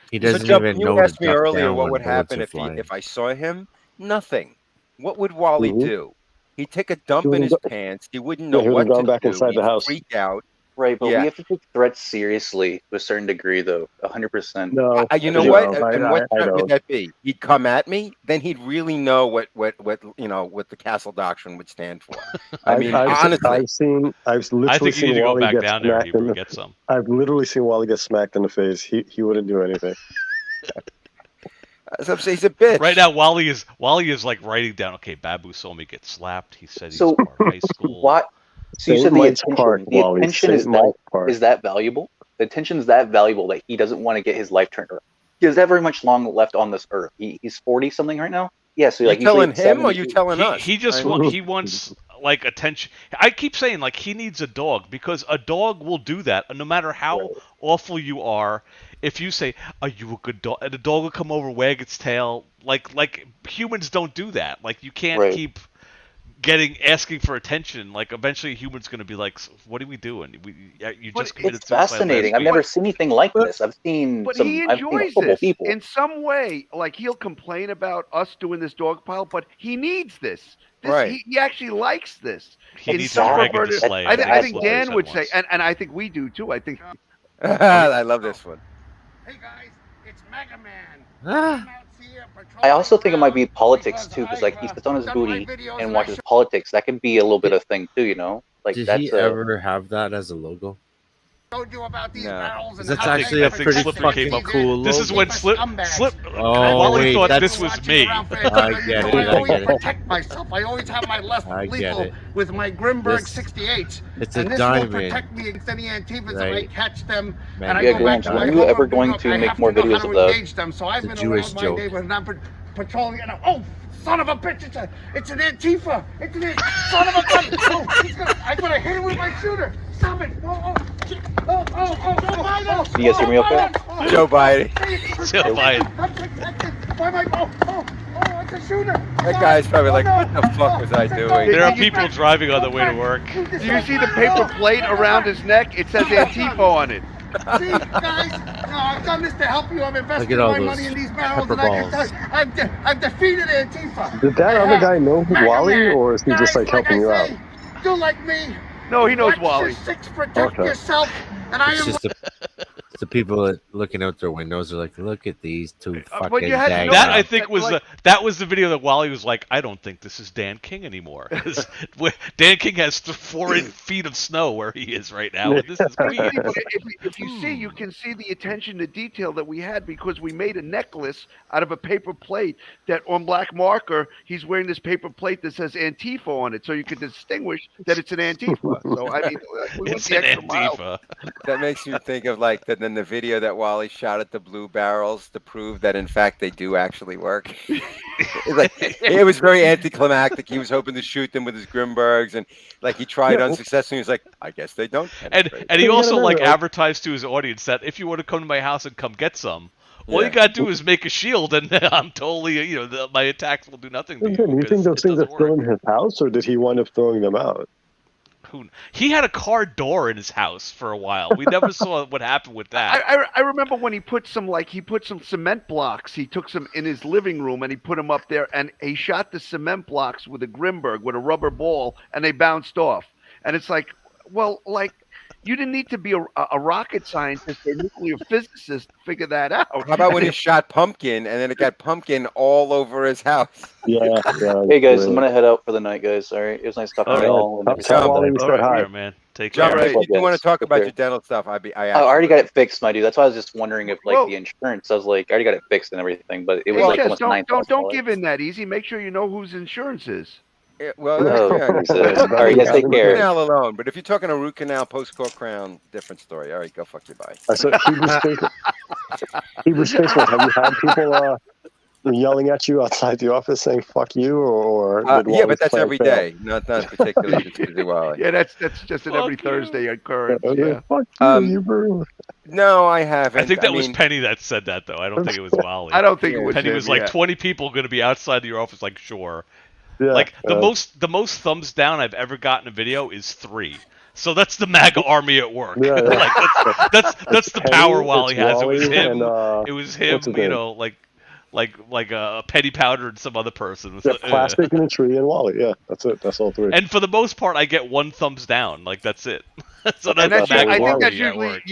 He So, doesn't Chubb, even you know to asked me duck earlier down what when would bullets happen are if flying. I saw him. Nothing. What would Wally Mhm. do? He'd take a dump He in would his have pants. He wouldn't Yeah, know he would what have gone to back do. inside the He'd house. freak out. Right, but Yeah. we have to take threats seriously to a certain degree, though. 100%. No, You know no, what? I, And what I threat would don't. that be? He'd come at me, then he'd really know what the Castle Doctrine would stand for. I mean, honestly, I've I literally think you need seen to go Wally back get down there, smacked in Hebrew, the. get some. I've literally seen Wally get smacked in the face. He wouldn't do anything. as I'm saying, he's a bitch. Right now, Wally is like writing down. Okay, Babu saw me get slapped. He said he's So, part of high school. what? So you Saint said the Mike's attention. Park, The Wally. attention Saint is Mike's Park. that valuable? The attention is that valuable that he doesn't want to get his life turned around. He doesn't have very much long left on this earth. He's 40 something right now. Yeah, so You like telling usually him or 70 you telling us? He just he wants like attention. I keep saying like he needs a dog because a dog will do that no matter how awful you are. If you say, "Are you a good dog?" and the dog will come over, wag its tail. Like humans don't do that. Like you can't Right. keep asking for attention. Like eventually, a human's going to be like, "What are we doing? You just committed It's suicide fascinating. last I've never week." seen anything like this. I've seen But some. he I've seen enjoys horrible this people. in some way. Like he'll complain about us doing this dog pile, but he needs this. Right. He actually likes this. He In needs some a dragon to perverted- slay. I That's think what they Dan said would say, once. and I think we do too. I think. I love this one. Hey guys, it's Maga Man. Ah. I also think it might be politics too, because like he sits on his booty and watches politics. That could be a little bit of thing too, you know. Like Did that's he ever have that as a logo? Told you about these barrels and That's how they actually a protect pretty Slippery fucking came up. cool This is logo. when Slip. Oh, Wally wait, thought that's- this was me. I get it. I I always get it. protect myself. I always have my left I get lethal it. with my Grimberg This- 68. it's and a this diamond. will protect me against any Antifas if I Right. catch them. Man, and I Yeah, go back Grant, to when my are you ever home, going look, to I make have more to know videos how of to that? engage them. So I've The been Jewish around my joke. neighborhood and I'm patrolling it. Oh, son of a bitch! It's an Antifa! It's an son of a gun! Oh, I'm gonna hit him with my shooter! Stop it! Oh! Can you guys hear me okay? Joe Biden. Joe Biden. I'm protected by my it's a shooter! That guy's probably like, what the fuck was I doing? There are people driving on the way to work. Do you see the paper plate around his neck? It says Antifa on it. See, guys, I've done this to help you. I'm investing all my those money in these barrels, pepper and I can balls. tell you, I've defeated Antifa. Did that other guy know who Wally, or is he just like helping you out? Do like me. No, he knows Watch Wally. your six, protect Okay. yourself, and I It's am. just the people that looking out their windows are like, look at these two but fucking you had to know daggers. That I think was Like- that was the video that Wally was like, I don't think this is Dan King anymore. 'Cause Dan King has 4 feet of snow where he is right now, and this is me. If you see, you can see the attention to detail that we had because we made a necklace out of a paper plate that on black marker, he's wearing this paper plate that says Antifa on it, so you can distinguish that it's an Antifa. So I mean, we went It's the an extra mile. Antifa. That makes you think of like then the video that Wally shot at the blue barrels to prove that in fact they do actually work. It's like it was very anticlimactic. He was hoping to shoot them with his Grimbergs, and like he tried unsuccessfully. He was like, I guess they don't. And he also like advertised to his audience that if you want to come to my house and come get some, all Yeah. you gotta do is make a shield, and I'm totally my attacks will do nothing to you. Do you think because those it things are doesn't still work. in his house, or did he wind up throwing them out? He had a car door in his house for a while. We never saw what happened with that. I remember when he put some cement blocks. He took some in his living room and he put them up there, and he shot the cement blocks with a Grimberg with a rubber ball, and they bounced off. And it's like, well, like you didn't need to be a rocket scientist or nuclear physicist to figure that out. How about when he shot Pumpkin and then it got Pumpkin all over his house? Yeah. Hey guys, I'm gonna head out for the night, guys. All right, it was nice talking to y'all. Tell Wally we said hi. Here, man. Take John, care. if you do want to talk about Okay. your dental stuff, I already got it fixed, my dude. That's why I was just wondering if like Well- the insurance. I was like, I already got it fixed and everything, but it was Hey, like Jess, almost $9,000. don't give in that easy. Make sure you know whose insurance is. Well, Oh, yeah. Jesus. All right, guys, take Root care. canal alone, but if you're talking a root canal, post-core crown, different story. All right, go fuck your bye. I said Hebrew Space One. Have you had people yelling at you outside the office saying "fuck you" or Yeah, Wally's but that's plan every fail? day, not particularly just because of Wally. Yeah, that's just an every Thursday occurrence. Yeah. Fuck you, Hebrew. No, I haven't. I think that was mean, Penny that said that, though. I don't think it was Wally. I don't think it was Penny him, was like, yeah. 20 people going to be outside your office, like, sure. Yeah, Like the most thumbs down I've ever gotten a video is 3. So that's the MAGA army at work. Yeah, yeah. Like that's the Penny, power Wally it's has. It was Wally, him. and It was what's him. his name? Like a Penny Powder and some other person. Yeah, Plastic and a Tree and Wally. Yeah, that's it. That's all 3. And for the most part, I get 1 thumbs down. Like that's it. So And that's that's, I think that's MAGA usually,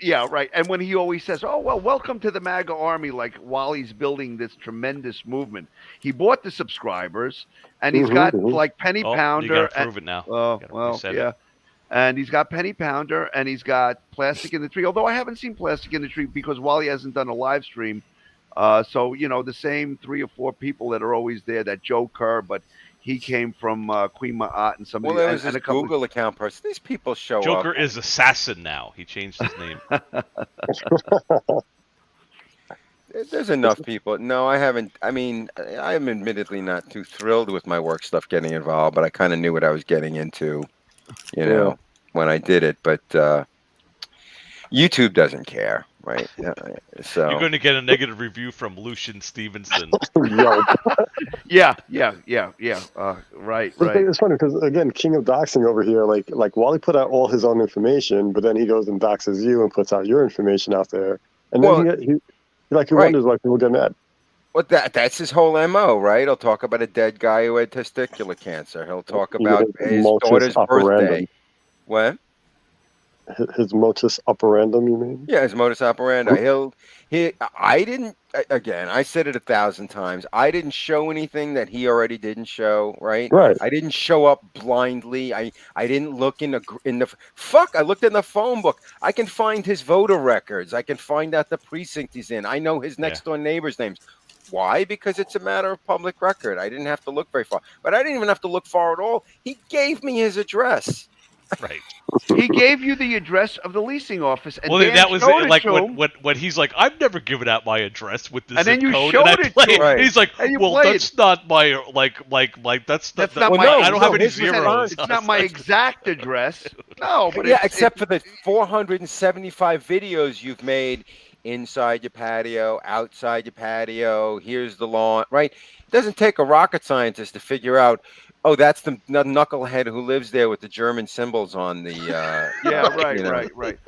yeah, right. And when he always says, "Oh well, welcome to the MAGA army," like Wally's building this tremendous movement. He bought the subscribers, and he's got like Penny Pounder. You gotta prove it now. Oh well, yeah. It. And he's got Penny Pounder, and he's got Plastic in the Tree. Although I haven't seen Plastic in the Tree because Wally hasn't done a live stream. So the same 3 or 4 people that are always there. That Joe Kerr, but he came from Queen Ma'at and somebody. Well, it was and his a couple Google account person. These people show up. Joker is Assassin now. He changed his name. There's enough people. No, I haven't. I mean, I'm admittedly not too thrilled with my work stuff getting involved, but I kind of knew what I was getting into, when I did it. But YouTube doesn't care, right? So You're going to get a negative review from Lucian Stevenson. Yeah. Right. It's funny because again, king of doxing over here. Like Wally put out all his own information, but then he goes and doxes you and puts out your information out there, and then he wonders why people get mad. Well, that's his whole MO, right? He'll talk about a dead guy who had testicular cancer. He'll talk about his daughter's birthday. What? His modus operandum, you mean? Yeah, his modus operandi. I said it 1,000 times. I didn't show anything that he already didn't show, right? Right. I didn't show up blindly. I didn't look I looked in the phone book. I can find his voter records. I can find out the precinct he's in. I know his next door neighbors' names. Why? Because it's a matter of public record. I didn't have to look very far. But I didn't even have to look far at all. He gave me his address. Right. He gave you the address of the leasing office. And Well, Dan that was showed it. Like to him. when he's like, I've never given out my address with this And then zip you code, showed and I it play to him. And he's like, And you well, played that's not my that's not my. I don't have any zeros. It's not my exact address. No, but except for the 475 videos you've made inside your patio, outside your patio. Here's the lawn, right? It doesn't take a rocket scientist to figure out. Oh, that's the knucklehead who lives there with the German symbols on the. Right.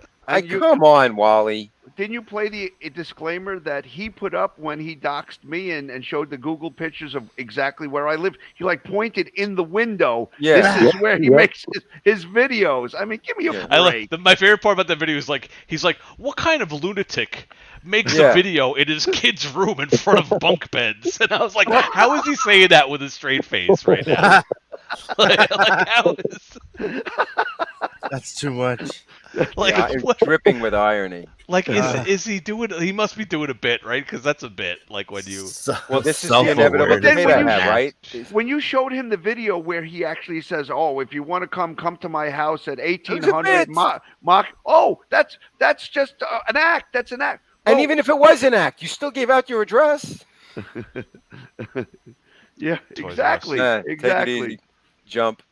Come on, Wally. Didn't you play the disclaimer that he put up when he doxed me and showed the Google pictures of exactly where I live? He pointed in the window. Yeah. This is where he makes his videos. I mean, give me a break. My favorite part about that video is he's like, what kind of lunatic makes a video in his kid's room in front of bunk beds? And I was like, how is he saying that with a straight face right now? How is... That's too much. I'm dripping with irony. Is he doing? He must be doing a bit, right? Because that's a bit. Like when you. Well, this is the inevitable debate I have, right? When you showed him the video where he actually says, "Oh, if you want to come to my house at 1800 Mach." Oh, that's just an act. That's an act. And even if it was an act, you still gave out your address. Yeah, exactly. Take it easy. Jump.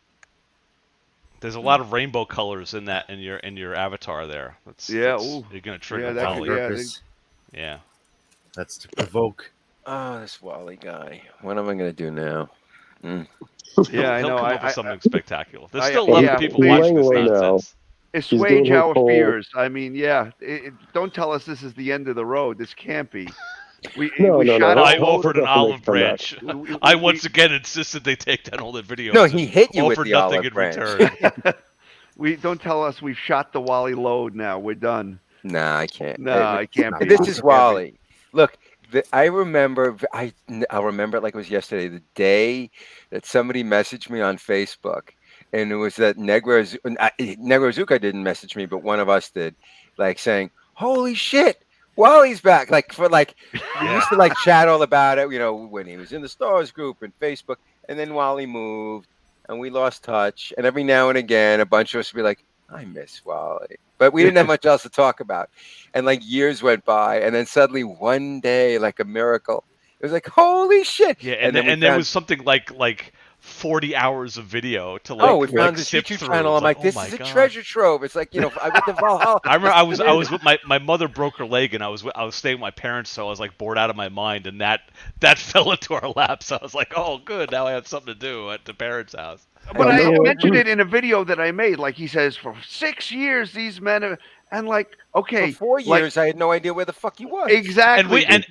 There's a lot of rainbow colors in your avatar there. You're gonna trigger Wally. Yeah. That's to provoke. Oh, this Wally guy. What am I gonna do now? Yeah, I know. He'll come up with something spectacular. There's still a lot of people watching this nonsense. Assuage our fears. I mean, don't tell us this is the end of the road. This can't be. I offered an olive branch. I once again insisted they take down all the videos. No, he hit you with offered the nothing olive in branch. return. We don't tell us we've shot the Wally load. Now we're done. Nah, I can't. No, I can't. This is Wally. Look, I remember. I'll remember it like it was yesterday. The day that somebody messaged me on Facebook, and it was that Negrozuka didn't message me, but one of us did, saying, "Holy shit, Wally's back!" We used to chat all about it, when he was in the Stars group and Facebook, and then Wally moved, and we lost touch. And every now and again, a bunch of us would be like, "I miss Wally," but we didn't have much else to talk about. And years went by, and then suddenly one day, like a miracle, it was like, "Holy shit!" Yeah, and then there was something like 40 hours of video to like. Oh, we found like, this sift YouTube through. channel. I'm like, oh this my is a God. treasure trove. It's like, you know, I went to Valhalla. I remember I was with my mother broke her leg and I was staying with my parents, so I was like bored out of my mind, and that fell into our laps. I was like, oh good, now I have something to do at the parents' house. But I mentioned it in a video that I made. Like he says, for 6 years these men have, and like okay, For 4 years, I had no idea where the fuck he was. Exactly. And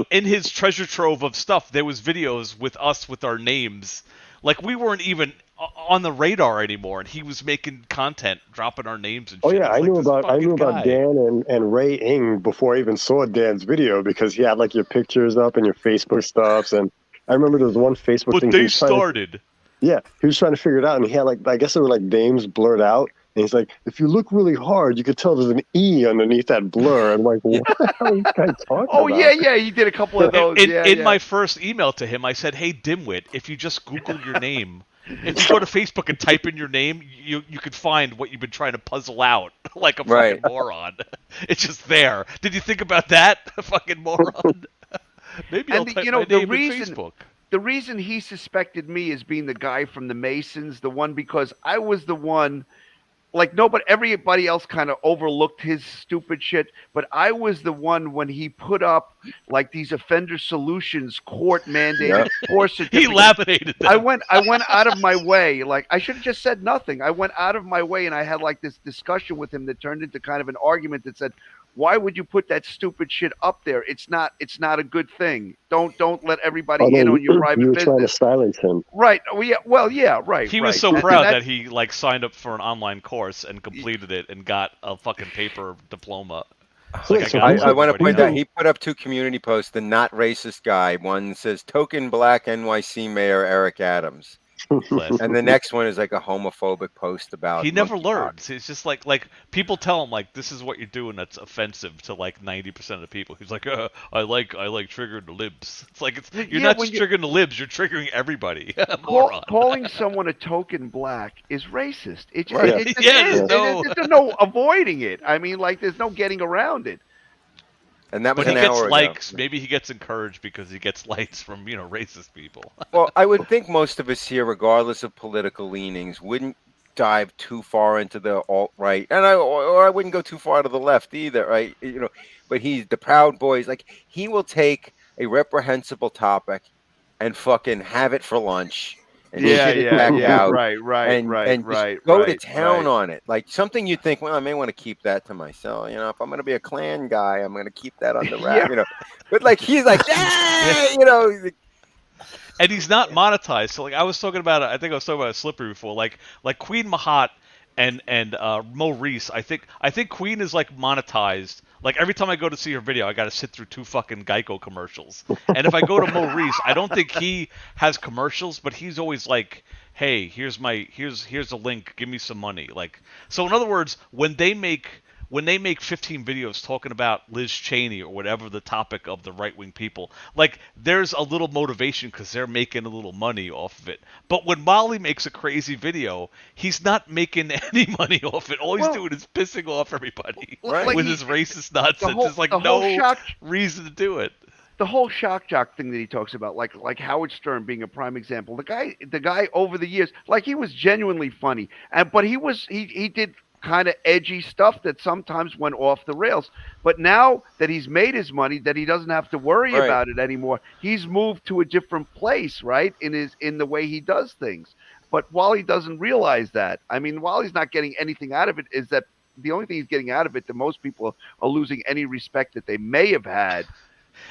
in his treasure trove of stuff, there was videos with us with our names. Like we weren't even on the radar anymore, and he was making content, dropping our names and shit. Oh yeah, I knew about guy. Dan and Ray Ing before I even saw Dan's video, because he had like your pictures up and your Facebook stuffs, and I remember there was one Facebook But thing. they started. Yeah, he was trying to figure it out, and he had like, I guess there were like names blurred out, and he's like, if you look really hard, you could tell there's an E underneath that blur. I'm like, what the hell are you guys talking about? yeah, he did a couple of those. In my first email to him, I said, hey, dimwit, if you just Google your name, if you go to Facebook and type in your name, you could find what you've been trying to puzzle out like a fucking moron. It's just there. Did you think about that, fucking moron? Maybe I'll type my name in Facebook. The reason he suspected me as being the guy from the Masons, the one, because I was the one, like everybody else kind of overlooked his stupid shit, but I was the one when he put up like these offender solutions court mandated course certificates. He laminated them. I went out of my way. Like I should have just said nothing. I went out of my way and I had like this discussion with him that turned into kind of an argument that said, why would you put that stupid shit up there? It's not a good thing. Don't let everybody in on your private business. You were trying to silence him. Right. Well, yeah, right. He was so proud that he like signed up for an online course and completed it and got a fucking paper diploma. Like, I want to point out, he put up 2 community posts. The not racist guy. One says, token black NYC Mayor Eric Adams. And the next one is like a homophobic post about. He never learns. It's just like people tell him like this is what you're doing that's offensive to like 90% of the people. He's like, I like triggering the libs. It's like you're not just triggering the libs, you're triggering everybody. Calling someone a token black is racist. It just, right. it just is. There's no avoiding it. I mean, like there's no getting around it. And that was but an he gets hour ago. likes. Maybe he gets encouraged because he gets likes from racist people. Well, I would think most of us here, regardless of political leanings, wouldn't dive too far into the alt-right, and I wouldn't go too far to the left either, right? But he's the Proud Boys. Like he will take a reprehensible topic and fucking have it for lunch. And shit it back out, right. Go to town on it, like something you think. Well, I may want to keep that to myself. If I'm going to be a Klan guy, I'm going to keep that on the rack. But like he's like, hey, And he's not monetized. So like I was talking about, I think I was talking about Slippery before. Like Queen Mahat and Mo Reese. I think Queen is like monetized. Like every time I go to see her video, I got to sit through 2 fucking Geico commercials. And if I go to Mo Reese, I don't think he has commercials, but he's always like, "Hey, here's a link. Give me some money." Like, so in other words, when they make 15 videos talking about Liz Cheney or whatever the topic of the right-wing people, like there's a little motivation because they're making a little money off of it. But when Wally makes a crazy video, he's not making any money off it. All he's doing is pissing off everybody with his racist nonsense. There's like no reason to do it. The whole shock jock thing that he talks about, like Howard Stern being a prime example. The guy over the years, like he was genuinely funny, but he did kind of edgy stuff that sometimes went off the rails. But now that he's made his money, that he doesn't have to worry about it anymore. He's moved to a different place, right? In the way he does things. But Wally doesn't realize that. I mean, Wally's not getting anything out of it. Is that the only thing he's getting out of it? That most people are losing any respect that they may have had.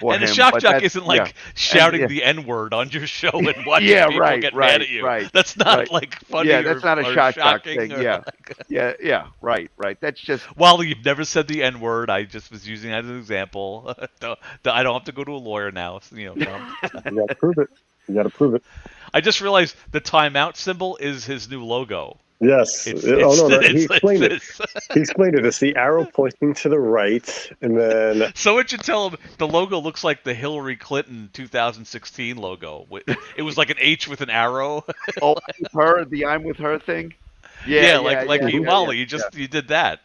And the shock jock isn't like shouting the N-word on your show and watching people get mad at you. Right. That's not like funny. Yeah, that's not a shock jock thing. Yeah. Right. That's just. Wally, you've never said the N-word. I just was using that as an example. I don't have to go to a lawyer now. You got to prove it. I just realized the timeout symbol is his new logo. Yes. He explained it. He explained it. It's the arrow pointing to the right, and then. Someone should tell him the logo looks like the Hillary Clinton 2016 logo. It was like an H with an arrow. The I'm with her thing. Wally, you did that.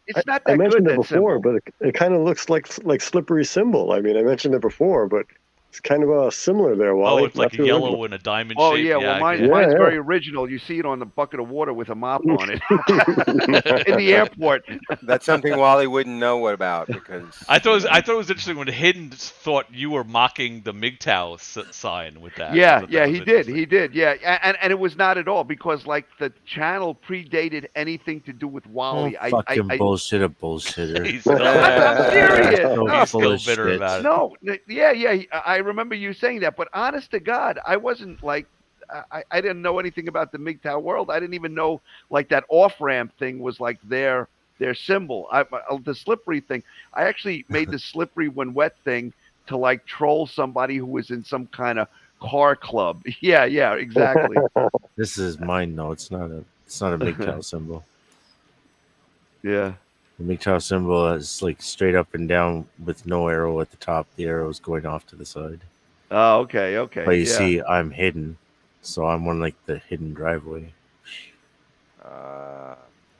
It's not that I mentioned good, it before, but it kind of looks like slippery symbol. I mean, I mentioned it before, but It's kind of similar there, Wally. Oh, it's like Not a too yellow original. and a diamond Oh shape. yeah, well mine's Yeah. very original. You see it on the bucket of water with a mop on it in the airport. That's something Wally wouldn't know what about because I thought it was interesting when Hidden thought you were mocking the MGTOW sign with that. I Yeah, thought that yeah, was he interesting. did, yeah, and it was not at all because like the channel predated anything to do with Wally. Oh, fucking bullshit, a bullshitter. He's still, I'm serious. So No. he's full still of bitter shit. about it. No, yeah, I remember you saying that, but honest to God, I wasn't like, I didn't know anything about the MGTOW world. I didn't even know like that off-ramp thing was like their symbol. The slippery thing. I actually made the slippery when wet thing to like troll somebody who was in some kind of car club. Yeah, exactly. This is mine, though. It's not a MGTOW symbol. Yeah. The MGTOW symbol is like straight up and down with no arrow at the top. The arrow is going off to the side. Oh, okay. But you Yeah. see, I'm hidden, so I'm on like the hidden driveway.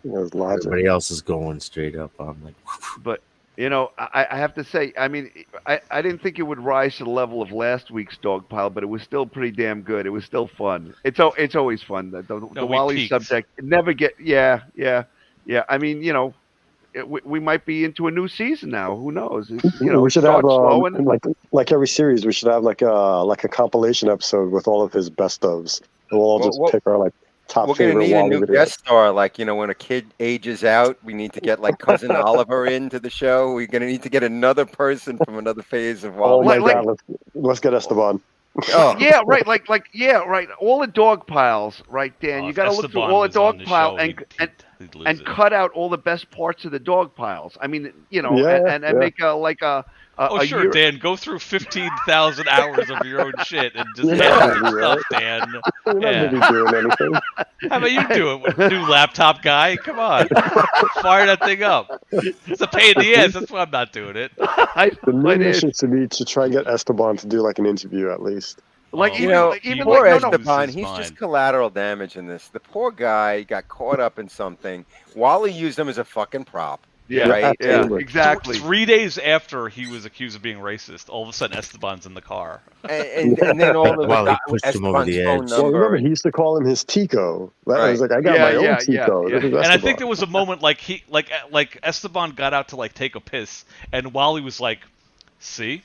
There's logic. Everybody else is going straight up. I'm like, But you know, I have to say, I mean, I didn't think it would rise to the level of last week's Dogpile, but it was still pretty damn good. It was still fun. It's always fun. The we Wally peaked. subject never get. Yeah. I mean, you know, we might be into a new season now. Who knows? It's, you know, we should start have slow and like every series. We should have like a compilation episode with all of his best ofs. And we'll all just pick our like top we're gonna favorite need a Wally new videos. guest star. Like, you know, when a kid ages out, we need to get like cousin Oliver into the show. We're gonna need to get another person from another phase of Oh Wally. my God, let's get Esteban. Oh. Yeah, right. Like, yeah, right. All the dog piles, right, Dan. Oh, you if got to look through Esteban all the was on dog the pile show, he'd lose and it. cut out all the best parts of the dog piles. I mean, you know, Yeah, and yeah. make a Oh, sure, year. Dan. Go through 15,000 hours of your own shit and just Yeah, edit your right. stuff, Dan. We're not Yeah. really doing anything. How about you do it with new laptop guy? Come on. Fire that thing up. It's a pain in the ass. That's why I'm not doing it. The new mission should be to try and get Esteban to do like an interview at least. Like Oh, You know, even poor like no, Esteban, his he's mind. just collateral damage in this. The poor guy got caught up in something. Wally used him as a fucking prop. Yeah, right? yeah, Absolutely. exactly. 3 days after he was accused of being racist, all of a sudden Esteban's in the car. And then all of Wally the pushed him over Esteban's the phone edge. Well, number. remember he used to call him his Tico. I Right. was like, I got Yeah, my own yeah, Tico. yeah, This is And I Esteban. think there was a moment like like Esteban got out to like take a piss, and Wally was like, "See,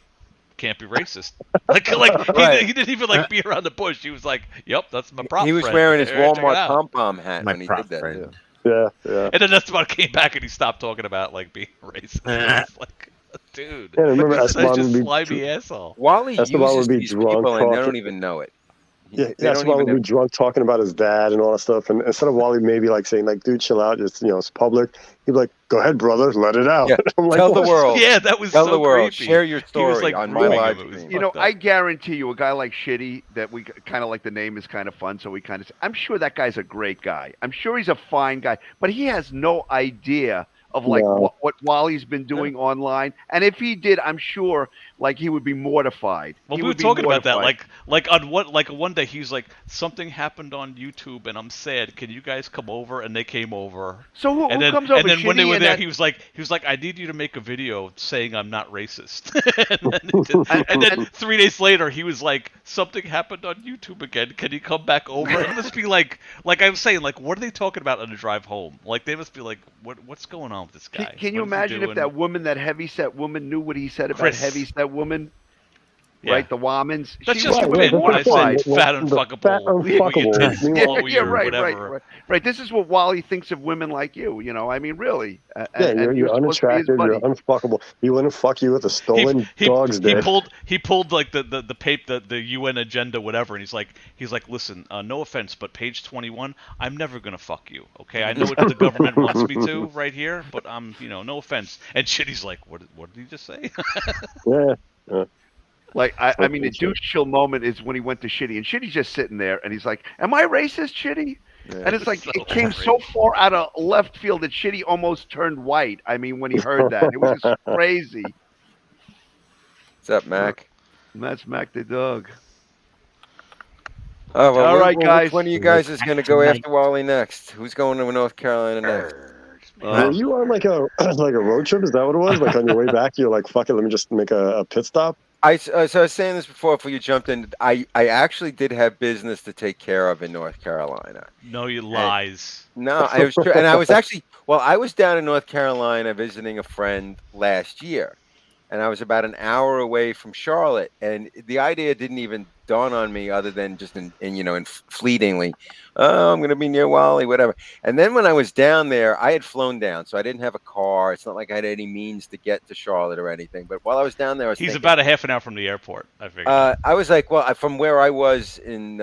can't be racist." Like Right. he didn't even like beat around the bush. He was like, "Yep, that's my prop." He was friend. wearing his Here, check it Walmart out." pom pom hat My when he prop did that. friend. too. Yeah. And then Esteban came back and he stopped talking about like being racist. It's like, dude, Yeah, remember this guy's Esteban just would be slimy asshole. Wally Esteban uses would be these drunk people and they don't talking. even know it. Yeah, They don't Esteban would even be drunk talking about his dad and all that stuff. And instead of Wally maybe like saying like, dude, chill out, it's it's public. He'd be like, go ahead, brother, let it out. Yeah, I'm like, tell the what? world. Yeah, that was Tell so the world. creepy. Share your He was story like on my grooming live him. It was stream. You know, fucked up. I guarantee you, a guy like Shitty, that we kind of like the name is kind of fun, so we kind of. I'm sure that guy's a great guy. I'm sure he's a fine guy, but he has no idea of like No. what Wally's been doing online. And if he did, I'm sure like he would be mortified. Well, He we were would be talking about that. mortified. Like on one day he's like, something happened on YouTube and I'm sad. Can you guys come over? And they came over. So who And then, comes over? and then when they Shitty were and there, that- he was like, I need you to make a video saying I'm not racist. and then 3 days later, he was like, something happened on YouTube again. Can you come back over? It must be like I was saying, like, what are they talking about on the drive home? Like, they must be like, what's going on with this guy? Can you What is he imagine if doing? that woman, that heavy-set woman, knew what he said about Chris. heavy-set woman? Yeah. Right, the Womans. That's She just was what when I mortified. said fat unfuckable. Yeah, right. Right. This is what Wally thinks of women like you. You know, I mean, really. Yeah, you're supposed to be his unattractive. buddy. You're unfuckable. He wouldn't fuck you with a stolen dog's he dick. pulled like the UN agenda, whatever, and he's like, listen, no offense, but page 21, I'm never gonna fuck you, okay? I know what the government wants me to right here, but no offense. And Shitty's like, what did he just say? Yeah. Like, I mean, the douche chill moment is when he went to Shitty, and Shitty's just sitting there, and he's like, "Am I racist, Shitty?" And it's like it came so far out of left field that Shitty almost turned white. I mean, when he heard that, it was just crazy. What's up, Mac? And that's Mac the dog. Oh, well, All right, guys. Which one of you guys is going to go after Wally next? Who's going to North Carolina next? Were you on like a road trip? Is that what it was? Like on your way back, you're like, fuck it, let me just make a pit stop. So I was saying this before you jumped in. I actually did have business to take care of in North Carolina. No, you And- lies. No, I was and I was actually I was down in North Carolina visiting a friend last year, and I was about an hour away from Charlotte, and the idea didn't even dawn on me other than just in fleetingly, oh, I'm going to be near Wally, whatever. And then when I was down there, I had flown down, so I didn't have a car. It's not like I had any means to get to Charlotte or anything. But while I was down there, I was He's thinking, about a half an hour from the airport, I figured. I was like, well, from where I was in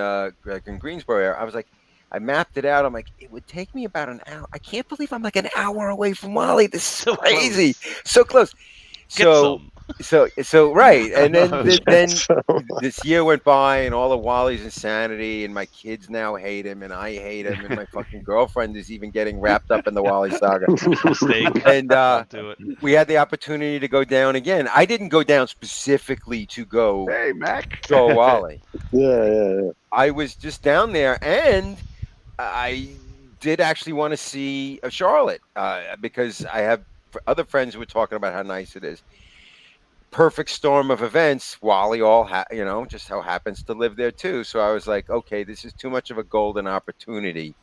Greensboro area, I was like, I mapped it out. I'm like, it would take me about an hour. I can't believe I'm like an hour away from Wally. This is so crazy, so close. So right, and then this year went by, and all of Wally's insanity, and my kids now hate him, and I hate him, and my fucking girlfriend is even getting wrapped up in the Wally saga. And we had the opportunity to go down again. I didn't go down specifically to go. Hey, Mac. Go Wally. Yeah. I was just down there, and I did actually want to see Charlotte because I have other friends who were talking about how nice it is. Perfect storm of events. Wally just so happens to live there too. So I was like, okay, this is too much of a golden opportunity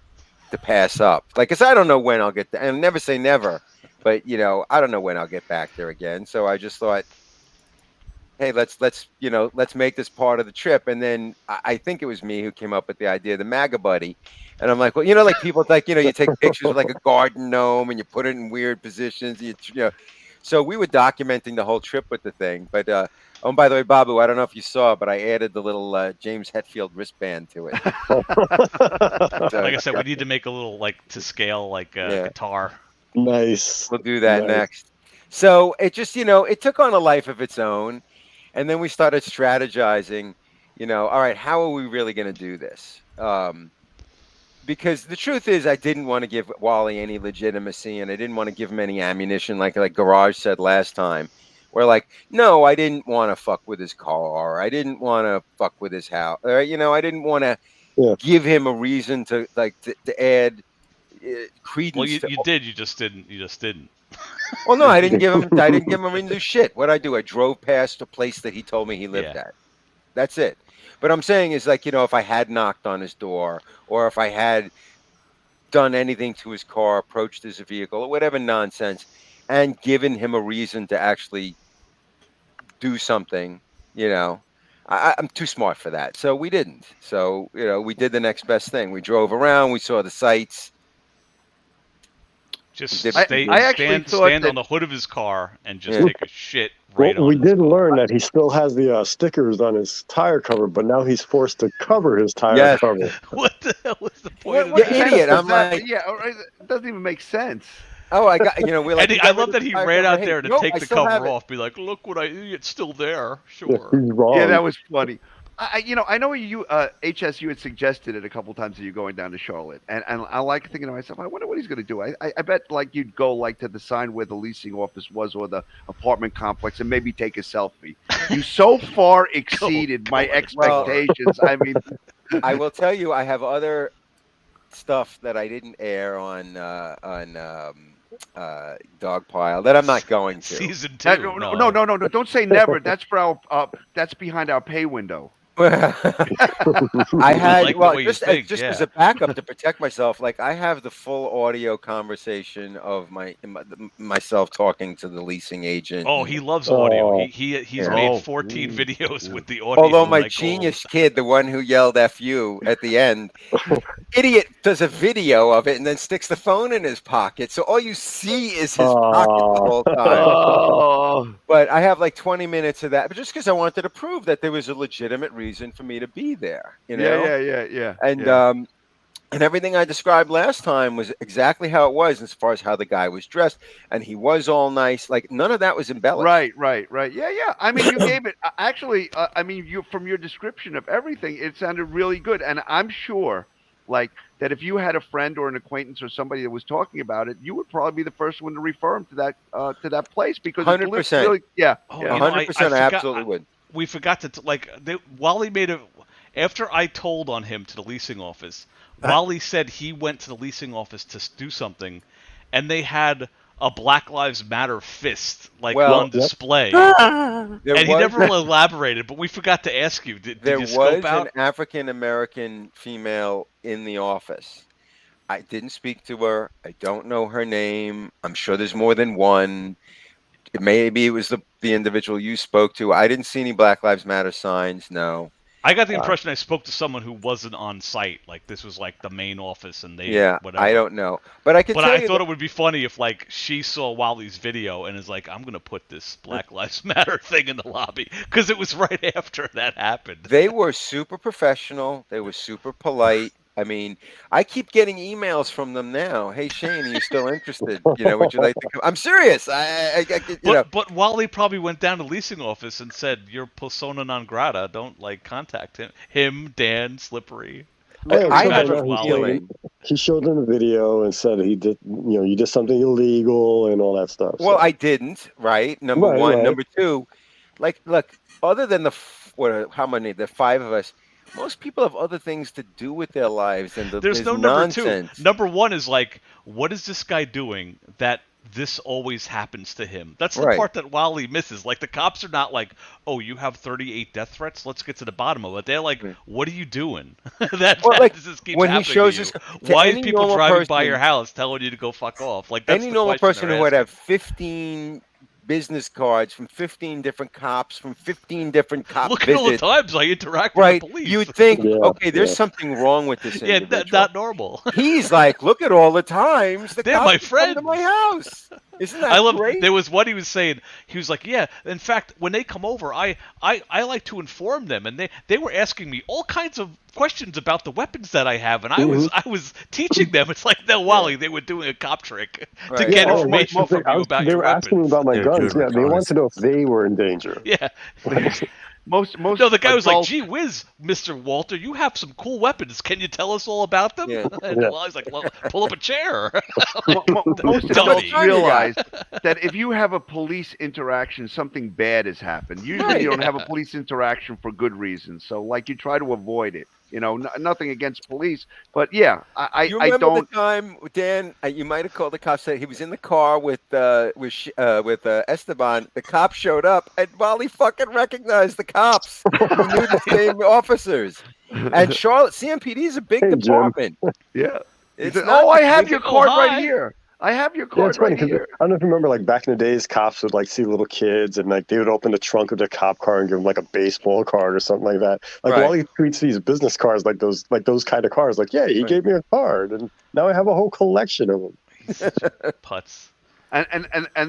to pass up. Like, cause I don't know when I'll get there, and never say never, but I don't know when I'll get back there again. So I just thought, hey, let's make this part of the trip. And then I think it was me who came up with the idea of the MAGA buddy. And I'm like, well, like people like, you take pictures of like a garden gnome and you put it in weird positions. So we were documenting the whole trip with the thing. But, by the way, Babu, I don't know if you saw, but I added the little James Hetfield wristband to it. Like I said, we need to make a little, to scale, guitar. Nice. We'll do that next. So it just, it took on a life of its own. And then we started strategizing, all right, how are we really going to do this? Because the truth is, I didn't want to give Wally any legitimacy, and I didn't want to give him any ammunition, like Garage said last time. Where no, I didn't want to fuck with his car. I didn't want to fuck with his house. I didn't want to give him a reason to add credence. Well, you did. You just didn't. Well, no, I didn't give him a reason to do shit. What I do? I drove past a place that he told me he lived at. That's it. But I'm saying is if I had knocked on his door, or if I had done anything to his car, approached his vehicle, or whatever nonsense, and given him a reason to actually do something, I'm too smart for that. So we didn't. So, we did the next best thing. We drove around, we saw the sights. Just stand on the hood of his car and just take a shit right on. We did learn that he still has the stickers on his tire cover, but now he's forced to cover his tire cover. What the hell is the point? What idiot! I'm like, it doesn't even make sense. Oh, I got we're like. I love that he ran out there to take the cover off, it. be like, "Look what it's still there." Sure. He's wrong. Yeah, that was funny. I know you, HS, you had suggested it a couple times that you're going down to Charlotte, and I like thinking to myself, I wonder what he's going to do. I bet you'd go to the sign where the leasing office was or the apartment complex and maybe take a selfie. You so far exceeded my expectations. I mean, I will tell you, I have other stuff that I didn't air on Dogpile that I'm not going to. Season 2. No. Don't say never. That's for our. That's behind our pay window. I had just as a backup to protect myself. I have the full audio conversation of myself talking to the leasing agent. Oh, he loves audio. He's made 14 videos with the audio. Although my genius kid, the one who yelled "F you" at the end, idiot does a video of it and then sticks the phone in his pocket, so all you see is his pocket the whole time. But I have 20 minutes of that, but just because I wanted to prove that there was a legitimate reason for me to be there, Yeah. And everything I described last time was exactly how it was as far as how the guy was dressed, and he was all nice. None of that was embellished. Right. Yeah. I mean, you gave it actually. You from your description of everything, it sounded really good, and I'm sure, that if you had a friend or an acquaintance or somebody that was talking about it, you would probably be the first one to refer him to that place because 100%. Really, 100%. I absolutely would. We forgot to Wally made after I told on him to the leasing office. Wally said he went to the leasing office to do something, and they had a Black Lives Matter fist like Well, on display, There and he was- never elaborated. But we forgot to ask you. Did There you was scope out? an African American female in the office. I didn't speak to her. I don't know her name. I'm sure there's more than one. Maybe it was the individual you spoke to. I didn't see any Black Lives Matter signs. No. I got the impression I spoke to someone who wasn't on site. Like this was like the main office, and they Yeah, whatever. I don't know, but I can. But tell I you thought that- it would be funny if like she saw Wally's video and is like, I'm gonna put this Black Lives Matter thing in the lobby because it was right after that happened. They were super professional. They were super polite. I mean, I keep getting emails from them now. Hey Shane, are you still interested? You know, would you like to come? I'm serious. But Wally probably went down to the leasing office and said, "You're persona non grata. Don't like contact him." Him, Dan, Slippery. Yeah, I so imagine that Wally. he showed them the video and said he did, you did something illegal and all that stuff. Well, I didn't. Right. Number Right, one. right. Number two. Like, look. Other than how many? The five of us. Most people have other things to do with their lives, and There's no nonsense. number two. Number one is like, what is this guy doing that this always happens to him? That's the Right. part that Wally misses. Like the cops are not like, oh, you have 38 death threats. Let's get to the bottom of it. They're like, what are you doing? that just keeps when he happening shows to us you. to Why is any people normal driving by person- your house telling you to go fuck off? Like that's Any the normal question person they're who would asking. have 15 business cards from 15 different cops from 15 different cop Look visits. at all the times I interact Right, with the police. you'd think, Yeah, okay, there's yeah. something wrong with this Yeah, individual. not normal. He's like, look at all the times the They're cops my have come friends. to my house. Isn't that I love. great? There was what he was saying. He was like, "Yeah. In fact, when they come over, I like to inform them, and they were asking me all kinds of questions about the weapons that I have, and I was teaching them. It's like, no, Wally, they were doing a cop trick to Right. get Oh, information they- from you about they your were asking me weapons. about my They're guns. doing Yeah, they wanted reconnaissance. to know if they were in danger. Yeah. Most No, the guy was like, adults- "Gee whiz, Mr. Walter, you have some cool weapons. Can you tell us all about them?" Yeah. And Yeah. Wally's like, "Well, pull up a chair." Most Dummy. adults realize that if you have a police interaction, something bad has happened. Usually, Right. you don't have a police interaction for good reasons. So, like, you try to avoid it. Nothing against police, but yeah, You I remember don't. the time, Dan? You might have called the cops. Said he was in the car with Esteban. The cops showed up, and Wally fucking recognized the cops. He knew the same officers. And Charlotte CMPD is a big Hey, Jim. department. Yeah. It's He said, not "Oh, I the have big- your Oh, card hi. right here. I have your Yeah, card it's funny right because here." I don't know if you remember, like back in the days, cops would like see little kids and like they would open the trunk of their cop car and give them like a baseball card or something like that. Like Right. Wally treats these business cards like those kind of cars. Like, yeah, he Right. gave me a card, and now I have a whole collection of them. He's such a putz. And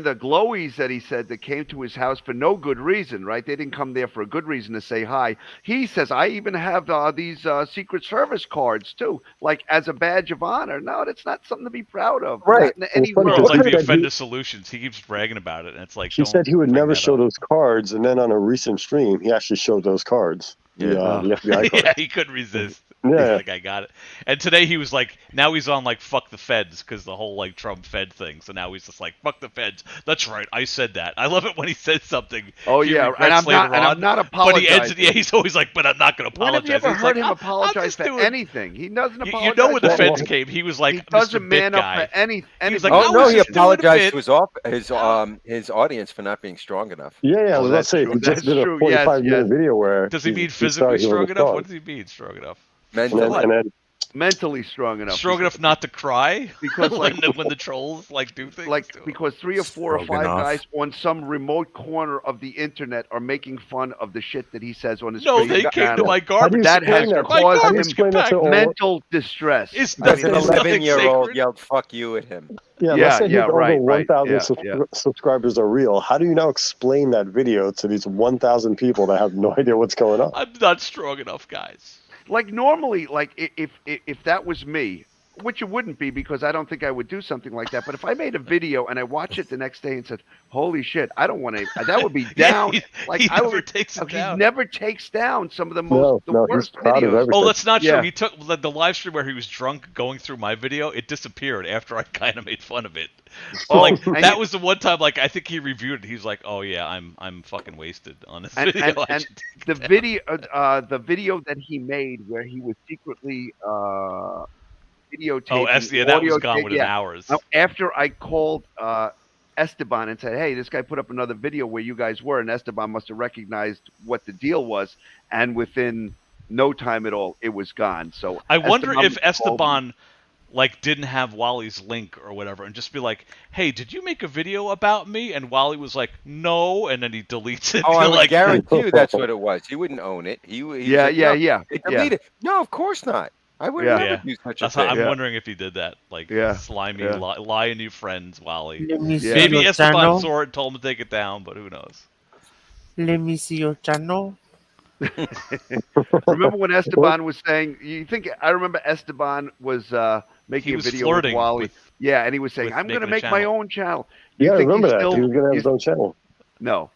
the glowies that he said that came to his house for no good reason, right? They didn't come there for a good reason to say hi. He says, "I even have these Secret Service cards too, like as a badge of honor." No, that's not something to be proud of. Right. Not in any It's funny Well, world. it's like He the said he- offender solutions. He keeps bragging about it, and it's like He don't said he would bring never that show up. those cards, and then on a recent stream, he actually showed those cards. The FBI cards. Yeah, he couldn't resist. Yeah. He's like, I got it. And today he was like, now he's on like fuck the feds because the whole like Trump Fed thing. So now he's just like fuck the feds. That's right, I said that. I love it when he says something. Oh, he yeah, regrets and I'm later not- and I'm on, not But he ends it. apologizing. Yeah, he's always like, but I'm not going to When have apologize. you ever He's heard like, him I'm apologize just for doing- anything? He doesn't You apologize. know when the for feds anything. came, he was like, He doesn't Mr. man Bit up guy. for any. He was anything. like, Oh I no, was he just doing a apologized bit. to his audience for not being strong enough. Yeah, I Oh, was about to that's say, true. he just That's did a true. 45-minute Yes. video where Does he mean started physically healing strong his enough? dog. What does he mean strong enough? Mentally. And then, and then Mentally strong enough. Strong enough not to cry Because, like- when the trolls like do things. Like, because 3 or 4 or Strong 5 enough. guys on some remote corner of the internet are making fun of the shit that he says on his No, crazy they came to channel. my how do garbage. you That explain has that? My caused How do you garbage explain that to compact. all? mental distress. It's I Because mean, an There's nothing 11-year-old sacred. yelled "fuck you" at him. Yeah, Yeah, let's say yeah, his right, over right. 1,000 Yeah, subscribers are real. How do you now explain that video to these 1,000 people that have no idea what's going on? I'm not strong enough, guys. like normally, like if that was me, which it wouldn't be because I don't think I would do something like that. But if I made a video and I watch it the next day and said, "Holy shit, I don't want to," that would be down. he I never would, takes it he down. never takes down some of the No, he's worst proud of videos. everything. Oh, that's not true. Yeah. He took the live stream where he was drunk going through my video. It disappeared after I kind of made fun of it. So, like and that you- was the one time. Like I think he reviewed it. He's like, "Oh yeah, I'm fucking wasted on this And, video." I and should take the it down." video, the video that he made where he was secretly videotape. Oh, the that was audio gone tape, within hours. Now, after I called Esteban and said, "Hey, this guy put up another video where you guys were," and Esteban must have recognized what the deal was, and within no time at all, it was gone. So I wonder Esteban if called me. Esteban like didn't have Wally's link or whatever, and just be like, "Hey, did you make a video about me?" And Wally was like, "No," and then he deletes it. Oh, I would like, guarantee you that's what it was. He wouldn't own it. He was Yeah, like, yeah, no, yeah, it yeah. deleted. No, of course not. I would never yeah, do such that's a thing. how I'm wondering if he did that. Like, slimy, yeah. lie new friends, Wally. Let me see Maybe your Esteban channel. saw it and told him to take it down, but who knows? Let me see your channel. Remember when Esteban was saying? I remember Esteban was making He was a video flirting with Wally. with- Yeah, and he was saying, with "I'm going to making a make my channel. own channel." Yeah, I think remember he's that. still- He was going to have he's- his own channel. No.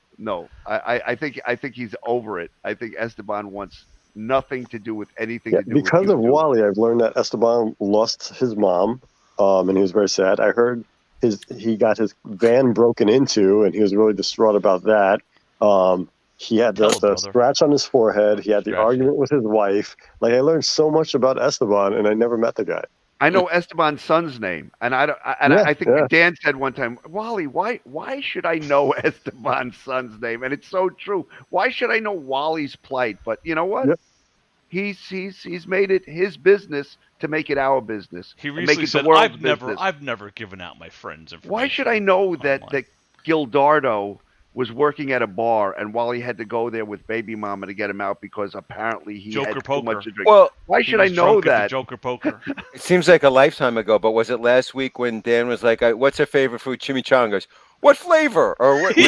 I think he's over it. I think Esteban wants nothing to do with anything Yeah, to do with because of YouTube. Wally, I've learned that Esteban lost his mom, and he was very sad. I heard he got his van broken into, and he was really distraught about that. He had the scratch on his forehead. He had the argument with his wife. Like, I learned so much about Esteban, and I never met the guy. I know Esteban's son's name, and I think Dan said one time, "Wally, why should I know Esteban's son's name?" And it's so true. Why should I know Wally's plight? But you know what? Yep. He's made it his business to make it our business. He and make recently it said, the world's business. I've never given out my friends' information. Why should I know that Gildardo was working at a bar and Wally had to go there with baby mama to get him out because apparently he Joker had too poker. much to drink? Well, why should I know that? Joker poker. It seems like a lifetime ago, but was it last week when Dan was like, "What's her favorite food?" Chimichangas. What flavor? Or what? He's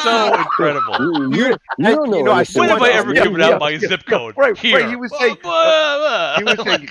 so incredible. You don't know. When have I ever given out my zip code? Right, Here. he was saying,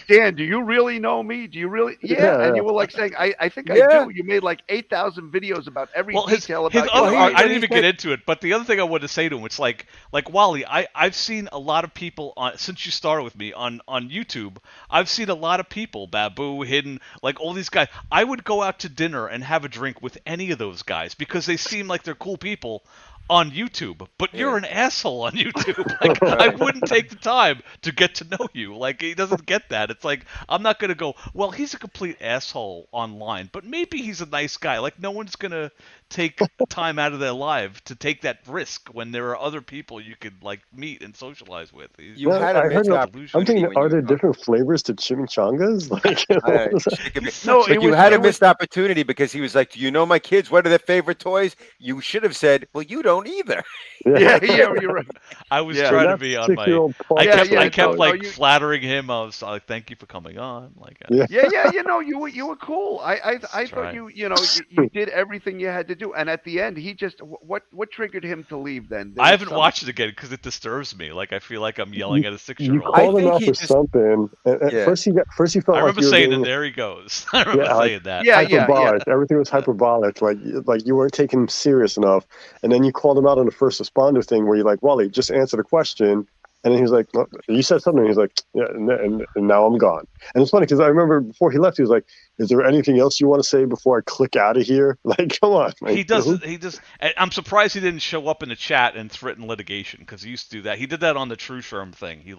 Dan, do you really know me? Do you really? Yeah. And you were like saying, I think I do. You made like 8,000 videos about every detail about his other, you. I didn't even get into it, but the other thing I wanted to say to him, it's like Wally, I've seen a lot of people since you started with me on YouTube. I've seen a lot of people, Babu, Hidden, like all these guys. I would go out to dinner and have a drink with any of those guys because they seem like they're cool people on YouTube, but you're an asshole on YouTube. Like, I wouldn't take the time to get to know you. Like, he doesn't get that. It's like, I'm not going to go, well, he's a complete asshole online, but maybe he's a nice guy. Like, no one's going to take time out of their life to take that risk when there are other people you could, like, meet and socialize with. You had a missed opportunity. I'm thinking, are there different flavors to chimichangas? Like, but you had a missed opportunity because he was like, "Do you know my kids? What are their favorite toys?" You should have said, "Well, you don't either." Yeah, you're right. I was trying to be on my. I kept flattering him. I was like, "Thank you for coming on." Like, you were cool. I thought you did everything you had to do, and at the end, he just what triggered him to leave? Then I haven't watched it again because it disturbs me. Like, I feel like I'm yelling at a 6-year-old. You called him out for something. At first he felt. I remember like saying that. There he goes. I remember saying that. Hyperbolic. Everything was hyperbolic. Like you weren't taking him serious enough. And then you called him out on the first responder thing where you're like, "Wally, just answer the question." And then he was like, well, "You said something." He's like, "Yeah," and now I'm gone. And it's funny because I remember before he left, he was like, "Is there anything else you want to say before I click out of here?" Like, come on. Like, he does. I'm surprised he didn't show up in the chat and threaten litigation because he used to do that. He did that on the True Sherm thing. He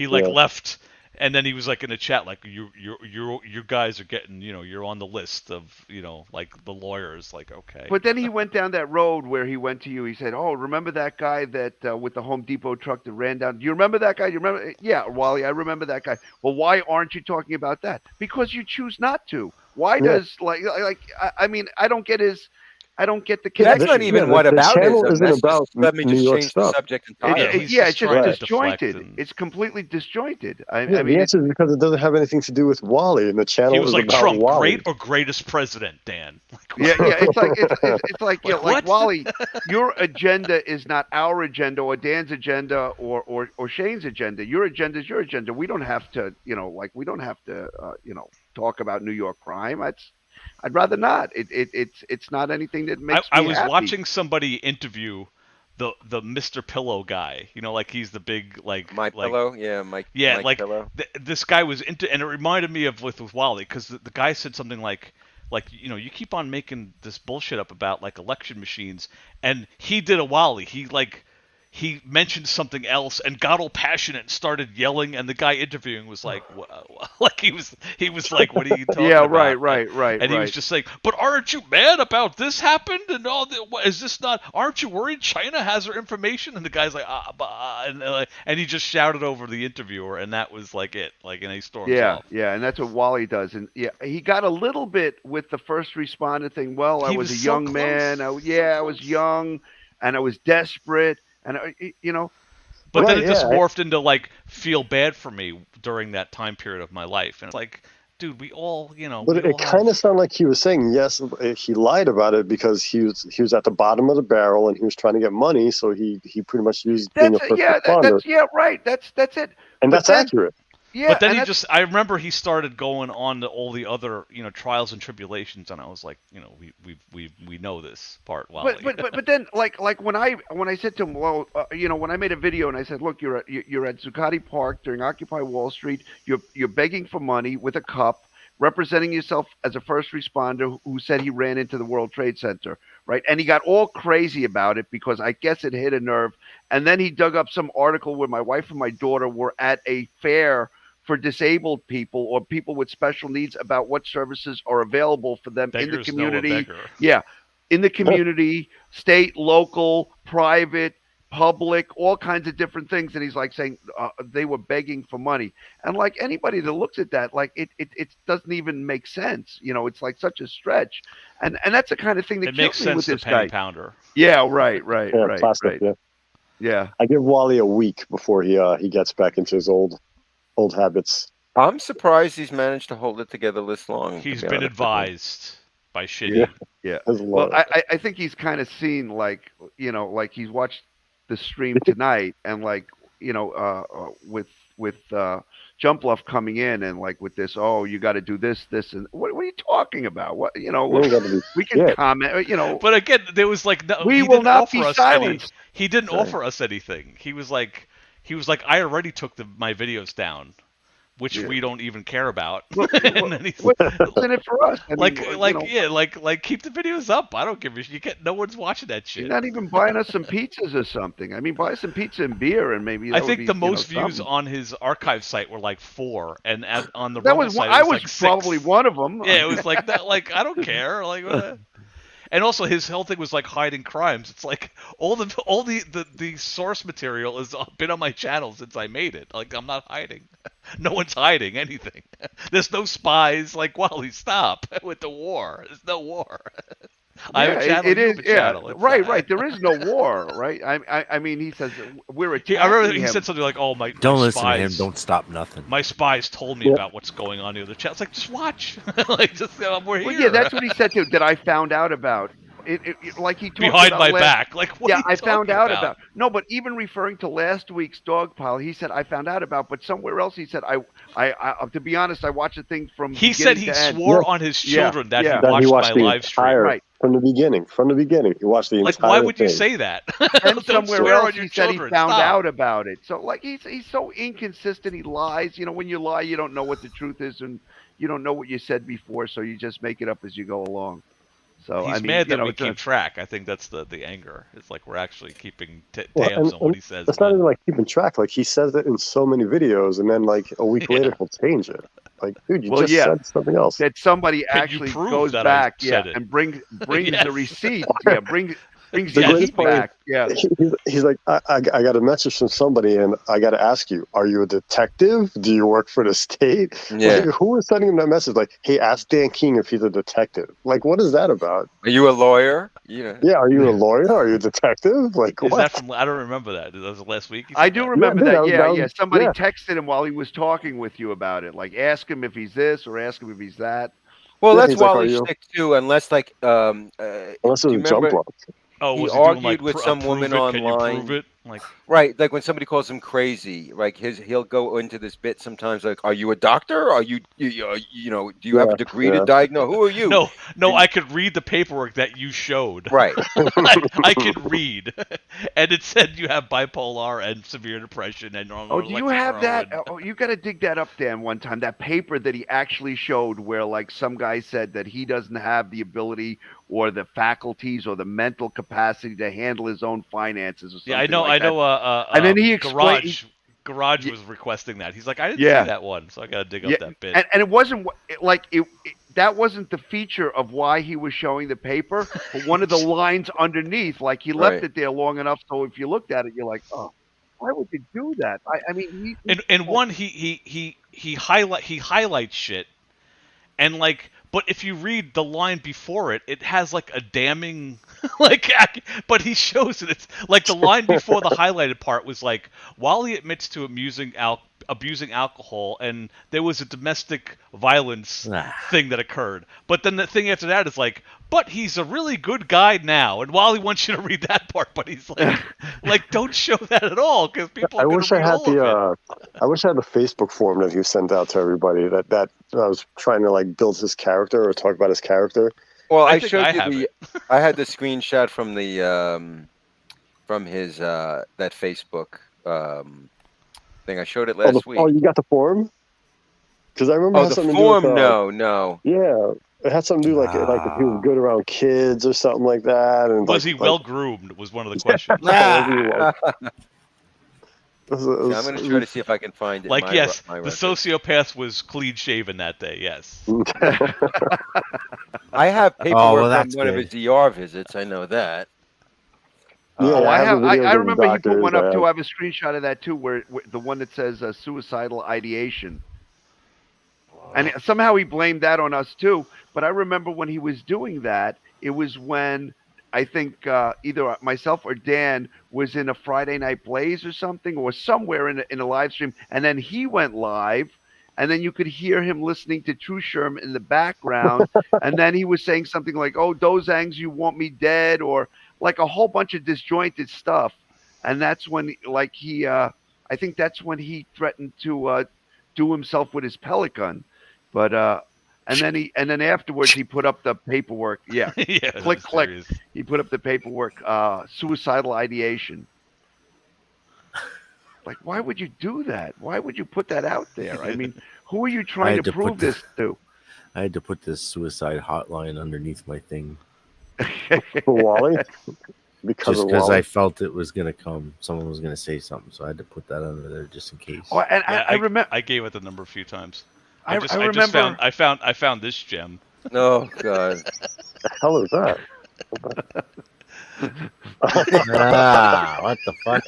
left. And then he was like in the chat, like you guys are getting, you're on the list of, like the lawyers, like, okay. But then he went down that road where he went to you. He said, "Oh, remember that guy that with the Home Depot truck that ran down? Do you remember that guy? You remember? Yeah, Wally, I remember that guy. Well, why aren't you talking about that? Because you choose not to. Why does I mean, I don't get the connection. That's not even what about channel is. isn't about Let me New just York change the stuff. subject entirely. It's just disjointed. It's completely disjointed. I mean, the answer is because it doesn't have anything to do with Wally, and the channel he was is like about Trump, Wally. great or greatest president, Dan. It's like Wally, your agenda is not our agenda or Dan's agenda or Shane's agenda. Your agenda is your agenda. We don't have to, talk about New York crime. I'd rather not. It's not anything that makes me I was happy. watching somebody interview the Mr. Pillow guy. Like he's the big Pillow, yeah, Mike. Yeah, Mike like Pillow. This guy was into, and it reminded me of with Wally because the guy said something like you keep on making this bullshit up about like election machines, and he did a Wally. he mentioned something else and got all passionate and started yelling, and the guy interviewing was like, like he was like, what are you talking Yeah, about? right. And he was just saying, but aren't you mad about this happened and all that? Is this not? Aren't you worried China has our information? And the guy's like, and he just shouted over the interviewer, and that was like it, like, and he storms off. Yeah, and that's what Wally does. And yeah, he got a little bit with the first responder thing. Well, I was a so young man. I was young, and I was desperate, and But then it just morphed into like feel bad for me during that time period of my life, and it's like, dude, we all, But it kind of sounded like he was saying yes, he lied about it because he was at the bottom of the barrel and he was trying to get money, so he pretty much used being a first responder. Right. That's it. And that's accurate. Yeah, but then I remember he started going on to all the other, trials and tribulations, and I was like, we know this part. Wally. But then like when I said to him, well, when I made a video and I said, look, you're at Zuccotti Park during Occupy Wall Street, you're begging for money with a cup, representing yourself as a first responder who said he ran into the World Trade Center, right? And he got all crazy about it because I guess it hit a nerve. And then he dug up some article where my wife and my daughter were at a fair for disabled people or people with special needs about what services are available for them in the community. Yeah, in the community, state, local, private, public, all kinds of different things. And he's like saying they were begging for money. And like anybody that looks at that, like it doesn't even make sense. It's like such a stretch. And that's the kind of thing that it makes kills me sense. with The this penny guy. pounder. Yeah, right. Plastic, Yeah. I give Wally a week before he gets back into his old habits. I'm surprised he's managed to hold it together this long. He's been advised by Shitty. Yeah. Well, I think he's kind of seen like he's watched the stream tonight and like with Jump Bluff coming in and like with this, you got to do this, and what are you talking about? What we can comment, But again, there was like we he will didn't not offer be us silenced. He didn't offer us anything. He was like, I already took my videos down, which we don't even care about. And then what's in it for us? I mean, keep the videos up. I don't give a shit. No one's watching that shit. He's not even buying us some pizzas or something. I mean, buy some pizza and beer, and maybe I think the most views on his archive site were like 4, and on the that Rumble was site, I was was like 6. probably one of them. Yeah, it was like that. Like I don't care. Like. And also, his whole thing was like hiding crimes. It's like all the source material has been on my channel since I made it. Like I'm not hiding. No one's hiding anything. There's no spies. Like Wally, stop with the war. There's no war. I have a channel. It is. Channel. Yeah. Right. There is no war. Right. I mean, he says we're attacking I remember he him. said something like, "Oh my." Don't my listen spies, to him. Don't stop nothing. My spies told me about what's going on in the other channel. It's like just watch. Like just we're here. Well, yeah, that's what he said too. That I found out about. Like he talked behind about my back. Like what yeah, are you I found talking out about. No, but even referring to last week's Dogpile, he said I found out about. But somewhere else, he said I to be honest, I watched the thing from. He said he swore on his children that he watched my live stream. Right. From the beginning. He watched the entire like, why would thing. you say that? And somewhere else he said he children. found Stop. out about it. So like he's so inconsistent. He lies. When you lie, you don't know what the truth is, and you don't know what you said before, so you just make it up as you go along. So he's mad that we keep track. I think that's the anger. It's like we're actually keeping tabs on what he says. It's not even like keeping track. Like he says it in so many videos, and then like a week later he'll change it. Like, dude, you just said something else. That somebody actually goes back, and brings Yes. the receipt. Brings The the greatest heat part back. Yeah. He's like, I got a message from somebody, and I got to ask you, are you a detective? Do you work for the state? Yeah. Like, who was sending him that message? Like, hey, ask Dan King if he's a detective. Like, what is that about? Are you a lawyer? Yeah. Yeah, are you a lawyer? Are you a detective? Like, Is what? that from? I don't remember that. That was last week. I do remember that. Yeah, Yeah. Somebody yeah. texted him while he was talking with you about it. Like, ask him if he's this or ask him if he's that. Well, Yeah, that's he's like, Wally's are you- shtick too, unless like Unless it was a jump block. Oh, he was he doing, argued like, with prove some it? woman Can you online. prove it? Like, right, like when somebody calls him crazy, like he'll go into this bit sometimes, like, "Are you a doctor? Are you do you have a degree to diagnose? Who are you?" No, I could read the paperwork that you showed. Right. I could read, and it said you have bipolar and severe depression and Oh, do you have that? Oh, you got to dig that up, Dan. One time, that paper that he actually showed, where like some guy said that he doesn't have the ability or the faculties or the mental capacity to handle his own finances or something. Yeah, I know. like that. And then he explained. Garage was requesting that. He's like, I didn't Yeah. see that one, so I got to dig up that bit. And it wasn't like that wasn't the feature of why he was showing the paper, but one of the lines underneath, like he left Right. it there long enough so if you looked at it, you're like, oh, why would you do that? I mean, and one he highlights shit, and like, but if you read the line before it, it has like a damning but he shows it. It's like the line before the highlighted part was like, Wally admits to abusing alcohol, and there was a domestic violence thing that occurred. But then the thing after that is like, but he's a really good guy now. And Wally wants you to read that part, but he's like, don't show that at all because people are going to read all of it. I wish I had the Facebook form that he sent out to everybody. That I was trying to like build his character or talk about his character. Well, I think showed I you have the. I had the screenshot from the from his that Facebook thing. I showed it last week. Oh, you got the form? Because I remember it Oh, had the something form? to do with, No. Yeah, it had something to do like if he was good around kids or something like that. And Was he well groomed? Was one of the questions. I'm going to try to see if I can find it. Like, my, yes, my the record. sociopath was clean shaven that day. Yes. I have paperwork from that's one of good. his ER visits. I know that. I remember he put one up too. I have a screenshot of that too, where the one that says suicidal ideation, and somehow he blamed that on us too. But I remember when he was doing that, it was when I think either myself or Dan was in a Friday Night Blaze or something, or somewhere in a live stream, and then he went live. And then you could hear him listening to True Sherm in the background. And then he was saying something like, oh, Dozangs, you want me dead? Or like a whole bunch of disjointed stuff. And that's when, like, I think that's when he threatened to do himself with his pellet gun. But, and then afterwards he put up the paperwork. Yeah. Yeah, click. serious. He put up the paperwork, suicidal ideation. Like, why would you do that? Why would you put that out there? I mean, who are you trying to prove this to? I had to put this suicide hotline underneath my thing. For Wally? Because I felt it was going to come. Someone was going to say something, so I had to put that under there just in case. Oh, and I remember. I gave it the number a few times. I remember. I found this gem. Oh God! The hell is that? What the fuck?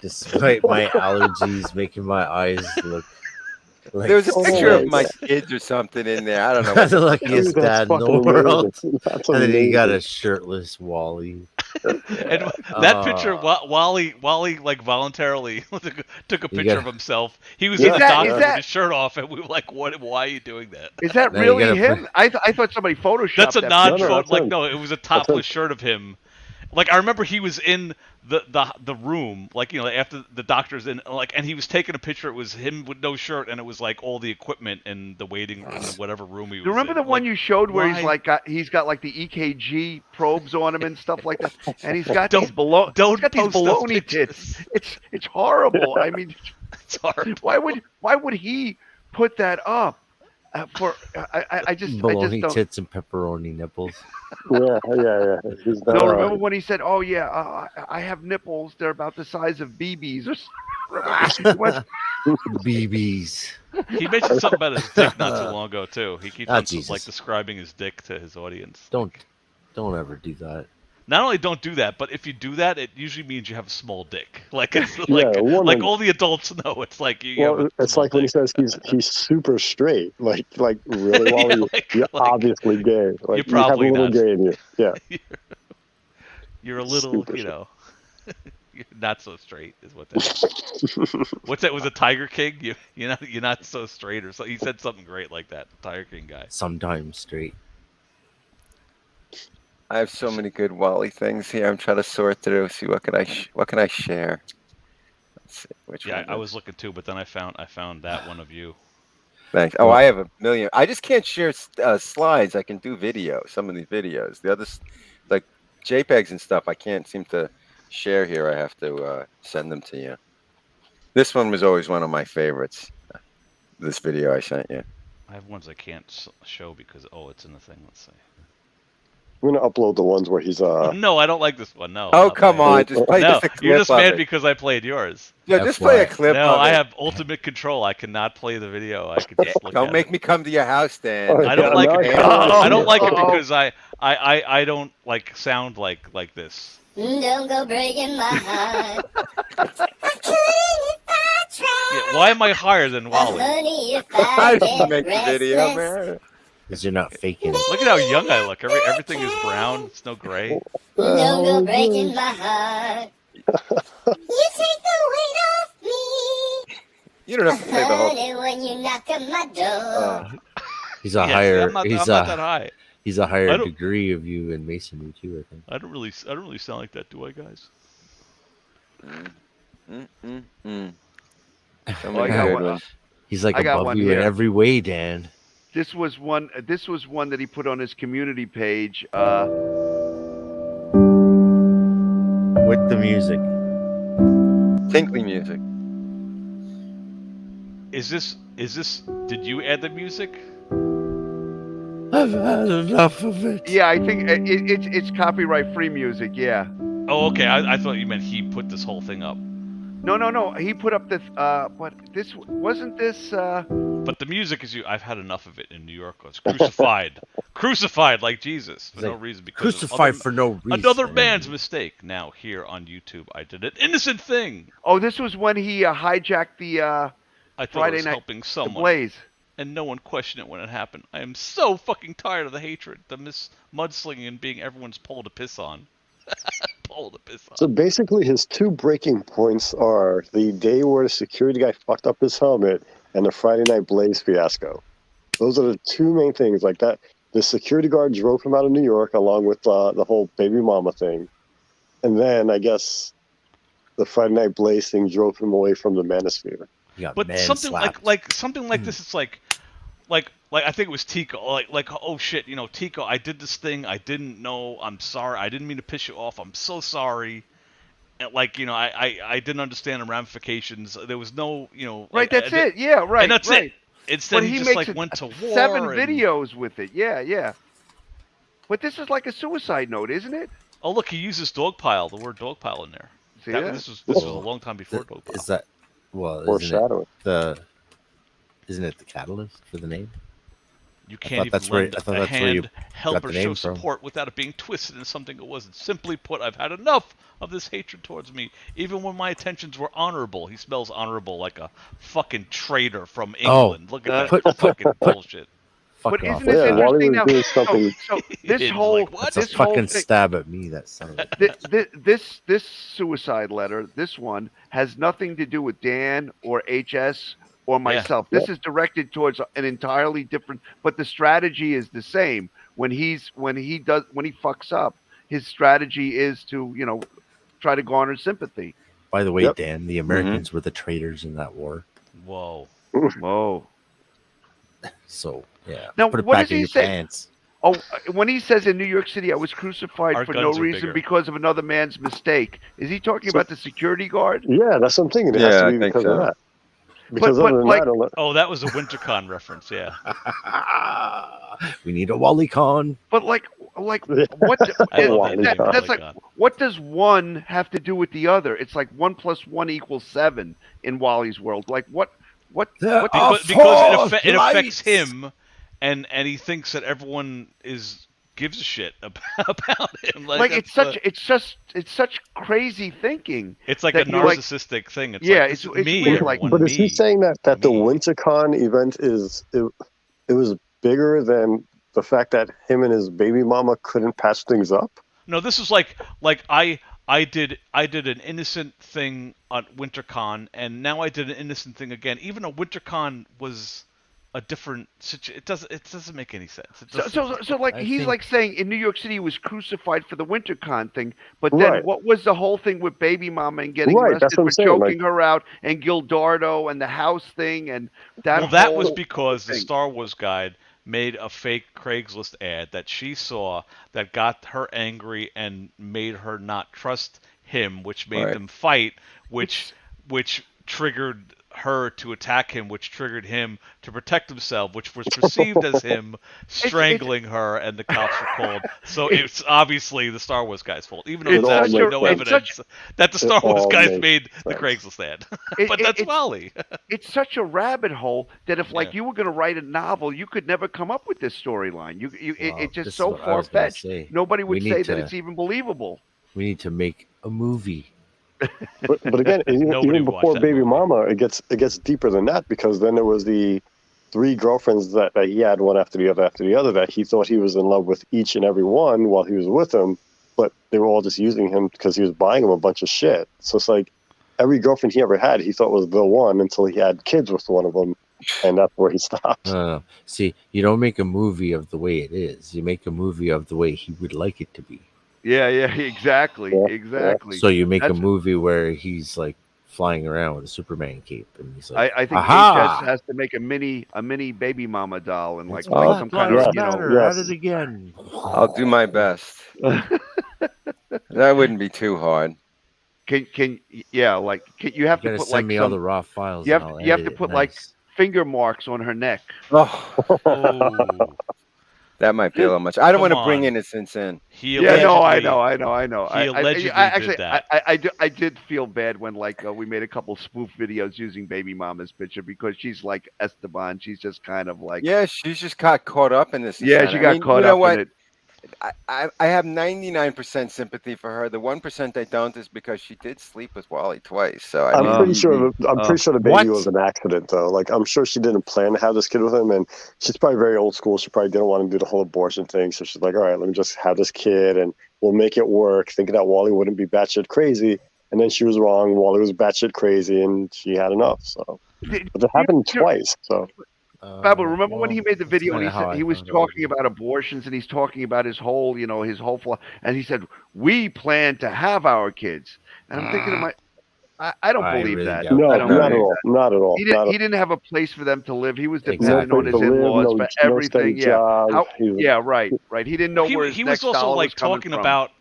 Despite my allergies making my eyes look like There was a picture of my kids or something in there. I don't know. the luckiest dad in the world. That's And then he got amazing. a shirtless Wally. And that picture, Wally like voluntarily took a picture of himself. He was in the doctor with his shirt off, and we were like, "What? Why are you doing that?" Is that Now you really gotta him? I thought somebody photoshopped That's a that nod picture. photo. Like, no, it was a topless shirt of him. Like, I remember he was in the room, like, you know, after the doctor's in, like, and he was taking a picture. It was him with no shirt, and it was like all the equipment in the waiting room, in whatever room he was. Do you remember in. the one you showed where he's why? like he's got like the EKG probes on him and stuff like that, and he's got Don't- these baloney. don't He's got these post those baloney pictures. tits. It's horrible. I mean, It's hard. why would he put that up? I just Baloney don't. tits and pepperoni nipples. Yeah. He's not, No, remember when he said, "Oh yeah, I have nipples. They're about the size of BBs or something." BBs. He mentioned something about his dick not too long ago too. He keeps on Jesus. like describing his dick to his audience. Don't ever do that. Not only don't do that, but if you do that, it usually means you have a small dick. Like it's woman- like all the adults know. It's like you have Well, a it's small like when he dick. says he's super straight. Like really, Wally, you're obviously gay. Like You're probably you have a little not. gay in you. Yeah. You're a little, Super you know, you're not so straight is what that is. What's that? Was a Tiger King? You're not so straight or so. He said something great like that. Tiger King guy. Sometimes straight. I have so many good Wally things here. I'm trying to sort through, see what can I share. Let's see which Yeah, one. I was looking too, but then I found that one of you. Thanks. Oh, I have a million. I just can't share slides. I can do video. Some of these videos. The others, like JPEGs and stuff, I can't seem to share here. I have to send them to you. This one was always one of my favorites. This video I sent you. I have ones I can't show because it's in the thing. Let's see. I'm gonna upload the ones where he's No, I don't like this one. No. Oh, I'm not come playing on. it. Just play No, just a you're clip just of mad it. because I played yours. Yeah, just play a clip No, of I it. have ultimate control. I cannot play the video. I could just look Don't at make it. me come to your house, Dan. Oh, I don't like it. now I don't like it Uh-oh. because I don't like sound like this. Don't go breaking my heart. Yeah, why am I higher than Wally? Honey, if I I didn't get make the video, restless. man. Because you're not faking it. Look at how young I look. Everything is brown. It's no gray. Don't go breaking my heart. You take the weight off me. You don't have to play the whole. Honey, when you knock on my door. He's a Yeah, see, higher. I'm not that high. He's a I higher don't- degree of you in masonry too. I think. I don't really sound like that, do I, guys? So Well, I many got good one. ones. He's like I got above one you in here. every way, Dan. This was one that he put on his community page. With the music. Tinkly music. Is this? Did you add the music? I've had enough of it. Yeah, I think it's copyright free music. Yeah. Oh, okay. I thought you meant he put this whole thing up. No. He put up this. But this wasn't this. But the music is you. I've had enough of it in New York. It's crucified, crucified like Jesus for no reason because Crucified of for no reason. another man's mistake. Now here on YouTube, I did an innocent thing. Oh, this was when he hijacked the I thought Friday I was night helping the someone, Blaze. and no one questioned it when it happened. I am so fucking tired of the hatred, the mudslinging, and being everyone's pole to piss on. Pole to piss on. So basically, his two breaking points are the day where the security guy fucked up his helmet and the Friday Night Blaze fiasco. Those are the two main things. Like that, the security guard drove him out of New York along with the whole baby mama thing. And then I guess the Friday Night Blaze thing drove him away from the manosphere. But something like something like this, it's like I think it was Tico, like oh shit, Tico, I did this thing, I didn't know, I'm sorry, I didn't mean to piss you off, I'm so sorry. And I didn't understand the ramifications. There was no, Right, that's it. Yeah, right. And that's right. it. Instead, But he just makes like it went to war. 7 and- videos with it. Yeah. But this is like a suicide note, isn't it? Oh look, he uses dogpile, the word dogpile in there. See That- that? This was a long time before dogpile. Is that Foreshadowing. Isn't it the catalyst for the name? You I can't thought even that's where- lend I thought a that's where you hand, help, got or the show name from. support without it being twisted into something it wasn't. Simply put, I've had enough of this hatred towards me, even when my intentions were honorable. He smells honorable like a fucking traitor from England. Look at that fucking bullshit. But off. isn't this Yeah, Wally interesting was now? doing something. So this He's whole like, what? That's a this whole fucking thing, stab at me. That son of a this suicide letter, this one has nothing to do with Dan or HS or myself. This is directed towards an entirely different. But the strategy is the same. When he fucks up, his strategy is to try to garner sympathy. By the way, Yep. Dan, the Americans were the traitors in that war. Whoa. Whoa. So yeah, Now, put it what back does in he your say? pants. Oh, when he says in New York City, I was crucified Our for no guns are reason bigger. because of another man's mistake. Is he talking So- about the security guard? Yeah, that's what I'm thinking. It has Yeah, to I be think because so. of that. Because but other than like- that, unless- Oh, that was a WinterCon reference, yeah. We need a Wally Con. But like what? I love that that- name, that's oh my like God. what does one have to do with the other? It's like 1 + 1 = 7 in Wally's world. Like what? There what are Because it, four it affects lights. him, and he thinks that everyone gives a shit about him. like that's it's such crazy thinking. it's like that a you, like- narcissistic thing. It's Yeah, like, it's this is me, weird, like- everyone, but is he me. saying that the WinterCon event it was bigger than the fact that him and his baby mama couldn't patch things up? No, this is like I did an innocent thing on WinterCon, and now I did an innocent thing again. Even though WinterCon was a different situation, it doesn't make any sense. It doesn't- So like I he's think- like saying in New York City he was crucified for the WinterCon thing, but then Right. what was the whole thing with Baby Mama and getting Right, that's arrested what I'm for saying, choking like- her out and Gildardo and the house thing and that. Well, that whole was because the thing. Star Wars guide made a fake Craigslist ad that she saw that got her angry and made her not trust him, which made Right. them fight, which triggered her to attack him, which triggered him to protect himself, which was perceived as him strangling her, and the cops were called. So it's obviously the Star Wars guy's fault, even though there's actually no evidence that the Star Wars guys made the Craigslist ad. But that's Wally. It's such a rabbit hole that if like you were going to write a novel, you could never come up with this storyline. It's just so far fetched. Nobody would say that it's even believable. We need to make a movie. But again, even before Baby Mama, it gets deeper than that, because then there was the 3 girlfriends that he had, one after the other, that he thought he was in love with each and every one while he was with them, but they were all just using him because he was buying them a bunch of shit. So it's like every girlfriend he ever had, he thought was the one until he had kids with one of them, and that's where he stopped. No. See, you don't make a movie of the way it is. You make a movie of the way he would like it to be. Yeah, exactly. So you make a movie where he's like flying around with a Superman cape, and he's like, I think HS has to make a mini Baby Mama doll and like some kind of At it again. I'll do my best. That wouldn't be too hard. You have to put send me all the raw files. You have to put like finger marks on her neck. Oh. That might be a little much. I don't want to bring innocence in. I know. He allegedly did that. I did feel bad when we made a couple spoof videos using Baby Mama's picture, because she's like Esteban. She's just kind of like she's just got caught up in this. Yeah, she got caught up in it. I have 99% sympathy for her. The 1% I don't is because she did sleep with Wally twice. So I'm pretty sure the baby was an accident, though. Like, I'm sure she didn't plan to have this kid with him, and she's probably very old school. She probably didn't want to do the whole abortion thing, so she's like, all right, let me just have this kid, and we'll make it work, thinking that Wally wouldn't be batshit crazy. And then she was wrong. Wally was batshit crazy, and she had enough. So, but it happened twice. So. Babel, remember when he made the video and he said he was talking about abortions, and he's talking about his whole and he said, we plan to have our kids. And I'm thinking to I don't believe that. No, not at all. He didn't have a place for them to live. He was dependent on his in-laws for everything. Right. He didn't know where his next was also dollar like was coming talking from. about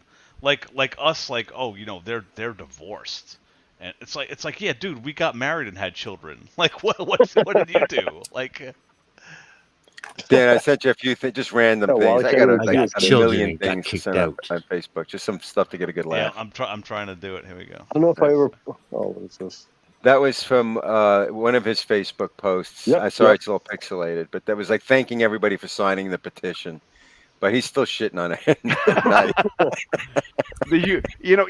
like us, like, oh, they're divorced. And it's like, yeah, dude, we got married and had children. Like, what did you do? Like, Dan, I sent you a few things, just random things. I got a million things to send out on Facebook, just some stuff to get a good laugh. Yeah, I'm trying to do it. Here we go. I don't know if I ever. Oh, what is this? That was from one of his Facebook posts. I saw it's a little pixelated, but that was like thanking everybody for signing the petition. But he's still shitting on it.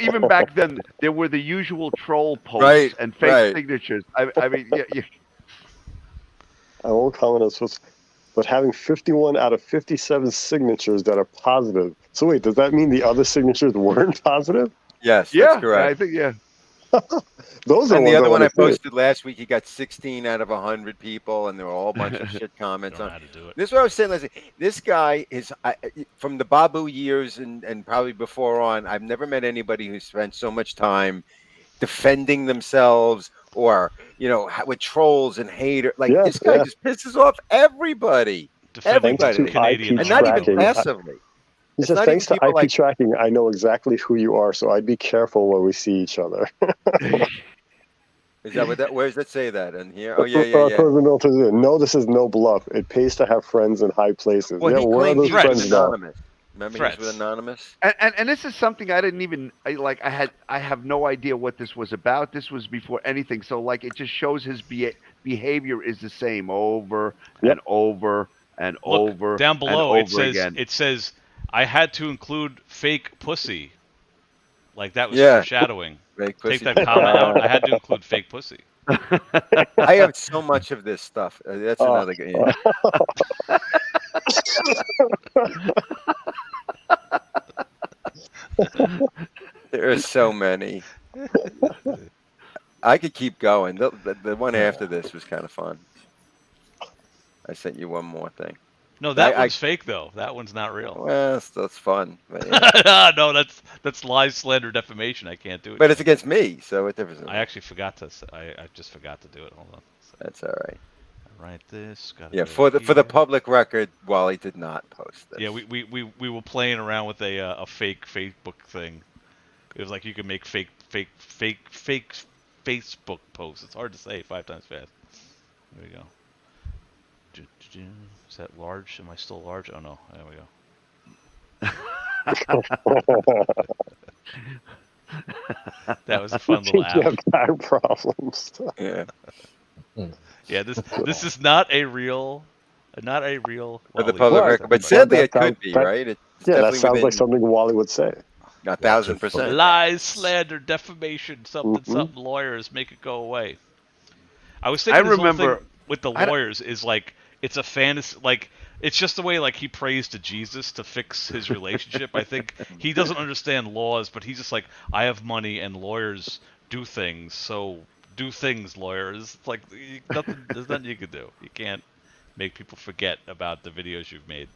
Even back then, there were the usual troll posts and fake signatures. I mean, I won't comment on this, but having 51 out of 57 signatures that are positive. So wait, does that mean the other signatures weren't positive? Yes, that's correct. I think Those are and the other one I posted posted last week. He got 16 out of 100 people, and there were a whole bunch of shit comments on. This is what I was saying, Leslie. This guy is from the Babu years and probably before on. I've never met anybody who spent so much time defending themselves or with trolls and haters. Like this guy just pisses off everybody, and not even passively. He says, thanks to IP tracking, I know exactly who you are, so I'd be careful when we see each other. Is that what that? Where does that say that in here? Oh No, this is no bluff. It pays to have friends in high places. Well, yeah, he where are those friends now? anonymous. Remember, he was anonymous. And this is something I didn't even I have no idea what this was about. This was before anything. So it just shows his behavior is the same over and over and over. Down below and over it says I had to include fake pussy. Like that was foreshadowing. Fake pussy. Take that comment out. I had to include fake pussy. I have so much of this stuff. That's another game. There are so many. I could keep going. The one after this was kind of fun. I sent you one more thing. No, that one's fake though. That one's not real. Well, that's fun. But, no, that's lies, slander, defamation. I can't do it. But it's against me, so what difference? I actually forgot to. I just forgot to do it. Hold on. That's all right. Write this. For the public record, Wally did not post this. Yeah, we were playing around with a fake Facebook thing. It was like you could make fake Facebook post. It's hard to say 5 times fast. There we go. Is that large? Am I still large? Oh no, there we go. That was a fun little app. You have back problems. Yeah. Yeah, this is not a real For the Wally public voice. record, but sadly it could be, right? It's Yeah, that definitely sounds like within something Wally would say. 1,000%. Lies, slander, defamation, something, something. Lawyers, make it go away. I was thinking. I remember- whole thing with the lawyers is like it's a fantasy. Like it's just the way like he prays to Jesus to fix his relationship. I think he doesn't understand laws, but he's just like, I have money and lawyers do things, so do things, lawyers. It's like there's nothing you can do. You can't make people forget about the videos you've made.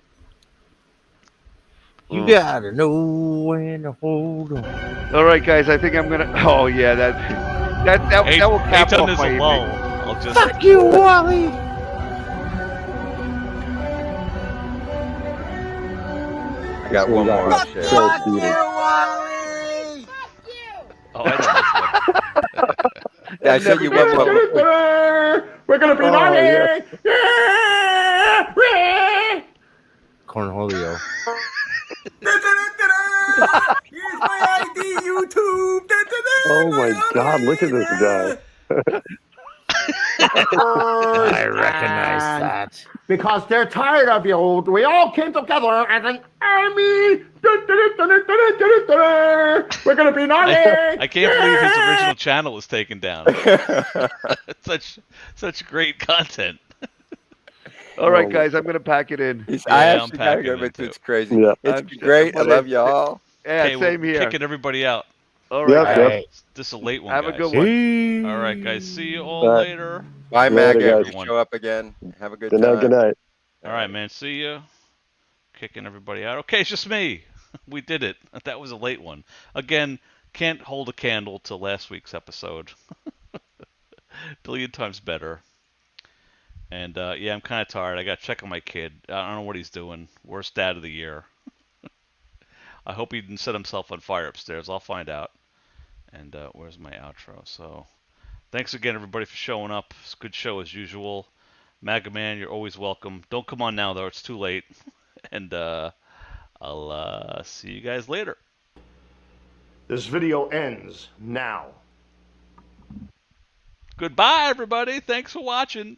You gotta know when to hold on. All right, guys. I think I'm gonna. Oh yeah, that will cap off my evening. I'll just. Fuck you, Wally. I got one more. I'll share. Oh, I Yeah, I said you one more. We're gonna be naughty. Cornholio. Here's my ID, YouTube. Oh my God! Look at this guy. I recognize that. Because they're tired of you. We all came together as an army. We're gonna be naughty. I can't believe his original channel was taken down. such great content. All right, guys. I'm gonna pack it in. I I'm actually gotta go, packing it but it's crazy. Yeah. It's been great. I love y'all. Yeah, Okay, same we're here. kicking everybody out. All right. Yep. This is a late one. Have a guys. good one. All right, guys. See you all Bye. later. Bye, Later, Maga. guys. If you show up again, have a good Good time. night. Good night. All right, man. See you. Kicking everybody out. Okay, it's just me. We did it. That was a late one. Again, can't hold a candle to last week's episode. Billion times better. And yeah, I'm kind of tired. I got to check on my kid. I don't know what he's doing. Worst dad of the year. I hope he didn't set himself on fire upstairs. I'll find out. And where's my outro? So, thanks again, everybody, for showing up. It's a good show as usual. Maga Man, you're always welcome. Don't come on now, though. It's too late. And I'll see you guys later. This video ends now. Goodbye, everybody. Thanks for watching.